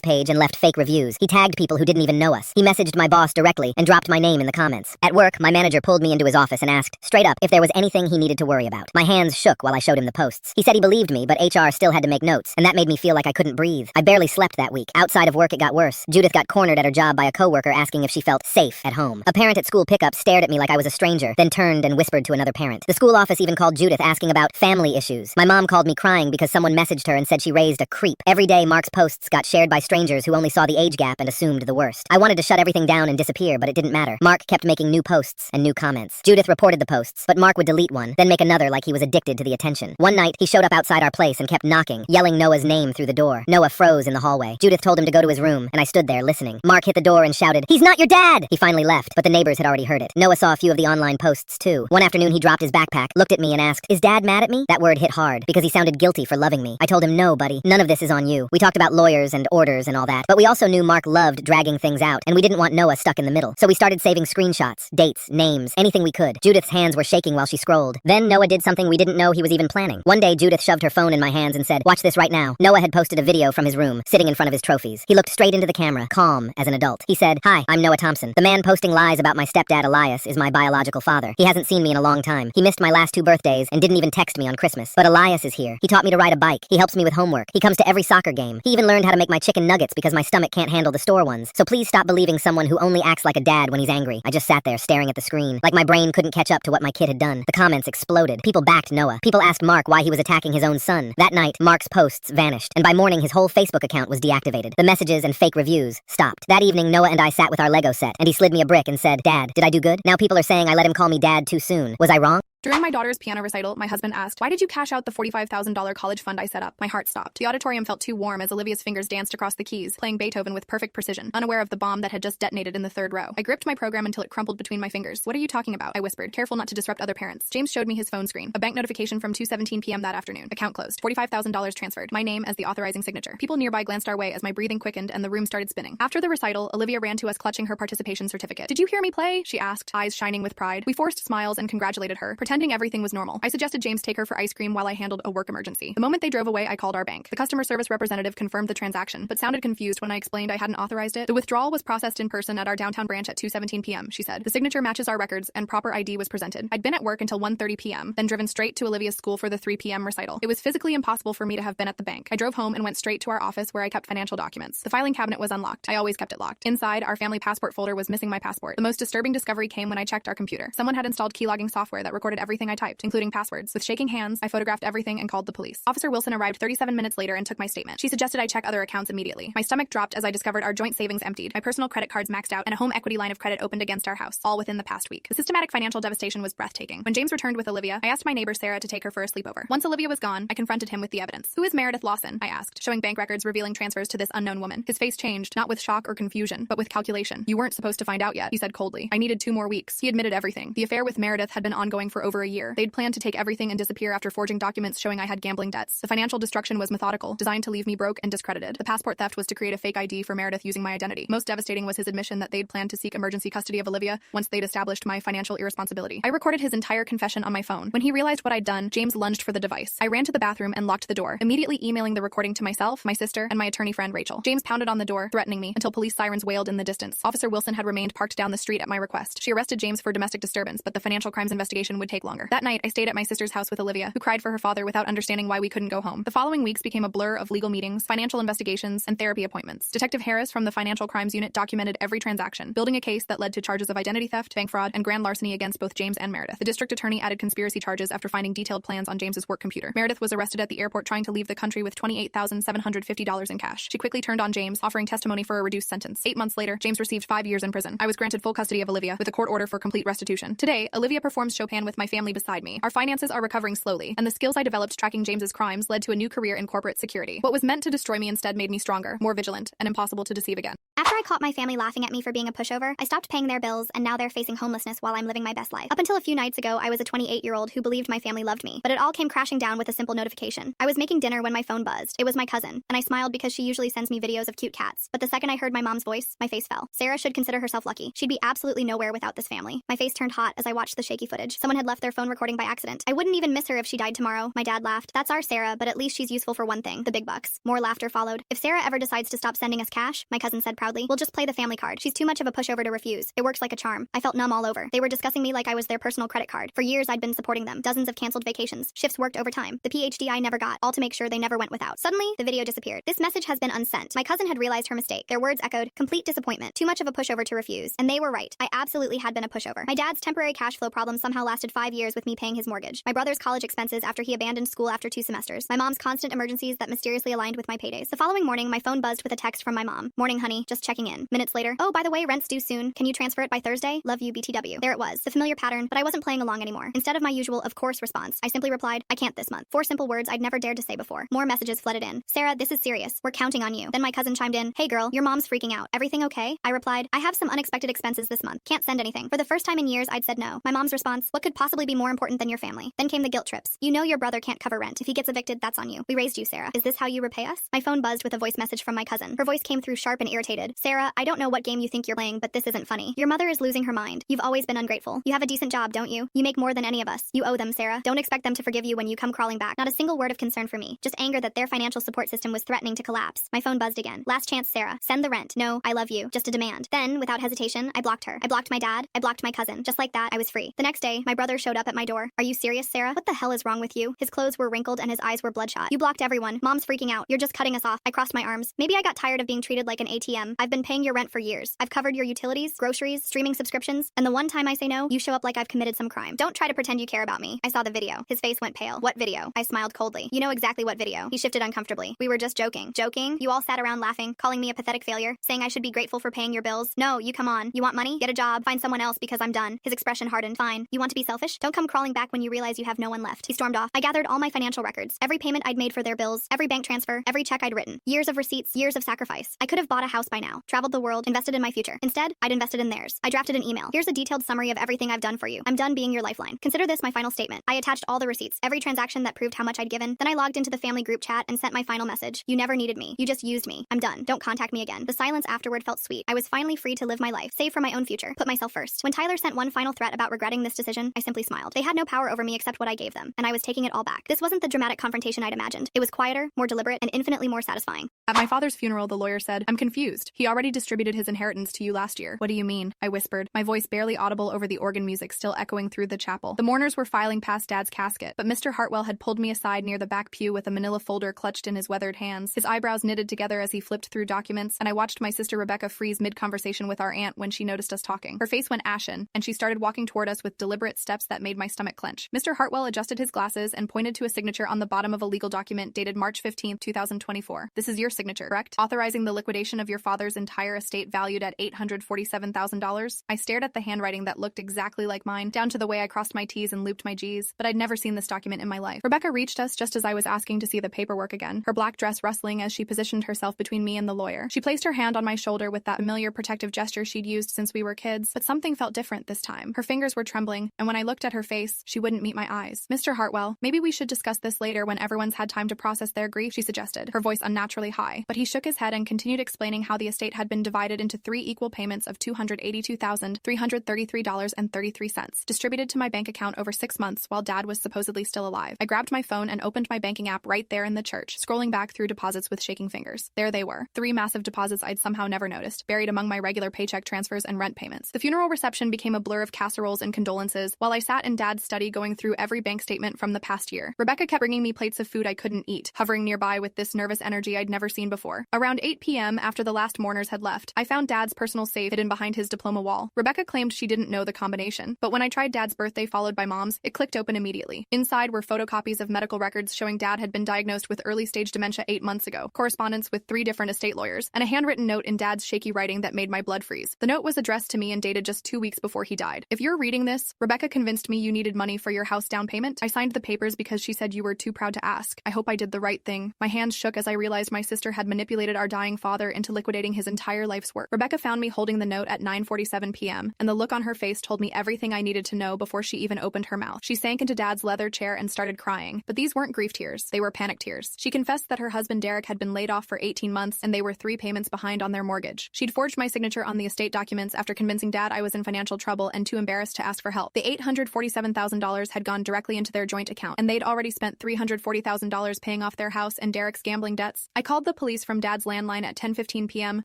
page and left fake reviews. He tagged people who didn't even know us. He messaged my boss directly and dropped my name in the comments. At work, my manager pulled me into his office and asked, straight up, if there was anything he needed to worry about. My hands shook while I showed him the posts. He said he believed me, but HR still had to make notes, and that made me feel like I couldn't breathe. I barely slept that week. Outside of work, it got worse. Judith got cornered at her job by a coworker asking if she felt safe at home. A parent at school pickup stared at me like I was a stranger, then turned and whispered to to another parent. The school office even called Judith asking about family issues. My mom called me crying because someone messaged her and said she raised a creep. Every day, Mark's posts got shared by strangers who only saw the age gap and assumed the worst. I wanted to shut everything down and disappear, but it didn't matter. Mark kept making new posts and new comments. Judith reported the posts, but Mark would delete one, then make another like he was addicted to the attention. One night, he showed up outside our place and kept knocking, yelling Noah's name through the door. Noah froze in the hallway. Judith told him to go to his room, and I stood there listening. Mark hit the door and shouted, "He's not your dad!" He finally left, but the neighbors had already heard it. Noah saw a few of the online posts too. One afternoon, he dropped his backpack, looked at me and asked, "Is Dad mad at me?" That word hit hard, because he sounded guilty for loving me. I told him, "No, buddy, none of this is on you." We talked about lawyers and orders and all that, but we also knew Mark loved dragging things out, and we didn't want Noah stuck in the middle. So we started saving screenshots, dates, names, anything we could. Judith's hands were shaking while she scrolled. Then Noah did something we didn't know he was even planning. One day, Judith shoved her phone in my hands and said, "Watch this right now." Noah had posted a video from his room, sitting in front of his trophies. He looked straight into the camera, calm as an adult. He said, "Hi, I'm Noah Thompson. The man posting lies about my stepdad Elias is my biological father. He hasn't seen me in a long time. He missed my last 2 birthdays and didn't even text me on Christmas. But Elias is here. He taught me to ride a bike. He helps me with homework. He comes to every soccer game. He even learned how to make my chicken nuggets because my stomach can't handle the store ones. So please stop believing someone who only acts like a dad when he's angry." I just sat there staring at the screen, like my brain couldn't catch up to what my kid had done. The comments exploded. People backed Noah. People asked Mark why he was attacking his own son. That night, Mark's posts vanished, and by morning his whole Facebook account was deactivated. The messages and fake reviews stopped. That evening, Noah and I sat with our Lego set, and he slid me a brick and said, "Dad, did I do good?" Now people are saying I let him call me Dad too soon. Was I wrong? During my daughter's piano recital, my husband asked, "Why did you cash out the $45,000 college fund I set up?" My heart stopped. The auditorium felt too warm as Olivia's fingers danced across the keys, playing Beethoven with perfect precision, unaware of the bomb that had just detonated in the 3rd row. I gripped my program until it crumpled between my fingers. "What are you talking about?" I whispered, careful not to disrupt other parents. James showed me his phone screen. A bank notification from 2:17 p.m. that afternoon. Account closed. $45,000 transferred. My name as the authorizing signature. People nearby glanced our way as my breathing quickened and the room started spinning. After the recital, Olivia ran to us clutching her participation certificate. "Did you hear me play?" she asked, eyes shining with pride. We forced smiles and congratulated her, pretending everything was normal. I suggested James take her for ice cream while I handled a work emergency. The moment they drove away, I called our bank. The customer service representative confirmed the transaction, but sounded confused when I explained I hadn't authorized it. "The withdrawal was processed in person at our downtown branch at 2:17 p.m., she said. "The signature matches our records and proper ID was presented." I'd been at work until 1:30 p.m., then driven straight to Olivia's school for the 3 p.m. recital. It was physically impossible for me to have been at the bank. I drove home and went straight to our office where I kept financial documents. The filing cabinet was unlocked. I always kept it locked. Inside, our family passport folder was missing my passport. The most disturbing discovery came when I checked our computer. Someone had installed keylogging software that recorded everything I typed, including passwords. With shaking hands, I photographed everything and called the police. Officer Wilson arrived 37 minutes later and took my statement. She suggested I check other accounts immediately. My stomach dropped as I discovered our joint savings emptied, my personal credit cards maxed out, and a home equity line of credit opened against our house, all within the past week. The systematic financial devastation was breathtaking. When James returned with Olivia, I asked my neighbor Sarah to take her for a sleepover. Once Olivia was gone, I confronted him with the evidence. "Who is Meredith Lawson?" I asked, showing bank records revealing transfers to this unknown woman. His face changed, not with shock or confusion, but with calculation. "You weren't supposed to find out yet," he said coldly. I needed 2 more weeks. He admitted everything. The affair with Meredith had been ongoing for over a year. They'd planned to take everything and disappear after forging documents showing I had gambling debts. The financial destruction was methodical, designed to leave me broke and discredited. The passport theft was to create a fake ID for Meredith using my identity. Most devastating was his admission that they'd planned to seek emergency custody of Olivia once they'd established my financial irresponsibility. I recorded his entire confession on my phone. When he realized what I'd done, James lunged for the device. I ran to the bathroom and locked the door, immediately emailing the recording to myself, my sister, and my attorney friend Rachel. James pounded on the door, threatening me, until police sirens wailed in the distance. Officer Wilson had remained parked down the street at my request. She arrested James for domestic disturbance, but the financial crimes investigation would take longer. That night, I stayed at my sister's house with Olivia, who cried for her father without understanding why we couldn't go home. The following weeks became a blur of legal meetings, financial investigations, and therapy appointments. Detective Harris from the Financial Crimes Unit documented every transaction, building a case that led to charges of identity theft, bank fraud, and grand larceny against both James and Meredith. The district attorney added conspiracy charges after finding detailed plans on James's work computer. Meredith was arrested at the airport trying to leave the country with $28,750 in cash. She quickly turned on James, offering testimony for a reduced sentence. 8 months later, James received 5 years in prison. I was granted full custody of Olivia, with a court order for complete restitution. Today, Olivia performs Chopin with my family beside me. Our finances are recovering slowly, and the skills I developed tracking James's crimes led to a new career in corporate security. What was meant to destroy me instead made me stronger, more vigilant, and impossible to deceive again. After I caught my family laughing at me for being a pushover, I stopped paying their bills, and now they're facing homelessness while I'm living my best life. Up until a few nights ago, I was a 28-year-old who believed my family loved me, but it all came crashing down with a simple notification. I was making dinner when my phone buzzed. It was my cousin, and I smiled because she usually sends me videos of cute cats. But the second I heard my mom's voice, my face fell. Sarah should consider herself lucky. She'd be absolutely nowhere without this family. My face turned hot as I watched the shaky footage. Someone had left their phone recording by accident. I wouldn't even miss her if she died tomorrow. My dad laughed. That's our Sarah, but at least she's useful for one thing, the big bucks. More laughter followed. If Sarah ever decides to stop sending us cash, my cousin said proudly, we'll just play the family card. She's too much of a pushover to refuse. It works like a charm. I felt numb all over. They were discussing me like I was their personal credit card. For years, I'd been supporting them. Dozens of canceled vacations. Shifts worked overtime. The PhD I never got, all to make sure they never went without. Suddenly, the video disappeared. This message has been unsent. My cousin had realized her mistake. Their words echoed, complete disappointment. Too much of a pushover to refuse. And they were right. I absolutely had been a pushover. My dad's temporary cash flow problem somehow lasted 5 years with me paying his mortgage, my brother's college expenses after he abandoned school after 2 semesters, my mom's constant emergencies that mysteriously aligned with my paydays. The following morning, my phone buzzed with a text from my mom. Morning, honey, just checking in. Minutes later, oh, by the way, rent's due soon. Can you transfer it by Thursday? Love you, BTW. There it was, the familiar pattern, but I wasn't playing along anymore. Instead of my usual of course response, I simply replied, I can't this month. 4 simple words I'd never dared to say before. More messages flooded in. Sarah, this is serious. We're counting on you. Then my cousin chimed in, hey girl, your mom's freaking out. Everything okay? I replied, I have some unexpected expenses this month. Can't send anything. For the first time in years, I'd said no. My mom's response, what could possibly be more important than your family? Then came the guilt trips. You know your brother can't cover rent. If he gets evicted, that's on you. We raised you, Sarah. Is this how you repay us? My phone buzzed with a voice message from my cousin. Her voice came through sharp and irritated. Sarah, I don't know what game you think you're playing, but this isn't funny. Your mother is losing her mind. You've always been ungrateful. You have a decent job, don't you? You make more than any of us. You owe them, Sarah. Don't expect them to forgive you when you come crawling back. Not a single word of concern for me. Just anger that their financial support system was threatening to collapse. My phone buzzed again. Last chance, Sarah. Send the rent. No, I love you. Just a demand. Then, without hesitation, I blocked her. I blocked my dad. I blocked my cousin. Just like that, I was free. The next day, my brother showed up at my door. Are you serious, Sarah? What the hell is wrong with you? His clothes were wrinkled and his eyes were bloodshot. You blocked everyone. Mom's freaking out. You're just cutting us off. I crossed my arms. Maybe I got tired of being treated like an ATM. I've been paying your rent for years. I've covered your utilities, groceries, streaming subscriptions, and the one time I say no, you show up like I've committed some crime. Don't try to pretend you care about me. I saw the video. His face went pale. What video? I smiled coldly. You know exactly what video. He shifted uncomfortably. We were just joking. Joking? You all sat around laughing, calling me a pathetic failure, saying I should be grateful for paying your bills. No, you come on. You want money? Get a job. Find someone else because I'm done. His expression hardened. Fine. You want to be selfish? Don't come crawling back when you realize you have no one left. He stormed off. I gathered all my financial records. Every payment I'd made for their bills, every bank transfer, every check I'd written. Years of receipts, years of sacrifice. I could have bought a house by now, traveled the world, invested in my future. Instead, I'd invested in theirs. I drafted an email. Here's a detailed summary of everything I've done for you. I'm done being your lifeline. Consider this my final statement. I attached all the receipts, every transaction that proved how much I'd given. Then I logged into the family group chat and sent my final message. You never needed me. You just used me. I'm done. Don't contact me again. The silence afterward felt sweet. I was finally free to live my life, save for my own future, put myself first. When Tyler sent one final threat about regretting this decision, I simply smiled. They had no power over me except what I gave them, and I was taking it all back. This wasn't the dramatic confrontation I'd imagined. It was quieter, more deliberate, and infinitely more satisfying. At my father's funeral, the lawyer said, I'm confused. He already distributed his inheritance to you last year. What do you mean? I whispered, my voice barely audible over the organ music still echoing through the chapel. The mourners were filing past Dad's casket, but Mr. Hartwell had pulled me aside near the back pew with a manila folder clutched in his weathered hands. His eyebrows knitted together as he flipped through documents, and I watched my sister Rebecca freeze mid-conversation with our aunt when she noticed us talking. Her face went ashen, and she started walking toward us with deliberate steps that made my stomach clench. Mr. Hartwell adjusted his glasses and pointed to a signature on the bottom of a legal document dated March 15, 2024. This is your signature, correct? Authorizing the liquidation of your father's entire estate valued at $847,000. I stared at the handwriting that looked exactly like mine, down to the way I crossed my T's and looped my G's, but I'd never seen this document in my life. Rebecca reached us just as I was asking to see the paperwork again, her black dress rustling as she positioned herself between me and the lawyer. She placed her hand on my shoulder with that familiar protective gesture she'd used since we were kids, but something felt different this time. Her fingers were trembling, and when I looked at her face, she wouldn't meet my eyes. Mr. Hartwell, maybe we should discuss this later when everyone's had time to process their grief, she suggested, her voice unnaturally high, but he shook his head and continued explaining how the estate had been divided into 3 equal payments of $282,333.33, distributed to my bank account over 6 months while Dad was supposedly still alive. I grabbed my phone and opened my banking app right there in the church, scrolling back through deposits with shaking fingers. There they were, 3 massive deposits I'd somehow never noticed, buried among my regular paycheck transfers and rent payments. The funeral reception became a blur of casseroles and condolences while I sat in Dad's study going through every bank statement from the past year. Rebecca kept bringing me plates of food I couldn't eat, hovering nearby with this nervous energy I'd never seen before. Around 8 p.m., after the last mourners had left, I found Dad's personal safe hidden behind his diploma wall. Rebecca claimed she didn't know the combination, but when I tried Dad's birthday followed by Mom's, it clicked open immediately. Inside were photocopies of medical records showing Dad had been diagnosed with early-stage dementia 8 months ago, correspondence with 3 different estate lawyers, and a handwritten note in Dad's shaky writing that made my blood freeze. The note was addressed to me and dated just 2 weeks before he died. If you're reading this, Rebecca convinced me you needed money for your house down payment. I signed the papers because she said you were too proud to ask. I hope I did the right thing. My hands shook as I realized my sister had manipulated our dying father into liquidating his entire life's work. Rebecca found me holding the note at 9:47 p.m., and the look on her face told me everything I needed to know before she even opened her mouth. She sank into Dad's leather chair and started crying, but these weren't grief tears. They were panic tears. She confessed that her husband Derek had been laid off for 18 months and they were 3 payments behind on their mortgage. She'd forged my signature on the estate documents after convincing Dad I was in financial trouble and too embarrassed to ask for help. The $847,000 had gone directly into their joint account, and they'd already spent $340,000 paying off their house and Derek's gambling debts. I called the police from Dad's landline at 10:15 p.m.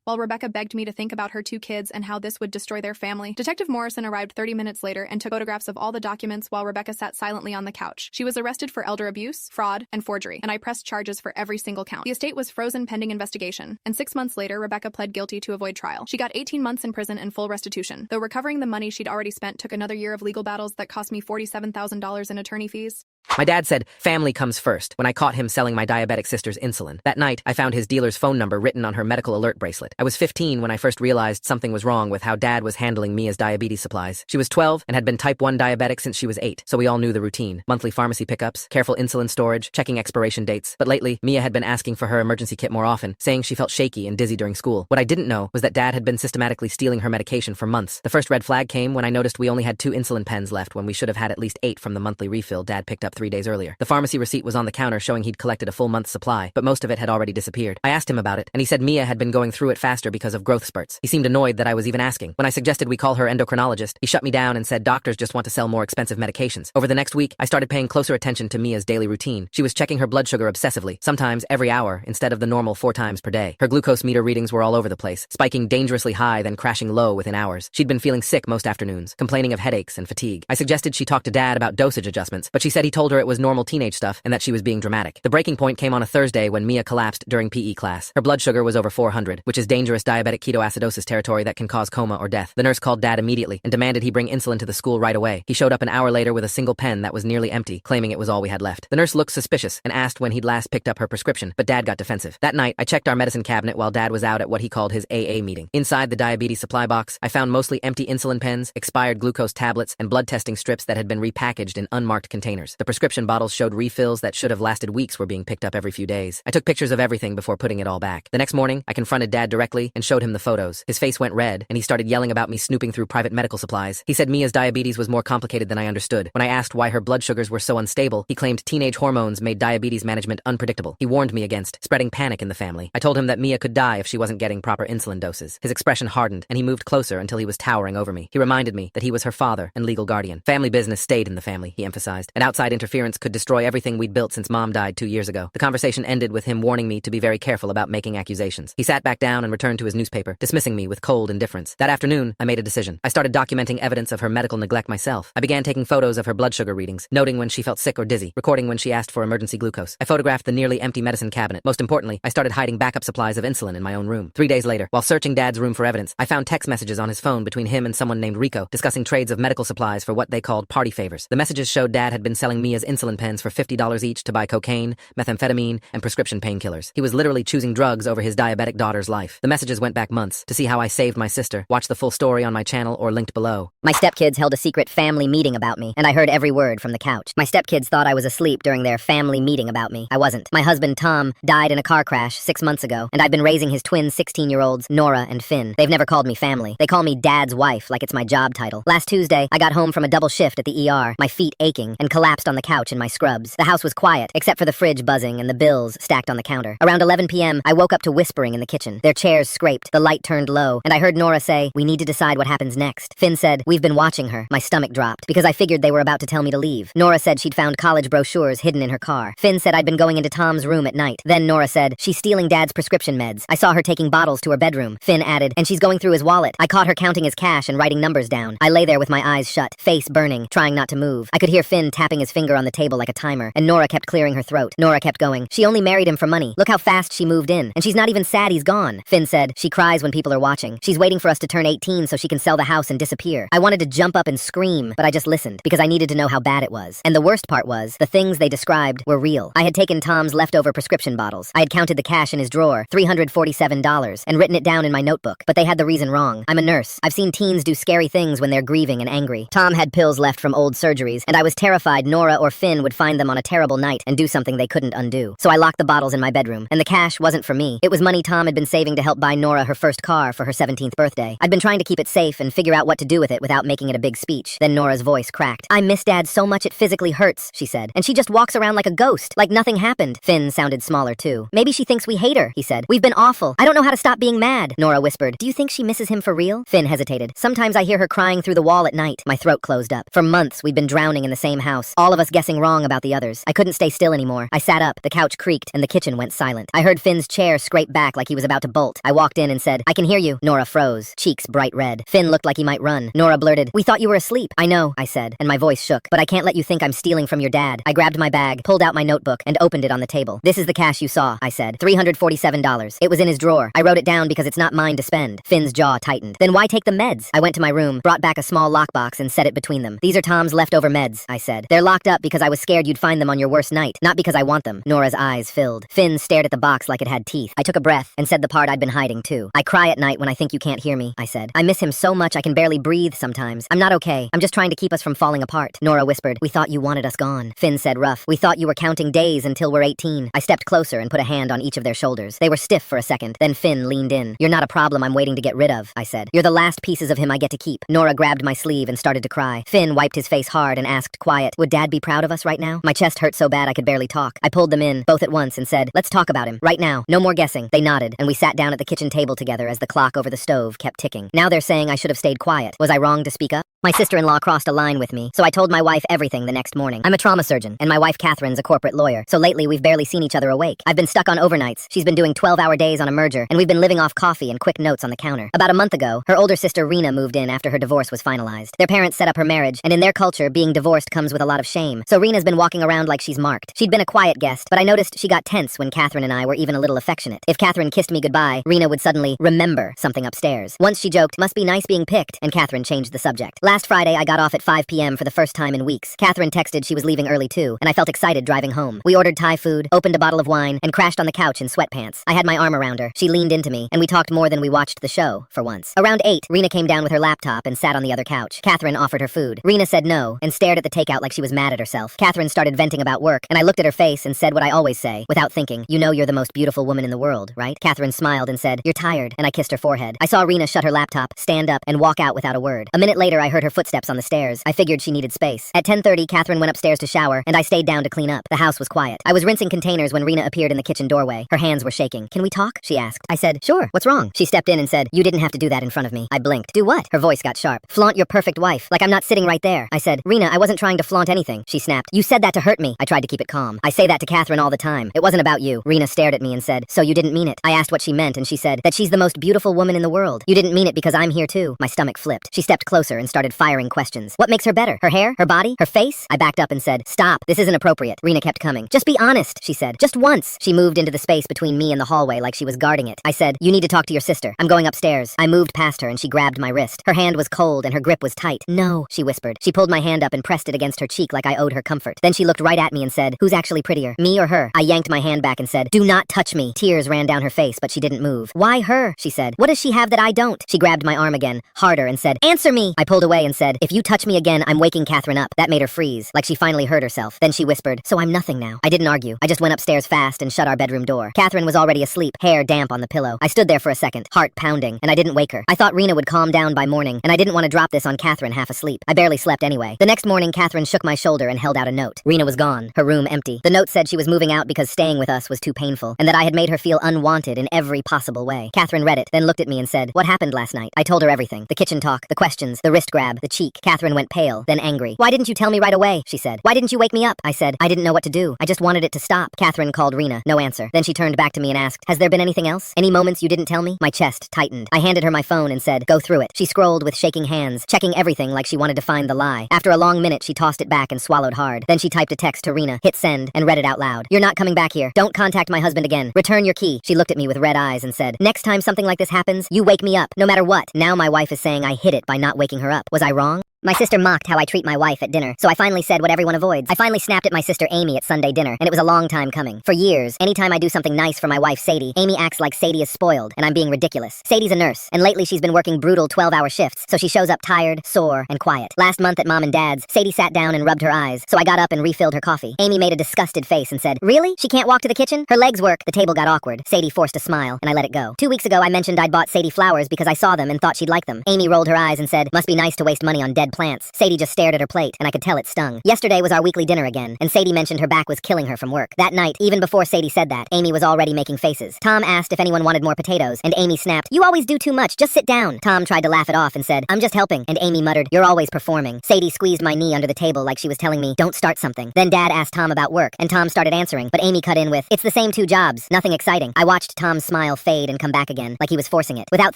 while Rebecca begged me to think about her 2 kids and how this would destroy their family. Detective Morrison arrived 30 minutes later and took photographs of all the documents while Rebecca sat silently on the couch. She was arrested for elder abuse, fraud, and forgery, and I pressed charges for every single count. The estate was frozen pending investigation, and 6 months later, Rebecca pled guilty to avoid trial. She got 18 months in prison and full restitution, though recovering the money she'd already spent took another year of legal battles that that cost me $47,000 in attorney fees. My dad said family comes first when I caught him selling my diabetic sister's insulin. That night, I found his dealer's phone number written on her medical alert bracelet. I was 15 when I first realized something was wrong with how Dad was handling Mia's diabetes supplies. She was 12 and had been type 1 diabetic since she was 8, so we all knew the routine. Monthly pharmacy pickups, careful insulin storage, checking expiration dates. But lately, Mia had been asking for her emergency kit more often, saying she felt shaky and dizzy during school. What I didn't know was that Dad had been systematically stealing her medication for months. The first red flag came when I noticed we only had 2 insulin pens left when we should have had at least 8 from the monthly refill Dad picked up 3 days earlier. The pharmacy receipt was on the counter showing he'd collected a full month's supply, but most of it had already disappeared. I asked him about it, and he said Mia had been going through it faster because of growth spurts. He seemed annoyed that I was even asking. When I suggested we call her endocrinologist, he shut me down and said doctors just want to sell more expensive medications. Over the next week, I started paying closer attention to Mia's daily routine. She was checking her blood sugar obsessively, sometimes every hour, instead of the normal 4 times per day. Her glucose meter readings were all over the place, spiking dangerously high, then crashing low within hours. She'd been feeling sick most afternoons, complaining of headaches and fatigue. I suggested she talk to Dad about dosage adjustments, but she said he told her it was normal teenage stuff and that she was being dramatic. The breaking point came on a Thursday when Mia collapsed during PE class. Her blood sugar was over 400, which is dangerous diabetic ketoacidosis territory that can cause coma or death. The nurse called Dad immediately and demanded he bring insulin to the school right away. He showed up an hour later with a single pen that was nearly empty, claiming it was all we had left. The nurse looked suspicious and asked when he'd last picked up her prescription, but Dad got defensive. That night, I checked our medicine cabinet while Dad was out at what he called his AA meeting. Inside the diabetes supply box, I found mostly empty insulin pens, expired glucose tablets, and blood testing strips that had been repackaged in unmarked containers. The prescription bottles showed refills that should have lasted weeks were being picked up every few days. I took pictures of everything before putting it all back. The next morning, I confronted Dad directly and showed him the photos. His face went red, and he started yelling about me snooping through private medical supplies. He said Mia's diabetes was more complicated than I understood. When I asked why her blood sugars were so unstable, he claimed teenage hormones made diabetes management unpredictable. He warned me against spreading panic in the family. I told him that Mia could die if she wasn't getting proper insulin doses. His expression hardened, and he moved closer until he was towering over me. He reminded me that he was her father and legal guardian. Family business stayed in the family, he emphasized, and outside interference could destroy everything we'd built since Mom died 2 years ago. The conversation ended with him warning me to be very careful about making accusations. He sat back down and returned to his newspaper, dismissing me with cold indifference. That afternoon, I made a decision. I started documenting evidence of her medical neglect myself. I began taking photos of her blood sugar readings, noting when she felt sick or dizzy, recording when she asked for emergency glucose. I photographed the nearly empty medicine cabinet. Most importantly, I started hiding backup supplies of insulin in my own room. 3 days later, while searching Dad's room for evidence, I found text messages on his phone between him and someone named Rico, discussing trades of medical supplies for what they called party favors. The messages showed Dad had been selling Mia's insulin pens for $50 each to buy cocaine, methamphetamine, and prescription painkillers. He was literally choosing drugs over his diabetic daughter's life. The messages went back months. To see how I saved my sister, watch the full story on my channel or linked below. My stepkids held a secret family meeting about me, and I heard every word from the couch. My stepkids thought I was asleep during their family meeting about me. I wasn't. My husband, Tom, died in a car crash 6 months ago, and I've been raising his twin 16-year-olds, Nora and Finn. They've never called me family. They call me Dad's wife like it's my job title. Last Tuesday, I got home from a double shift at the ER, my feet aching, and collapsed on the couch in my scrubs. The house was quiet, except for the fridge buzzing and the bills stacked on the counter. Around 11 p.m., I woke up to whispering in the kitchen. Their chairs scraped, the light turned low, and I heard Nora say, "We need to decide what happens next." Finn said, "We've been watching her." My stomach dropped, because I figured they were about to tell me to leave. Nora said she'd found college brochures hidden in her car. Finn said I'd been going into Tom's room at night. Then Nora said, "She's stealing Dad's prescription meds. I saw her taking bottles to her bedroom." Finn added, "And she's going through his wallet. I caught her counting his cash and writing numbers down." I lay there with my eyes shut, face burning, trying not to move. I could hear Finn tapping his finger on the table like a timer, and Nora kept clearing her throat. Nora kept going, "She only married him for money. Look how fast she moved in. And she's not even sad he's gone." Finn said, "She cries when people are watching. She's waiting for us to turn 18 so she can sell the house and disappear." I wanted to jump up and scream, but I just listened, because I needed to know how bad it was. And the worst part was, the things they described were real. I had taken Tom's leftover prescription bottles. I had counted the cash in his drawer, $347, and written it down in my notebook. But they had the reason wrong. I'm a nurse. I've seen teens do scary things when they're grieving and angry. Tom had pills left from old surgeries, and I was terrified Nora or Finn would find them on a terrible night and do something they couldn't undo. So I locked the bottles in my bedroom, and the cash wasn't for me. It was money Tom had been saving to help buy Nora her first car for her 17th birthday. I'd been trying to keep it safe and figure out what to do with it without making it a big speech. Then Nora's voice cracked. "I miss Dad so much it physically hurts," she said. "And she just walks around like a ghost, like nothing happened." Finn sounded smaller too. "Maybe she thinks we hate her," he said. "We've been awful. I don't know how to stop being mad." Nora whispered, "Do you think she misses him for real?" Finn hesitated. "Sometimes I hear her crying through the wall at night." My throat closed up. For months, we'd been drowning in the same house. All of us us guessing wrong about the others. I couldn't stay still anymore. I sat up, the couch creaked, and the kitchen went silent. I heard Finn's chair scrape back like he was about to bolt. I walked in and said, "I can hear you." Nora froze, cheeks bright red. Finn looked like he might run. Nora blurted, "We thought you were asleep." "I know," I said, and my voice shook, "but I can't let you think I'm stealing from your dad." I grabbed my bag, pulled out my notebook, and opened it on the table. "This is the cash you saw," I said. $347. It was in his drawer. I wrote it down because it's not mine to spend. Finn's jaw tightened. "Then why take the meds?" I went to my room, brought back a small lockbox, and set it between them. "These are Tom's leftover meds," I said. "They're locked up because I was scared you'd find them on your worst night, not because I want them." Nora's eyes filled. Finn stared at the box like it had teeth. I took a breath and said the part I'd been hiding too. "I cry at night when I think you can't hear me," I said. "I miss him so much I can barely breathe sometimes. I'm not okay. I'm just trying to keep us from falling apart." Nora whispered, "We thought you wanted us gone." Finn said rough, "We thought you were counting days until we're 18. I stepped closer and put a hand on each of their shoulders. They were stiff for a second. Then Finn leaned in. "You're not a problem I'm waiting to get rid of," I said. "You're the last pieces of him I get to keep." Nora grabbed my sleeve and started to cry. Finn wiped his face hard and asked quiet, "Would Dad be proud of us right now?" My chest hurt so bad I could barely talk. I pulled them in, both at once, and said, "Let's talk about him. Right now. No more guessing." They nodded, and we sat down at the kitchen table together as the clock over the stove kept ticking. Now they're saying I should have stayed quiet. Was I wrong to speak up? My sister-in-law crossed a line with me, so I told my wife everything the next morning. I'm a trauma surgeon, and my wife Catherine's a corporate lawyer, so lately we've barely seen each other awake. I've been stuck on overnights. She's been doing 12-hour days on a merger, and we've been living off coffee and quick notes on the counter. About a month ago, her older sister Rena moved in after her divorce was finalized. Their parents set up her marriage, and in their culture, being divorced comes with a lot of shame, so Rena's been walking around like she's marked. She'd been a quiet guest, but I noticed she got tense when Catherine and I were even a little affectionate. If Catherine kissed me goodbye, Rena would suddenly remember something upstairs. Once she joked, "Must be nice being picked," and Catherine changed the subject. Last Friday, I got off at 5 p.m. for the first time in weeks. Catherine texted she was leaving early too, and I felt excited driving home. We ordered Thai food, opened a bottle of wine, and crashed on the couch in sweatpants. I had my arm around her. She leaned into me, and we talked more than we watched the show, for once. Around 8, Rena came down with her laptop and sat on the other couch. Catherine offered her food. Rena said no, and stared at the takeout like she was mad at herself. Catherine started venting about work, and I looked at her face and said what I always say, without thinking, "You know you're the most beautiful woman in the world, right?" Catherine smiled and said, "You're tired," and I kissed her forehead. I saw Rena shut her laptop, stand up, and walk out without a word. A minute later, I heard her footsteps on the stairs. I figured she needed space. At 10:30, Catherine went upstairs to shower, and I stayed down to clean up. The house was quiet. I was rinsing containers when Rena appeared in the kitchen doorway. Her hands were shaking. "Can we talk?" she asked. I said, "Sure, what's wrong?" She stepped in and said, "You didn't have to do that in front of me." I blinked. "Do what?" Her voice got sharp. "Flaunt your perfect wife, like I'm not sitting right there." I said, "Rena, I wasn't trying to flaunt anything." She snapped, "You said that to hurt me." I tried to keep it calm. "I say that to Catherine all the time. It wasn't about you." Rena stared at me and said, "So you didn't mean it?" I asked what she meant, and she said, "That she's the most beautiful woman in the world. You didn't mean it because I'm here too." My stomach flipped. She stepped closer and started firing questions. "What makes her better? Her hair? Her body? Her face?" I backed up and said, "Stop. This isn't appropriate." Rena kept coming. "Just be honest," she said. "Just once." She moved into the space between me and the hallway like she was guarding it. I said, "You need to talk to your sister. I'm going upstairs." I moved past her and she grabbed my wrist. Her hand was cold and her grip was tight. "No," she whispered. She pulled my hand up and pressed it against her cheek like I owed her comfort. Then she looked right at me and said, "Who's actually prettier, me or her?" I yanked my hand back and said, "Do not touch me." Tears ran down her face, but she didn't move. "Why her?" she said. "What does she have that I don't?" She grabbed my arm again, harder, and said, "Answer me." I pulled away and said, "If you touch me again, I'm waking Catherine up." That made her freeze, like she finally heard herself. Then she whispered, "So I'm nothing now." I didn't argue. I just went upstairs fast and shut our bedroom door. Catherine was already asleep, hair damp on the pillow. I stood there for a second, heart pounding, and I didn't wake her. I thought Rena would calm down by morning, and I didn't want to drop this on Catherine half asleep. I barely slept anyway. The next morning, Catherine shook my shoulder and held out a note. Rena was gone, her room empty. The note said she was moving out because staying with us was too painful, and that I had made her feel unwanted in every possible way. Catherine read it, then looked at me and said, "What happened last night?" I told her everything. The kitchen talk, the questions, the wrist grab, the cheek. Catherine went pale, then angry. "Why didn't you tell me right away?" she said. "Why didn't you wake me up?" I said, "I didn't know what to do. I just wanted it to stop." Catherine called Rena. No answer. Then she turned back to me and asked, "Has there been anything else? Any moments you didn't tell me?" My chest tightened. I handed her my phone and said, "Go through it." She scrolled with shaking hands, checking everything like she wanted to find the lie. After a long minute, she tossed it back and swallowed hard. Then she typed a text to Rena, hit send, and read it out loud. "You're not coming back here. Don't contact my husband again. Return your key." She looked at me with red eyes and said, "Next time something like this happens, you wake me up, no matter what." Now my wife is saying I hid it by not waking her up. Was I wrong? My sister mocked how I treat my wife at dinner, so I finally said what everyone avoids. I finally snapped at my sister Amy at Sunday dinner, and it was a long time coming. For years, anytime I do something nice for my wife Sadie, Amy acts like Sadie is spoiled, and I'm being ridiculous. Sadie's a nurse, and lately she's been working brutal 12-hour shifts, so she shows up tired, sore, and quiet. Last month at Mom and Dad's, Sadie sat down and rubbed her eyes, so I got up and refilled her coffee. Amy made a disgusted face and said, "Really? She can't walk to the kitchen? Her legs work." The table got awkward. Sadie forced a smile, and I let it go. 2 weeks ago, I mentioned I'd bought Sadie flowers because I saw them and thought she'd like them. Amy rolled her eyes and said, "Must be nice to waste money on dead plants. Sadie just stared at her plate, and I could tell it stung. Yesterday was our weekly dinner again, and Sadie mentioned her back was killing her from work. That night, even before Sadie said that, Amy was already making faces. Tom asked if anyone wanted more potatoes, and Amy snapped, "You always do too much, just sit down." Tom tried to laugh it off and said, "I'm just helping," and Amy muttered, "You're always performing." Sadie squeezed my knee under the table like she was telling me, "Don't start something." Then Dad asked Tom about work, and Tom started answering, but Amy cut in with, "It's the same 2 jobs, nothing exciting." I watched Tom's smile fade and come back again, like he was forcing it. Without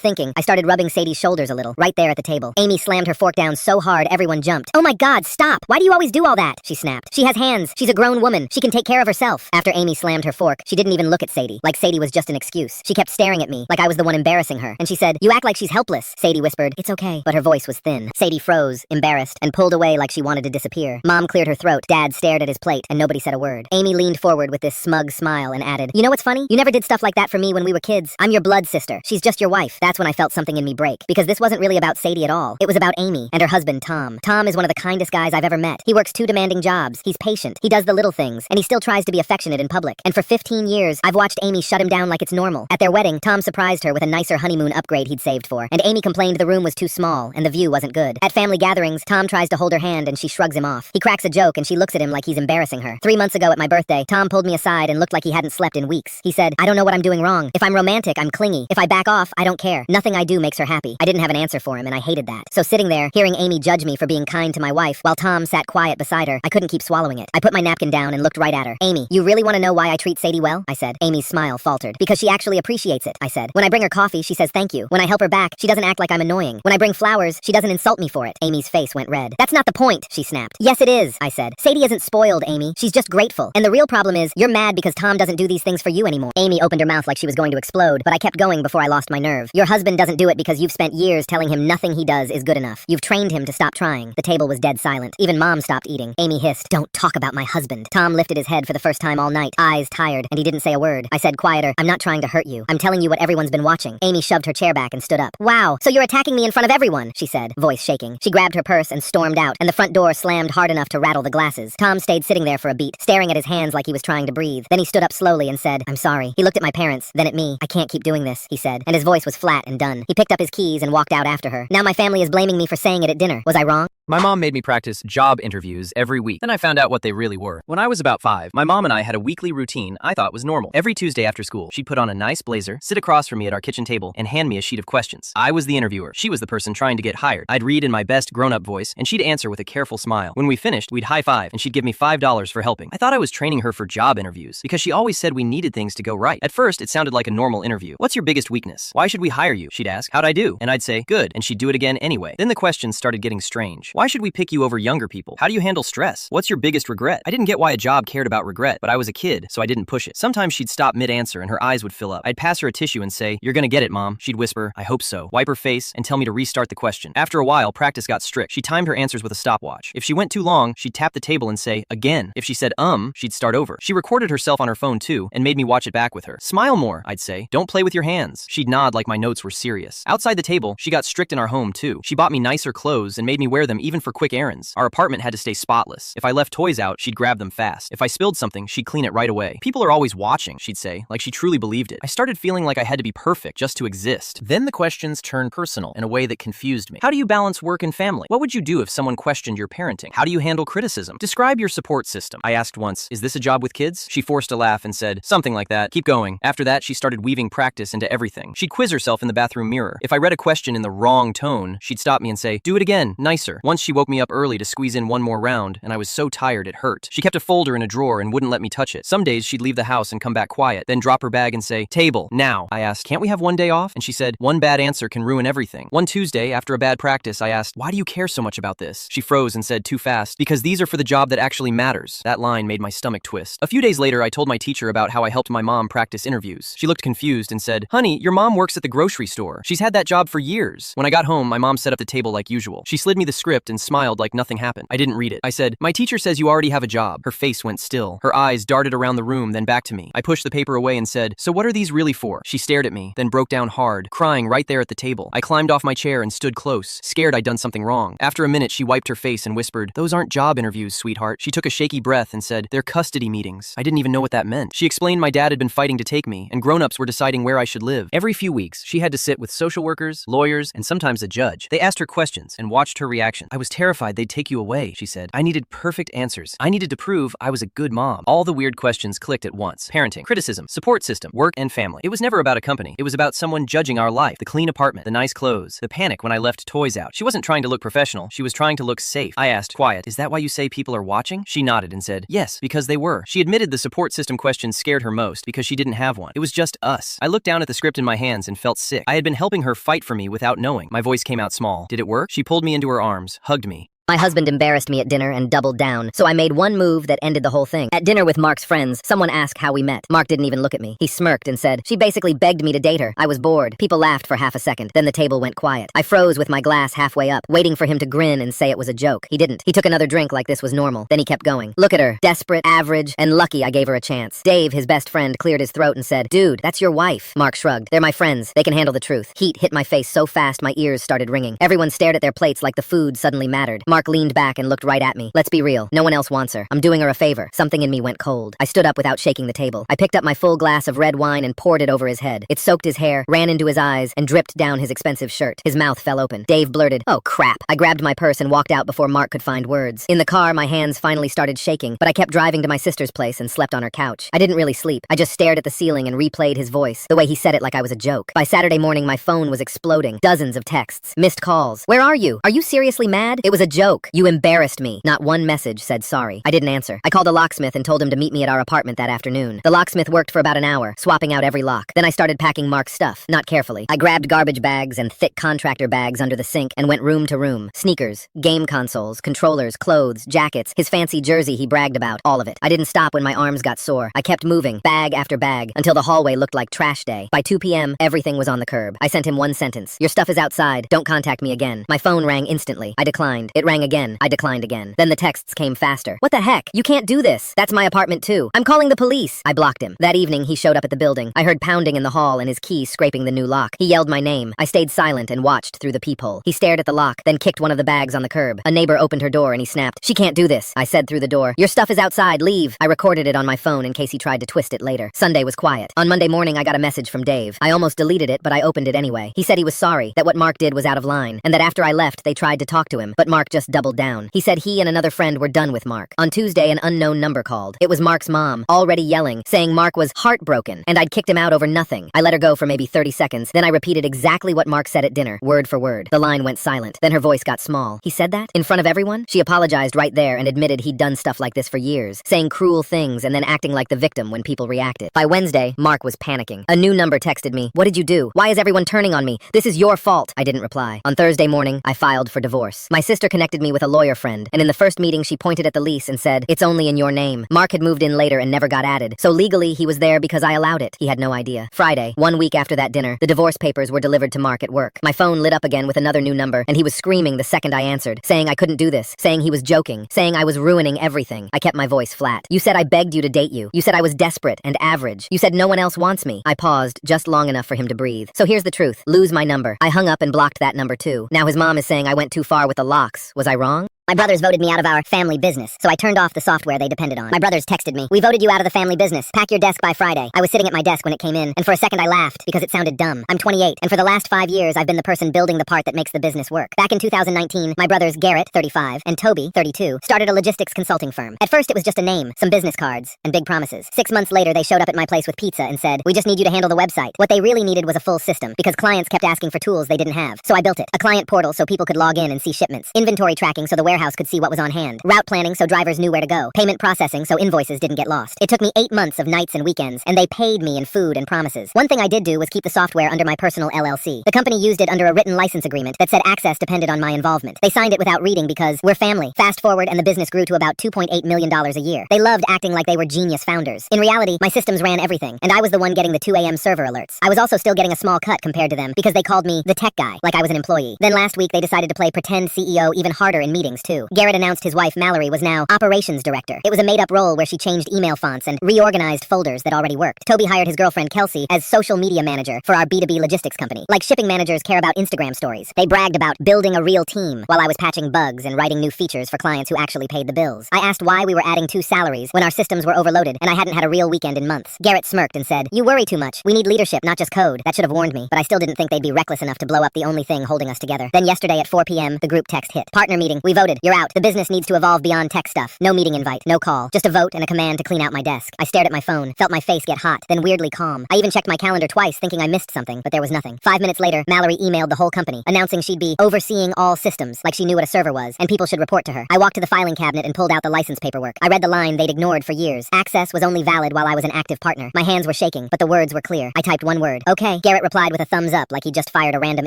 thinking, I started rubbing Sadie's shoulders a little, right there at the table. Amy slammed her fork down so hard everyone jumped. "Oh my God, stop! Why do you always do all that?" she snapped. "She has hands. She's a grown woman. She can take care of herself." After Amy slammed her fork, she didn't even look at Sadie, like Sadie was just an excuse. She kept staring at me, like I was the one embarrassing her, and she said, "You act like she's helpless." Sadie whispered, "It's okay," but her voice was thin. Sadie froze, embarrassed, and pulled away like she wanted to disappear. Mom cleared her throat, Dad stared at his plate, and nobody said a word. Amy leaned forward with this smug smile and added, "You know what's funny? You never did stuff like that for me when we were kids. I'm your blood sister. She's just your wife." That's when I felt something in me break, because this wasn't really about Sadie at all. It was about Amy and her husband, Tom. Tom is one of the kindest guys I've ever met. He works 2 demanding jobs. He's patient. He does the little things, and he still tries to be affectionate in public. And for 15 years, I've watched Amy shut him down like it's normal. At their wedding, Tom surprised her with a nicer honeymoon upgrade he'd saved for, and Amy complained the room was too small and the view wasn't good. At family gatherings, Tom tries to hold her hand and she shrugs him off. He cracks a joke and she looks at him like he's embarrassing her. 3 months ago at my birthday, Tom pulled me aside and looked like he hadn't slept in weeks. He said, "I don't know what I'm doing wrong. If I'm romantic, I'm clingy. If I back off, I don't care. Nothing I do makes her happy." I didn't have an answer for him and I hated that. So sitting there, hearing Amy judge me for being kind to my wife, while Tom sat quiet beside her, I couldn't keep swallowing it. I put my napkin down and looked right at her. "Amy, you really want to know why I treat Sadie well?" I said. Amy's smile faltered. "Because she actually appreciates it," I said. "When I bring her coffee, she says thank you. When I help her back, she doesn't act like I'm annoying. When I bring flowers, she doesn't insult me for it." Amy's face went red. "That's not the point," she snapped. "Yes, it is," I said. "Sadie isn't spoiled, Amy. She's just grateful. And the real problem is, you're mad because Tom doesn't do these things for you anymore." Amy opened her mouth like she was going to explode, but I kept going before I lost my nerve. "Your husband doesn't do it because you've spent years telling him nothing he does is good enough. You've trained him to stop trying." The table was dead silent. Even Mom stopped eating. Amy hissed, "Don't talk about my husband." Tom lifted his head for the first time all night, eyes tired, and he didn't say a word. I said quieter, "I'm not trying to hurt you. I'm telling you what everyone's been watching." Amy shoved her chair back and stood up. "Wow, so you're attacking me in front of everyone," she said, voice shaking. She grabbed her purse and stormed out, and the front door slammed hard enough to rattle the glasses. Tom stayed sitting there for a beat, staring at his hands like he was trying to breathe. Then he stood up slowly and said, "I'm sorry." He looked at my parents, then at me. "I can't keep doing this," he said, and his voice was flat and done. He picked up his keys and walked out after her. Now my family is blaming me for saying it at dinner. Was I wrong? My mom made me practice job interviews every week. Then I found out what they really were. When I was about 5, my mom and I had a weekly routine I thought was normal. Every Tuesday after school, she'd put on a nice blazer, sit across from me at our kitchen table, and hand me a sheet of questions. I was the interviewer. She was the person trying to get hired. I'd read in my best grown-up voice, and she'd answer with a careful smile. When we finished, we'd high-five, and she'd give me $5 for helping. I thought I was training her for job interviews, because she always said we needed things to go right. At first, it sounded like a normal interview. "What's your biggest weakness? Why should we hire you?" she'd ask. "How'd I do?" And I'd say, "Good," and she'd do it again anyway. Then the questions started getting strange. "Why should we pick you over younger people? How do you handle stress? What's your biggest regret?" I didn't get why a job cared about regret, but I was a kid, so I didn't push it. Sometimes she'd stop mid-answer and her eyes would fill up. I'd pass her a tissue and say, "You're gonna get it, Mom." She'd whisper, "I hope so," wipe her face, and tell me to restart the question. After a while, practice got strict. She timed her answers with a stopwatch. If she went too long, she'd tap the table and say, "Again." If she said, she'd start over. She recorded herself on her phone too, and made me watch it back with her. "Smile more," I'd say. "Don't play with your hands." She'd nod like my notes were serious. Outside the table, she got strict in our home too. She bought me nicer clothes and made me wear them even for quick errands. Our apartment had to stay spotless. If I left toys out, she'd grab them fast. If I spilled something, she'd clean it right away. "People are always watching," she'd say, like she truly believed it. I started feeling like I had to be perfect just to exist. Then the questions turned personal in a way that confused me. How do you balance work and family? What would you do if someone questioned your parenting? How do you handle criticism? Describe your support system. I asked once, "Is this a job with kids?" She forced a laugh and said, "Something like that. Keep going." After that, she started weaving practice into everything. She'd quiz herself in the bathroom mirror. If I read a question in the wrong tone, she'd stop me and say, "Do it again, nicer." Once she woke me up early to squeeze in one more round, and I was so tired it hurt. She kept a folder in a drawer and wouldn't let me touch it. Some days she'd leave the house and come back quiet, then drop her bag and say, "Table, now." I asked, "Can't we have one day off?" And she said, "One bad answer can ruin everything." One Tuesday, after a bad practice, I asked, "Why do you care so much about this?" She froze and said too fast, "Because these are for the job that actually matters." That line made my stomach twist. A few days later, I told my teacher about how I helped my mom practice interviews. She looked confused and said, "Honey, your mom works at the grocery store. She's had that job for years." When I got home, my mom set up the table like usual. She slid me the script and smiled like nothing happened. I didn't read it. I said, "My teacher says you already have a job." Her face went still. Her eyes darted around the room, then back to me. I pushed the paper away and said, "So what are these really for?" She stared at me, then broke down hard, crying right there at the table. I climbed off my chair and stood close, scared I'd done something wrong. After a minute, she wiped her face and whispered, "Those aren't job interviews, sweetheart." She took a shaky breath and said, "They're custody meetings." I didn't even know what that meant. She explained my dad had been fighting to take me, and grown-ups were deciding where I should live. Every few weeks, she had to sit with social workers, lawyers, and sometimes a judge. They asked her questions and watched watched her reaction. I was terrified they'd take you away, she said. I needed perfect answers. I needed to prove I was a good mom. All the weird questions clicked at once. Parenting, criticism, support system, work, and family. It was never about a company. It was about someone judging our life. The clean apartment, the nice clothes, the panic when I left toys out. She wasn't trying to look professional. She was trying to look safe. I asked, quiet, is that why you say people are watching? She nodded and said, yes, because they were. She admitted the support system questions scared her most because she didn't have one. It was just us. I looked down at the script in my hands and felt sick. I had been helping her fight for me without knowing. My voice came out small. Did it work? She pulled me into her arms, hugged me. My husband embarrassed me at dinner and doubled down, so I made one move that ended the whole thing. At dinner with Mark's friends, someone asked how we met. Mark didn't even look at me. He smirked and said, she basically begged me to date her. I was bored. People laughed for half a second. Then the table went quiet. I froze with my glass halfway up, waiting for him to grin and say it was a joke. He didn't. He took another drink like this was normal. Then he kept going. Look at her. Desperate, average, and lucky I gave her a chance. Dave, his best friend, cleared his throat and said, dude, that's your wife. Mark shrugged. They're my friends. They can handle the truth. Heat hit my face so fast my ears started ringing. Everyone stared at their plates like the food suddenly mattered. Mark leaned back and looked right at me. Let's be real. No one else wants her. I'm doing her a favor. Something in me went cold. I stood up without shaking the table. I picked up my full glass of red wine and poured it over his head. It soaked his hair, ran into his eyes, and dripped down his expensive shirt. His mouth fell open. Dave blurted, oh crap. I grabbed my purse and walked out before Mark could find words. In the car, my hands finally started shaking, but I kept driving to my sister's place and slept on her couch. I didn't really sleep. I just stared at the ceiling and replayed his voice, the way he said it like I was a joke. By Saturday morning, my phone was exploding. Dozens of texts. Missed calls. Where are you? Are you seriously mad? It was a joke. You embarrassed me. Not one message said sorry. I didn't answer. I called a locksmith and told him to meet me at our apartment that afternoon. The locksmith worked for about an hour, swapping out every lock. Then I started packing Mark's stuff, not carefully. I grabbed garbage bags and thick contractor bags under the sink and went room to room. Sneakers, game consoles, controllers, clothes, jackets, his fancy jersey he bragged about, all of it. I didn't stop when my arms got sore. I kept moving, bag after bag, until the hallway looked like trash day. By 2 p.m., everything was on the curb. I sent him one sentence. Your stuff is outside. Don't contact me again. My phone rang instantly. I declined. It rang again. I declined again. Then the texts came faster. What the heck? You can't do this. That's my apartment too. I'm calling the police. I blocked him. That evening, he showed up at the building. I heard pounding in the hall and his key scraping the new lock. He yelled my name. I stayed silent and watched through the peephole. He stared at the lock, then kicked one of the bags on the curb. A neighbor opened her door and he snapped, she can't do this. I said through the door, your stuff is outside. Leave. I recorded it on my phone in case he tried to twist it later. Sunday was quiet. On Monday morning, I got a message from Dave. I almost deleted it, but I opened it anyway. He said he was sorry, that what Mark did was out of line, and that after I left, they tried to talk to him, but Mark just doubled down. He said he and another friend were done with Mark. On Tuesday, an unknown number called. It was Mark's mom, already yelling, saying Mark was heartbroken, and I'd kicked him out over nothing. I let her go for maybe 30 seconds, then I repeated exactly what Mark said at dinner, word for word. The line went silent. Then her voice got small. He said that? In front of everyone? She apologized right there and admitted he'd done stuff like this for years, saying cruel things and then acting like the victim when people reacted. By Wednesday, Mark was panicking. A new number texted me. What did you do? Why is everyone turning on me? This is your fault. I didn't reply. On Thursday morning, I filed for divorce. My sister connected me with a lawyer friend, and in the first meeting she pointed at the lease and said, it's only in your name. Mark had moved in later and never got added, so legally he was there because I allowed it. He had no idea. Friday, 1 week after that dinner, the divorce papers were delivered to Mark at work. My phone lit up again with another new number, and he was screaming the second I answered, saying I couldn't do this, saying he was joking, saying I was ruining everything. I kept my voice flat. You said I begged you to date you. You said I was desperate and average. You said no one else wants me. I paused, just long enough for him to breathe. So here's the truth. Lose my number. I hung up and blocked that number too. Now his mom is saying I went too far with the locks. Was I wrong? My brothers voted me out of our family business, so I turned off the software they depended on. My brothers texted me, we voted you out of the family business. Pack your desk by Friday. I was sitting at my desk when it came in, and for a second I laughed because it sounded dumb. I'm 28, and for the last 5 years I've been the person building the part that makes the business work. Back in 2019, my brothers Garrett, 35, and Toby, 32, started a logistics consulting firm. At first it was just a name, some business cards, and big promises. 6 months later they showed up at my place with pizza and said, we just need you to handle the website. What they really needed was a full system, because clients kept asking for tools they didn't have. So I built it. A client portal so people could log in and see shipments. Inventory tracking so the warehouse could see what was on hand. Route planning so drivers knew where to go. Payment processing so invoices didn't get lost. It took me 8 months of nights and weekends, and they paid me in food and promises. One thing I did do was keep the software under my personal LLC. The company used it under a written license agreement that said access depended on my involvement. They signed it without reading because we're family. Fast forward and the business grew to about $2.8 million a year. They loved acting like they were genius founders. In reality, my systems ran everything, and I was the one getting the 2 a.m. server alerts. I was also still getting a small cut compared to them because they called me the tech guy, like I was an employee. Then last week they decided to play pretend CEO even harder in meetings, too. Garrett announced his wife, Mallory, was now operations director. It was a made-up role where she changed email fonts and reorganized folders that already worked. Toby hired his girlfriend, Kelsey, as social media manager for our B2B logistics company. Like shipping managers care about Instagram stories. They bragged about building a real team while I was patching bugs and writing new features for clients who actually paid the bills. I asked why we were adding 2 salaries when our systems were overloaded and I hadn't had a real weekend in months. Garrett smirked and said, "You worry too much. We need leadership, not just code." That should have warned me, but I still didn't think they'd be reckless enough to blow up the only thing holding us together. Then yesterday at 4 p.m., the group text hit. "Partner meeting. We voted. You're out. The business needs to evolve beyond tech stuff. No meeting invite. No call. Just a vote and a command to clean out my desk." I stared at my phone, felt my face get hot, then weirdly calm. I even checked my calendar twice, thinking I missed something, but there was nothing. 5 minutes later, Mallory emailed the whole company, announcing she'd be overseeing all systems, like she knew what a server was, and people should report to her. I walked to the filing cabinet and pulled out the license paperwork. I read the line they'd ignored for years. Access was only valid while I was an active partner. My hands were shaking, but the words were clear. I typed one word. "Okay." Garrett replied with a thumbs up, like he'd just fired a random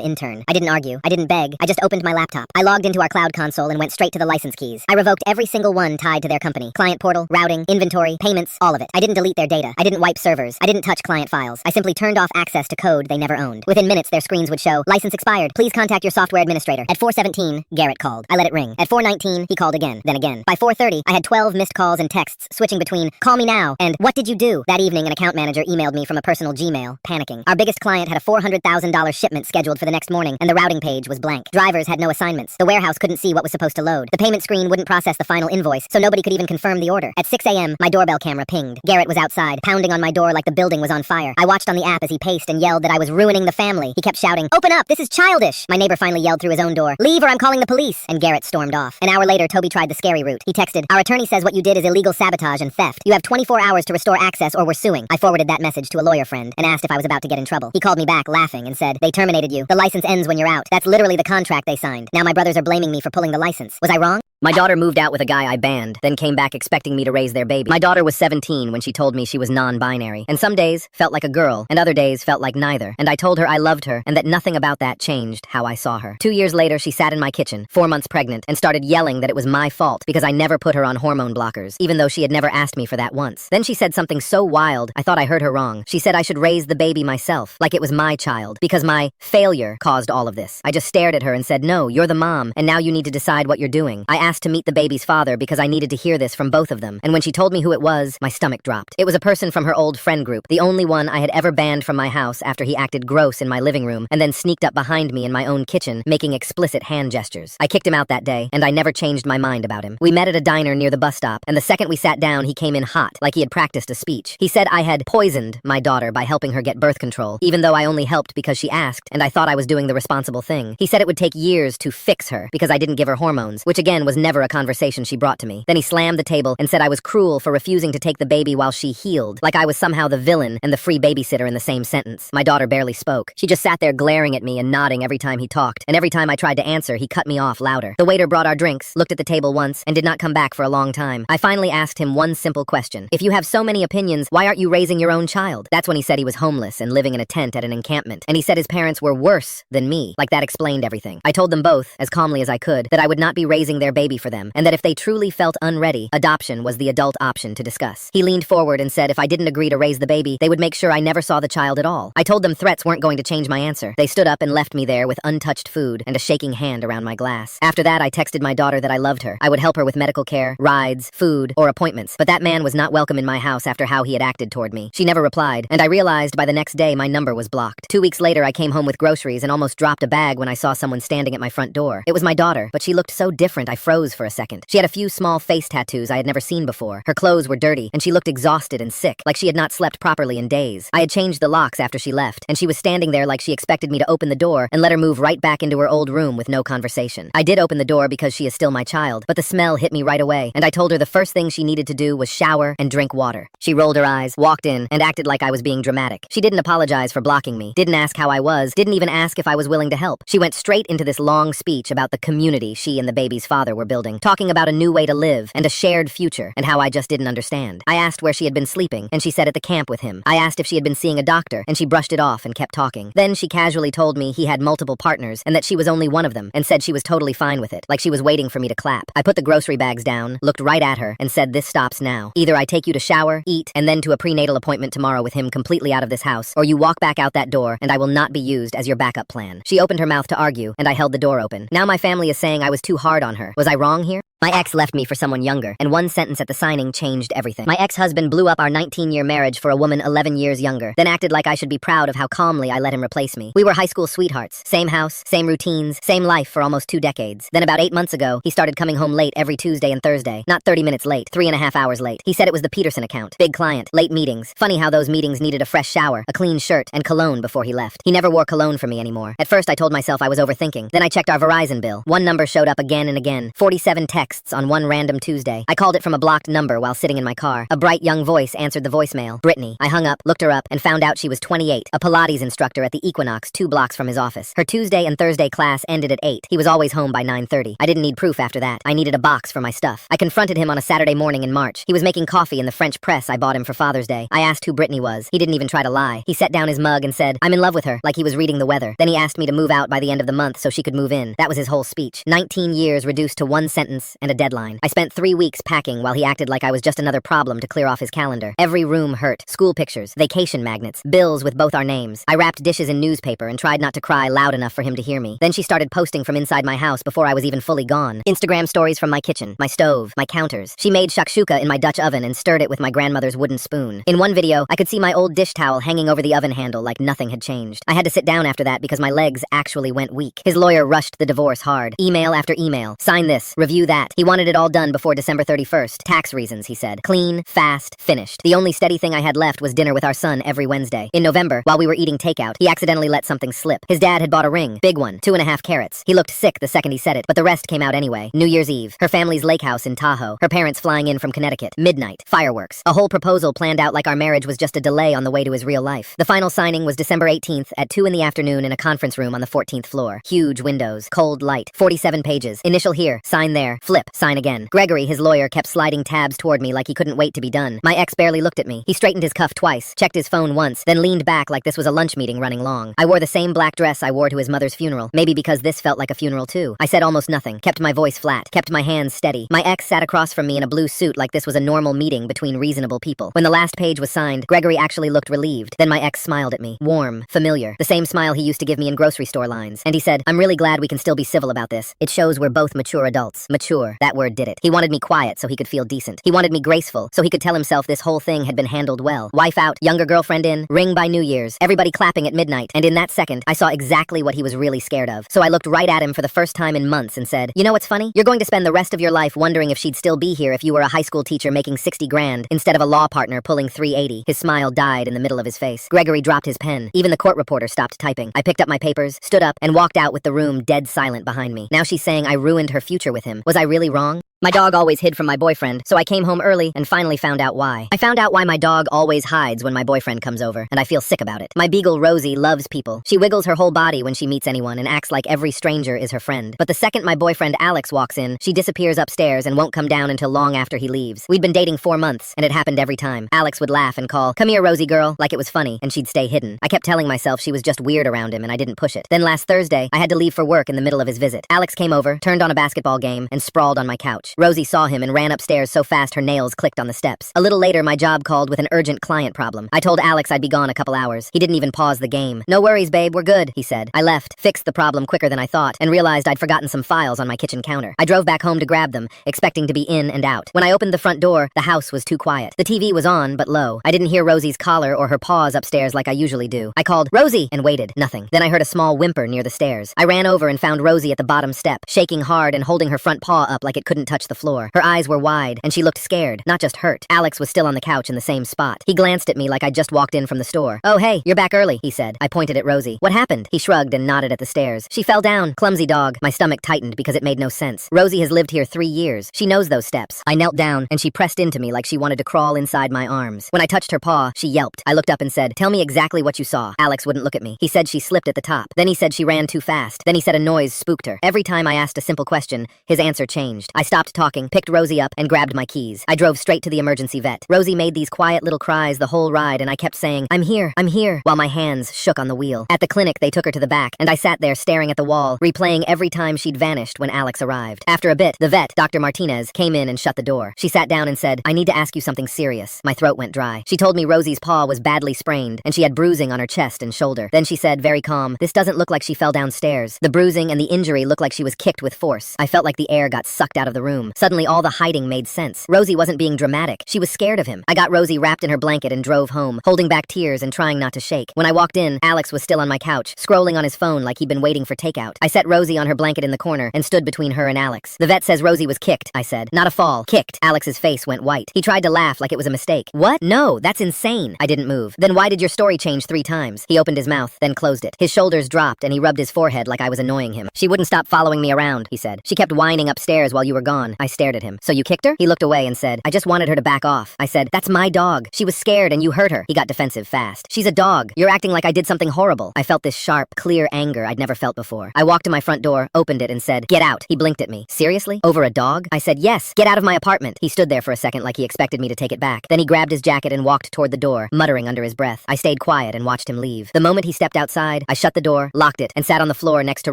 intern. I didn't argue. I didn't beg. I just opened my laptop. I logged into our cloud console and went straight to the license keys. I revoked every single one tied to their company. Client portal, routing, inventory, payments, all of it. I didn't delete their data. I didn't wipe servers. I didn't touch client files. I simply turned off access to code they never owned. Within minutes, their screens would show, "License expired. Please contact your software administrator." At 4:17, Garrett called. I let it ring. At 4:19, he called again, then again. By 4:30, I had 12 missed calls and texts, switching between, "Call me now," and "What did you do?" That evening, an account manager emailed me from a personal Gmail, panicking. Our biggest client had a $400,000 shipment scheduled for the next morning, and the routing page was blank. Drivers had no assignments. The warehouse couldn't see what was supposed to load. The payment screen wouldn't process the final invoice, so nobody could even confirm the order. At 6 a.m., my doorbell camera pinged. Garrett was outside, pounding on my door like the building was on fire. I watched on the app as he paced and yelled that I was ruining the family. He kept shouting, "Open up! This is childish!" My neighbor finally yelled through his own door, "Leave or I'm calling the police!" And Garrett stormed off. An hour later, Toby tried the scary route. He texted, "Our attorney says what you did is illegal sabotage and theft. You have 24 hours to restore access or we're suing." I forwarded that message to a lawyer friend and asked if I was about to get in trouble. He called me back laughing and said, "They terminated you. The license ends when you're out. That's literally the contract they signed. Now my brothers are blaming me for pulling the license. Was I wrong?" My daughter moved out with a guy I banned, then came back expecting me to raise their baby. My daughter was 17 when she told me she was non-binary, and some days felt like a girl, and other days felt like neither. And I told her I loved her, and that nothing about that changed how I saw her. 2 years later, she sat in my kitchen, 4 months pregnant, and started yelling that it was my fault because I never put her on hormone blockers, even though she had never asked me for that once. Then she said something so wild, I thought I heard her wrong. She said I should raise the baby myself, like it was my child, because my failure caused all of this. I just stared at her and said, "No, you're the mom, and now you need to decide what you're doing." I asked to meet the baby's father because I needed to hear this from both of them, and when she told me who it was, my stomach dropped. It was a person from her old friend group, the only one I had ever banned from my house after he acted gross in my living room, and then sneaked up behind me in my own kitchen, making explicit hand gestures. I kicked him out that day, and I never changed my mind about him. We met at a diner near the bus stop, and the second we sat down, he came in hot, like he had practiced a speech. He said I had poisoned my daughter by helping her get birth control, even though I only helped because she asked, and I thought I was doing the responsible thing. He said it would take years to fix her because I didn't give her hormones, which again was never a conversation she brought to me. Then he slammed the table and said I was cruel for refusing to take the baby while she healed, like I was somehow the villain and the free babysitter in the same sentence. My daughter barely spoke. She just sat there glaring at me and nodding every time he talked, and every time I tried to answer, he cut me off louder. The waiter brought our drinks, looked at the table once, and did not come back for a long time. I finally asked him one simple question. "If you have so many opinions, why aren't you raising your own child?" That's when he said he was homeless and living in a tent at an encampment, and he said his parents were worse than me. Like that explained everything. I told them both, as calmly as I could, that I would not be raising their baby for them, and that if they truly felt unready, adoption was the adult option to discuss. He leaned forward and said if I didn't agree to raise the baby, they would make sure I never saw the child at all. I told them threats weren't going to change my answer. They stood up and left me there with untouched food and a shaking hand around my glass. After that, I texted my daughter that I loved her. I would help her with medical care, rides, food, or appointments. But that man was not welcome in my house after how he had acted toward me. She never replied, and I realized by the next day my number was blocked. 2 weeks later, I came home with groceries and almost dropped a bag when I saw someone standing at my front door. It was my daughter, but she looked so different I froze for a second. She had a few small face tattoos I had never seen before. Her clothes were dirty, and she looked exhausted and sick, like she had not slept properly in days. I had changed the locks after she left, and she was standing there like she expected me to open the door and let her move right back into her old room with no conversation. I did open the door because she is still my child, but the smell hit me right away, and I told her the first thing she needed to do was shower and drink water. She rolled her eyes, walked in, and acted like I was being dramatic. She didn't apologize for blocking me, didn't ask how I was, didn't even ask if I was willing to help. She went straight into this long speech about the community she and the baby's father were were building, talking about a new way to live and a shared future and how I just didn't understand. I asked where she had been sleeping, and she said at the camp with him. I asked if she had been seeing a doctor, and she brushed it off and kept talking. Then she casually told me he had multiple partners and that she was only one of them, and said she was totally fine with it, like she was waiting for me to clap. I put the grocery bags down, looked right at her, and said, "This stops now. Either I take you to shower, eat, and then to a prenatal appointment tomorrow with him completely out of this house, or you walk back out that door and I will not be used as your backup plan." She opened her mouth to argue, and I held the door open. Now my family is saying I was too hard on her. Was I wrong here? My ex left me for someone younger, and one sentence at the signing changed everything. My ex-husband blew up our 19-year marriage for a woman 11 years younger, then acted like I should be proud of how calmly I let him replace me. We were high school sweethearts. Same house, same routines, same life for almost 2 decades. Then about 8 months ago, he started coming home late every Tuesday and Thursday. Not 30 minutes late, 3.5 hours late. He said it was the Peterson account. Big client, late meetings. Funny how those meetings needed a fresh shower, a clean shirt, and cologne before he left. He never wore cologne for me anymore. At first I told myself I was overthinking. Then I checked our Verizon bill. One number showed up again and again. 47 texts on one random Tuesday. I called it from a blocked number while sitting in my car. A bright young voice answered the voicemail. Brittany. I hung up, looked her up, and found out she was 28, a Pilates instructor at the Equinox 2 blocks from his office. Her Tuesday and Thursday class ended at 8. He was always home by 9:30. I didn't need proof after that. I needed a box for my stuff. I confronted him on a Saturday morning in March. He was making coffee in the French press I bought him for Father's Day. I asked who Brittany was. He didn't even try to lie. He set down his mug and said, "I'm in love with her," like he was reading the weather. Then he asked me to move out by the end of the month so she could move in. That was his whole speech. 19 years reduced to one sentence and a deadline. I spent 3 weeks packing while he acted like I was just another problem to clear off his calendar. Every room hurt. School pictures, vacation magnets, bills with both our names. I wrapped dishes in newspaper and tried not to cry loud enough for him to hear me. Then she started posting from inside my house before I was even fully gone. Instagram stories from my kitchen, my stove, my counters. She made shakshuka in my Dutch oven and stirred it with my grandmother's wooden spoon. In one video, I could see my old dish towel hanging over the oven handle like nothing had changed. I had to sit down after that because my legs actually went weak. His lawyer rushed the divorce hard. Email after email. Sign this, review that. He wanted it all done before December 31st. Tax reasons, he said. Clean, fast, finished. The only steady thing I had left was dinner with our son every Wednesday. In November, while we were eating takeout, he accidentally let something slip. His dad had bought a ring. Big one. 2.5 carats. He looked sick the second he said it, but the rest came out anyway. New Year's Eve. Her family's lake house in Tahoe. Her parents flying in from Connecticut. Midnight. Fireworks. A whole proposal planned out like our marriage was just a delay on the way to his real life. The final signing was December 18th at 2 in the afternoon in a conference room on the 14th floor. Huge windows. Cold light. 47 pages. Initial here. Sign there. Flip. Sign again. Gregory, his lawyer, kept sliding tabs toward me like he couldn't wait to be done. My ex barely looked at me. He straightened his cuff twice, checked his phone once, then leaned back like this was a lunch meeting running long. I wore the same black dress I wore to his mother's funeral, maybe because this felt like a funeral too. I said almost nothing, kept my voice flat, kept my hands steady. My ex sat across from me in a blue suit like this was a normal meeting between reasonable people. When the last page was signed, Gregory actually looked relieved. Then my ex smiled at me. Warm, familiar, the same smile he used to give me in grocery store lines. And he said, "I'm really glad we can still be civil about this. It shows we're both mature adults." Mature, that word did it. He wanted me quiet so he could feel decent. He wanted me graceful so he could tell himself this whole thing had been handled well. Wife out, younger girlfriend in, ring by New Year's, everybody clapping at midnight, and in that second, I saw exactly what he was really scared of. So I looked right at him for the first time in months and said, "You know what's funny? You're going to spend the rest of your life wondering if she'd still be here if you were a high school teacher making 60 grand instead of a law partner pulling 380. His smile died in the middle of his face. Gregory dropped his pen. Even the court reporter stopped typing. I picked up my papers, stood up, and walked out with the room dead silent behind me. Now she's saying I ruined her future with him. Was I really wrong? My dog always hid from my boyfriend, so I came home early and finally found out why. I found out why my dog always hides when my boyfriend comes over, and I feel sick about it. My beagle Rosie loves people. She wiggles her whole body when she meets anyone and acts like every stranger is her friend. But the second my boyfriend Alex walks in, she disappears upstairs and won't come down until long after he leaves. We'd been dating 4 months, and it happened every time. Alex would laugh and call, "Come here, Rosie girl," like it was funny, and she'd stay hidden. I kept telling myself she was just weird around him, and I didn't push it. Then last Thursday, I had to leave for work in the middle of his visit. Alex came over, turned on a basketball game, and sprawled on my couch. Rosie saw him and ran upstairs so fast her nails clicked on the steps. A little later, my job called with an urgent client problem. I told Alex I'd be gone a couple hours. He didn't even pause the game. "No worries, babe, we're good," he said. I left, fixed the problem quicker than I thought, and realized I'd forgotten some files on my kitchen counter. I drove back home to grab them, expecting to be in and out. When I opened the front door, the house was too quiet. The TV was on, but low. I didn't hear Rosie's collar or her paws upstairs like I usually do. I called, "Rosie," and waited. Nothing. Then I heard a small whimper near the stairs. I ran over and found Rosie at the bottom step, shaking hard and holding her front paw up like it couldn't touch the floor. Her eyes were wide, and she looked scared, not just hurt. Alex was still on the couch in the same spot. He glanced at me like I'd just walked in from the store. "Oh hey, you're back early," he said. I pointed at Rosie. "What happened?" He shrugged and nodded at the stairs. "She fell down. Clumsy dog." My stomach tightened because it made no sense. Rosie has lived here 3 years. She knows those steps. I knelt down, and she pressed into me like she wanted to crawl inside my arms. When I touched her paw, she yelped. I looked up and said, "Tell me exactly what you saw." Alex wouldn't look at me. He said she slipped at the top. Then he said she ran too fast. Then he said a noise spooked her. Every time I asked a simple question, his answer changed. changed. I stopped talking, picked Rosie up, and grabbed my keys. I drove straight to the emergency vet. Rosie made these quiet little cries the whole ride, and I kept saying, I'm here, while my hands shook on the wheel. At the clinic, they took her to the back, and I sat there staring at the wall, replaying every time she'd vanished when Alex arrived. After a bit, the vet, Dr. Martinez, came in and shut the door. She sat down and said, I need to ask you something serious. My throat went dry. She told me Rosie's paw was badly sprained, and she had bruising on her chest and shoulder. Then she said, very calm, this doesn't look like she fell downstairs. The bruising and the injury looked like she was kicked with force. I felt like the air got sucked out of the room. Suddenly, all the hiding made sense. Rosie wasn't being dramatic. She was scared of him. I got Rosie wrapped in her blanket and drove home, holding back tears and trying not to shake. When I walked in, Alex was still on my couch, scrolling on his phone like he'd been waiting for takeout. I set Rosie on her blanket in the corner and stood between her and Alex. The vet says Rosie was kicked, I said. Not a fall. Kicked. Alex's face went white. He tried to laugh like it was a mistake. What? No, that's insane. I didn't move. Then why did your story change 3 times? He opened his mouth, then closed it. His shoulders dropped and he rubbed his forehead like I was annoying him. She wouldn't stop following me around, he said. She kept whining upstairs while you were gone. I stared at him. So you kicked her? He looked away and said, I just wanted her to back off. I said, that's my dog. She was scared and you hurt her. He got defensive fast. She's a dog. You're acting like I did something horrible. I felt this sharp, clear anger I'd never felt before. I walked to my front door, opened it and said, get out. He blinked at me. Seriously? Over a dog? I said, yes. Get out of my apartment. He stood there for a second like he expected me to take it back. Then he grabbed his jacket and walked toward the door, muttering under his breath. I stayed quiet and watched him leave. The moment he stepped outside, I shut the door, locked it, and sat on the floor next to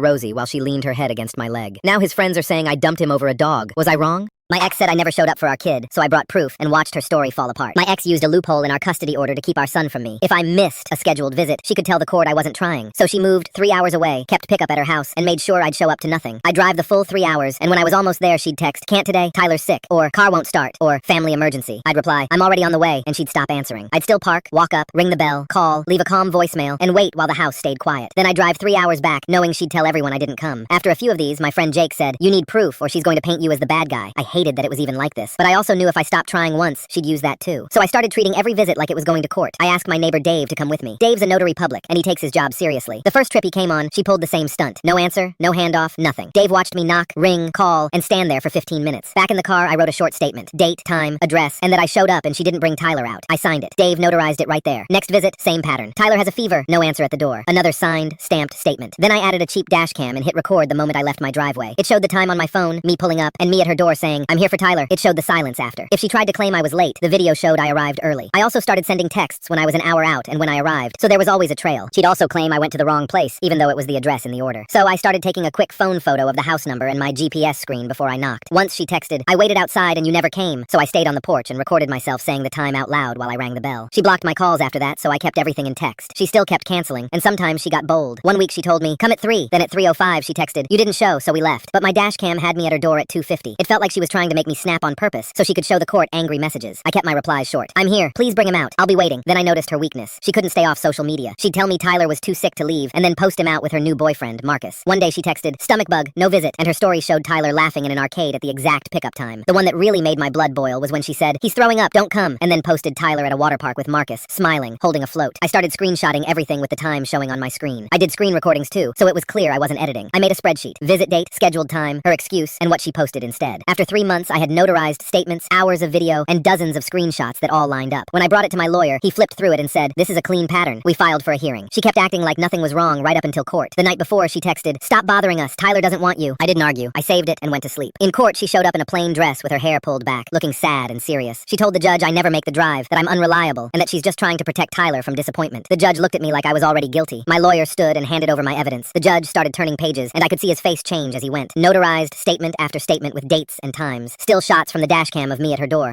Rosie while she leaned her head against my leg. Now his friends are saying I dumped him over a dog. Was I wrong? My ex said I never showed up for our kid, so I brought proof and watched her story fall apart. My ex used a loophole in our custody order to keep our son from me. If I missed a scheduled visit, she could tell the court I wasn't trying. So she moved 3 hours away, kept pickup at her house, and made sure I'd show up to nothing. I'd drive the full 3 hours, and when I was almost there, she'd text, can't today, Tyler's sick, or car won't start, or family emergency. I'd reply, I'm already on the way, and she'd stop answering. I'd still park, walk up, ring the bell, call, leave a calm voicemail, and wait while the house stayed quiet. Then I'd drive 3 hours back, knowing she'd tell everyone I didn't come. After a few of these, my friend Jake said, you need proof, or she's going to paint you as the bad guy. I hated that it was even like this. But I also knew if I stopped trying once, she'd use that too. So I started treating every visit like it was going to court. I asked my neighbor Dave to come with me. Dave's a notary public, and he takes his job seriously. The first trip he came on, she pulled the same stunt. No answer, no handoff, nothing. Dave watched me knock, ring, call, and stand there for 15 minutes. Back in the car, I wrote a short statement. Date, time, address, and that I showed up and she didn't bring Tyler out. I signed it. Dave notarized it right there. Next visit, same pattern. Tyler has a fever, no answer at the door. Another signed, stamped statement. Then I added a cheap dash cam and hit record the moment I left my driveway. It showed the time on my phone, me pulling up, and me at her door saying, I'm here for Tyler. It showed the silence after. If she tried to claim I was late, the video showed I arrived early. I also started sending texts when I was an hour out and when I arrived, so there was always a trail. She'd also claim I went to the wrong place, even though it was the address in the order. So I started taking a quick phone photo of the house number and my GPS screen before I knocked. Once she texted, I waited outside and you never came, so I stayed on the porch and recorded myself saying the time out loud while I rang the bell. She blocked my calls after that, so I kept everything in text. She still kept canceling, and sometimes she got bold. One week she told me, come at 3, then at 3:05 she texted, you didn't show, so we left. But my dash cam had me at her door at 2:50. It felt like she was trying to make me snap on purpose, so she could show the court angry messages. I kept my replies short. I'm here. Please bring him out. I'll be waiting. Then I noticed her weakness. She couldn't stay off social media. She'd tell me Tyler was too sick to leave, and then post him out with her new boyfriend, Marcus. One day she texted, stomach bug, no visit, and her story showed Tyler laughing in an arcade at the exact pickup time. The one that really made my blood boil was when she said, he's throwing up, don't come, and then posted Tyler at a water park with Marcus, smiling, holding a float. I started screenshotting everything with the time showing on my screen. I did screen recordings too, so it was clear I wasn't editing. I made a spreadsheet, visit date, scheduled time, her excuse, and what she posted instead. After 3 months, I had notarized statements, hours of video, and dozens of screenshots that all lined up. When I brought it to my lawyer, he flipped through it and said, this is a clean pattern. We filed for a hearing. She kept acting like nothing was wrong right up until court. The night before, she texted, stop bothering us. Tyler doesn't want you. I didn't argue. I saved it and went to sleep. In court, she showed up in a plain dress with her hair pulled back, looking sad and serious. She told the judge I never make the drive, that I'm unreliable, and that she's just trying to protect Tyler from disappointment. The judge looked at me like I was already guilty. My lawyer stood and handed over my evidence. The judge started turning pages, and I could see his face change as he went. Notarized statement after statement with dates and times. Still shots from the dash cam of me at her door.